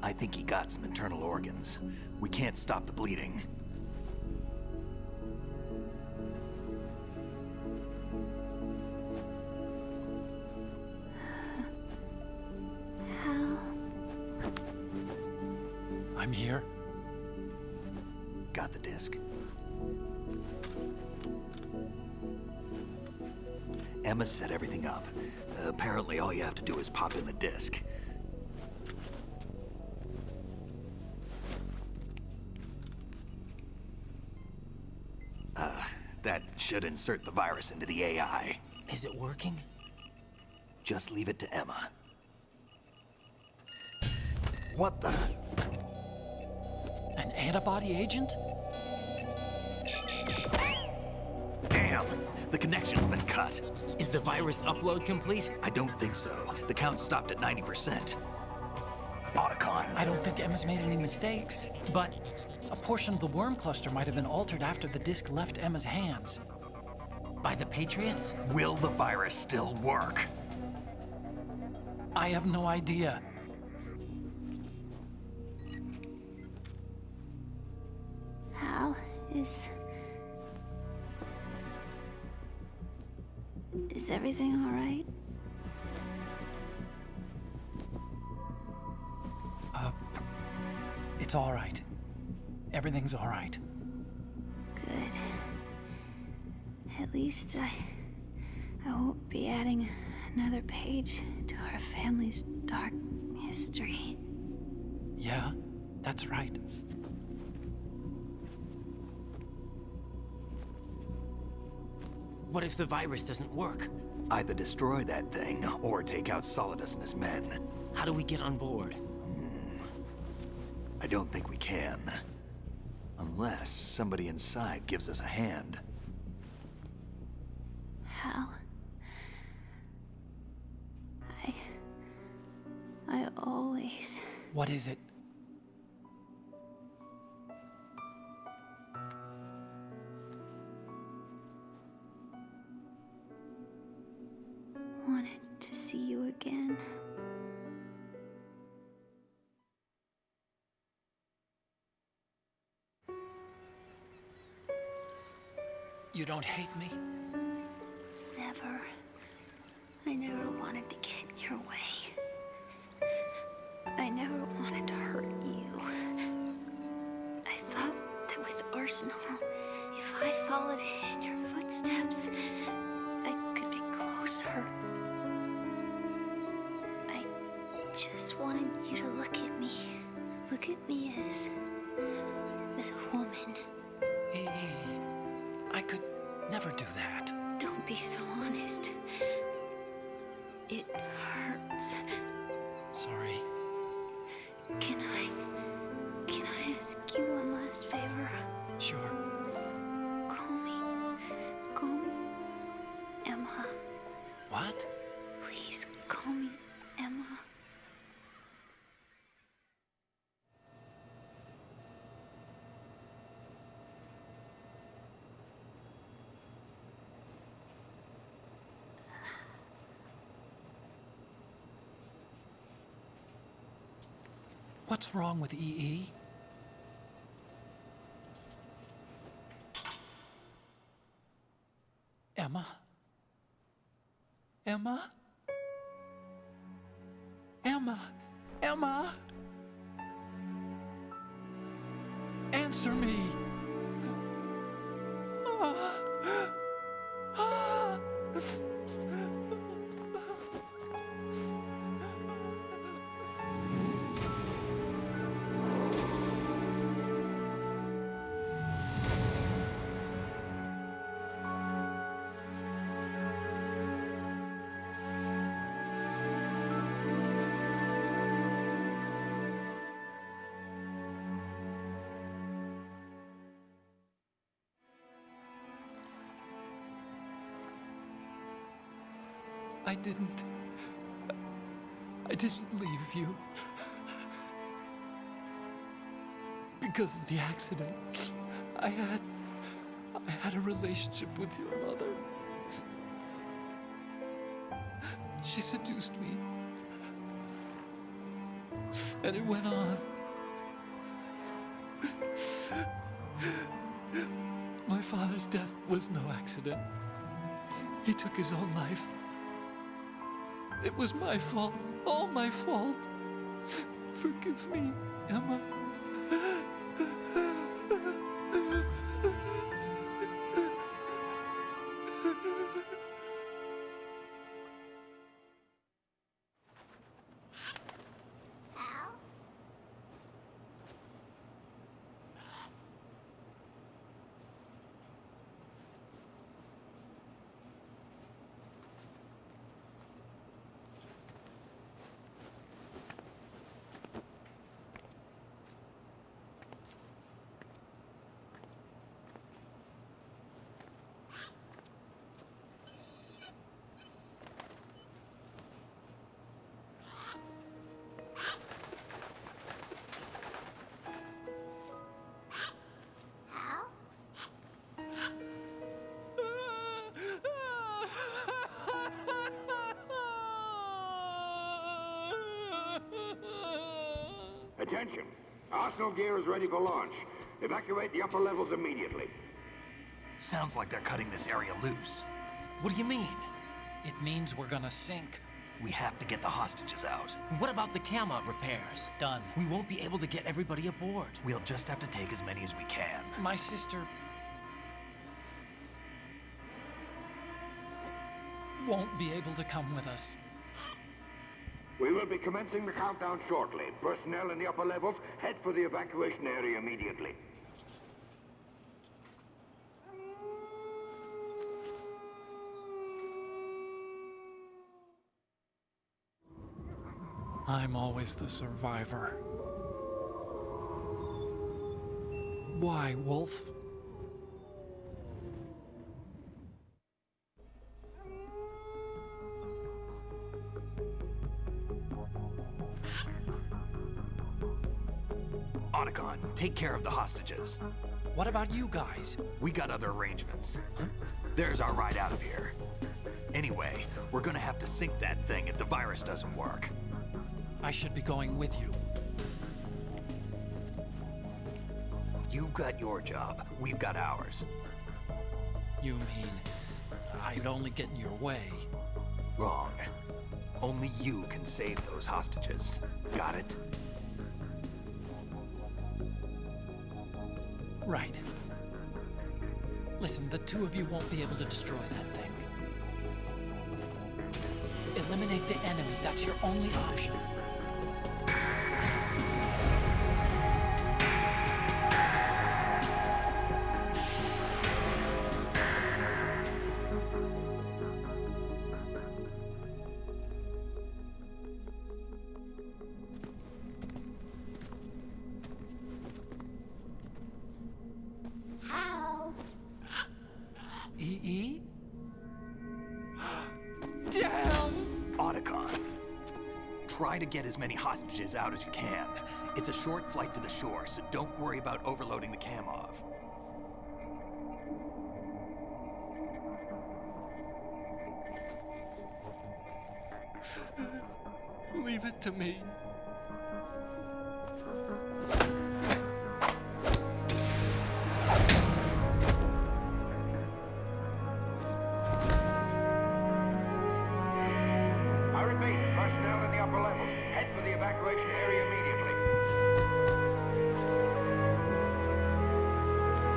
I think he got some internal organs. We can't stop the bleeding. I'm here. Got the disc. Emma set everything up. Apparently all you have to do is pop in the disc. That should insert the virus into the AI. Is it working? Just leave it to Emma. What the? An antibody agent? Damn! The connection's been cut. Is the virus upload complete? I don't think so. The count stopped at 90%. Otacon. I don't think Emma's made any mistakes. But a portion of the worm cluster might have been altered after the disc left Emma's hands. By the Patriots? Will the virus still work? I have no idea. Hal, is everything all right? It's all right. Everything's all right. Good. At least I won't be adding another page to our family's dark history. Yeah, that's right. What if the virus doesn't work? Either destroy that thing, or take out Solidus and his men. How do we get on board? I don't think we can. Unless somebody inside gives us a hand. Hal. I always... What is it? wanted to see you again. You don't hate me? Never. I never wanted to get in your way. I never wanted to hurt you. I thought that with Arsenal, if I followed in your footsteps, I could be closer. I just wanted you to look at me. Look at me as a woman. I could never do that. Don't be so honest. It hurts. Sorry. Can I ask you one last favor? Sure. Call me Emma. What? Please call me Emma. What's wrong with EE? Emma? Emma? Emma? Emma? Answer me! I didn't leave you. Because of the accident, I had a relationship with your mother. She seduced me. And it went on. My father's death was no accident. He took his own life. It was my fault, all my fault. Forgive me, Emma. Attention! Arsenal gear is ready for launch. Evacuate the upper levels immediately. Sounds like they're cutting this area loose. What do you mean? It means we're gonna sink. We have to get the hostages out. What about the camo repairs? Done. We won't be able to get everybody aboard. We'll just have to take as many as we can. My sister won't be able to come with us. We will be commencing the countdown shortly. Personnel in the upper levels, head for the evacuation area immediately. I'm always the survivor. Why, Wolf? Otacon, take care of the hostages. What about you guys? We got other arrangements. There's our ride out of here. Anyway, we're gonna have to sink that thing if the virus doesn't work. I should be going with you. You've got your job, we've got ours. You mean I'd only get in your way? Wrong. Only you can save those hostages. Got it? Right. Listen, the two of you won't be able to destroy that thing. Eliminate the enemy. That's your only option. EE? Damn! Otacon, try to get as many hostages out as you can. It's a short flight to the shore, so don't worry about overloading the Kamov. Leave it to me. I repeat, personnel in the upper levels, head for the evacuation area immediately.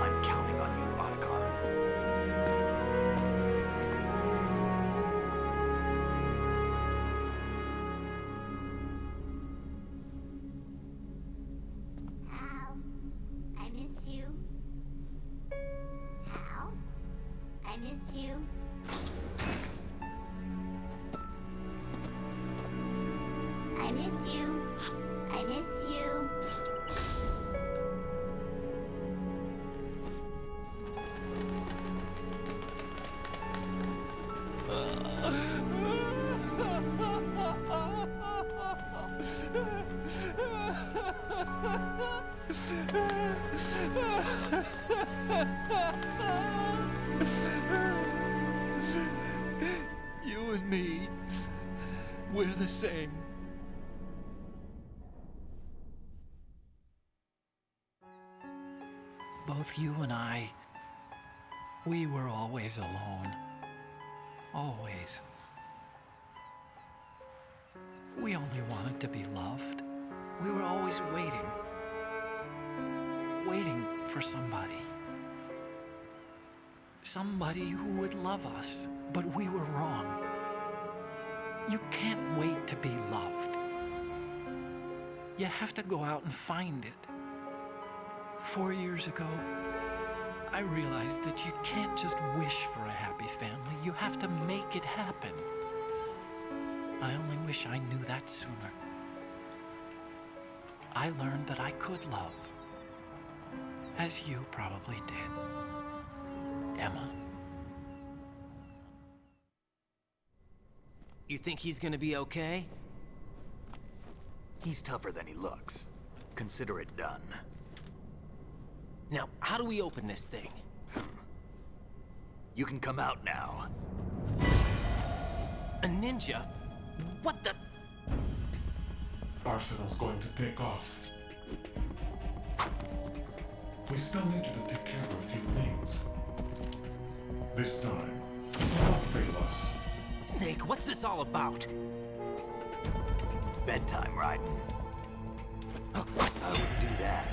I'm counting on you, Otacon. Hal, I miss you. Hal, I miss you. I miss you. I miss you. You and me, we're the same. Both you and I, we were always alone. Always. We only wanted to be loved. We were always waiting. Waiting for somebody. Somebody who would love us, but we were wrong. You can't wait to be loved. You have to go out and find it. 4 years ago, I realized that you can't just wish for a happy family. You have to make it happen. I only wish I knew that sooner. I learned that I could love, as you probably did, Emma. You think he's gonna be okay? He's tougher than he looks. Consider it done. Now, how do we open this thing? You can come out now. A ninja? What the? Arsenal's going to take off. We still need you to take care of a few things. This time, don't fail us. Snake, what's this all about? Bedtime, Raiden. I wouldn't do that.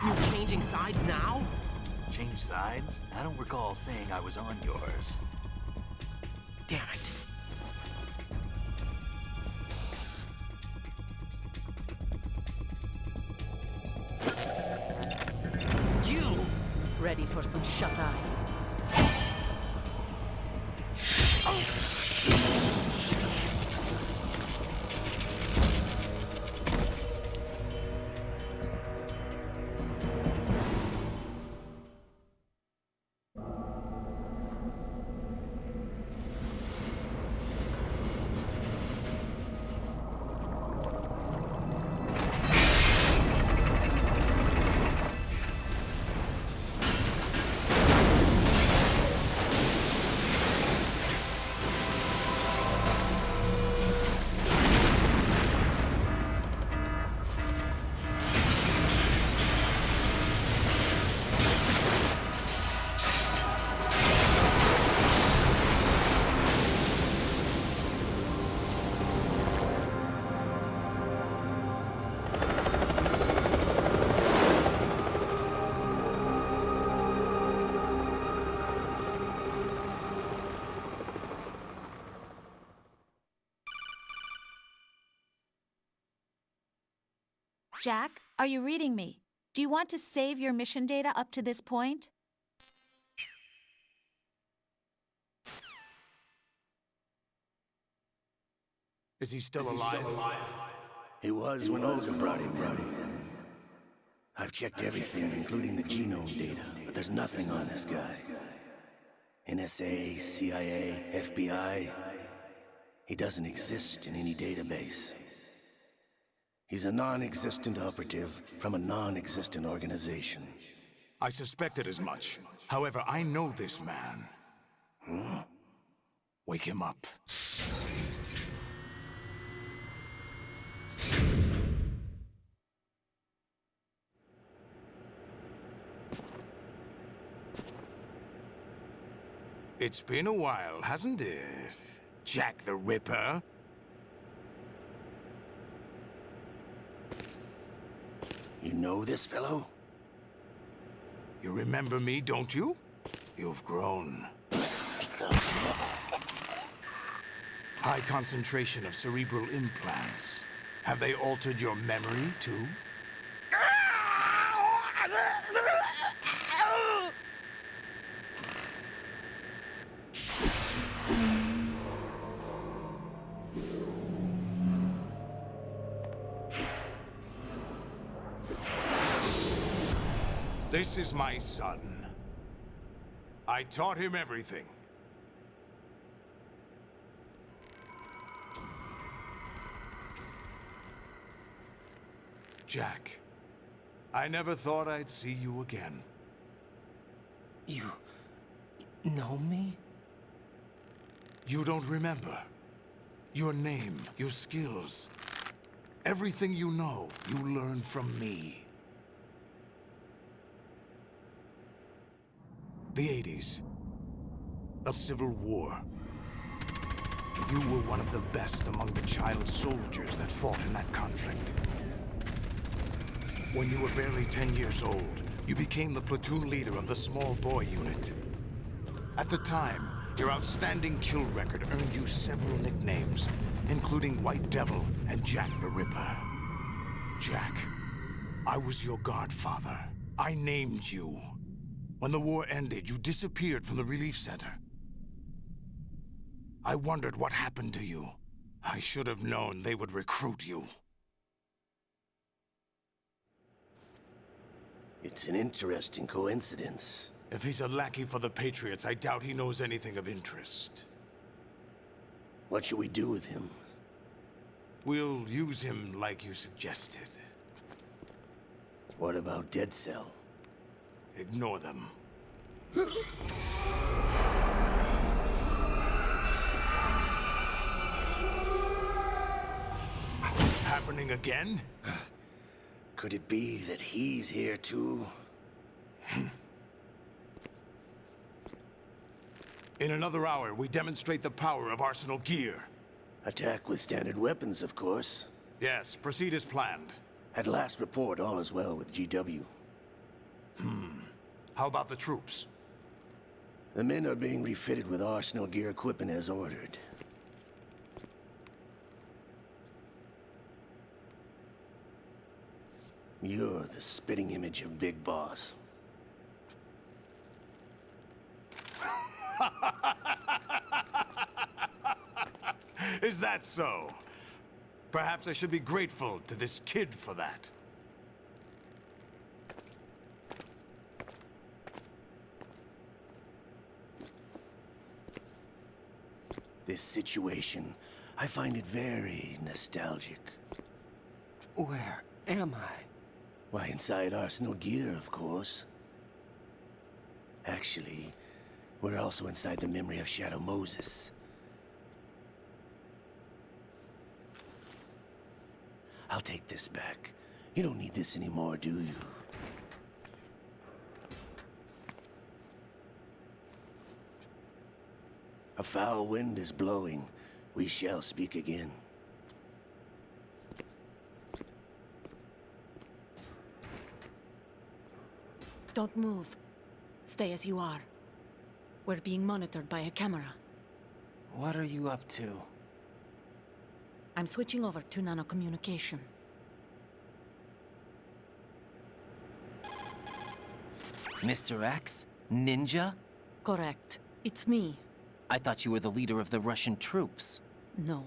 You're changing sides now? Change sides? I don't recall saying I was on yours. Damn it. You! Ready for some shut-eye? Jack, are you reading me? Do you want to save your mission data up to this point? Is he still alive? He was when Olga brought him in. I've checked everything, including the genome data, but there's nothing on this guy. NSA, CIA, FBI. He doesn't exist in any database. He's a non-existent operative from a non-existent organization. I suspected as much. However, I know this man. Wake him up. It's been a while, hasn't it? Jack the Ripper? You know this fellow? You remember me, don't you? You've grown. High concentration of cerebral implants. Have they altered your memory, too? This is my son. I taught him everything. Jack, I never thought I'd see you again. You know me? You don't remember. Your name, your skills. Everything you know, you learned from me. The 80s. A civil war. You were one of the best among the child soldiers that fought in that conflict. When you were barely 10 years old, you became the platoon leader of the small boy unit. At the time, your outstanding kill record earned you several nicknames, including White Devil and Jack the Ripper. Jack, I was your godfather. I named you. When the war ended, you disappeared from the relief center. I wondered what happened to you. I should have known they would recruit you. It's an interesting coincidence. If he's a lackey for the Patriots, I doubt he knows anything of interest. What should we do with him? We'll use him like you suggested. What about Dead Cell? Ignore them. Happening again? Could it be that he's here too? In another hour, we demonstrate the power of Arsenal gear. Attack with standard weapons, of course. Yes, proceed as planned. At last report, all is well with GW. How about the troops? The men are being refitted with Arsenal gear equipment as ordered. You're the spitting image of Big Boss. Is that so? Perhaps I should be grateful to this kid for that. This situation, I find it very nostalgic. Where am I? Why, inside Arsenal gear, of course. Actually, we're also inside the memory of Shadow Moses. I'll take this back. You don't need this anymore, do you? A foul wind is blowing. We shall speak again. Don't move. Stay as you are. We're being monitored by a camera. What are you up to? I'm switching over to nanocommunication. Mr. X? Ninja? Correct. It's me. I thought you were the leader of the Russian troops. No,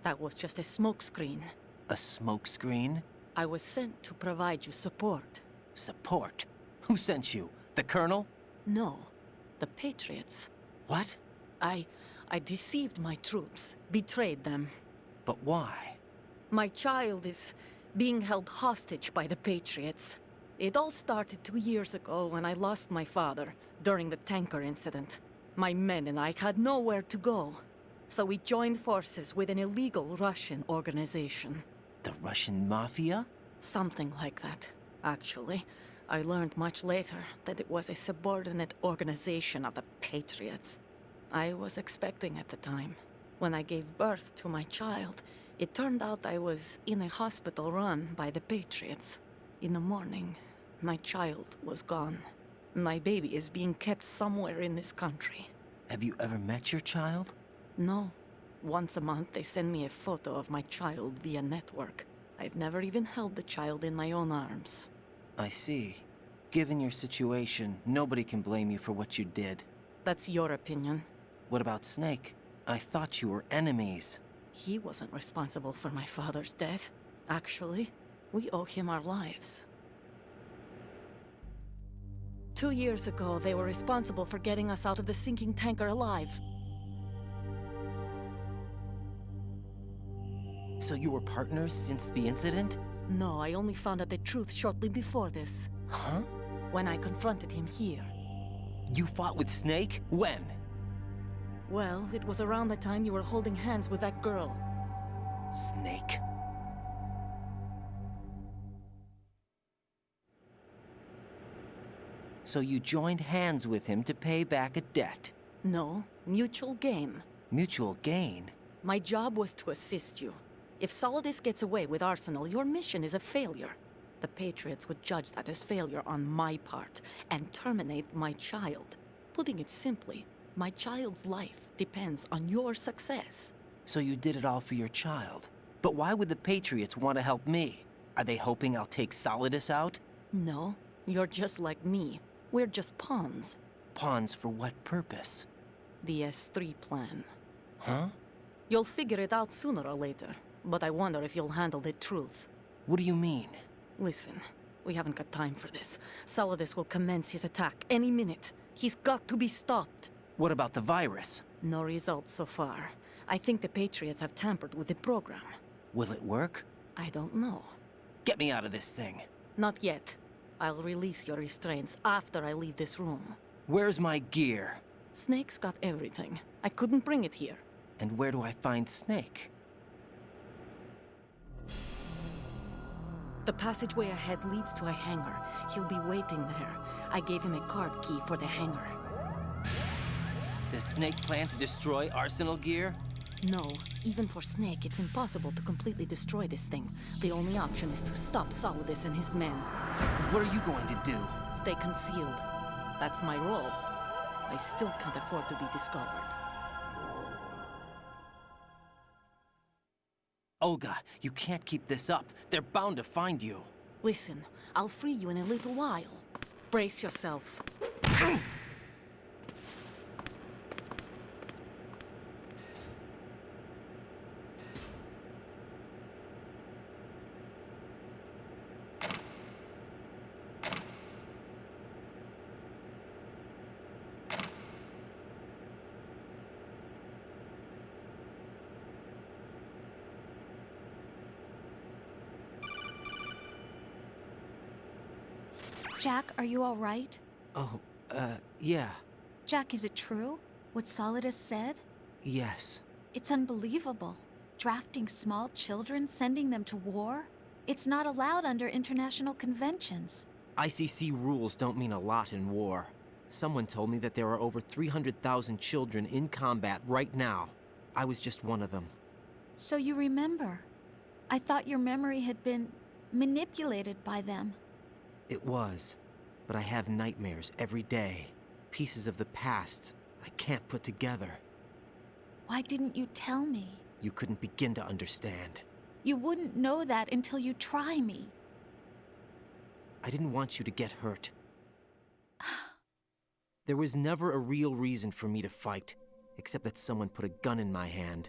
that was just a smokescreen. A smokescreen? I was sent to provide you support. Support? Who sent you? The Colonel? No, the Patriots. What? I deceived my troops, betrayed them. But why? My child is being held hostage by the Patriots. It all started 2 years ago when I lost my father during the tanker incident. My men and I had nowhere to go. So we joined forces with an illegal Russian organization. The Russian Mafia? Something like that, actually. I learned much later that it was a subordinate organization of the Patriots. I was expecting at the time. When I gave birth to my child, it turned out I was in a hospital run by the Patriots. In the morning, my child was gone. My baby is being kept somewhere in this country. Have you ever met your child? No. Once a month, they send me a photo of my child via network. I've never even held the child in my own arms. I see. Given your situation, nobody can blame you for what you did. That's your opinion. What about Snake? I thought you were enemies. He wasn't responsible for my father's death. Actually, we owe him our lives. 2 years ago, they were responsible for getting us out of the sinking tanker alive. So you were partners since the incident? No, I only found out the truth shortly before this. Huh? When I confronted him here. You fought with Snake? When? Well, it was around the time you were holding hands with that girl. Snake. So you joined hands with him to pay back a debt? No, mutual gain. Mutual gain? My job was to assist you. If Solidus gets away with Arsenal, your mission is a failure. The Patriots would judge that as failure on my part and terminate my child. Putting it simply, my child's life depends on your success. So you did it all for your child. But why would the Patriots want to help me? Are they hoping I'll take Solidus out? No, you're just like me. We're just pawns. Pawns for what purpose? The S3 plan. Huh? You'll figure it out sooner or later, but I wonder if you'll handle the truth. What do you mean? Listen, we haven't got time for this. Solidus will commence his attack any minute. He's got to be stopped. What about the virus? No results so far. I think the Patriots have tampered with the program. Will it work? I don't know. Get me out of this thing. Not yet. I'll release your restraints after I leave this room. Where's my gear? Snake's got everything. I couldn't bring it here. And where do I find Snake? The passageway ahead leads to a hangar. He'll be waiting there. I gave him a card key for the hangar. Does Snake plan to destroy Arsenal gear? No. Even for Snake, it's impossible to completely destroy this thing. The only option is to stop Solidus and his men. What are you going to do? Stay concealed. That's my role. I still can't afford to be discovered. Olga, you can't keep this up. They're bound to find you. Listen, I'll free you in a little while. Brace yourself. Jack, are you all right? Oh, yeah. Jack, is it true? What Solidus said? Yes. It's unbelievable. Drafting small children, sending them to war? It's not allowed under international conventions. ICC rules don't mean a lot in war. Someone told me that there are over 300,000 children in combat right now. I was just one of them. So you remember. I thought your memory had been manipulated by them. It was, but I have nightmares every day. Pieces of the past I can't put together. Why didn't you tell me? You couldn't begin to understand. You wouldn't know that until you try me. I didn't want you to get hurt. There was never a real reason for me to fight, except that someone put a gun in my hand.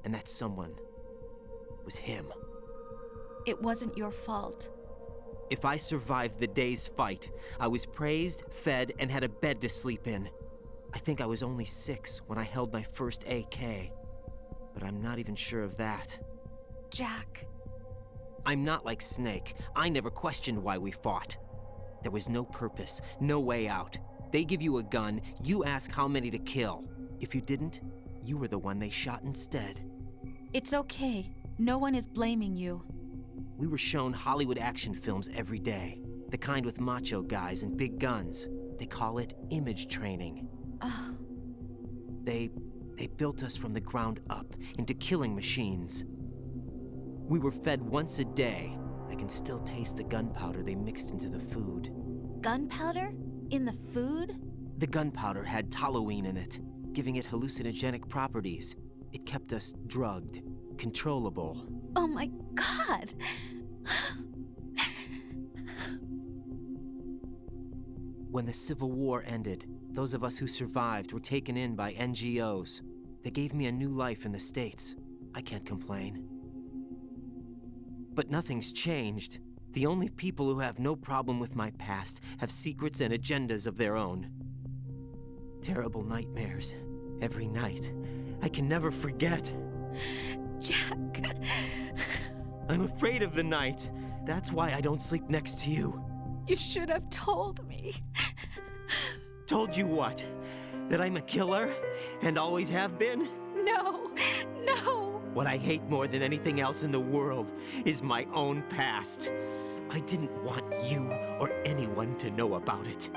And that someone was him. It wasn't your fault. If I survived the day's fight, I was praised, fed, and had a bed to sleep in. I think I was only 6 when I held my first AK. But I'm not even sure of that. Jack. I'm not like Snake. I never questioned why we fought. There was no purpose, no way out. They give you a gun, you ask how many to kill. If you didn't, you were the one they shot instead. It's okay. No one is blaming you. We were shown Hollywood action films every day. The kind with macho guys and big guns. They call it image training. Ugh. They built us from the ground up into killing machines. We were fed once a day. I can still taste the gunpowder they mixed into the food. Gunpowder? In the food? The gunpowder had toluene in it, giving it hallucinogenic properties. It kept us drugged, controllable. Oh my God! When the Civil War ended, those of us who survived were taken in by NGOs. They gave me a new life in the States. I can't complain. But nothing's changed. The only people who have no problem with my past have secrets and agendas of their own. Terrible nightmares. Every night. I can never forget. Jack. I'm afraid of the night. That's why I don't sleep next to you. You should have told me. Told you what? That I'm a killer? And always have been? No, no. What I hate more than anything else in the world is my own past. I didn't want you or anyone to know about it.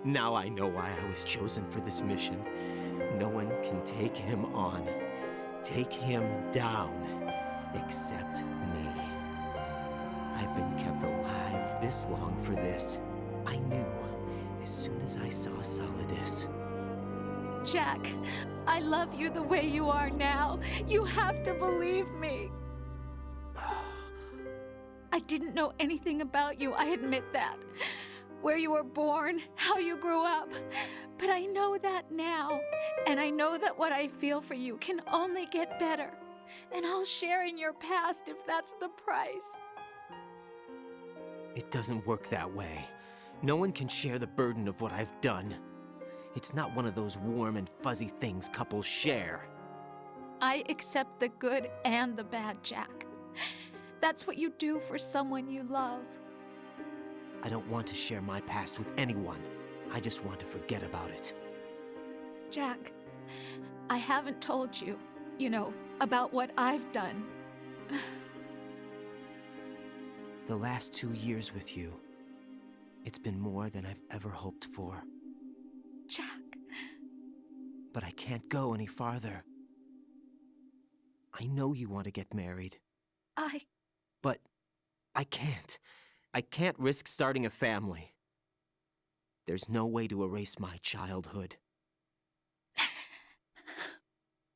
Now I know why I was chosen for this mission. No one can take him on, take him down, except me. I've been kept alive this long for this. I knew as soon as I saw Solidus. Jack, I love you the way you are now. You have to believe me. I didn't know anything about you, I admit that. Where you were born, how you grew up. But I know that now. And I know that what I feel for you can only get better. And I'll share in your past if that's the price. It doesn't work that way. No one can share the burden of what I've done. It's not one of those warm and fuzzy things couples share. I accept the good and the bad, Jack. That's what you do for someone you love. I don't want to share my past with anyone. I just want to forget about it. Jack, I haven't told you, about what I've done. The last 2 years with you, it's been more than I've ever hoped for. Jack. But I can't go any farther. I know you want to get married. But I can't. I can't risk starting a family. There's no way to erase my childhood.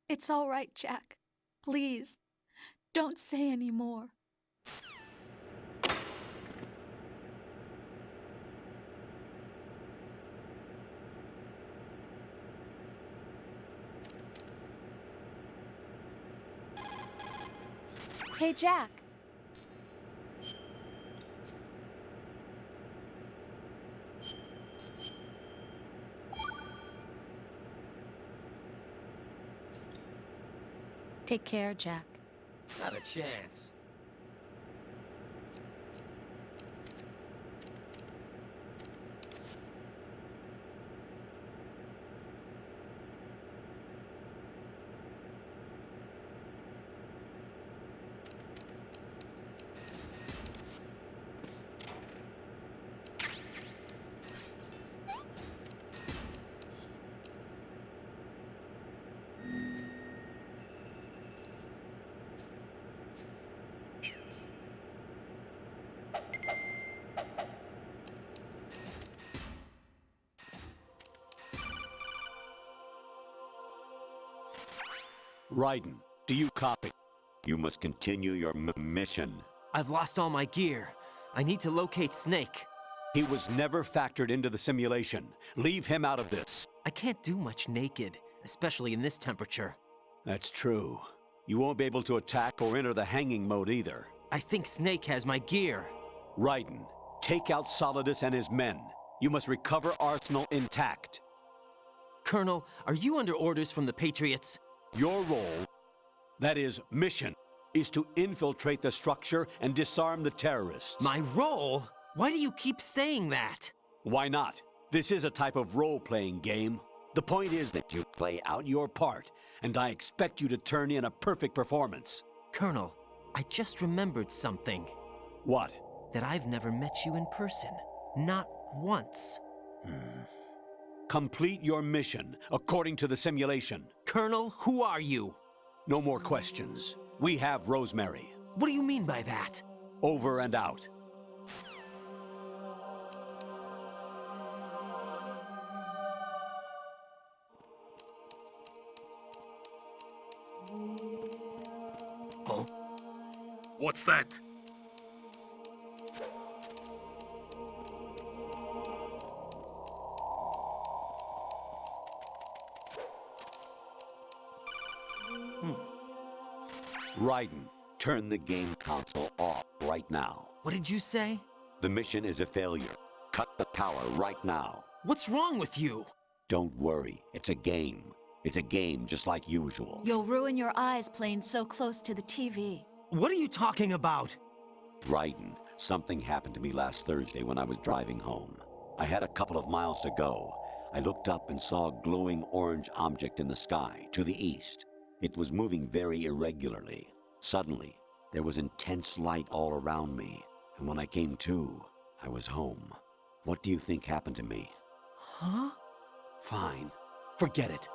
It's all right, Jack. Please, don't say any more. Hey, Jack. Take care, Jack. Not a chance. Raiden, do you copy? You must continue your mission. I've lost all my gear. I need to locate Snake. He was never factored into the simulation. Leave him out of this. I can't do much naked, especially in this temperature. That's true. You won't be able to attack or enter the hanging mode either. I think Snake has my gear. Raiden, take out Solidus and his men. You must recover Arsenal intact. Colonel, are you under orders from the Patriots? Your role, that is, mission, is to infiltrate the structure and disarm the terrorists. My role? Why do you keep saying that? Why not? This is a type of role-playing game. The point is that you play out your part, and I expect you to turn in a perfect performance. Colonel, I just remembered something. What? That I've never met you in person. Not once. Complete your mission, according to the simulation. Colonel, who are you? No more questions. We have Rosemary. What do you mean by that? Over and out. Huh? What's that? Raiden, turn the game console off right now. What did you say? The mission is a failure. Cut the power right now. What's wrong with you? Don't worry, it's a game. It's a game just like usual. You'll ruin your eyes playing so close to the TV. What are you talking about? Raiden, something happened to me last Thursday when I was driving home. I had a couple of miles to go. I looked up and saw a glowing orange object in the sky, to the east. It was moving very irregularly. Suddenly, there was intense light all around me, and when I came to, I was home. What do you think happened to me? Huh? Fine. Forget it.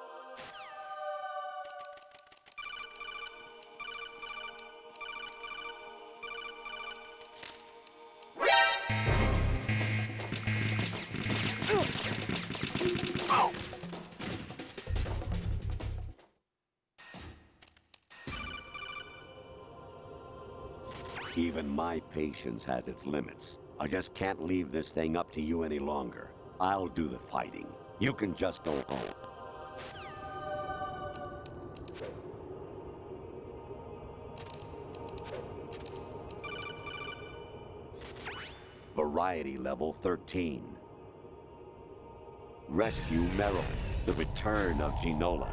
Even my patience has its limits. I just can't leave this thing up to you any longer. I'll do the fighting. You can just go home. Variety level 13. Rescue Meryl, the return of Genola.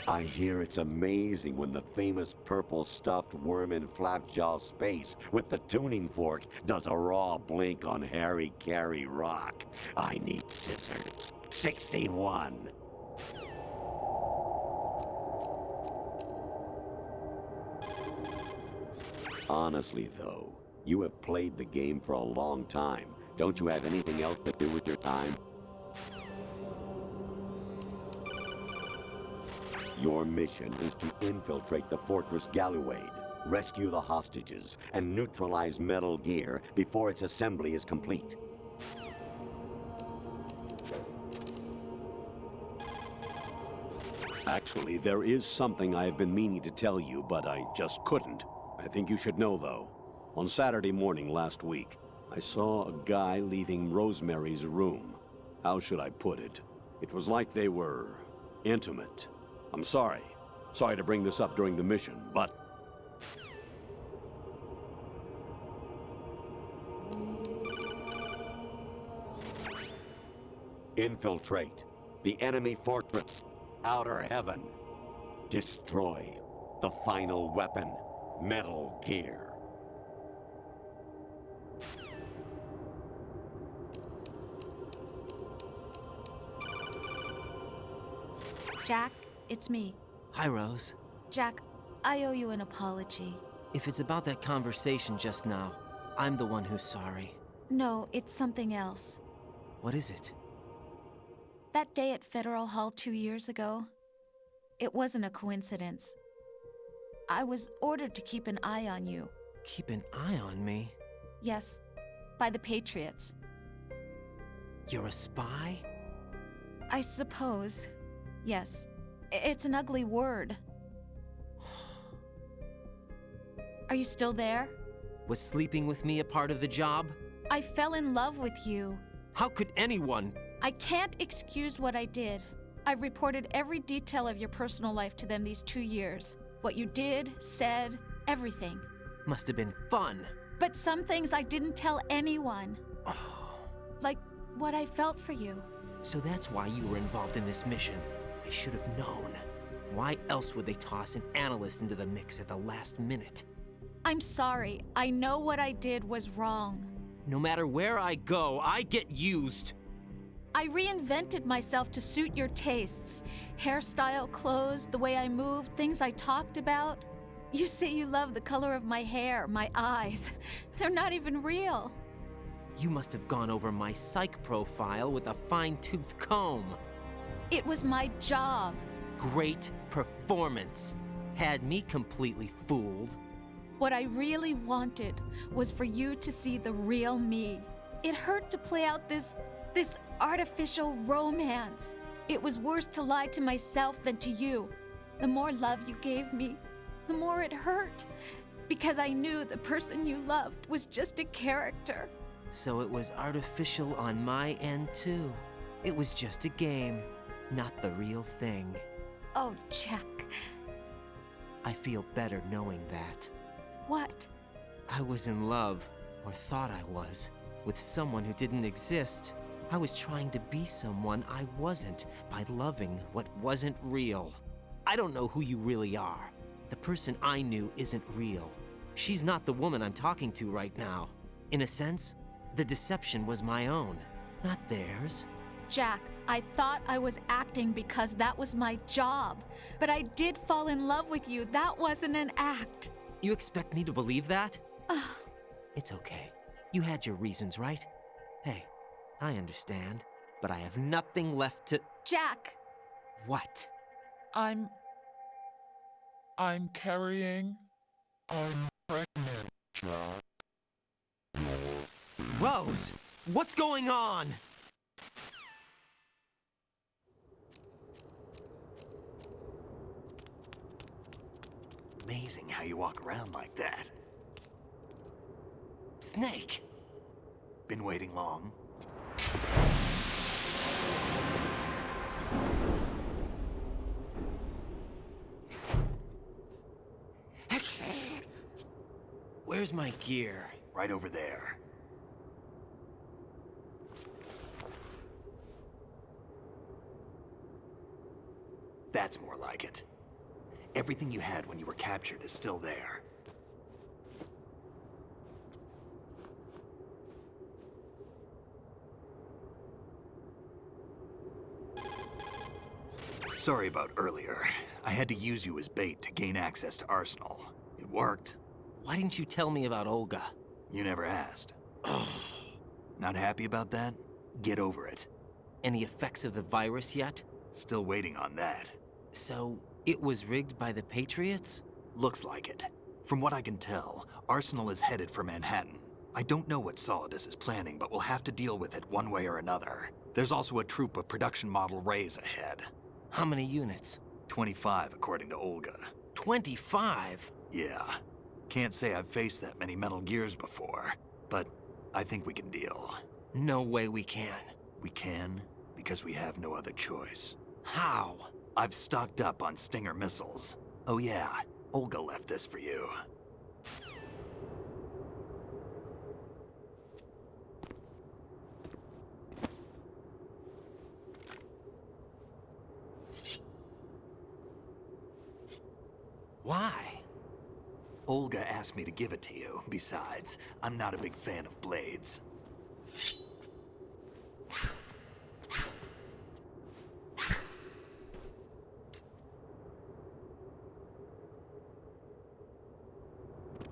I hear it's amazing when the famous purple stuffed worm in Flapjaw space with the tuning fork does a raw blink on Harry Carey Rock. I need scissors. 61. Honestly, though, you have played the game for a long time. Don't you have anything else to do with your time? Your mission is to infiltrate the Fortress Galluade, rescue the hostages, and neutralize Metal Gear before its assembly is complete. Actually, there is something I have been meaning to tell you, but I just couldn't. I think you should know, though. On Saturday morning last week, I saw a guy leaving Rosemary's room. How should I put it? It was like they were intimate. I'm sorry. Sorry to bring this up during the mission, but... Infiltrate the enemy fortress, Outer Heaven. Destroy the final weapon, Metal Gear. Jack, it's me. Hi, Rose. Jack, I owe you an apology. If it's about that conversation just now, I'm the one who's sorry. No, it's something else. What is it? That day at Federal Hall 2 years ago, it wasn't a coincidence. I was ordered to keep an eye on you. Keep an eye on me? Yes. by the Patriots. You're a spy? I suppose. Yes. It's an ugly word. Are you still there? Was sleeping with me a part of the job? I fell in love with you. How could anyone? I can't excuse what I did. I've reported every detail of your personal life to them these 2 years. What you did, said, everything. Must have been fun. But some things I didn't tell anyone. Like what I felt for you. So that's why you were involved in this mission. I should have known. Why else would they toss an analyst into the mix at the last minute? I'm sorry. I know what I did was wrong. No matter where I go, I get used. I reinvented myself to suit your tastes. Hairstyle, clothes, the way I moved, things I talked about. You say you love the color of my hair, my eyes. They're not even real. You must have gone over my psych profile with a fine-tooth comb. It was my job. Great performance. Had me completely fooled. What I really wanted was for you to see the real me. It hurt to play out this artificial romance. It was worse to lie to myself than to you. The more love you gave me, the more it hurt. Because I knew the person you loved was just a character. So it was artificial on my end too. It was just a game, not the real thing. Oh, Jack. I feel better knowing that. What? I was in love, or thought I was, with someone who didn't exist. I was trying to be someone I wasn't by loving what wasn't real. I don't know who you really are. The person I knew isn't real. She's not the woman I'm talking to right now. In a sense, the deception was my own, not theirs. Jack, I thought I was acting because that was my job. But I did fall in love with you. That wasn't an act. You expect me to believe that? It's okay. You had your reasons, right? Hey, I understand, but I have nothing left to— Jack! What? I'm carrying. I'm pregnant, Jack. Rose! What's going on? Amazing how you walk around like that. Snake! Been waiting long? Where's my gear? Right over there. That's more like it. Everything you had when you were captured is still there. Sorry about earlier. I had to use you as bait to gain access to Arsenal. It worked. Why didn't you tell me about Olga? You never asked. Not happy about that? Get over it. Any effects of the virus yet? Still waiting on that. So, it was rigged by the Patriots? Looks like it. From what I can tell, Arsenal is headed for Manhattan. I don't know what Solidus is planning, but we'll have to deal with it one way or another. There's also a troop of production model Rays ahead. How many units? 25, according to Olga. 25? Yeah. Can't say I've faced that many Metal Gears before, but I think we can deal. No way we can. We can, because we have no other choice. How? I've stocked up on Stinger missiles. Oh yeah, Olga left this for you. Why? Olga asked me to give it to you. Besides, I'm not a big fan of blades.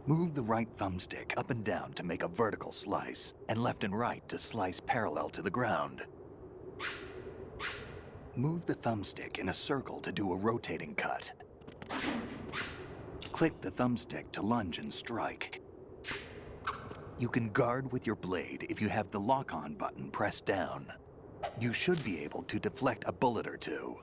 Move the right thumbstick up and down to make a vertical slice, and left and right to slice parallel to the ground. Move the thumbstick in a circle to do a rotating cut. Click the thumbstick to lunge and strike. You can guard with your blade if you have the lock-on button pressed down. You should be able to deflect a bullet or two.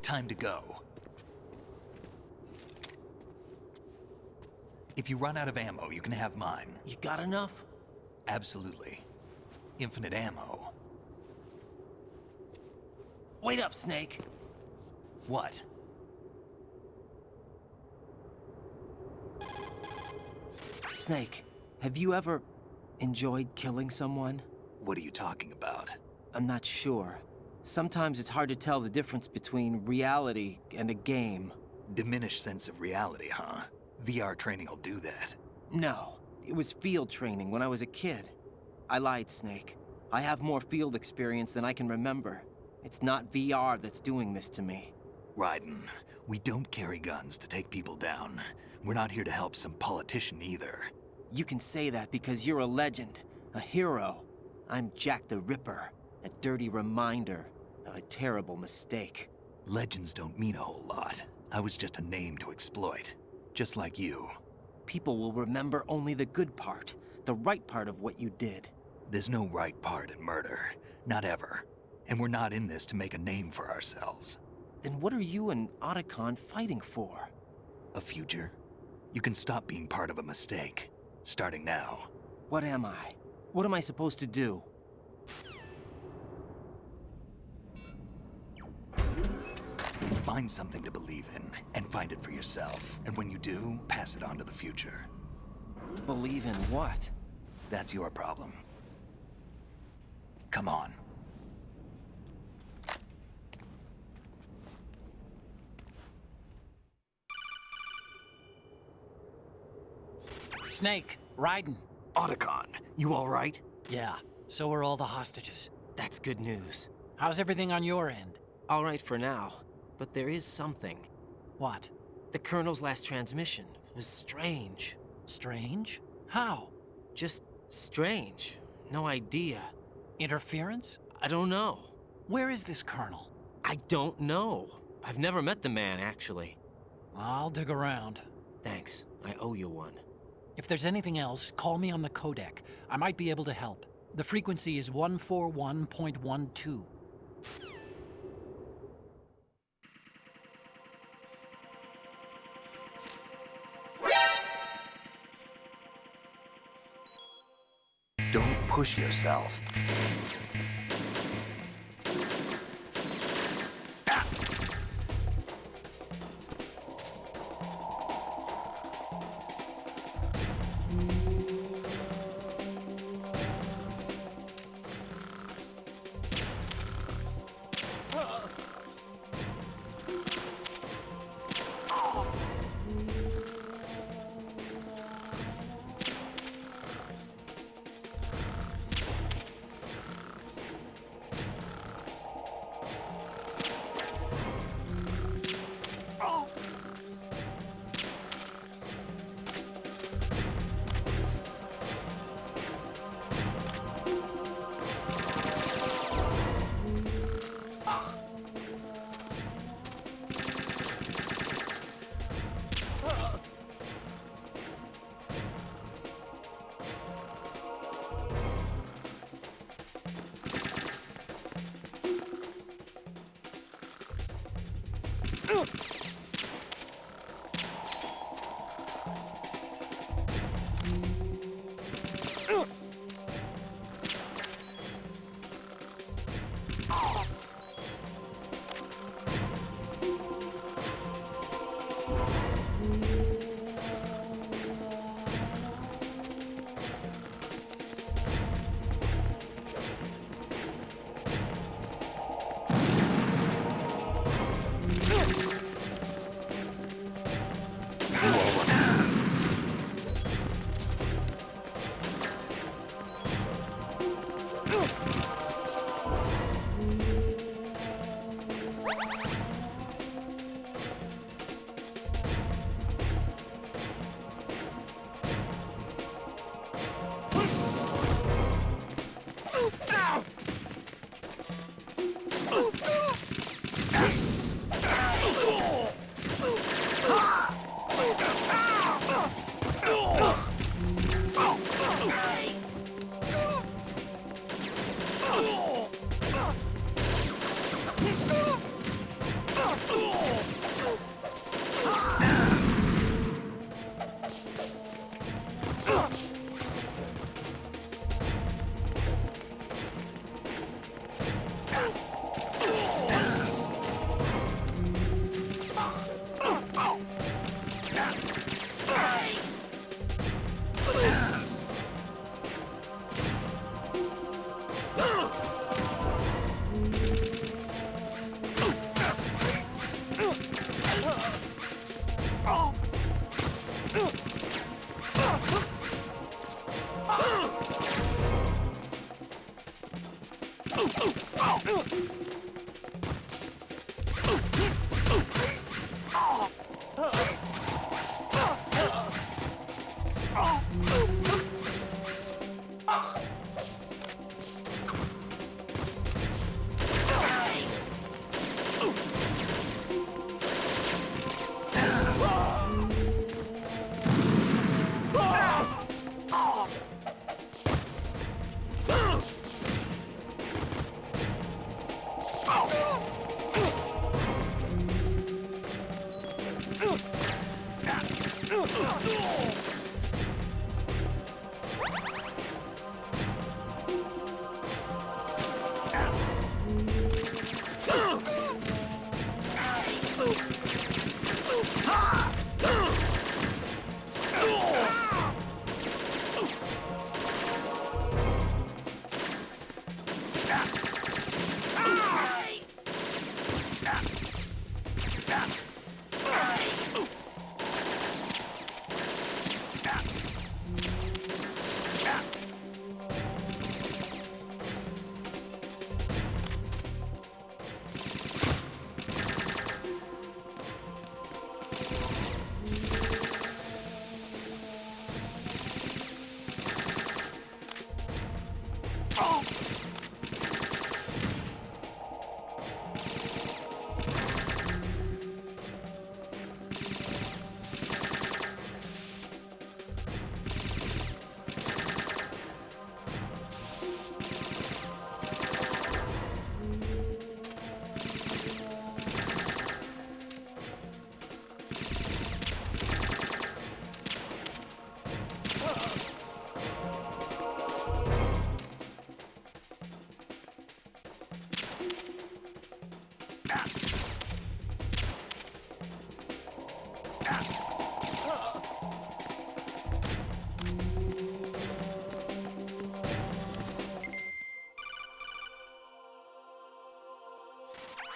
Time to go. If you run out of ammo, you can have mine. You got enough? Absolutely. Infinite ammo. Wait up, Snake. What? Snake, have you ever enjoyed killing someone? What are you talking about? I'm not sure. Sometimes it's hard to tell the difference between reality and a game. Diminished sense of reality, huh? VR training will do that. No, it was field training when I was a kid. I lied, Snake. I have more field experience than I can remember. It's not VR that's doing this to me. Raiden, we don't carry guns to take people down. We're not here to help some politician either. You can say that because you're a legend, a hero. I'm Jack the Ripper, a dirty reminder of a terrible mistake. Legends don't mean a whole lot. I was just a name to exploit. Just like you. People will remember only the good part, the right part of what you did. There's no right part in murder. Not ever. And we're not in this to make a name for ourselves. Then what are you and Otacon fighting for? A future? You can stop being part of a mistake. Starting now. What am I? What am I supposed to do? Find something to believe in, and find it for yourself. And when you do, pass it on to the future. Believe in what? That's your problem. Come on. Snake, Raiden. Otacon, you all right? Yeah, so are all the hostages. That's good news. How's everything on your end? All right for now, but there is something. What? The Colonel's last transmission was strange. Strange? How? Just strange. No idea. Interference? I don't know. Where is this Colonel? I don't know. I've never met the man, actually. I'll dig around. Thanks. I owe you one. If there's anything else, call me on the codec. I might be able to help. The frequency is 141.12. Don't push yourself.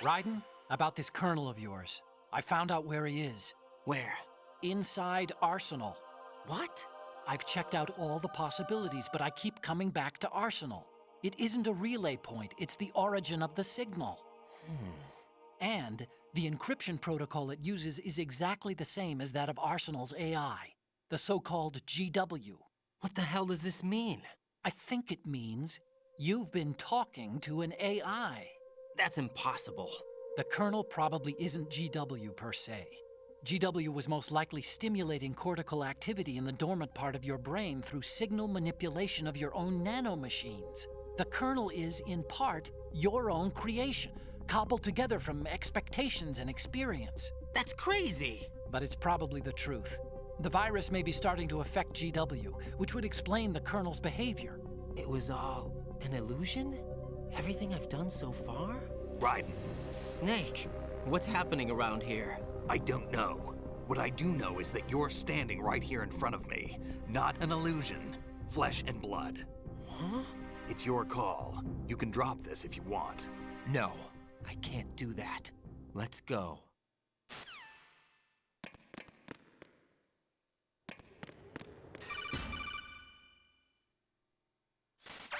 Raiden, about this colonel of yours. I found out where he is. Where? Inside Arsenal. What? I've checked out all the possibilities, but I keep coming back to Arsenal. It isn't a relay point, it's the origin of the signal. And the encryption protocol it uses is exactly the same as that of Arsenal's AI, the so-called GW. What the hell does this mean? I think it means you've been talking to an AI. That's impossible. The Colonel probably isn't GW per se. GW was most likely stimulating cortical activity in the dormant part of your brain through signal manipulation of your own nanomachines. The Colonel is, in part, your own creation, cobbled together from expectations and experience. That's crazy! But it's probably the truth. The virus may be starting to affect GW, which would explain the Colonel's behavior. It was all an illusion? Everything I've done so far? Raiden. Snake, what's happening around here? I don't know. What I do know is that you're standing right here in front of me. Not an illusion. Flesh and blood. Huh? It's your call. You can drop this if you want. No, I can't do that. Let's go.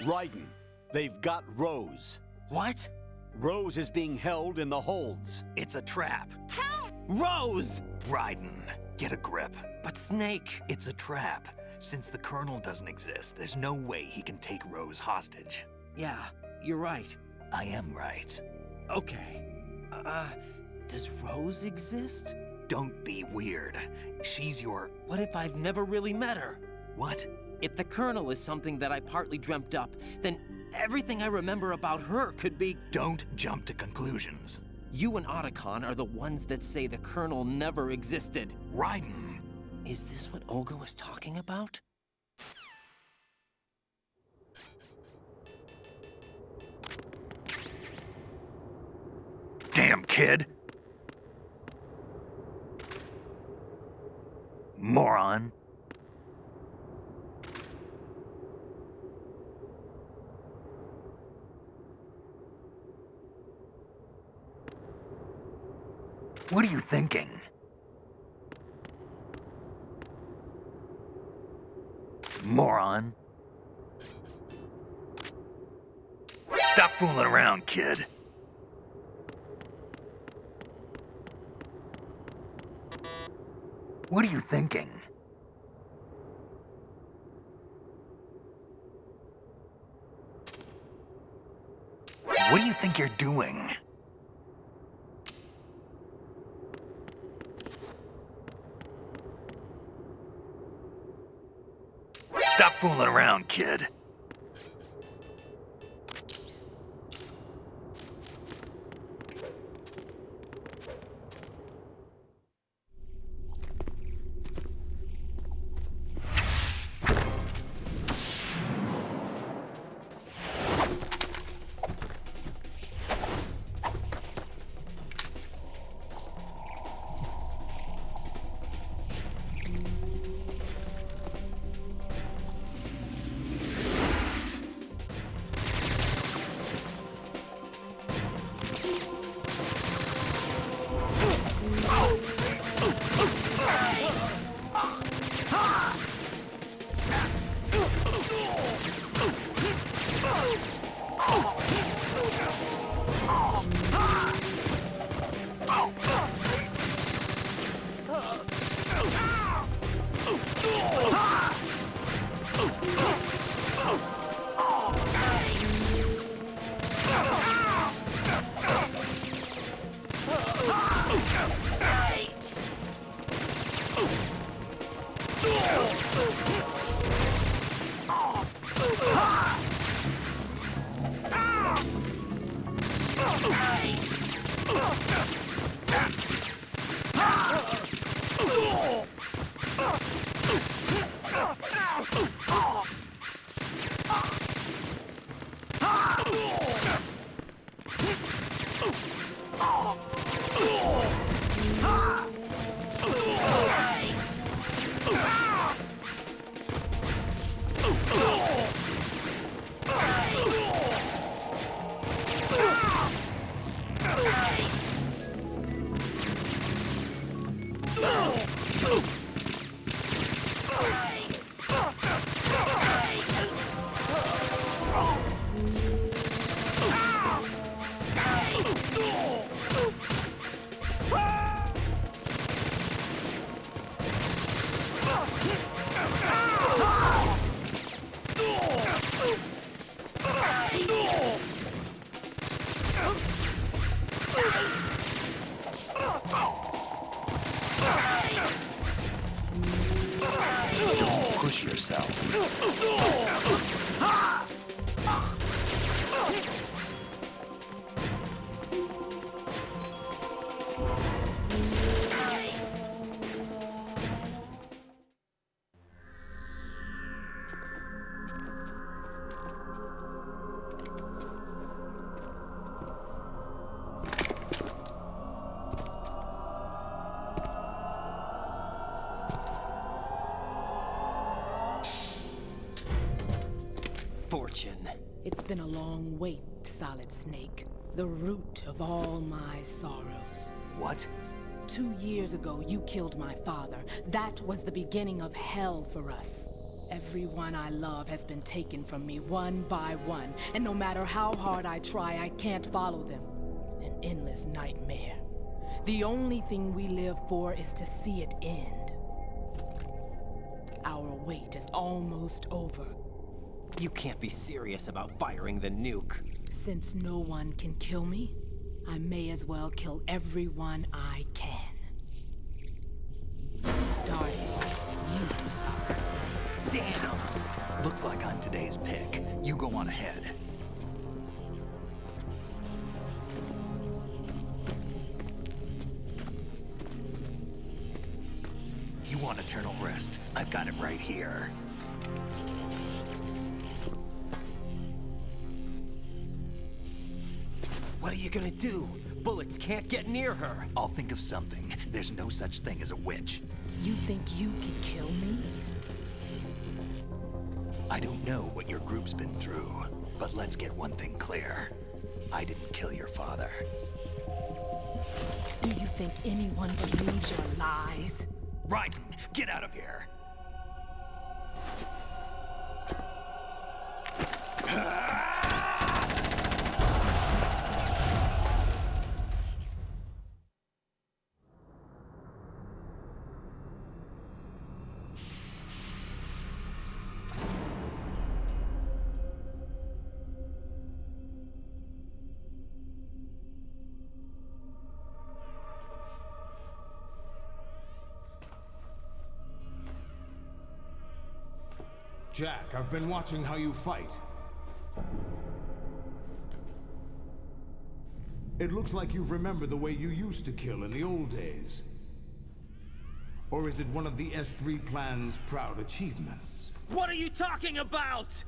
Raiden, they've got Rose. What? Rose is being held in the holds. It's a trap. Help! Rose! Raiden, get a grip. But Snake... It's a trap. Since the Colonel doesn't exist, there's no way he can take Rose hostage. Yeah, you're right. I am right. Okay. Does Rose exist? Don't be weird. She's your... What if I've never really met her? What? If the Colonel is something that I partly dreamt up, then everything I remember about her could be... Don't jump to conclusions. You and Otacon are the ones that say the Colonel never existed. Raiden! Is this what Olga was talking about? Damn kid! Moron! What are you thinking? Moron. Stop fooling around, kid. What are you thinking? What do you think you're doing? Stop fooling around, kid. Don't push yourself. Fortune. It's been a long wait, Solid Snake. The root of all my sorrows. What? 2 years ago, you killed my father. That was the beginning of hell for us. Everyone I love has been taken from me one by one, and no matter how hard I try, I can't follow them. An endless nightmare. The only thing we live for is to see it end. Our wait is almost over. You can't be serious about firing the nuke. Since no one can kill me, I may as well kill everyone I can. Starting with you, Solid Snake. Damn! Looks like I'm today's pick. You go on ahead. You want eternal rest? I've got it right here. What are you gonna do? Bullets can't get near her. I'll think of something. There's no such thing as a witch. You think you can kill me? I don't know what your group's been through, but let's get one thing clear. I didn't kill your father. Do you think anyone believes your lies? Raiden, get out of here! Jack, I've been watching how you fight. It looks like you've remembered the way you used to kill in the old days. Or is it one of the S3 plan's proud achievements? What are you talking about?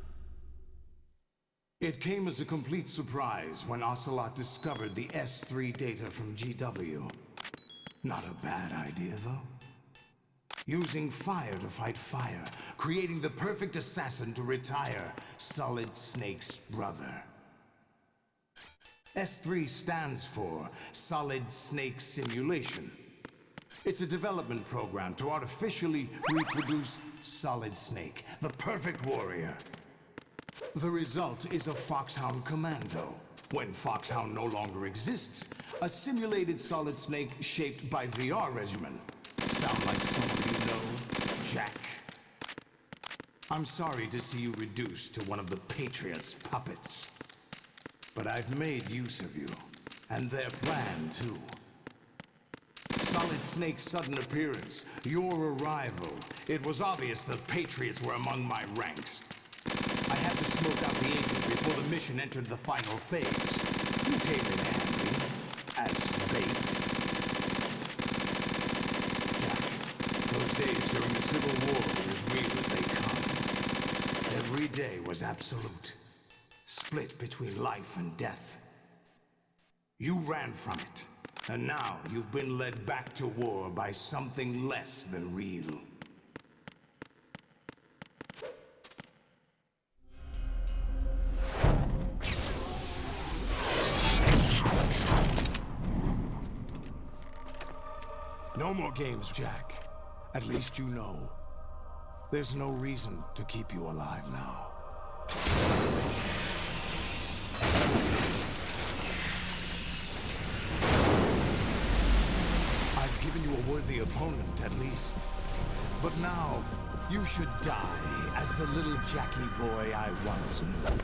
It came as a complete surprise when Ocelot discovered the S3 data from GW. Not a bad idea, though. Using fire to fight fire, creating the perfect assassin to retire Solid Snake's brother. S3 stands for Solid Snake Simulation. It's a development program to artificially reproduce Solid Snake, the perfect warrior. The result is a Foxhound Commando. When Foxhound no longer exists, a simulated Solid Snake shaped by VR regimen. Sound like someone you know, Jack? I'm sorry to see you reduced to one of the Patriots' puppets. But I've made use of you, and their plan, too. Solid Snake's sudden appearance, your arrival. It was obvious the Patriots were among my ranks. I had to smoke out the agent before the mission entered the final phase. You came in handy, as bait. Those days during the Civil War were as real as they come. Every day was absolute. Split between life and death. You ran from it, and now you've been led back to war by something less than real. No more games, Jack. At least you know. There's no reason to keep you alive now. I've given you a worthy opponent, at least. But now, you should die as the little Jackie boy I once knew.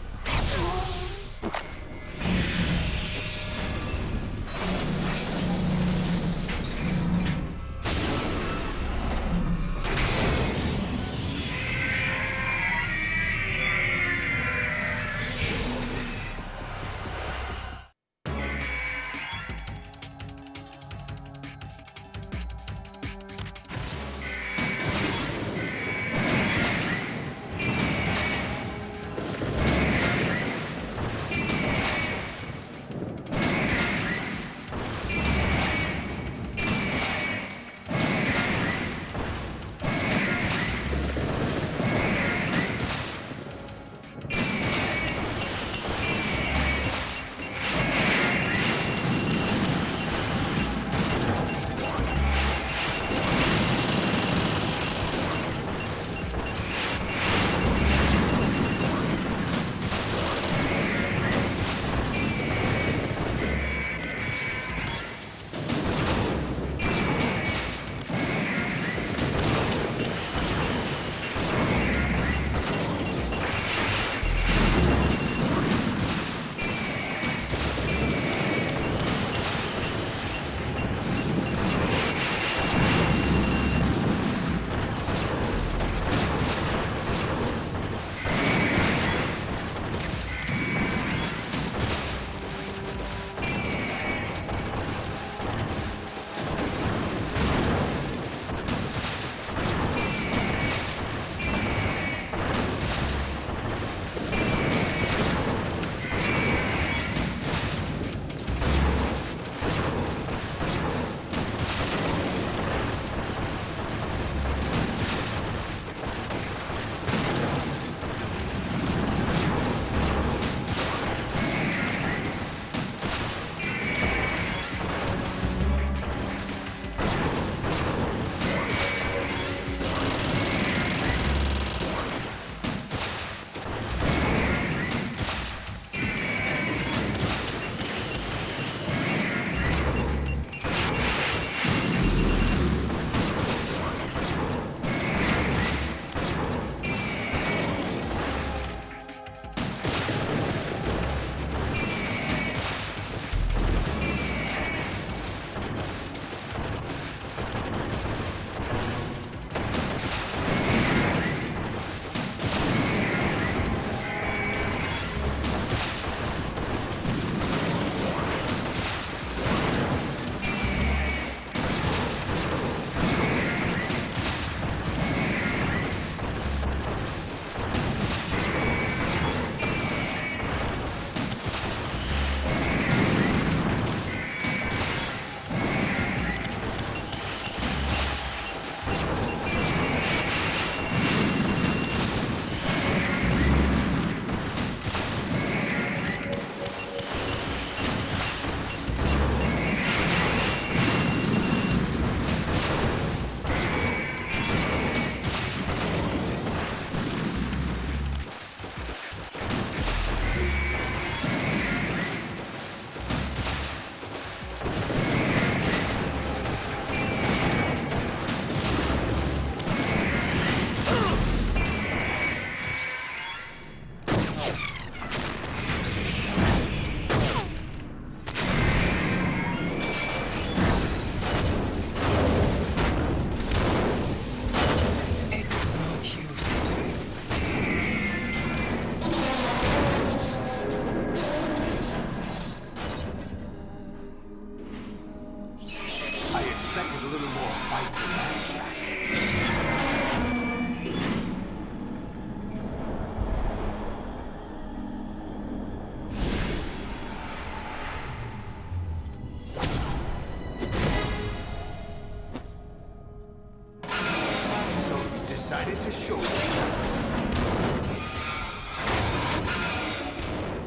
decided to show yourself.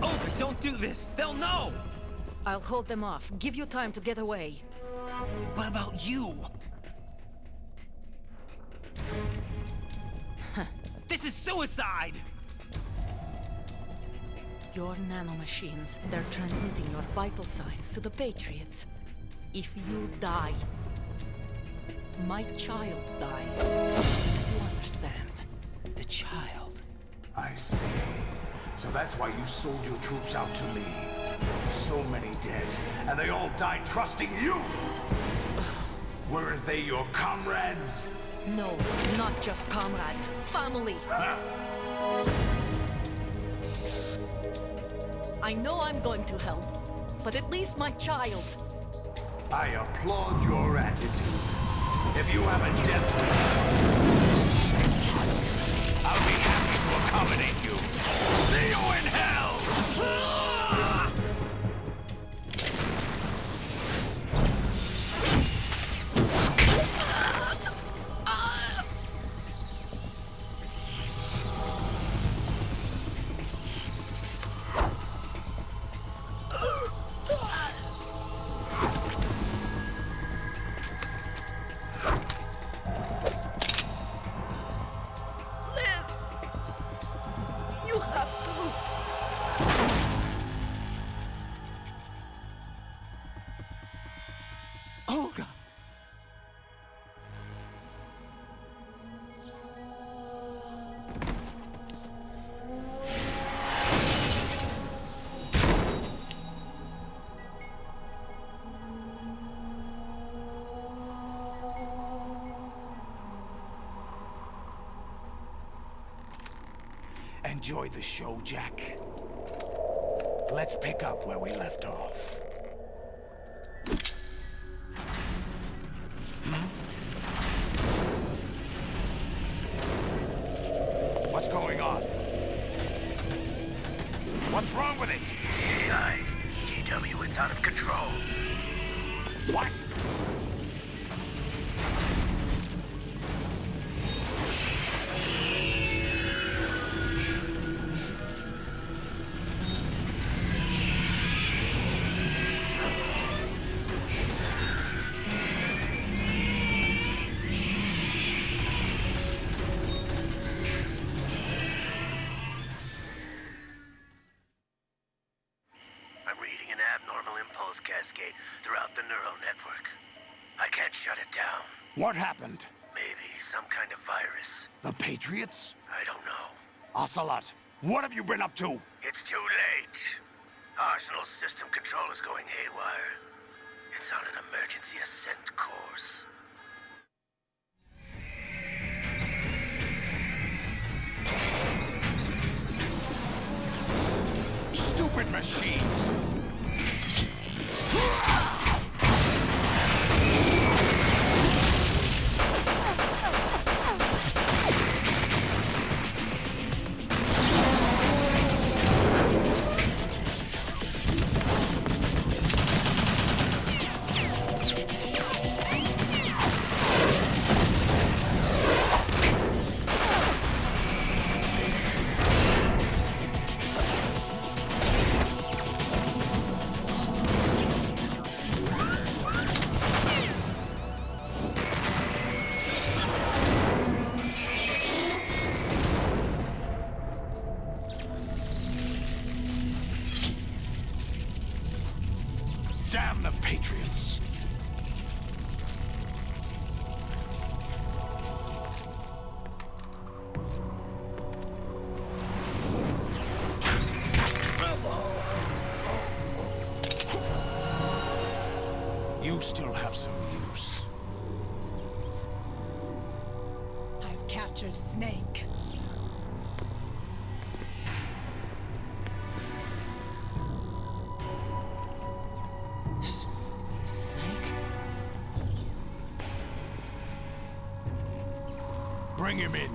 Oh, but don't do this! They'll know! I'll hold them off. Give you time to get away. What about you? This is suicide! Your nanomachines, they're transmitting your vital signs to the Patriots. If you die, my child dies. You understand? The child? I see. So that's why you sold your troops out to me. So many dead, and they all died trusting you! Weren't they your comrades? No, not just comrades. Family! I know I'm going to hell, but at least my child. I applaud your attitude. If you have a death wish, I'll be happy to accommodate you. See you in hell! You have to. Olga! Enjoy the show, Jack. Let's pick up where we left off. What's going on? What's wrong with it? AI. GW, it's out of control. What? I'm reading an abnormal impulse cascade throughout the neural network. I can't shut it down. What happened? Maybe some kind of virus. The Patriots? I don't know. Ocelot, what have you been up to? It's too late. Arsenal's system control is going haywire. It's on an emergency ascent course. Stupid machines! Damn the Patriots! You still have some use. I've captured Snake. Snake? Bring him in.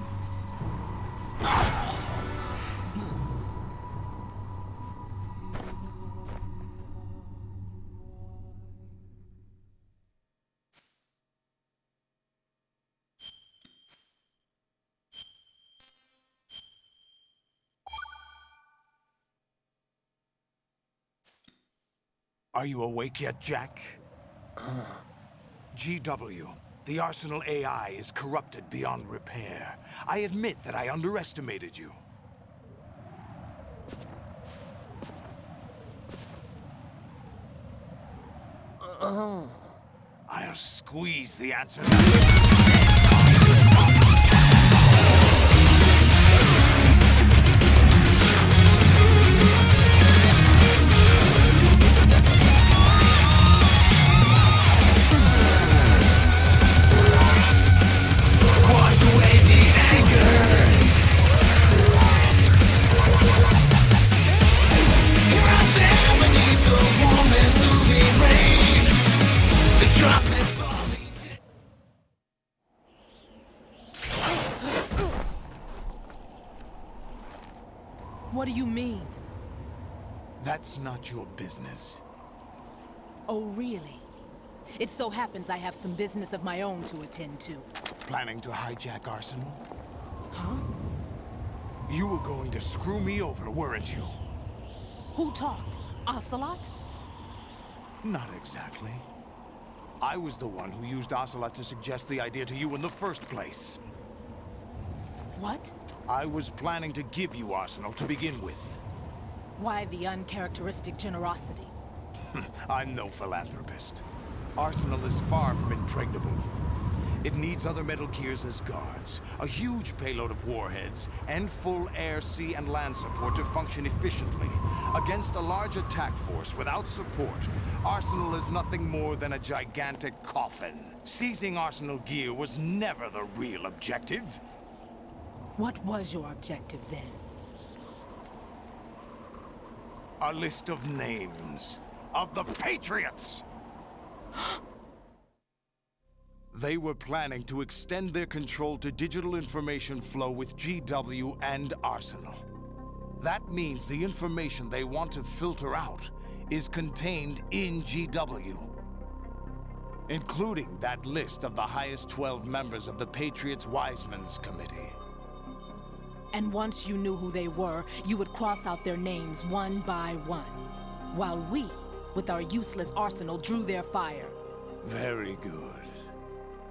Are you awake yet, Jack? GW, The Arsenal AI is corrupted beyond repair. I admit that I underestimated you. I'll squeeze the answers. What do you mean? That's not your business. Oh, really? It so happens I have some business of my own to attend to. Planning to hijack Arsenal? Huh? You were going to screw me over, weren't you? Who talked? Ocelot? Not exactly. I was the one who used Ocelot to suggest the idea to you in the first place. What? I was planning to give you Arsenal to begin with. Why the uncharacteristic generosity? I'm no philanthropist. Arsenal is far from impregnable. It needs other Metal Gears as guards, a huge payload of warheads, and full air, sea, and land support to function efficiently. Against a large attack force without support, Arsenal is nothing more than a gigantic coffin. Seizing Arsenal gear was never the real objective. What was your objective then? A list of names of the Patriots! They were planning to extend their control to digital information flow with GW and Arsenal. That means the information they want to filter out is contained in GW, including that list of the highest 12 members of the Patriots Wiseman's Committee. And once you knew who they were, you would cross out their names one by one, while we, with our useless arsenal, drew their fire. Very good.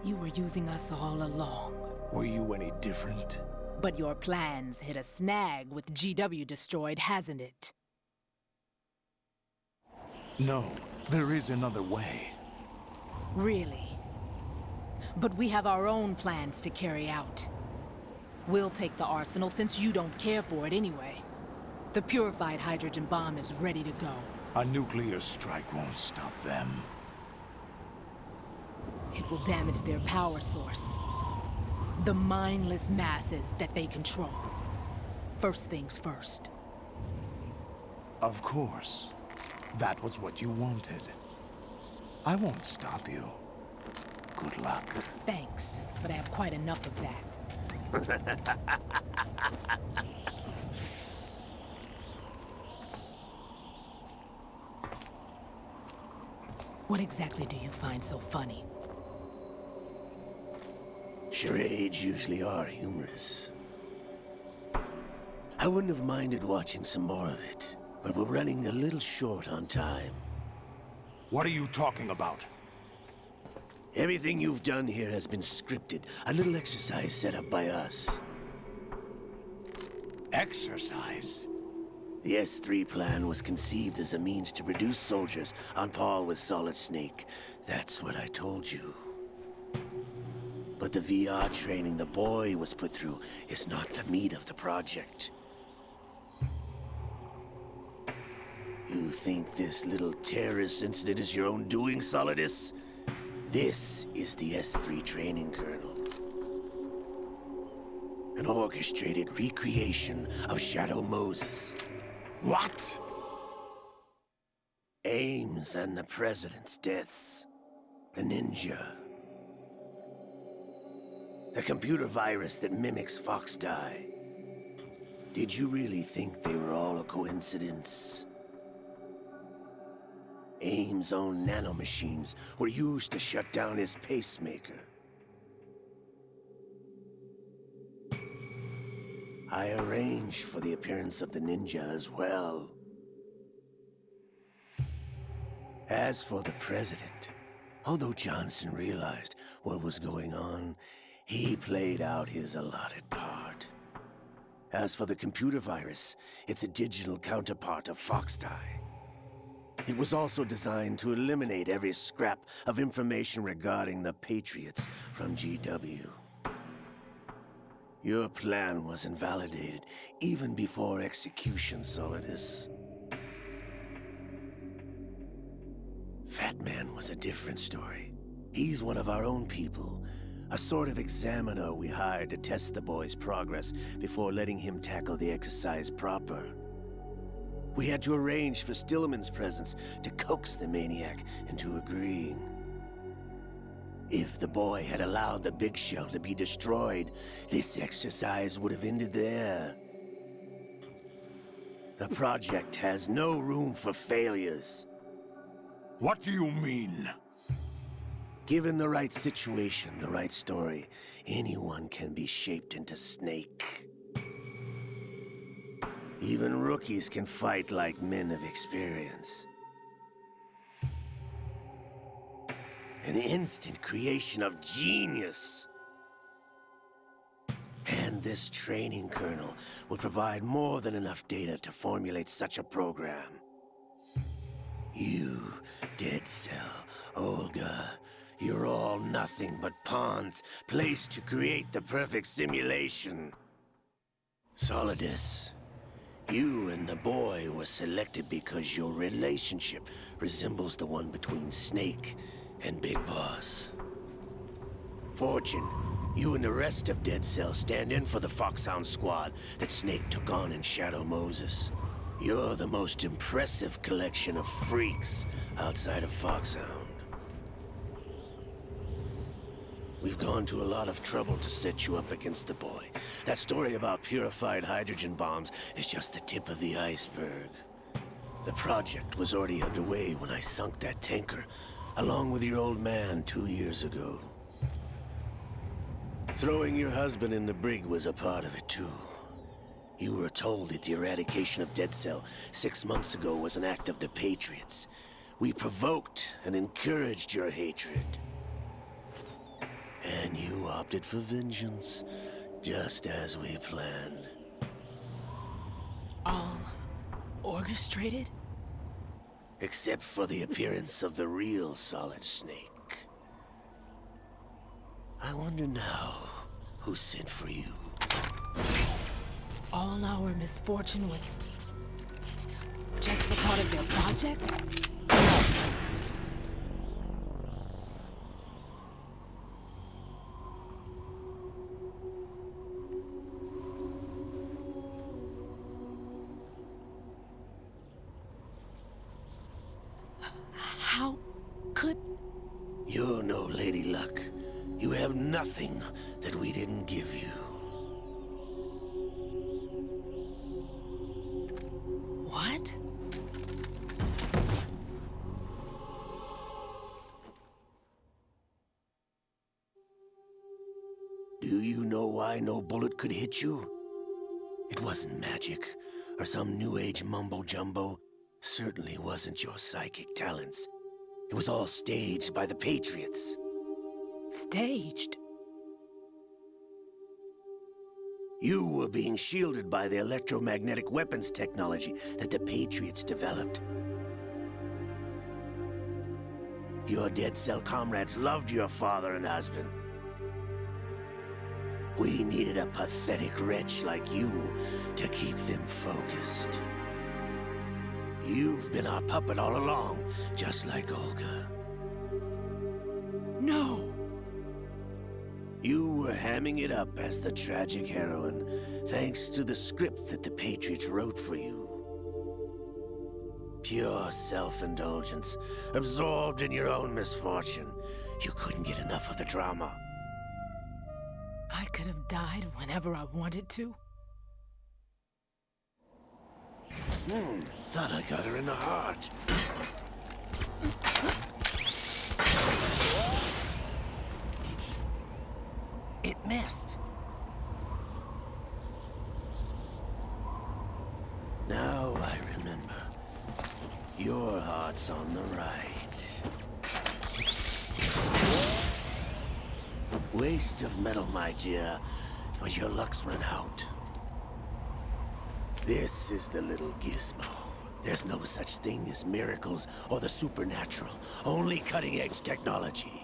You were using us all along. Were you any different? But your plans hit a snag with GW destroyed, hasn't it? No, there is another way. Really? But we have our own plans to carry out. We'll take the arsenal since you don't care for it anyway. The purified hydrogen bomb is ready to go. A nuclear strike won't stop them. It will damage their power source. The mindless masses that they control. First things first. Of course. That was what you wanted. I won't stop you. Good luck. Thanks, but I have quite enough of that. What exactly do you find so funny? Charades usually are humorous. I wouldn't have minded watching some more of it, but we're running a little short on time. What are you talking about? Everything you've done here has been scripted. A little exercise set up by us. Exercise? The S3 plan was conceived as a means to produce soldiers on par with Solid Snake. That's what I told you. But the VR training the boy was put through is not the meat of the project. You think this little terrorist incident is your own doing, Solidus? This is the S3 training kernel. An orchestrated recreation of Shadow Moses. What? Ames and the President's deaths. The ninja. The computer virus that mimics Foxdie. Did you really think they were all a coincidence? Ames' own nanomachines were used to shut down his pacemaker. I arranged for the appearance of the ninja as well. As for the President, Although Johnson realized what was going on, he played out his allotted part. As for the computer virus, it's a digital counterpart of Foxdie. It was also designed to eliminate every scrap of information regarding the Patriots from GW. Your plan was invalidated even before execution, Solidus. Fat Man was a different story. He's one of our own people, a sort of examiner we hired to test the boy's progress before letting him tackle the exercise proper. We had to arrange for Stillman's presence to coax the maniac into agreeing. If the boy had allowed the big shell to be destroyed, this exercise would have ended there. The project has no room for failures. What do you mean? Given the right situation, the right story, anyone can be shaped into Snake. Even rookies can fight like men of experience. An instant creation of genius. And this training kernel will provide more than enough data to formulate such a program. You, Dead Cell, Olga, you're all nothing but pawns placed to create the perfect simulation. Solidus, you and the boy were selected because your relationship resembles the one between Snake and Big Boss. Fortune, you and the rest of Dead Cell stand in for the Foxhound squad that Snake took on in Shadow Moses. You're the most impressive collection of freaks outside of Foxhound. We've gone to a lot of trouble to set you up against the boy. That story about purified hydrogen bombs is just the tip of the iceberg. The project was already underway when I sunk that tanker, along with your old man 2 years ago. Throwing your husband in the brig was a part of it too. You were told that the eradication of Dead Cell 6 months ago was an act of the Patriots. We provoked and encouraged your hatred. And you opted for vengeance, just as we planned. All orchestrated? Except for the appearance of the real Solid Snake. I wonder now who sent for you. All our misfortune was just a part of their project? How could... You're no Lady Luck. You have nothing that we didn't give you. What? Do you know why no bullet could hit you? It wasn't magic, or some new age mumbo-jumbo. Certainly wasn't your psychic talents. It was all staged by the Patriots. Staged? You were being shielded by the electromagnetic weapons technology that the Patriots developed. Your Dead Cell comrades loved your father and husband. We needed a pathetic wretch like you to keep them focused. You've been our puppet all along, just like Olga. No! You were hamming it up as the tragic heroine, thanks to the script that the Patriots wrote for you. Pure self-indulgence, absorbed in your own misfortune. You couldn't get enough of the drama. I could have died whenever I wanted to. Thought I got her in the heart. It missed. Now I remember. Your heart's on the right. Waste of metal, my dear, but your luck's run out. This is the little gizmo. There's no such thing as miracles or the supernatural, only cutting-edge technology.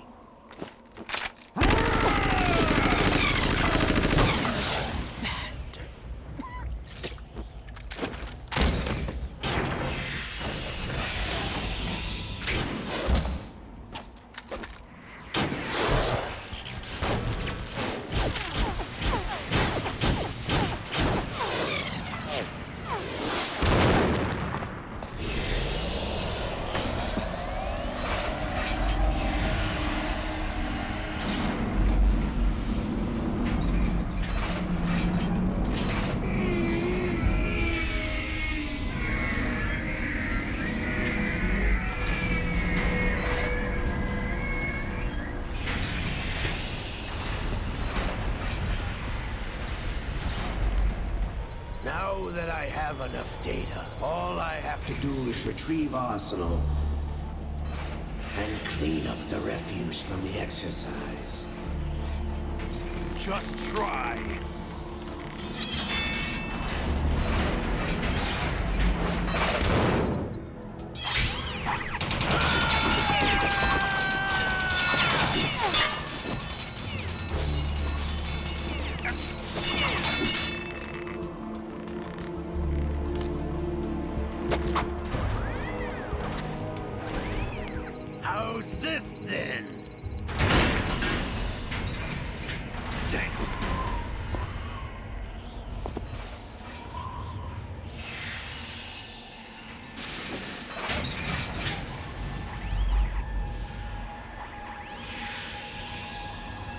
Now that I have enough data, all I have to do is retrieve Arsenal and clean up the refuse from the exercise. Just try. How's this then? Damn.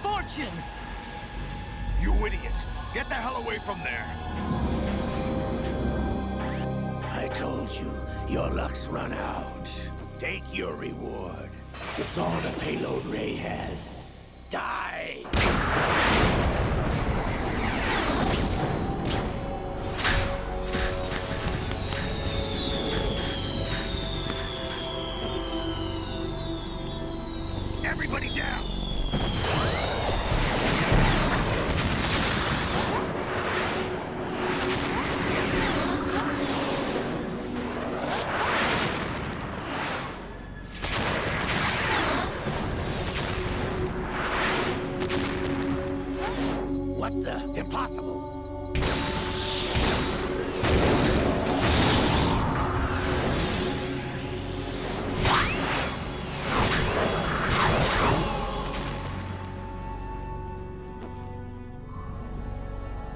Fortune! You idiot! Get the hell away from there! I told you, your luck's run out. Take your reward. It's all the payload Ray has. Die! Everybody down! What the? Impossible!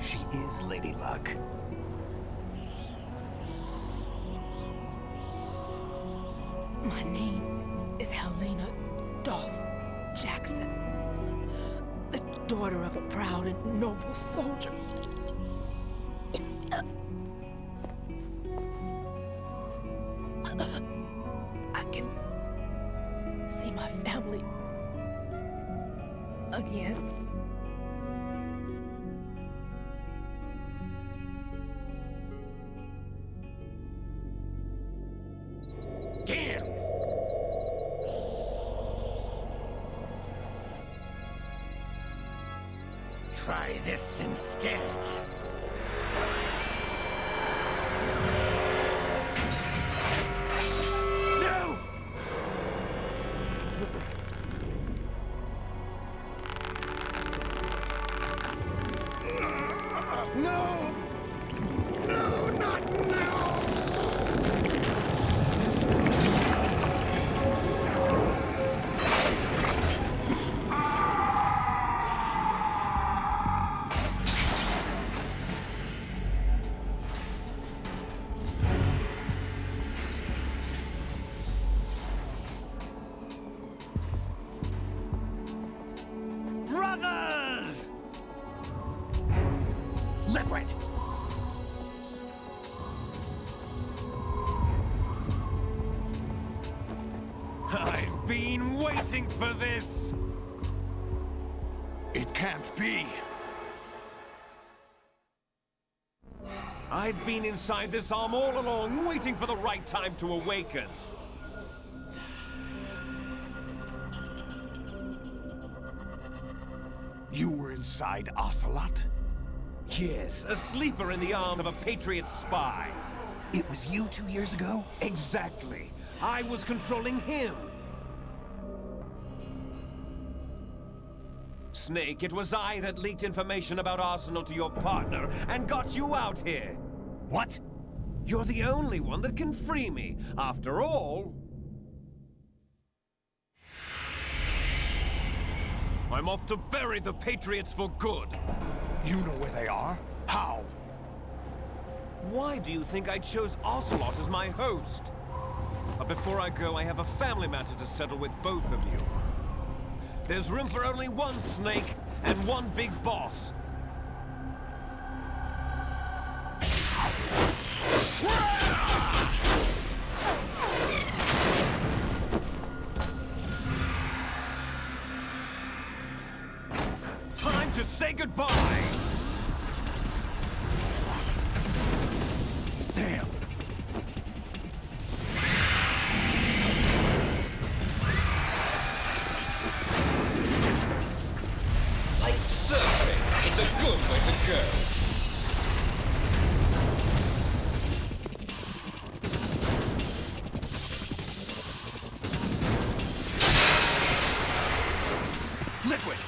She is Lady Luck. My name is Helena Dolph Jackson, the daughter of a proud and noble soldier. I can see my family again. Damn! Try this instead. No! No! No, not now! Brothers! Liquid! I've been waiting for this! It can't be. I've been inside this arm all along, waiting for the right time to awaken. You were inside Ocelot? Yes, a sleeper in the arm of a Patriot spy. It was you 2 years ago? Exactly. I was controlling him. Snake, it was I that leaked information about Arsenal to your partner and got you out here. What? You're the only one that can free me. After all, I'm off to bury the Patriots for good. You know where they are? How? Why do you think I chose Ocelot as my host? But before I go, I have a family matter to settle with both of you. There's room for only one Snake and one big boss. Time to say goodbye! Damn! Like surfing, it's a good way to go. Liquid!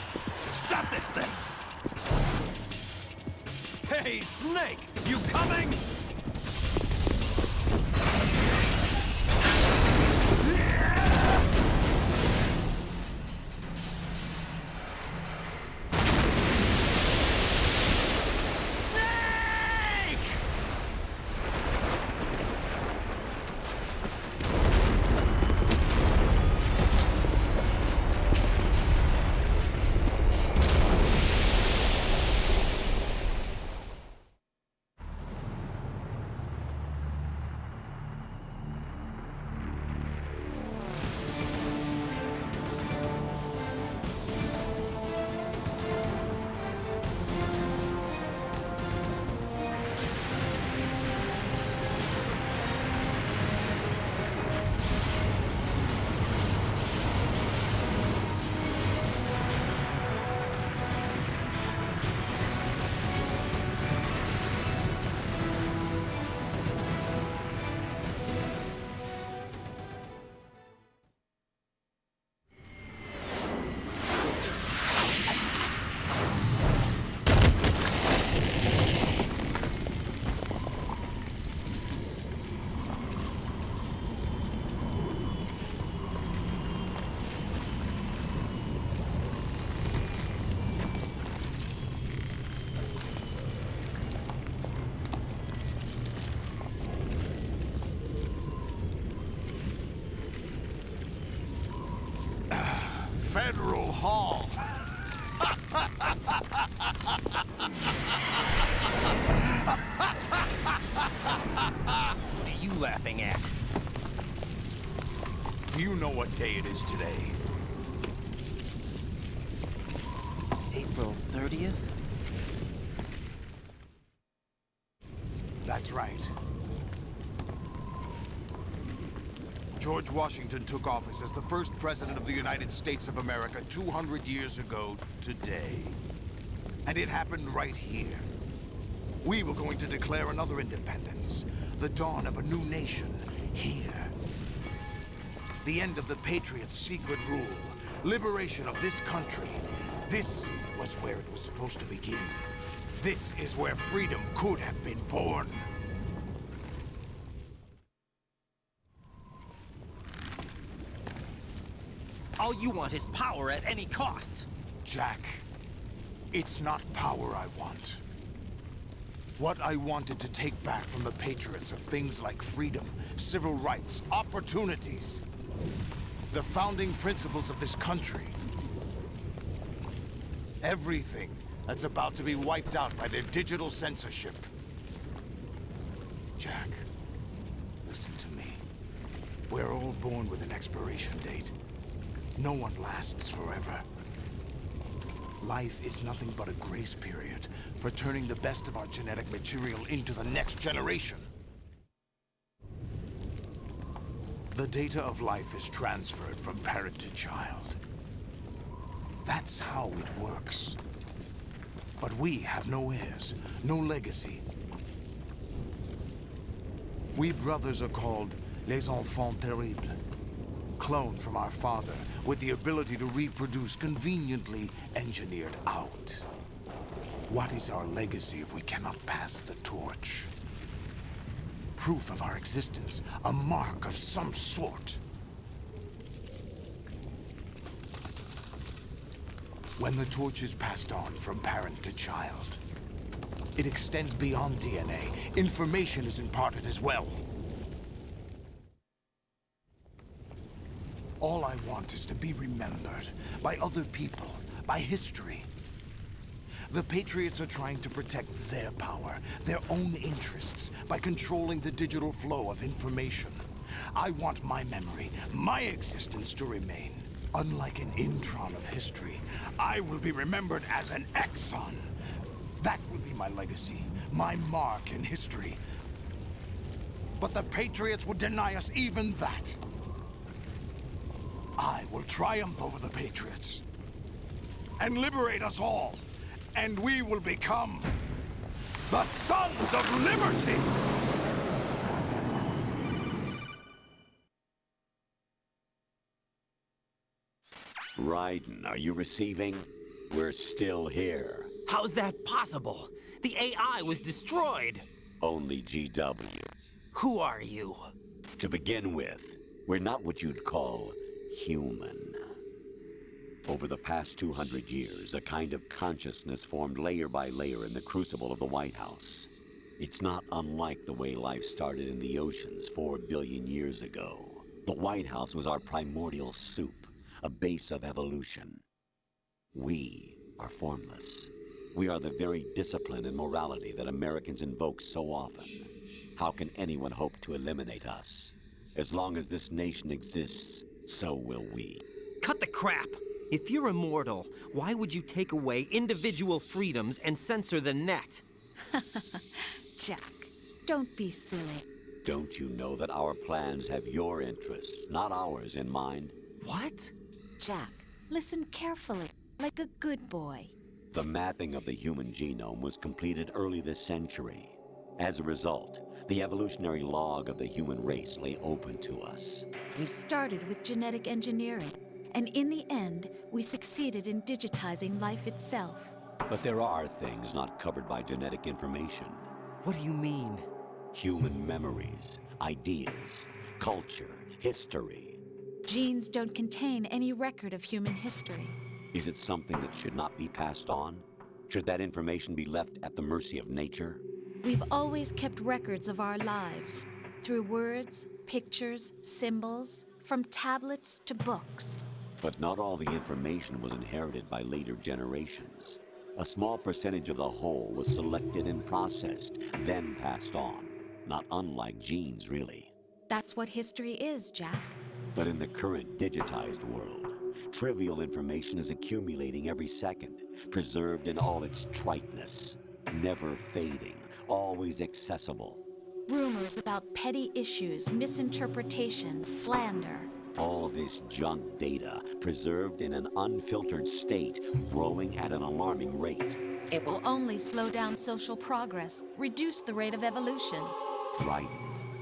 Stop this thing! Hey, Snake! You coming? Federal Hall. What are you laughing at? Do you know what day it is today? April 30th? That's right. George Washington took office as the first president of the United States of America 200 years ago today. And it happened right here. We were going to declare another independence, the dawn of a new nation, here. The end of the Patriots' secret rule, liberation of this country. This was where it was supposed to begin. This is where freedom could have been born. All you want is power at any cost. Jack, it's not power I want. What I wanted to take back from the Patriots are things like freedom, civil rights, opportunities. The founding principles of this country. Everything that's about to be wiped out by their digital censorship. Jack, listen to me. We're all born with an expiration date. No one lasts forever. Life is nothing but a grace period for turning the best of our genetic material into the next generation. The data of life is transferred from parent to child. That's how it works. But we have no heirs, no legacy. We brothers are called Les Enfants Terribles. Cloned from our father, with the ability to reproduce conveniently engineered out. What is our legacy if we cannot pass the torch? Proof of our existence, a mark of some sort. When the torch is passed on from parent to child, it extends beyond DNA. Information is imparted as well. All I want is to be remembered by other people, by history. The Patriots are trying to protect their power, their own interests, by controlling the digital flow of information. I want my memory, my existence to remain. Unlike an intron of history, I will be remembered as an exon. That will be my legacy, my mark in history. But the Patriots would deny us even that. I will triumph over the Patriots and liberate us all, and we will become the Sons of Liberty! Raiden, are you receiving? We're still here. How's that possible? The AI was destroyed. Only GW. Who are you? To begin with, we're not what you'd call human. Over the past 200 years, a kind of consciousness formed layer by layer in the crucible of the White House. It's not unlike the way life started in the oceans 4 billion years ago. The White House was our primordial soup, a base of evolution. We are formless. We are the very discipline and morality that Americans invoke so often. How can anyone hope to eliminate us? As long as this nation exists, so will we. Cut the crap! If you're immortal, why would you take away individual freedoms and censor the net? Jack, don't be silly. Don't you know that our plans have your interests, not ours, in mind? What? Jack, listen carefully, like a good boy. The mapping of the human genome was completed early this century. As a result, the evolutionary log of the human race lay open to us. We started with genetic engineering, and in the end, we succeeded in digitizing life itself. But there are things not covered by genetic information. What do you mean? Human memories, ideas, culture, history. Genes don't contain any record of human history. Is it something that should not be passed on? Should that information be left at the mercy of nature? We've always kept records of our lives, through words, pictures, symbols, from tablets to books. But not all the information was inherited by later generations. A small percentage of the whole was selected and processed, then passed on. Not unlike genes, really. That's what history is, Jack. But in the current digitized world, trivial information is accumulating every second, preserved in all its triteness, never fading, always accessible. Rumors about petty issues, misinterpretations, slander. All this junk data, preserved in an unfiltered state, growing at an alarming rate. It will only slow down social progress, reduce the rate of evolution. Right.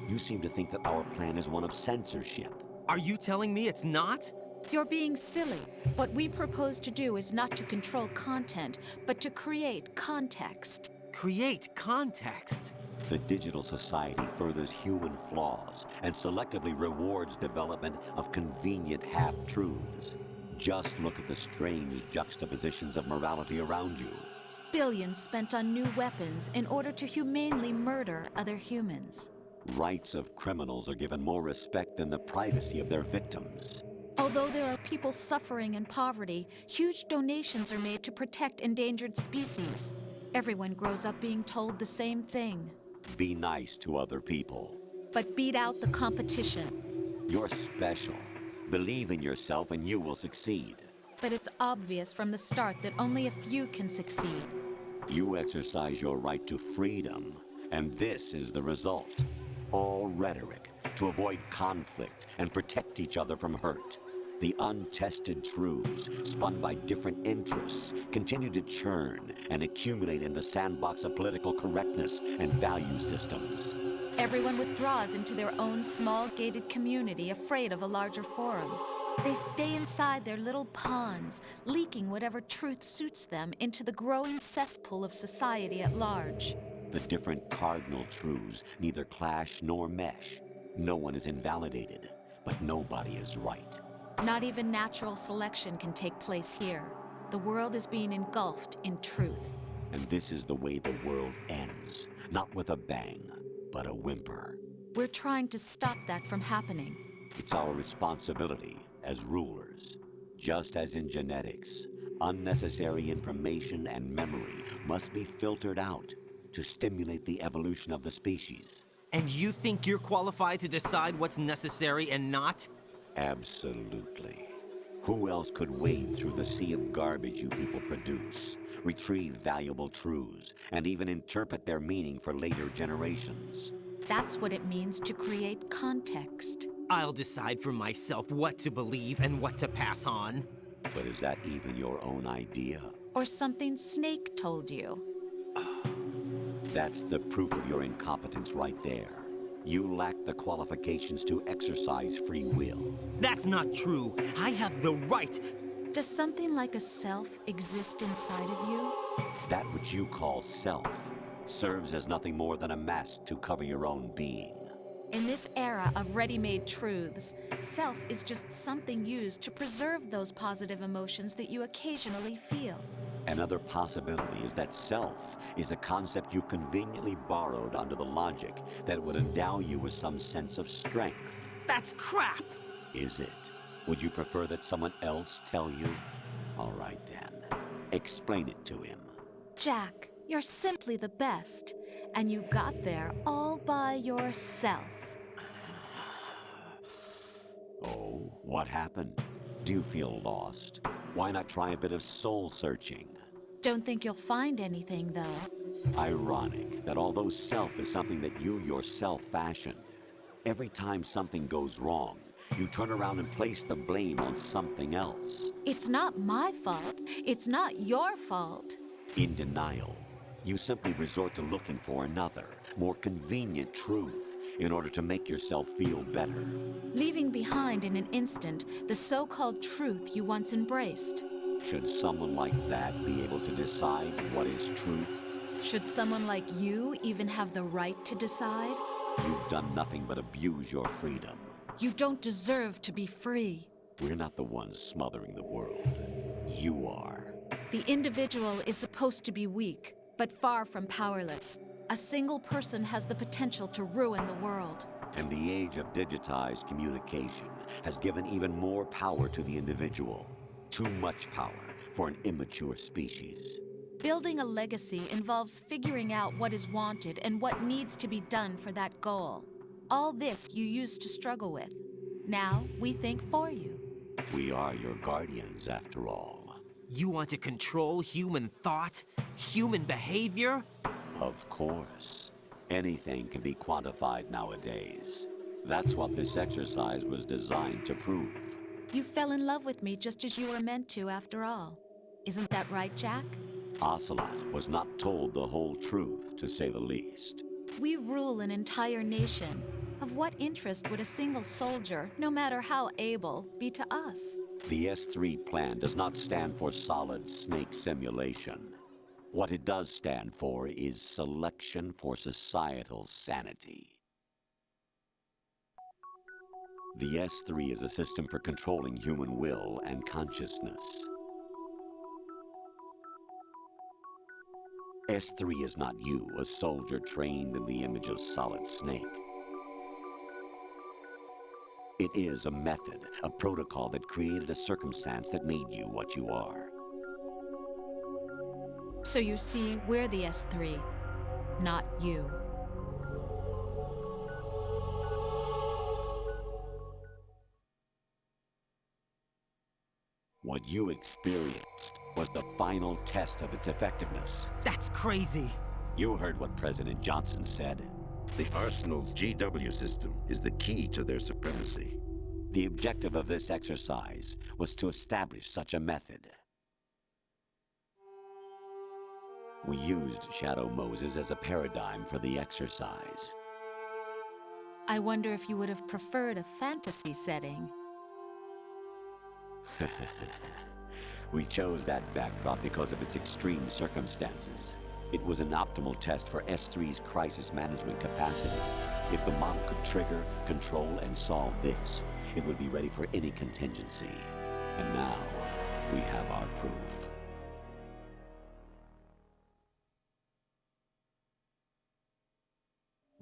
You seem to think that our plan is one of censorship. Are you telling me it's not? You're being silly. What we propose to do is not to control content, but to create context. Create context? The digital society furthers human flaws and selectively rewards development of convenient half-truths. Just look at the strange juxtapositions of morality around you. Billions spent on new weapons in order to humanely murder other humans. Rights of criminals are given more respect than the privacy of their victims. Although there are people suffering in poverty, huge donations are made to protect endangered species. Everyone grows up being told the same thing. Be nice to other people. But beat out the competition. You're special. Believe in yourself and you will succeed. But it's obvious from the start that only a few can succeed. You exercise your right to freedom, and this is the result. All rhetoric to avoid conflict and protect each other from hurt. The untested truths, spun by different interests, continue to churn and accumulate in the sandbox of political correctness and value systems. Everyone withdraws into their own small gated community, afraid of a larger forum. They stay inside their little ponds, leaking whatever truth suits them into the growing cesspool of society at large. The different cardinal truths neither clash nor mesh. No one is invalidated, but nobody is right. Not even natural selection can take place here. The world is being engulfed in truth. And this is the way the world ends. Not with a bang, but a whimper. We're trying to stop that from happening. It's our responsibility as rulers. Just as in genetics, unnecessary information and memory must be filtered out to stimulate the evolution of the species. And you think you're qualified to decide what's necessary and not? Absolutely. Who else could wade through the sea of garbage you people produce, retrieve valuable truths, and even interpret their meaning for later generations? That's what it means to create context. I'll decide for myself what to believe and what to pass on. But is that even your own idea? Or something Snake told you? That's the proof of your incompetence right there. You lack the qualifications to exercise free will. That's not true. I have the right. Does something like a self exist inside of you? That which you call self serves as nothing more than a mask to cover your own being. In this era of ready-made truths, self is just something used to preserve those positive emotions that you occasionally feel. Another possibility is that self is a concept you conveniently borrowed under the logic that would endow you with some sense of strength. That's crap! Is it? Would you prefer that someone else tell you? All right then. Explain it to him. Jack, you're simply the best, and you got there all by yourself. Oh, what happened? Do you feel lost? Why not try a bit of soul searching? Don't think you'll find anything, though. Ironic that although self is something that you yourself fashioned, every time something goes wrong, you turn around and place the blame on something else. It's not my fault. It's not your fault. In denial, you simply resort to looking for another, more convenient truth in order to make yourself feel better. Leaving behind in an instant the so-called truth you once embraced. Should someone like that be able to decide what is truth? Should someone like you even have the right to decide? You've done nothing but abuse your freedom. You don't deserve to be free. We're not the ones smothering the world. You are. The individual is supposed to be weak, but far from powerless. A single person has the potential to ruin the world. And the age of digitized communication has given even more power to the individual. Too much power for an immature species. Building a legacy involves figuring out what is wanted and what needs to be done for that goal. All this you used to struggle with. Now we think for you. We are your guardians, after all. You want to control human thought? Human behavior? Of course. Anything can be quantified nowadays. That's what this exercise was designed to prove. You fell in love with me just as you were meant to, after all. Isn't that right, Jack? Ocelot was not told the whole truth, to say the least. We rule an entire nation. Of what interest would a single soldier, no matter how able, be to us? The S3 plan does not stand for solid snake simulation. What it does stand for is selection for societal sanity. The S3 is a system for controlling human will and consciousness. S3 is not you, a soldier trained in the image of Solid Snake. It is a method, a protocol that created a circumstance that made you what you are. So you see, we're the S3, not you. What you experienced was the final test of its effectiveness. That's crazy. You heard what President Johnson said. The Arsenal's GW system is the key to their supremacy. The objective of this exercise was to establish such a method. We used Shadow Moses as a paradigm for the exercise. I wonder if you would have preferred a fantasy setting. We chose that backdrop because of its extreme circumstances. It was an optimal test for S3's crisis management capacity. If the model could trigger, control, and solve this, it would be ready for any contingency. And now, we have our proof.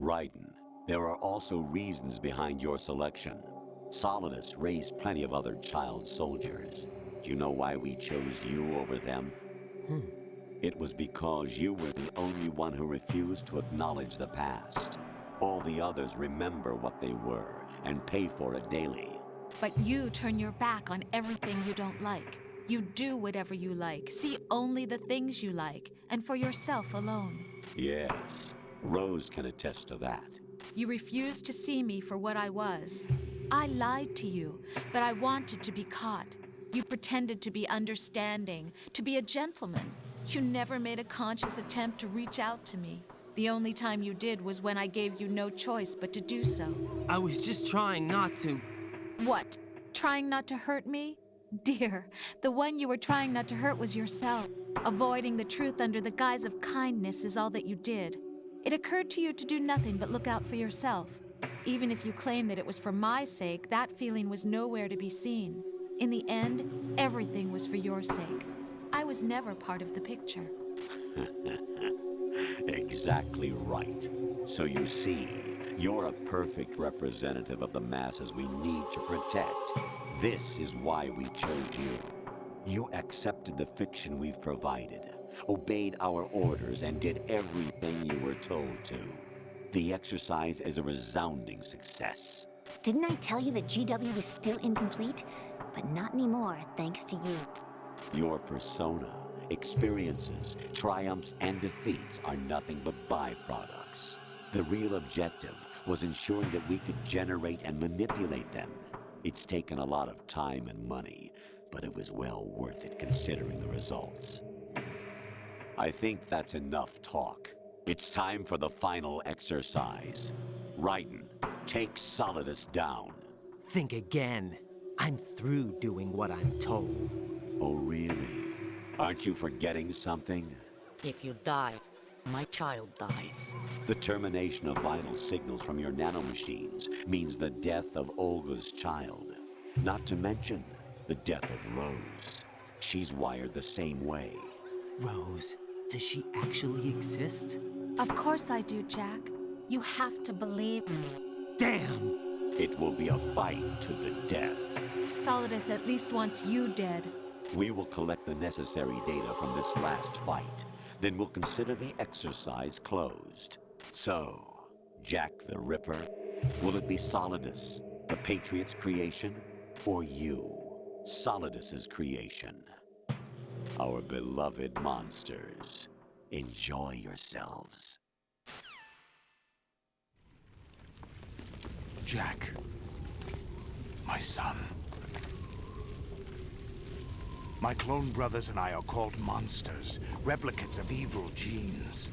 Raiden, there are also reasons behind your selection. Solidus raised plenty of other child soldiers. Do you know why we chose you over them? It was because you were the only one who refused to acknowledge the past. All the others remember what they were and pay for it daily. But you turn your back on everything you don't like. You do whatever you like, see only the things you like, and for yourself alone. Yes, Rose can attest to that. You refused to see me for what I was. I lied to you, but I wanted to be caught. You pretended to be understanding, to be a gentleman. You never made a conscious attempt to reach out to me. The only time you did was when I gave you no choice but to do so. I was just trying not to. What? Trying not to hurt me? Dear, the one you were trying not to hurt was yourself. Avoiding the truth under the guise of kindness is all that you did. It occurred to you to do nothing but look out for yourself. Even if you claim that it was for my sake, that feeling was nowhere to be seen. In the end, everything was for your sake. I was never part of the picture. Exactly right. So you see, you're a perfect representative of the masses we need to protect. This is why we chose you. You accepted the fiction we've provided, obeyed our orders, and did everything you were told to. The exercise is a resounding success. Didn't I tell you that GW was still incomplete? But not anymore, thanks to you. Your persona, experiences, triumphs, and defeats are nothing but byproducts. The real objective was ensuring that we could generate and manipulate them. It's taken a lot of time and money, but it was well worth it considering the results. I think that's enough talk. It's time for the final exercise. Raiden, take Solidus down. Think again. I'm through doing what I'm told. Oh, really? Aren't you forgetting something? If you die, my child dies. The termination of vital signals from your nanomachines means the death of Olga's child. Not to mention the death of Rose. She's wired the same way. Rose, does she actually exist? Of course I do, Jack. You have to believe me. Damn! It will be a fight to the death. Solidus at least wants you dead. We will collect the necessary data from this last fight. Then we'll consider the exercise closed. So, Jack the Ripper, will it be Solidus, the Patriot's creation, or you, Solidus's creation? Our beloved monsters, enjoy yourselves. Jack, my son. My clone brothers and I are called monsters, replicates of evil genes.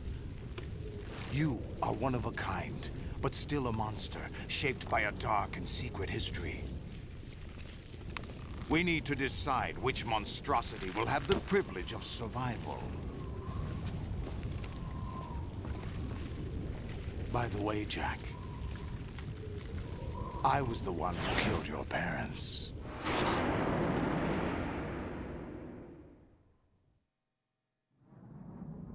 You are one of a kind, but still a monster, shaped by a dark and secret history. We need to decide which monstrosity will have the privilege of survival. By the way, Jack, I was the one who killed your parents.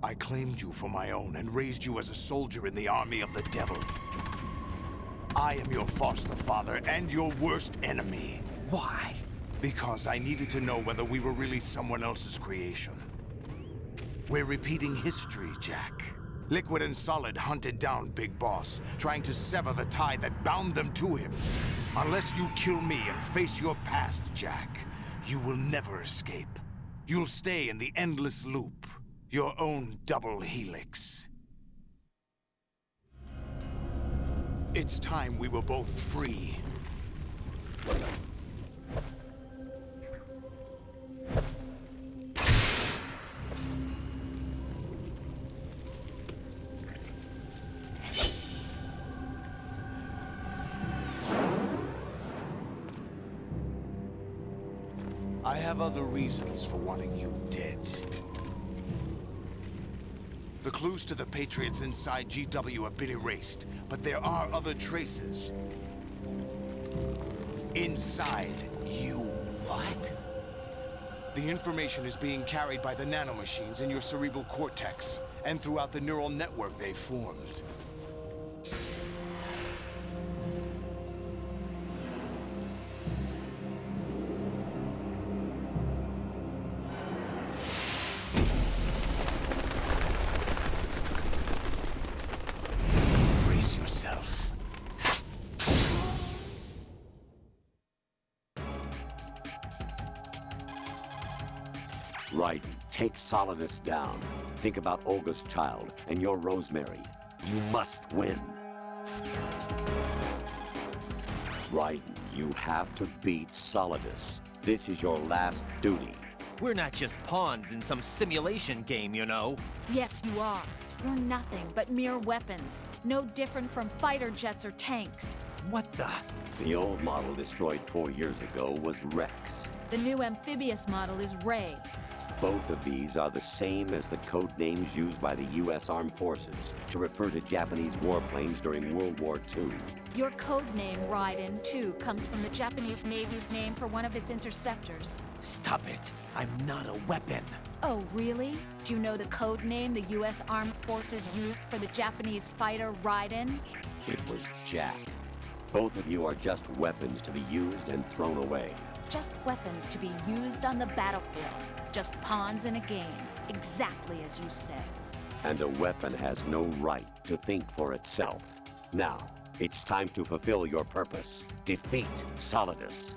I claimed you for my own and raised you as a soldier in the army of the devil. I am your foster father and your worst enemy. Why? Because I needed to know whether we were really someone else's creation. We're repeating history, Jack. Liquid and Solid hunted down Big Boss, trying to sever the tie that bound them to him. Unless you kill me and face your past, Jack, you will never escape. You'll stay in the endless loop, your own double helix. It's time we were both free. I have other reasons for wanting you dead. The clues to the Patriots inside GW have been erased, but there are other traces. Inside you. What? The information is being carried by the nanomachines in your cerebral cortex, and throughout the neural network they've formed. Brace yourself. Raiden, take Solidus down. Think about Olga's child and your Rosemary. You must win. Raiden, you have to beat Solidus. This is your last duty. We're not just pawns in some simulation game, you know. Yes, you are. You're nothing but mere weapons. No different from fighter jets or tanks. What the? The old model destroyed 4 years ago was Rex. The new amphibious model is Ray. Both of these are the same as the code names used by the U.S. Armed Forces to refer to Japanese warplanes during World War II. Your code name, Raiden, too, comes from the Japanese Navy's name for one of its interceptors. Stop it. I'm not a weapon. Oh, really? Do you know the code name the U.S. Armed Forces used for the Japanese fighter Raiden? It was Jack. Both of you are just weapons to be used and thrown away. Just weapons to be used on the battlefield. Just pawns in a game, exactly as you said. And a weapon has no right to think for itself. Now, it's time to fulfill your purpose. Defeat Solidus.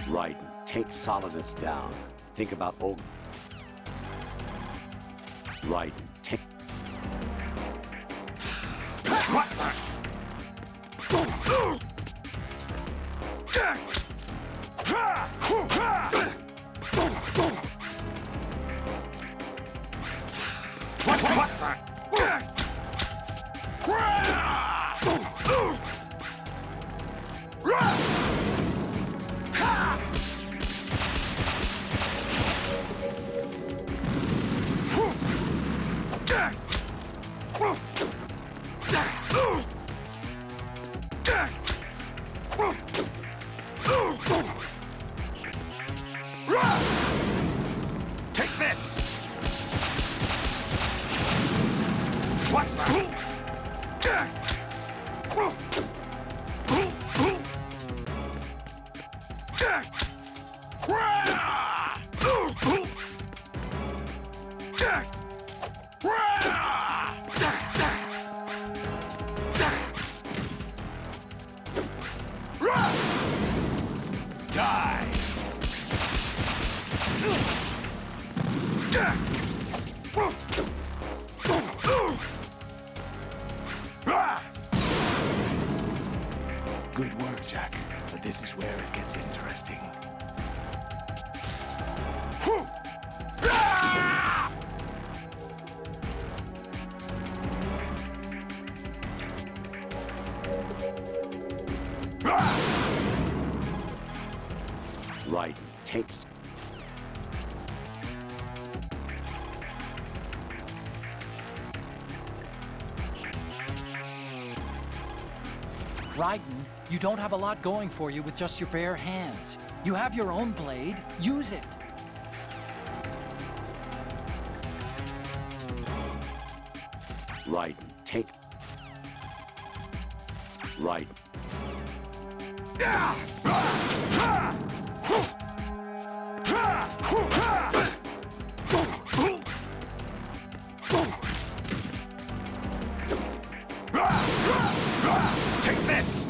Raiden, take Solidus down. Think about Olga. Raiden, take... Take this! Die! Good work, Jack. But this is where it gets interesting. Raiden, takes... Raiden, you don't have a lot going for you with just your bare hands. You have your own blade. Use it. Raiden, take... Raiden. Take this!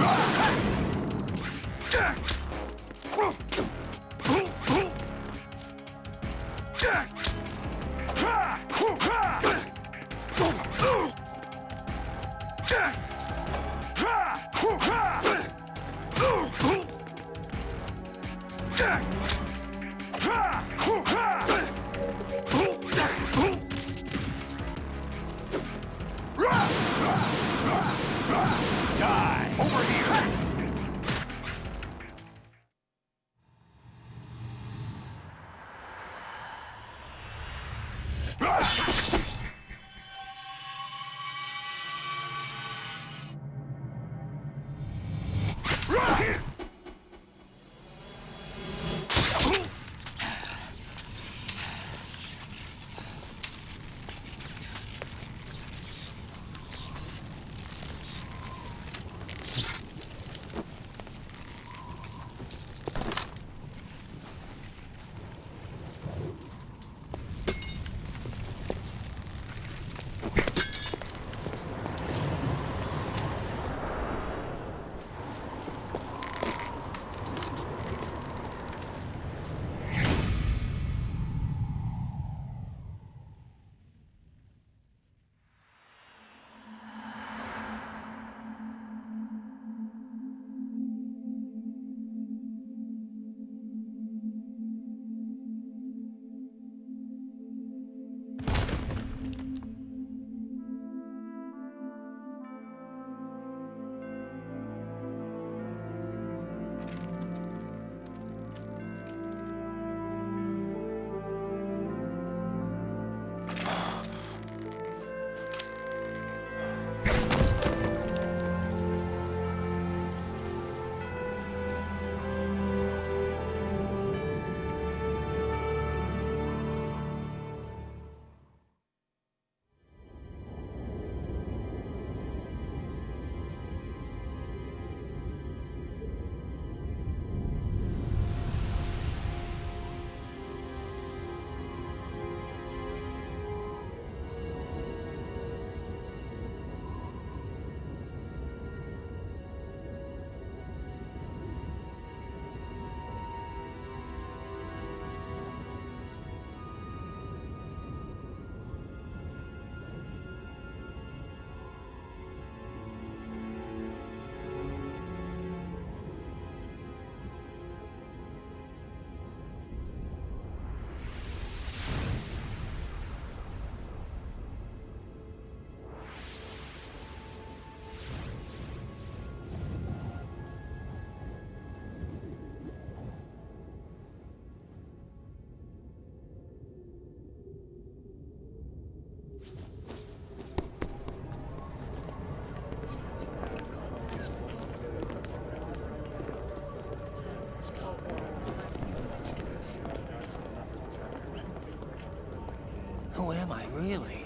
Who am I, really?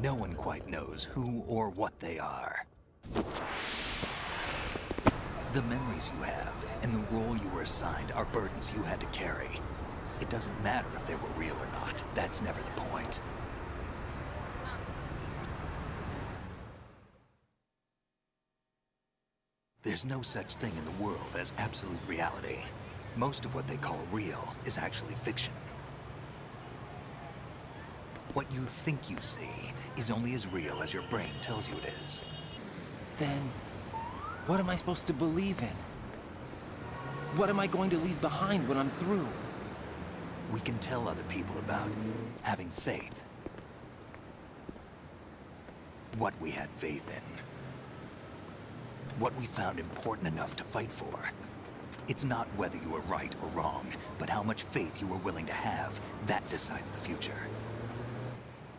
No one quite knows who or what they are. The memories you have and the role you were assigned are burdens you had to carry. It doesn't matter if they were real or not. That's never the point. There's no such thing in the world as absolute reality. Most of what they call real is actually fiction. What you think you see is only as real as your brain tells you it is. Then, what am I supposed to believe in? What am I going to leave behind when I'm through? We can tell other people about having faith. What we had faith in. What we found important enough to fight for. It's not whether you were right or wrong, but how much faith you were willing to have. That decides the future.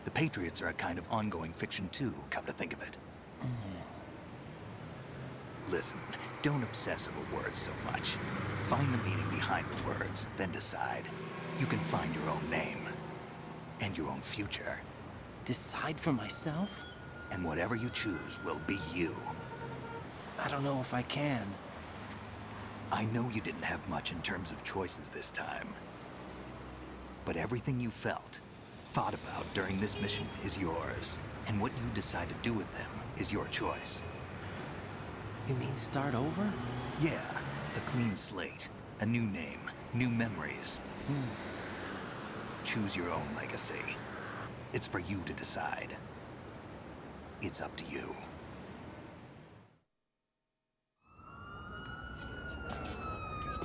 The Patriots are a kind of ongoing fiction too, come to think of it. Listen, don't obsess over words so much. Find the meaning behind the words, then decide. You can find your own name. And your own future. Decide for myself? And whatever you choose will be you. I don't know if I can. I know you didn't have much in terms of choices this time. But everything you felt, thought about during this mission is yours. And what you decide to do with them is your choice. You mean start over? Yeah, a clean slate, a new name, new memories. Choose your own legacy. It's for you to decide. It's up to you.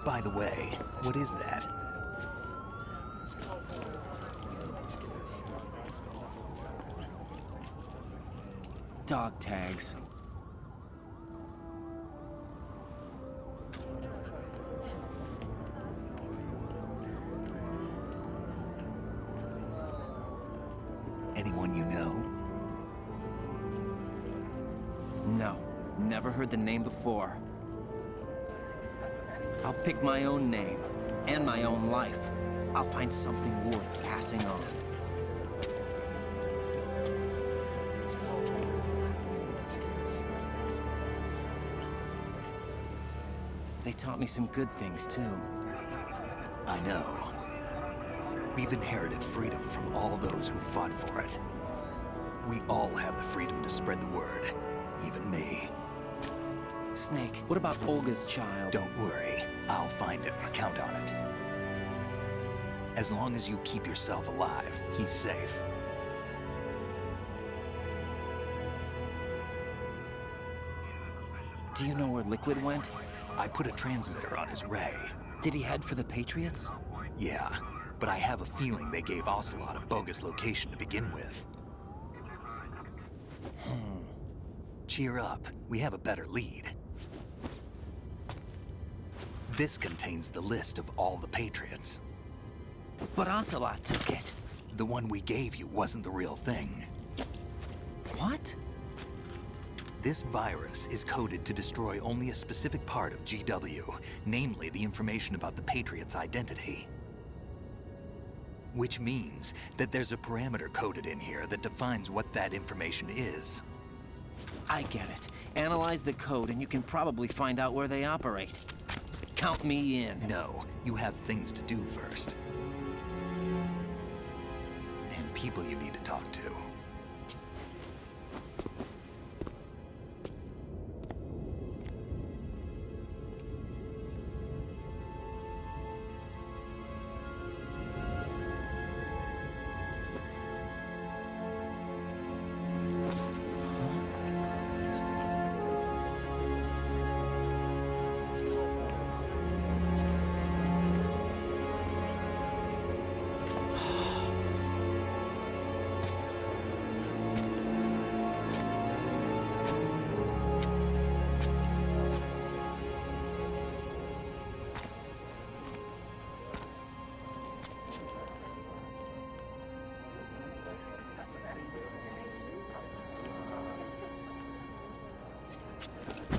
By the way, what is that? Dog tags. never heard the name before. I'll pick my own name, and my own life. I'll find something worth passing on. They taught me some good things, too. I know. We've inherited freedom from all those who fought for it. We all have the freedom to spread the word, even me. Snake, what about Olga's child? Don't worry, I'll find him. Count on it. As long as you keep yourself alive, he's safe. Do you know where Liquid went? I put a transmitter on his ray. Did he head for the Patriots? Yeah, but I have a feeling they gave Ocelot a bogus location to begin with. Cheer up, we have a better lead. This contains the list of all the Patriots. But Ocelot took it. The one we gave you wasn't the real thing. What? This virus is coded to destroy only a specific part of GW, namely the information about the Patriots' identity. Which means that there's a parameter coded in here that defines what that information is. I get it. Analyze the code and you can probably find out where they operate. Count me in. No, you have things to do first. And people you need to talk to.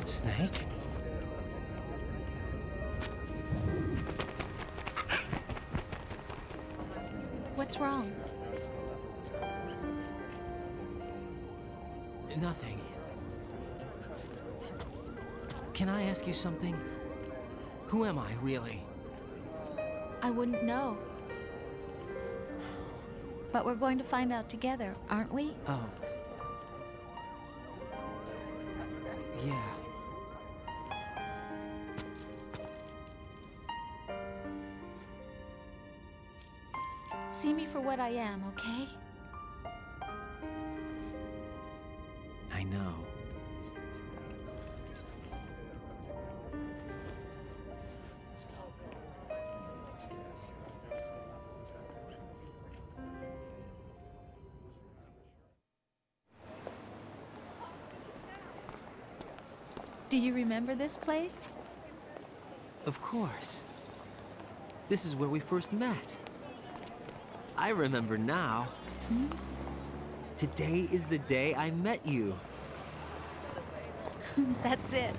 Snake? What's wrong? Nothing. Can I ask you something? Who am I, really? I wouldn't know. But we're going to find out together, aren't we? Oh. Yeah. See me for what I am, okay? I know. Do you remember this place? Of course. This is where we first met. I remember now. Hmm? Today is the day I met you. That's it.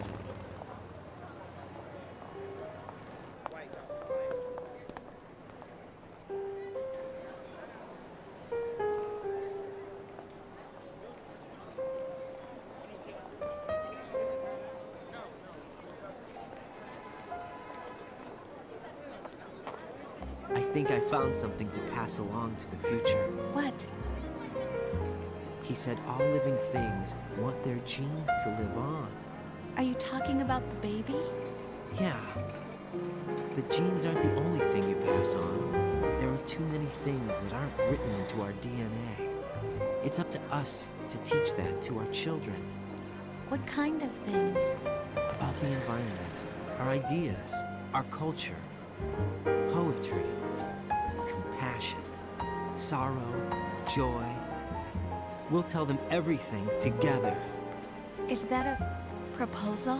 I think I found something to pass along to the future. What? He said all living things want their genes to live on. Are you talking about the baby? Yeah. The genes aren't the only thing you pass on. There are too many things that aren't written into our DNA. It's up to us to teach that to our children. What kind of things? About the environment, our ideas, our culture, poetry, compassion, sorrow, joy. We'll tell them everything together. Is that a proposal?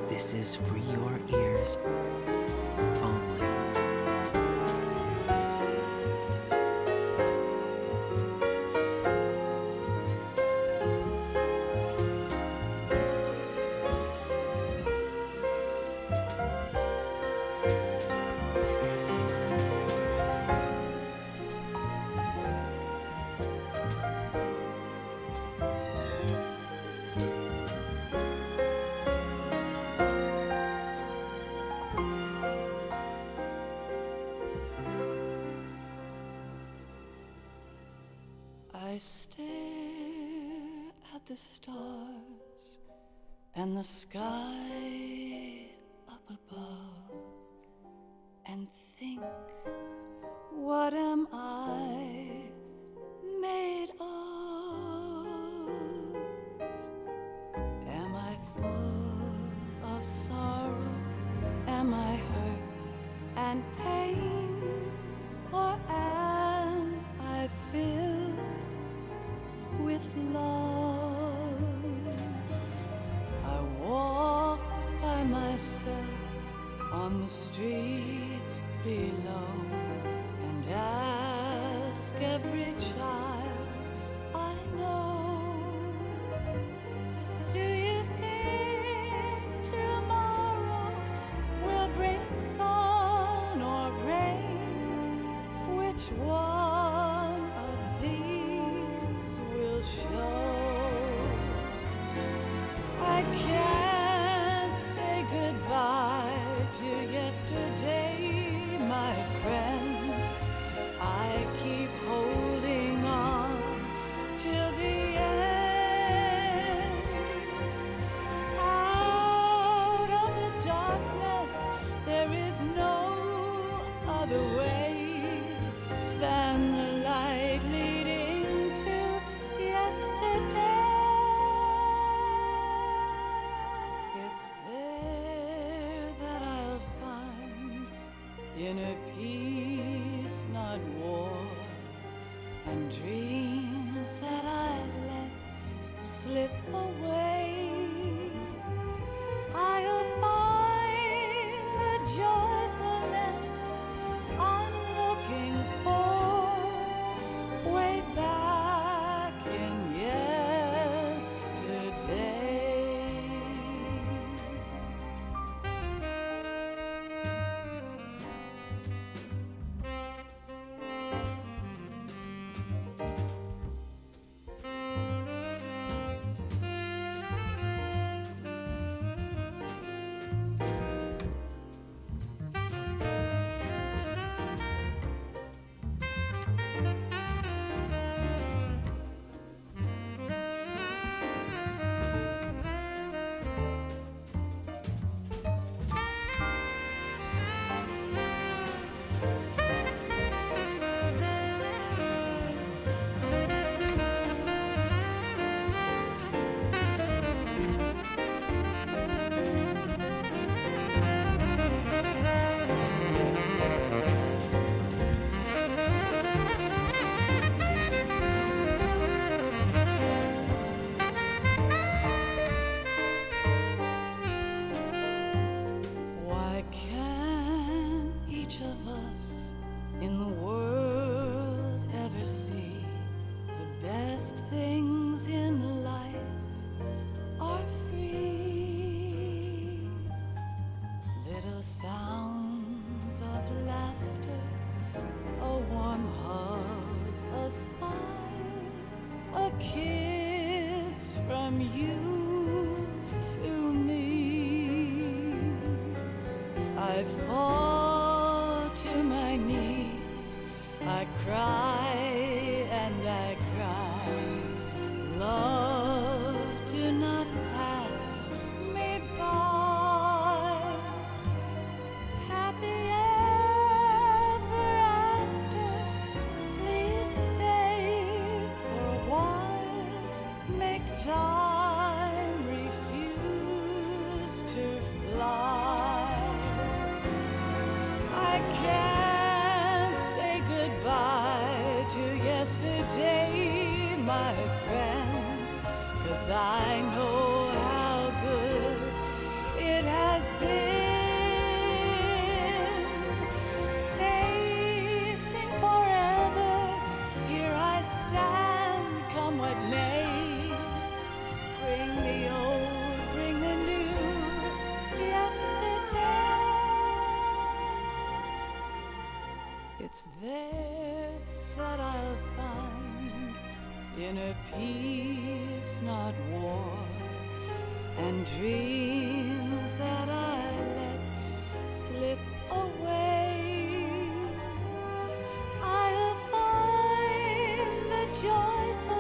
This is for your ears only. I stare at the stars and the sky up above and think, what am I made of? Am I full of sorrow? Am I hurt and pain? Or am I filled with love? I walk by myself on the streets below and ask every child I know, do you think tomorrow will bring sun or rain? Which one of these will show? I can't say goodbye to yesterday, my friend. I keep holding on till the end. Out of the darkness, there is no other way than the light leading to yesterday. It's there that I'll find inner peace, not war, and dreams that I let slip away. I'll find the joyfulness I'm looking for way back in yesterday. Why can't each of us in the world ever see the best things in life are free? Little sounds of laughter, a warm hug, a smile, a kiss from you to me. I fall to my knees, I cry and I cry. Love, do not pass me by. Happy ever after, please stay for a while. Make time, refuse to fly. I can't say goodbye to yesterday, my friend, 'cause I know how good it has been. Facing forever, here I stand, come what may. Bring the old, bring the new, yesterday. It's there that I'll find inner peace, not war, and dreams that I let slip away. I'll find the joyful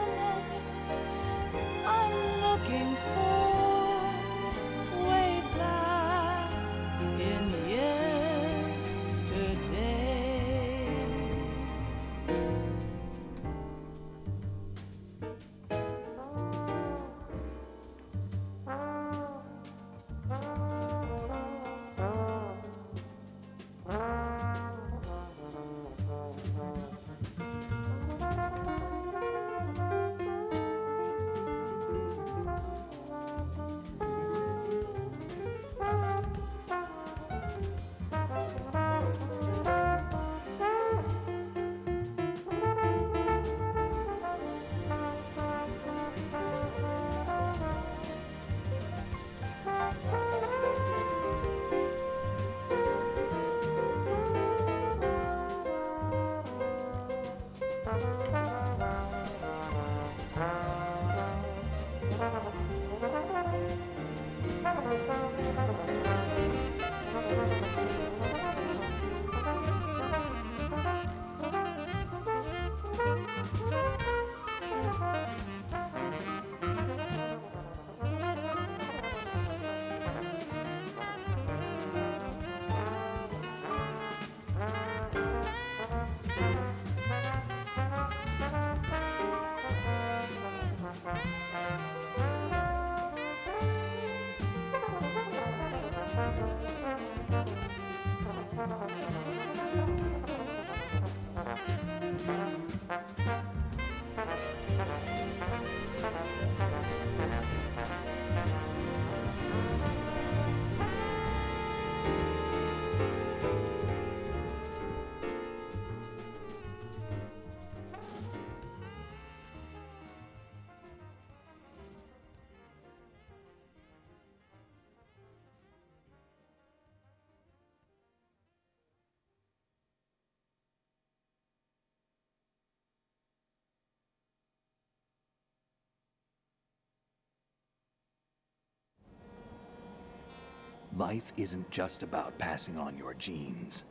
Life isn't just about passing on your genes.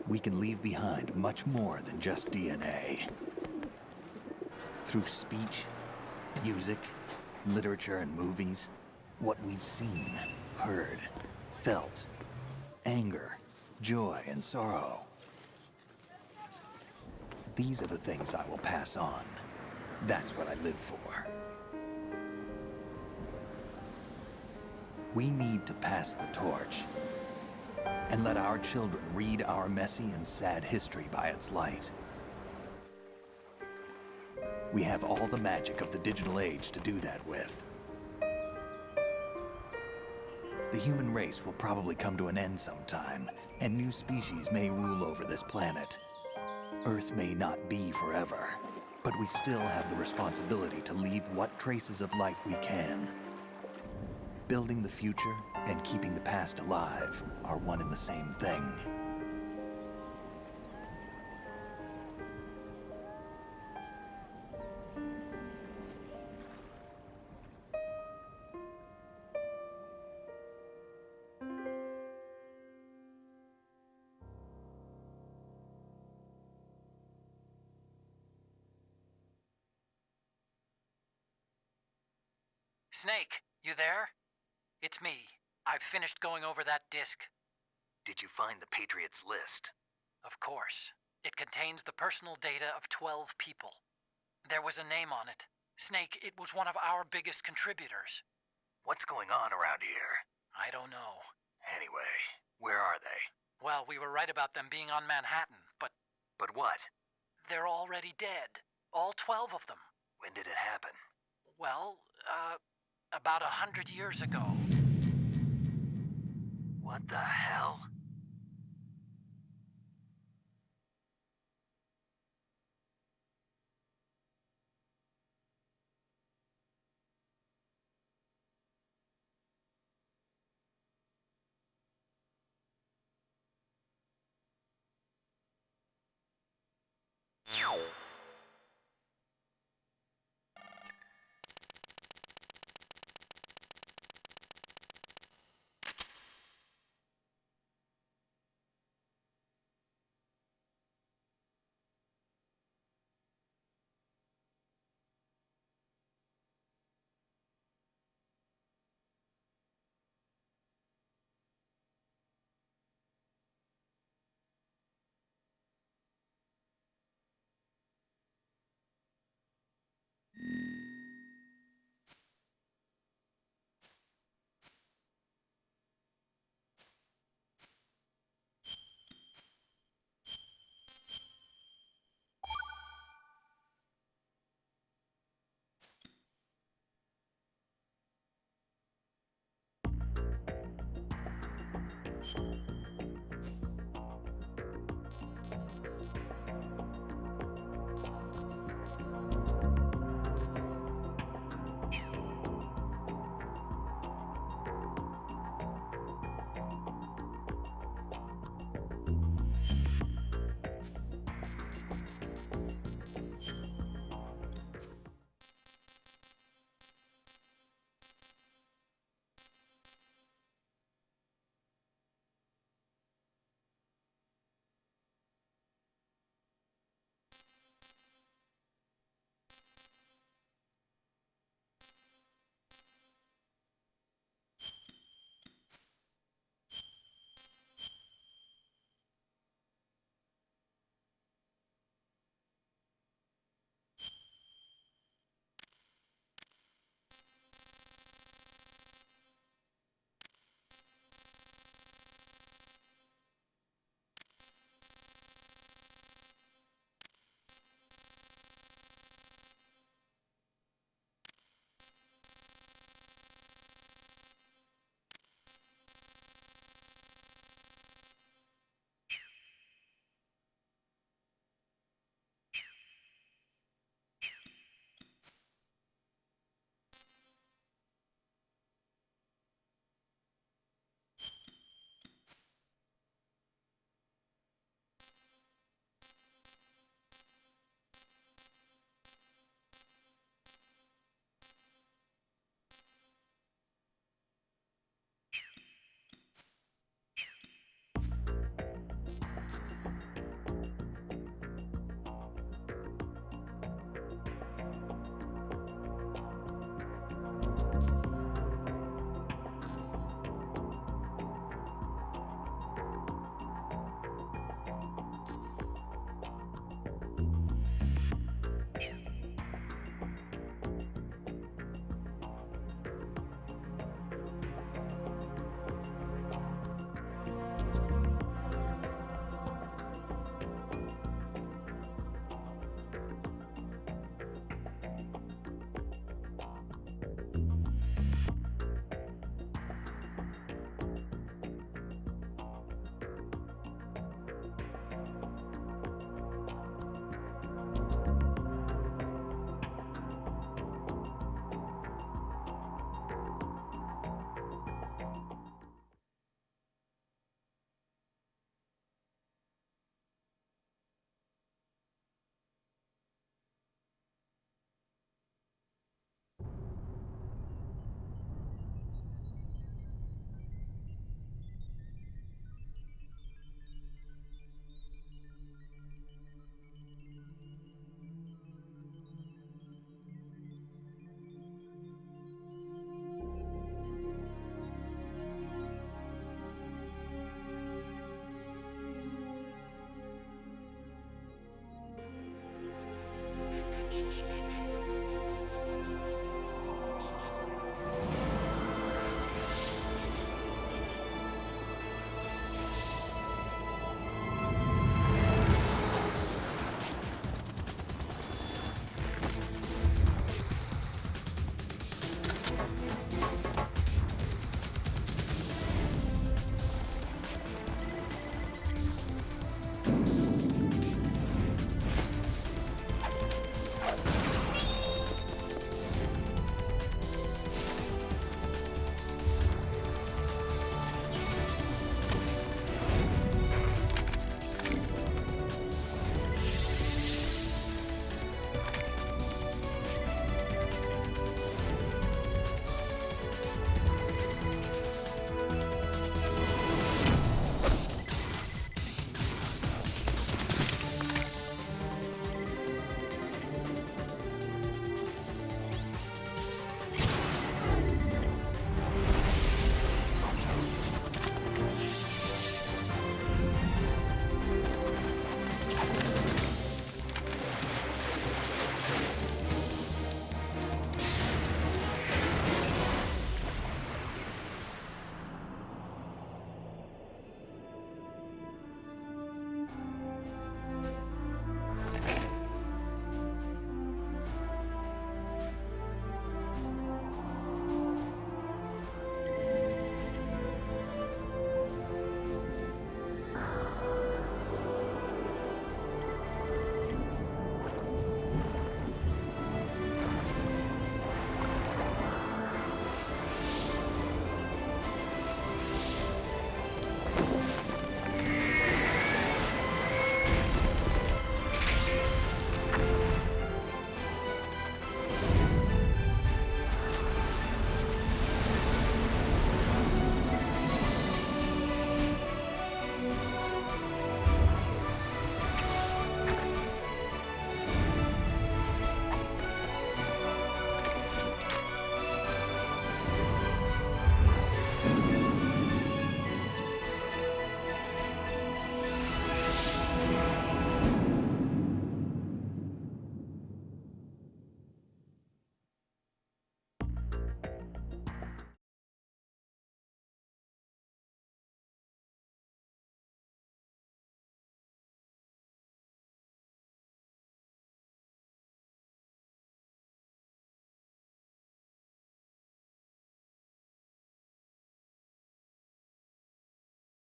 We can leave behind much more than just DNA. Through speech, music, literature, and movies, what we've seen, heard, felt, anger, joy, and sorrow. These are the things I will pass on. That's what I live for. We need to pass the torch and let our children read our messy and sad history by its light. We have all the magic of the digital age to do that with. The human race will probably come to an end sometime, and new species may rule over this planet. Earth may not be forever, but we still have the responsibility to leave what traces of life we can. Building the future and keeping the past alive are one and the same thing. Snake, you there? It's me. I've finished going over that disk. Did you find the Patriots list? Of course. It contains the personal data of 12 people. There was a name on it. Snake, it was one of our biggest contributors. What's going on around here? I don't know. Anyway, where are they? Well, we were right about them being on Manhattan, but... But what? They're already dead. All 12 of them. When did it happen? Well, about 100 years ago. What the hell?